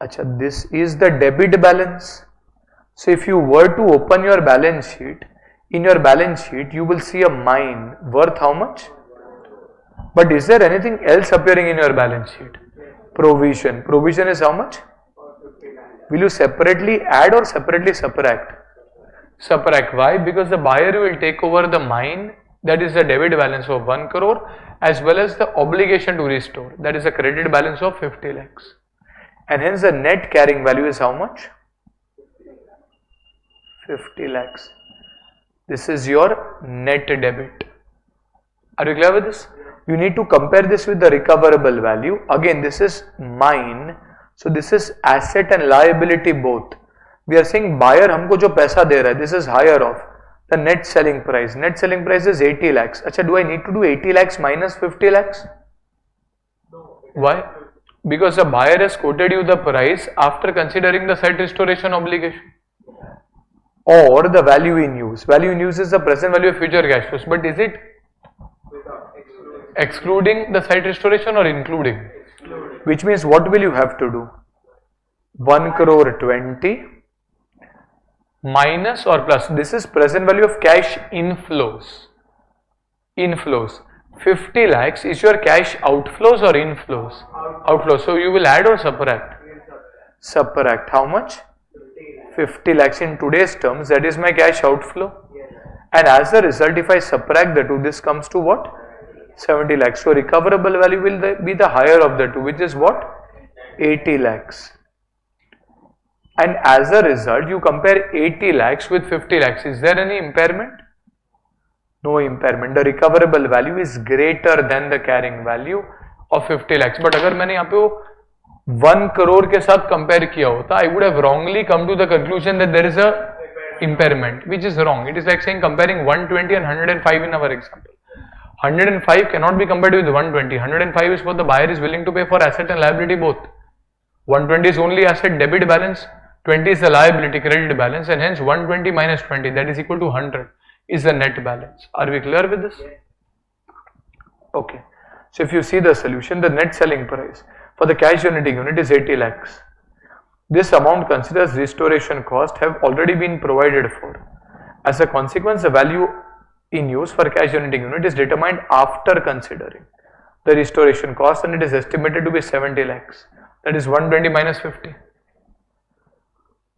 Acha, this is the debit balance. So if you were to open your balance sheet, in your balance sheet you will see a mine worth how much? But is there anything else appearing in your balance sheet? Provision. Provision is how much? Will you separately add or separately subtract? Subtract. Why? Because the buyer will take over the mine, that is the debit balance of 1 crore, as well as the obligation to restore, that is a credit balance of 50 lakhs. And hence the net carrying value is how much? 50 lakhs. This is your net debit. Are you clear with this? You need to compare this with the recoverable value. Again, this is mine. So this is asset and liability both. We are saying buyer हमको जो पैसा दे रहा है, this is higher of the net selling price. Net selling price is 80 lakhs. अच्छा, do I need to do 80 lakhs minus 50 lakhs? Why? Because the buyer has quoted you the price after considering the site restoration obligation. Or the value in use. Value in use is the present value of future cash flows. But is it excluding the site restoration or including? Which means what will you have to do? 1 crore 20 minus or plus. This is present value of cash inflows. Inflows. 50 lakhs is your cash outflows or inflows? Outflows. So you will add or subtract? Subtract. How much? 50 lakhs in today's terms, that is my cash outflow. And as a result, if I subtract the two, this comes to what? 70 lakhs. So recoverable value will be the higher of the two, which is what? 80 lakhs. And as a result, you compare 80 lakhs with 50 lakhs. Is there any impairment? No impairment. The recoverable value is greater than the carrying value of 50 lakhs. But अगर मैंने यहाँ पे वो 1 crore के साथ compare किया होता, I would have wrongly come to the conclusion that there is a impairment, which is wrong. It is like saying comparing 120 and 105 in our example. 105 cannot be compared with 120. 105 is what the buyer is willing to pay for asset and liability both. 120 is only asset debit balance, 20 is the liability credit balance, and hence 120 minus 20, that is equal to 100, is the net balance. Are we clear with this? Okay. So if you see the solution, the net selling price for the cash generating unit is 80 lakhs. This amount considers restoration cost have already been provided for. As a consequence, the value in use for cash generating unit is determined after considering the restoration cost, and it is estimated to be 70 lakhs. That is 120 minus 50.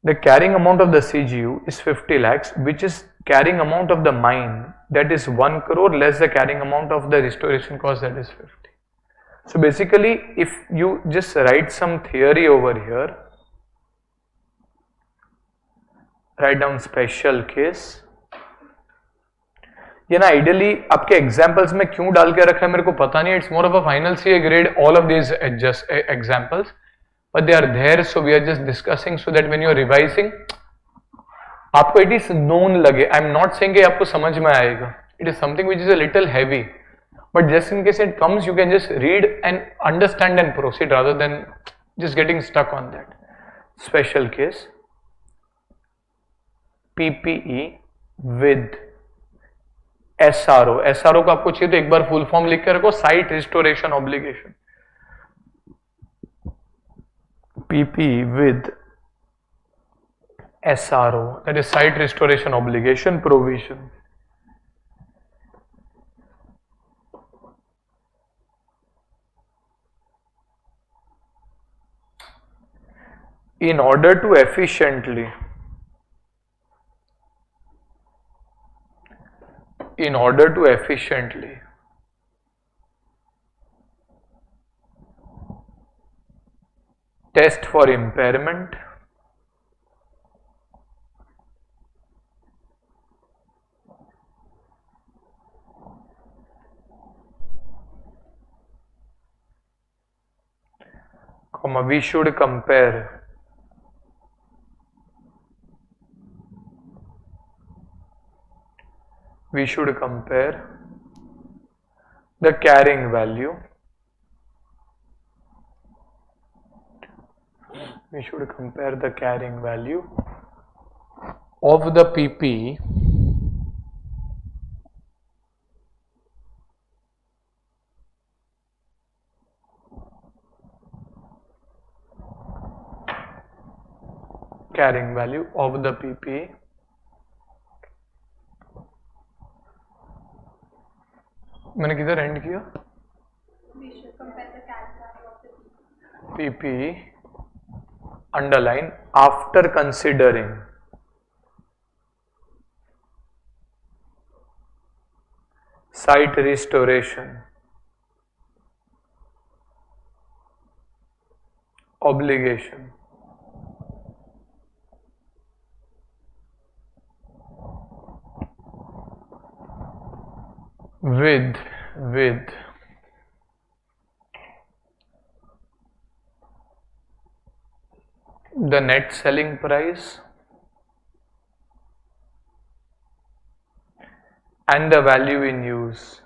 The carrying amount of the CGU is 50 lakhs, which is carrying amount of the mine, that is 1 crore less the carrying amount of the restoration cost, that is 50. So basically, if you just write some theory over here, write down special case. ये ना ideally आपके examples में क्यों डाल के रखा है मेरे को पता नहीं. It's more of a final CA grade all of these examples, but they are there, so we are just discussing so that when you are revising आपको इट इज नोन लगे. आई एम नॉट सेइंग कि आपको समझ में आएगा. It is something which is a little heavy, but just in case it comes, you can just read and understand and proceed rather than just getting stuck on that. Special case, PPE with SRO. SRO को आपको चाहिए तो एक बार full form लिख के रखो, site restoration obligation. PPE with SRO, that is site restoration obligation provision. In order to efficiently test for impairment, we should compare the carrying value. We should compare the carrying value of the PP carrying value of the PP मैंने किधर and किया? We should compare the cash value of the PP underline after considering site restoration, obligation, with the net selling price and the value in use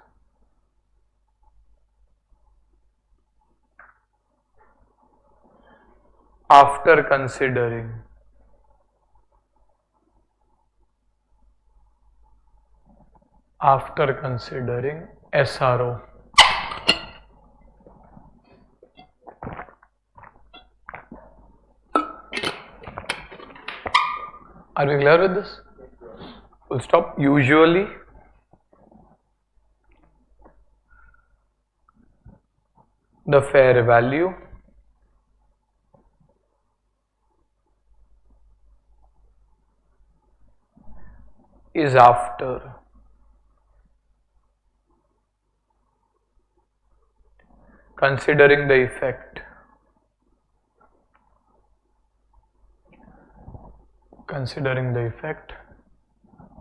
after considering SRO. Are we clear with this? Full stop. Usually the fair value is after considering the effect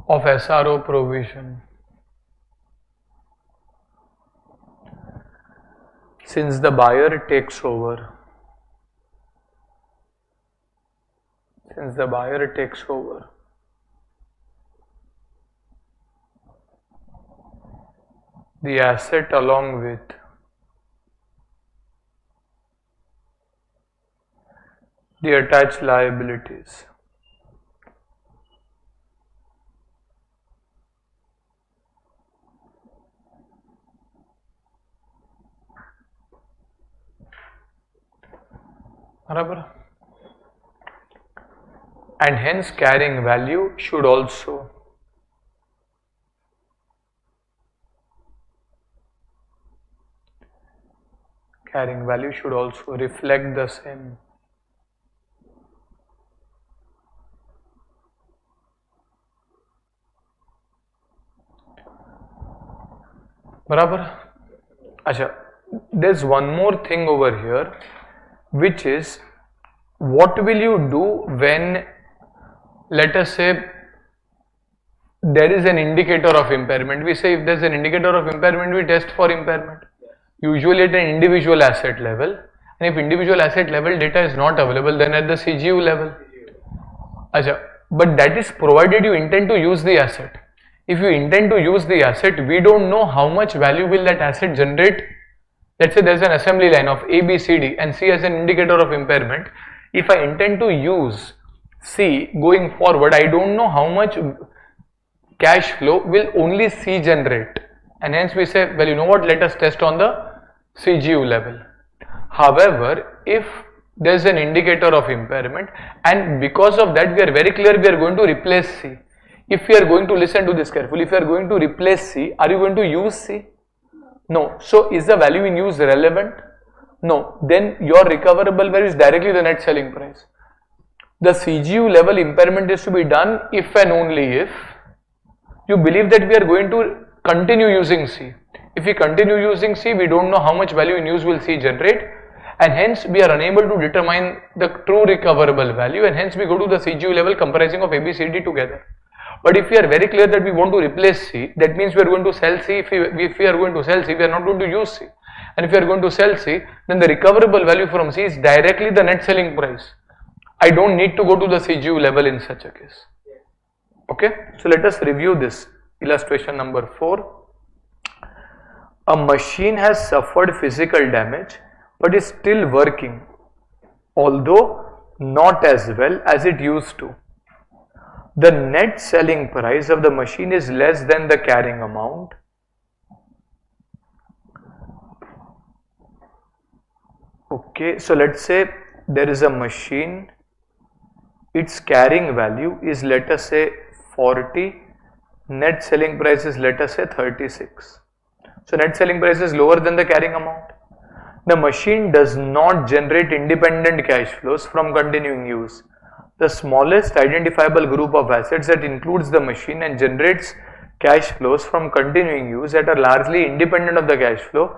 of SRO provision since the buyer takes over. The asset along with the attached liabilities. And hence carrying value should also reflect the same. बराबर? अच्छा, there's one more thing over here, which is what will you do when, let us say, there is an indicator of impairment. We say if there is an indicator of impairment, we test for impairment. Usually at an individual asset level, and if individual asset level data is not available, then at the CGU level. Achha, but that is provided you intend to use the asset. If you intend to use the asset, we don't know how much value will that asset generate. Let's say there is an assembly line of A, B, C, D, and C as an indicator of impairment. If I intend to use C going forward, I don't know how much cash flow will only C generate, and hence we say, well, you know what, let us test on the CGU level. However, if there is an indicator of impairment and because of that we are very clear we are going to replace C. If we are going to listen to this carefully, if you are going to replace C, are you going to use C? No. So is the value in use relevant? No. Then your recoverable value is directly the net selling price. The CGU level impairment is to be done if and only if you believe that we are going to continue using C. If we continue using C, we don't know how much value in use will C generate, and hence we are unable to determine the true recoverable value, and hence we go to the CGU level comprising of A, B, C, D together. But if we are very clear that we want to replace C, that means we are going to sell C. If we are going to sell C, we are not going to use C. And if we are going to sell C, then the recoverable value from C is directly the net selling price. I don't need to go to the CGU level in such a case. Okay, so let us review this. Illustration number 4. A machine has suffered physical damage but is still working, although not as well as it used to. The net selling price of the machine is less than the carrying amount. Okay, so let's say there is a machine its carrying value is, let us say, 40, net selling price is, let us say, 36. So net selling price is lower than the carrying amount. The machine does not generate independent cash flows from continuing use. The smallest identifiable group of assets that includes the machine and generates cash flows from continuing use that are largely independent of the cash flow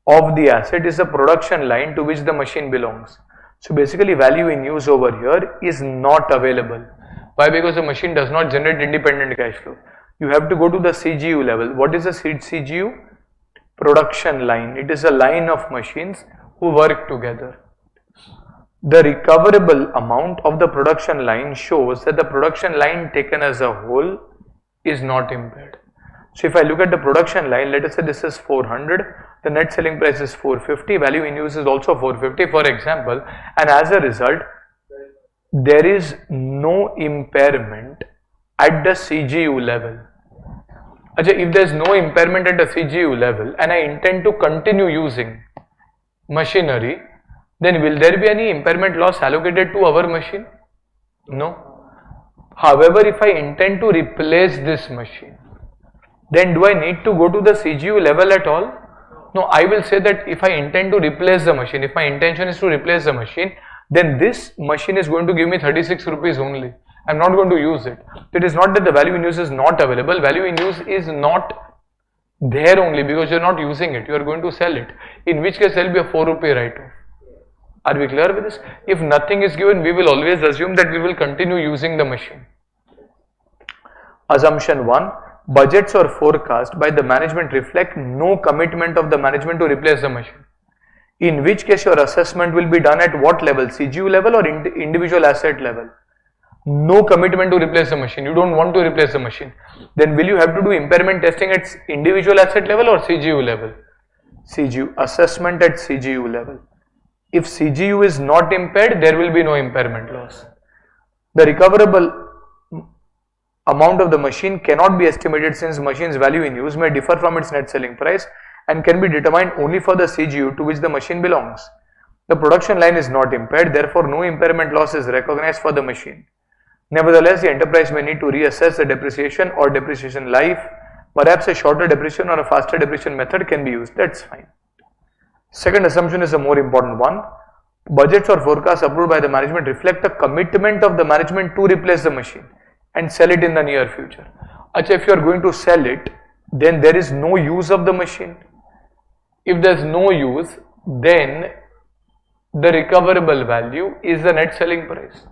of the asset is a production line to which the machine belongs. So basically value in use over here is not available. Why? Because the machine does not generate independent cash flow. You have to go to the CGU level. What is a CGU? Production line. It is a line of machines who work together. The recoverable amount of the production line shows that the production line taken as a whole is not impaired. So if I look at the production line, let us say this is 400, the net selling price is 450, value in use is also 450 for example, and as a result there is no impairment at the CGU level. If there is no impairment at the CGU level and I intend to continue using machinery, then will there be any impairment loss allocated to our machine? No. However, if I intend to replace this machine, then do I need to go to the CGU level at all? No, I will say that if I intend to replace the machine, if my intention is to replace the machine, then this machine is going to give me 36 rupees only. I am not going to use it. It is not that the value in use is not available, value in use is not there only because you are not using it, you are going to sell it, in which case there will be a 4 rupee write-off. Are we clear with this? If nothing is given, we will always assume that we will continue using the machine. Assumption 1. Budgets or forecast by the management reflect no commitment of the management to replace the machine. In which case your assessment will be done at what level? CGU level or individual asset level? No commitment to replace the machine. You don't want to replace the machine. Then will you have to do impairment testing at individual asset level or CGU level? CGU. Assessment at CGU level. If CGU is not impaired, there will be no impairment loss. The recoverable amount of the machine cannot be estimated since machine's value in use may differ from its net selling price and can be determined only for the CGU to which the machine belongs. The production line is not impaired, therefore no impairment loss is recognized for the machine. Nevertheless, the enterprise may need to reassess the depreciation or depreciation life. Perhaps a shorter depreciation or a faster depreciation method can be used. That's fine. Second assumption is a more important one. Budgets or forecasts approved by the management reflect the commitment of the management to replace the machine and sell it in the near future. If you are going to sell it, then there is no use of the machine. If there is no use, then the recoverable value is the net selling price.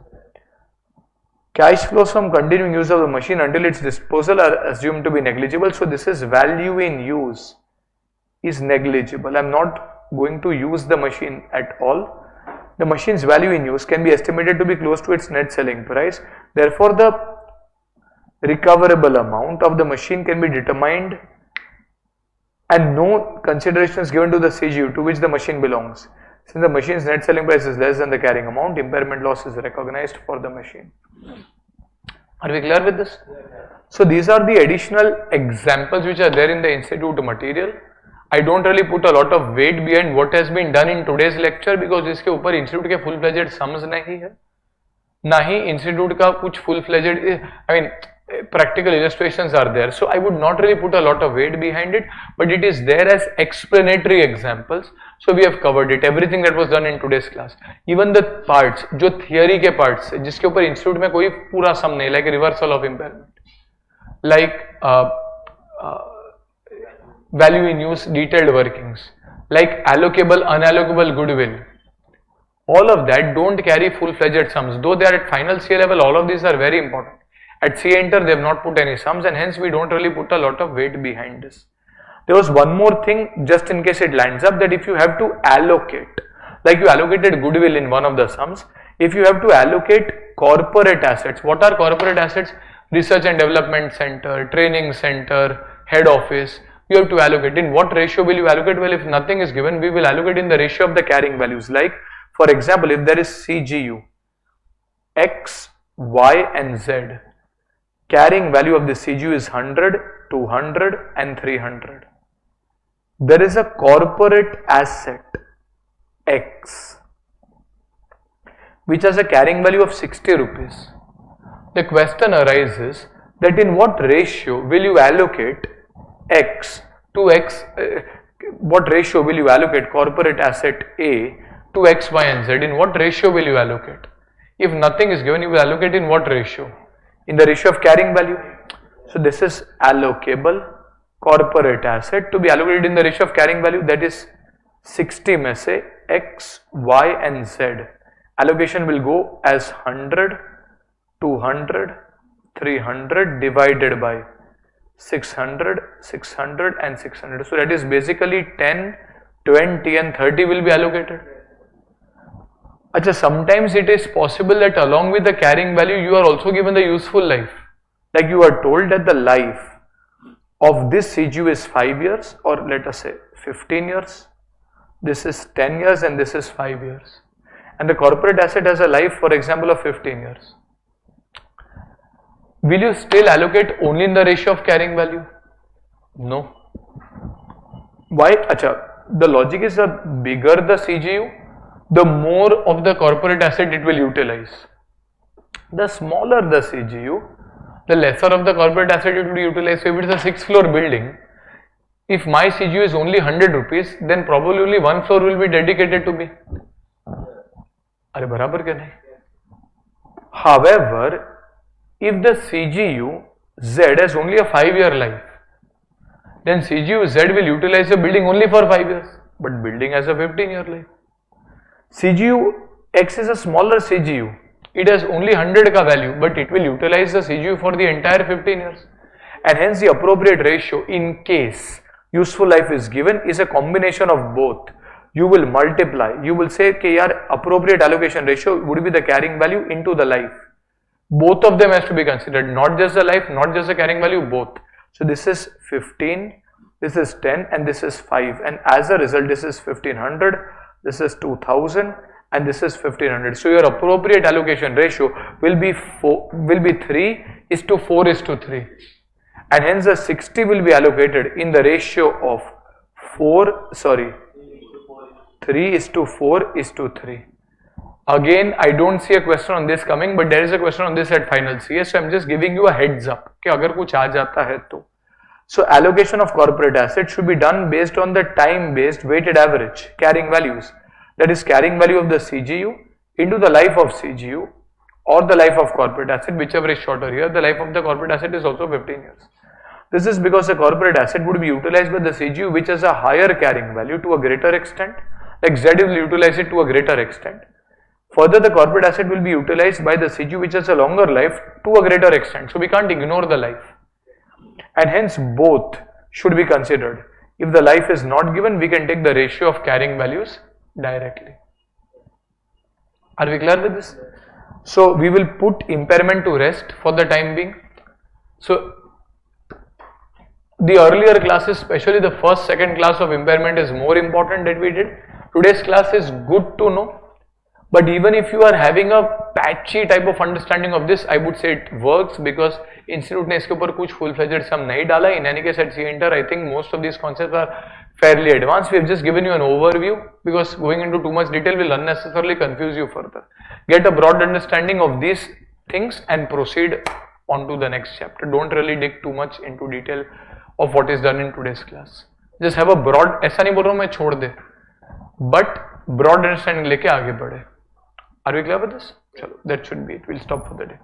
Cash flows from continuing use of the machine until its disposal are assumed to be negligible. So this is value in use is negligible. I am not going to use the machine at all. The machine's value in use can be estimated to be close to its net selling price. Therefore, the recoverable amount of the machine can be determined and no consideration is given to the CGU to which the machine belongs. Since the machine's net selling price is less than the carrying amount, impairment loss is recognized for the machine. Are we clear with this? So these are the additional examples which are there in the institute material. I don't really put a lot of weight behind what has been done in today's lecture because इसके ऊपर institute के full fledged sums नहीं है, ना ही institute का कुछ full fledged, practical illustrations are there. So I would not really put a lot of weight behind it, but it is there as explanatory examples. So we have covered it, everything that was done in today's class. Even the parts, जो theory के parts है, जिसके ऊपर institute में कोई पूरा sum नहीं, like reversal of impairment, like value in use detailed workings, like allocable, unallocable goodwill. All of that don't carry full-fledged sums. Though they are at final CA level, all of these are very important. At CA Inter, they have not put any sums and hence we don't really put a lot of weight behind this. There was one more thing, just in case it lands up, that if you have to allocate, like you allocated goodwill in one of the sums, if you have to allocate corporate assets, what are corporate assets? Research and Development Center, Training Center, Head Office, you have to allocate. In what ratio will you allocate? Well, if nothing is given, we will allocate in the ratio of the carrying values. Like, for example, if there is CGU, X, Y and Z, carrying value of the CGU is 100, 200 and 300. There is a corporate asset X which has a carrying value of 60 rupees. The question arises that in what ratio will you allocate X to X, what ratio will you allocate corporate asset A to X, Y and Z? In what ratio will you allocate? If nothing is given, you will allocate in what ratio? In the ratio of carrying value. So this is allocable corporate asset to be allocated in the ratio of carrying value, that is 60 में से X, Y and Z. Allocation will go as 100, 200, 300 divided by 600, 600 and 600. So that is basically 10, 20 and 30 will be allocated. Achha, sometimes it is possible that along with the carrying value you are also given the useful life. Like you are told that the life of this CGU is 5 years, or let us say 15 years. This is 10 years and this is 5 years. And the corporate asset has a life, for example, of 15 years. Will you still allocate only in the ratio of carrying value? No. Why? Achha, the logic is that bigger the CGU, the more of the corporate asset it will utilize. The smaller the CGU, the lesser of the corporate asset it will utilize. So if it is a 6th floor building, if my CGU is only 100 rupees, then probably only 1 floor will be dedicated to me. Are barabar kya nahi? However, if the CGU Z has only a 5-year life, then CGU Z will utilize the building only for 5 years, but building has a 15-year life. CGU X is a smaller CGU. It has only 100 ka value, but it will utilize the CGU for the entire 15 years. And hence the appropriate ratio in case useful life is given is a combination of both. You will multiply. You will say कि यार appropriate allocation ratio would be the carrying value into the life. Both of them has to be considered, not just the life, not just the carrying value, both. So this is 15, this is 10 and this is 5, and as a result this is 1500, this is 2000 and this is 1500. So your appropriate allocation ratio will be 3:4:3, and hence the 60 will be allocated in the ratio of 3:4:3. Again, I don't see a question on this coming, but there is a question on this at final CS, so I'm just giving you a heads up कि अगर कुछ आ जाता है तो. So allocation of corporate assets should be done based on the time-based weighted average carrying values. That is carrying value of the CGU into the life of CGU or the life of corporate asset, whichever is shorter here. The life of the corporate asset is also 15 years. This is because the corporate asset would be utilized by the CGU which has a higher carrying value to a greater extent. Like Z will utilize it to a greater extent. Further, the corporate asset will be utilized by the CGU which has a longer life to a greater extent. So we can't ignore the life. And hence both should be considered. If the life is not given, we can take the ratio of carrying values directly. Are we clear with this? So we will put impairment to rest for the time being. So the earlier classes, especially the first, second class of impairment is more important that we did. Today's class is good to know. But even if you are having a patchy type of understanding of this, I would say it works because Institute ने इसके ऊपर कुछ full-fledged sum नहीं डाला. In any case at C-Inter, I think most of these concepts are fairly advanced. We have just given you an overview because going into too much detail will unnecessarily confuse you further. Get a broad understanding of these things and proceed on to the next chapter. Don't really dig too much into detail of what is done in today's class. Just have a broad, ऐसा नहीं बोल रहा हूँ मैं छोड़ दे, but broad understanding लेके आगे बढ़े. Are we clear with this? Chalo, that should be it. We'll stop for the day.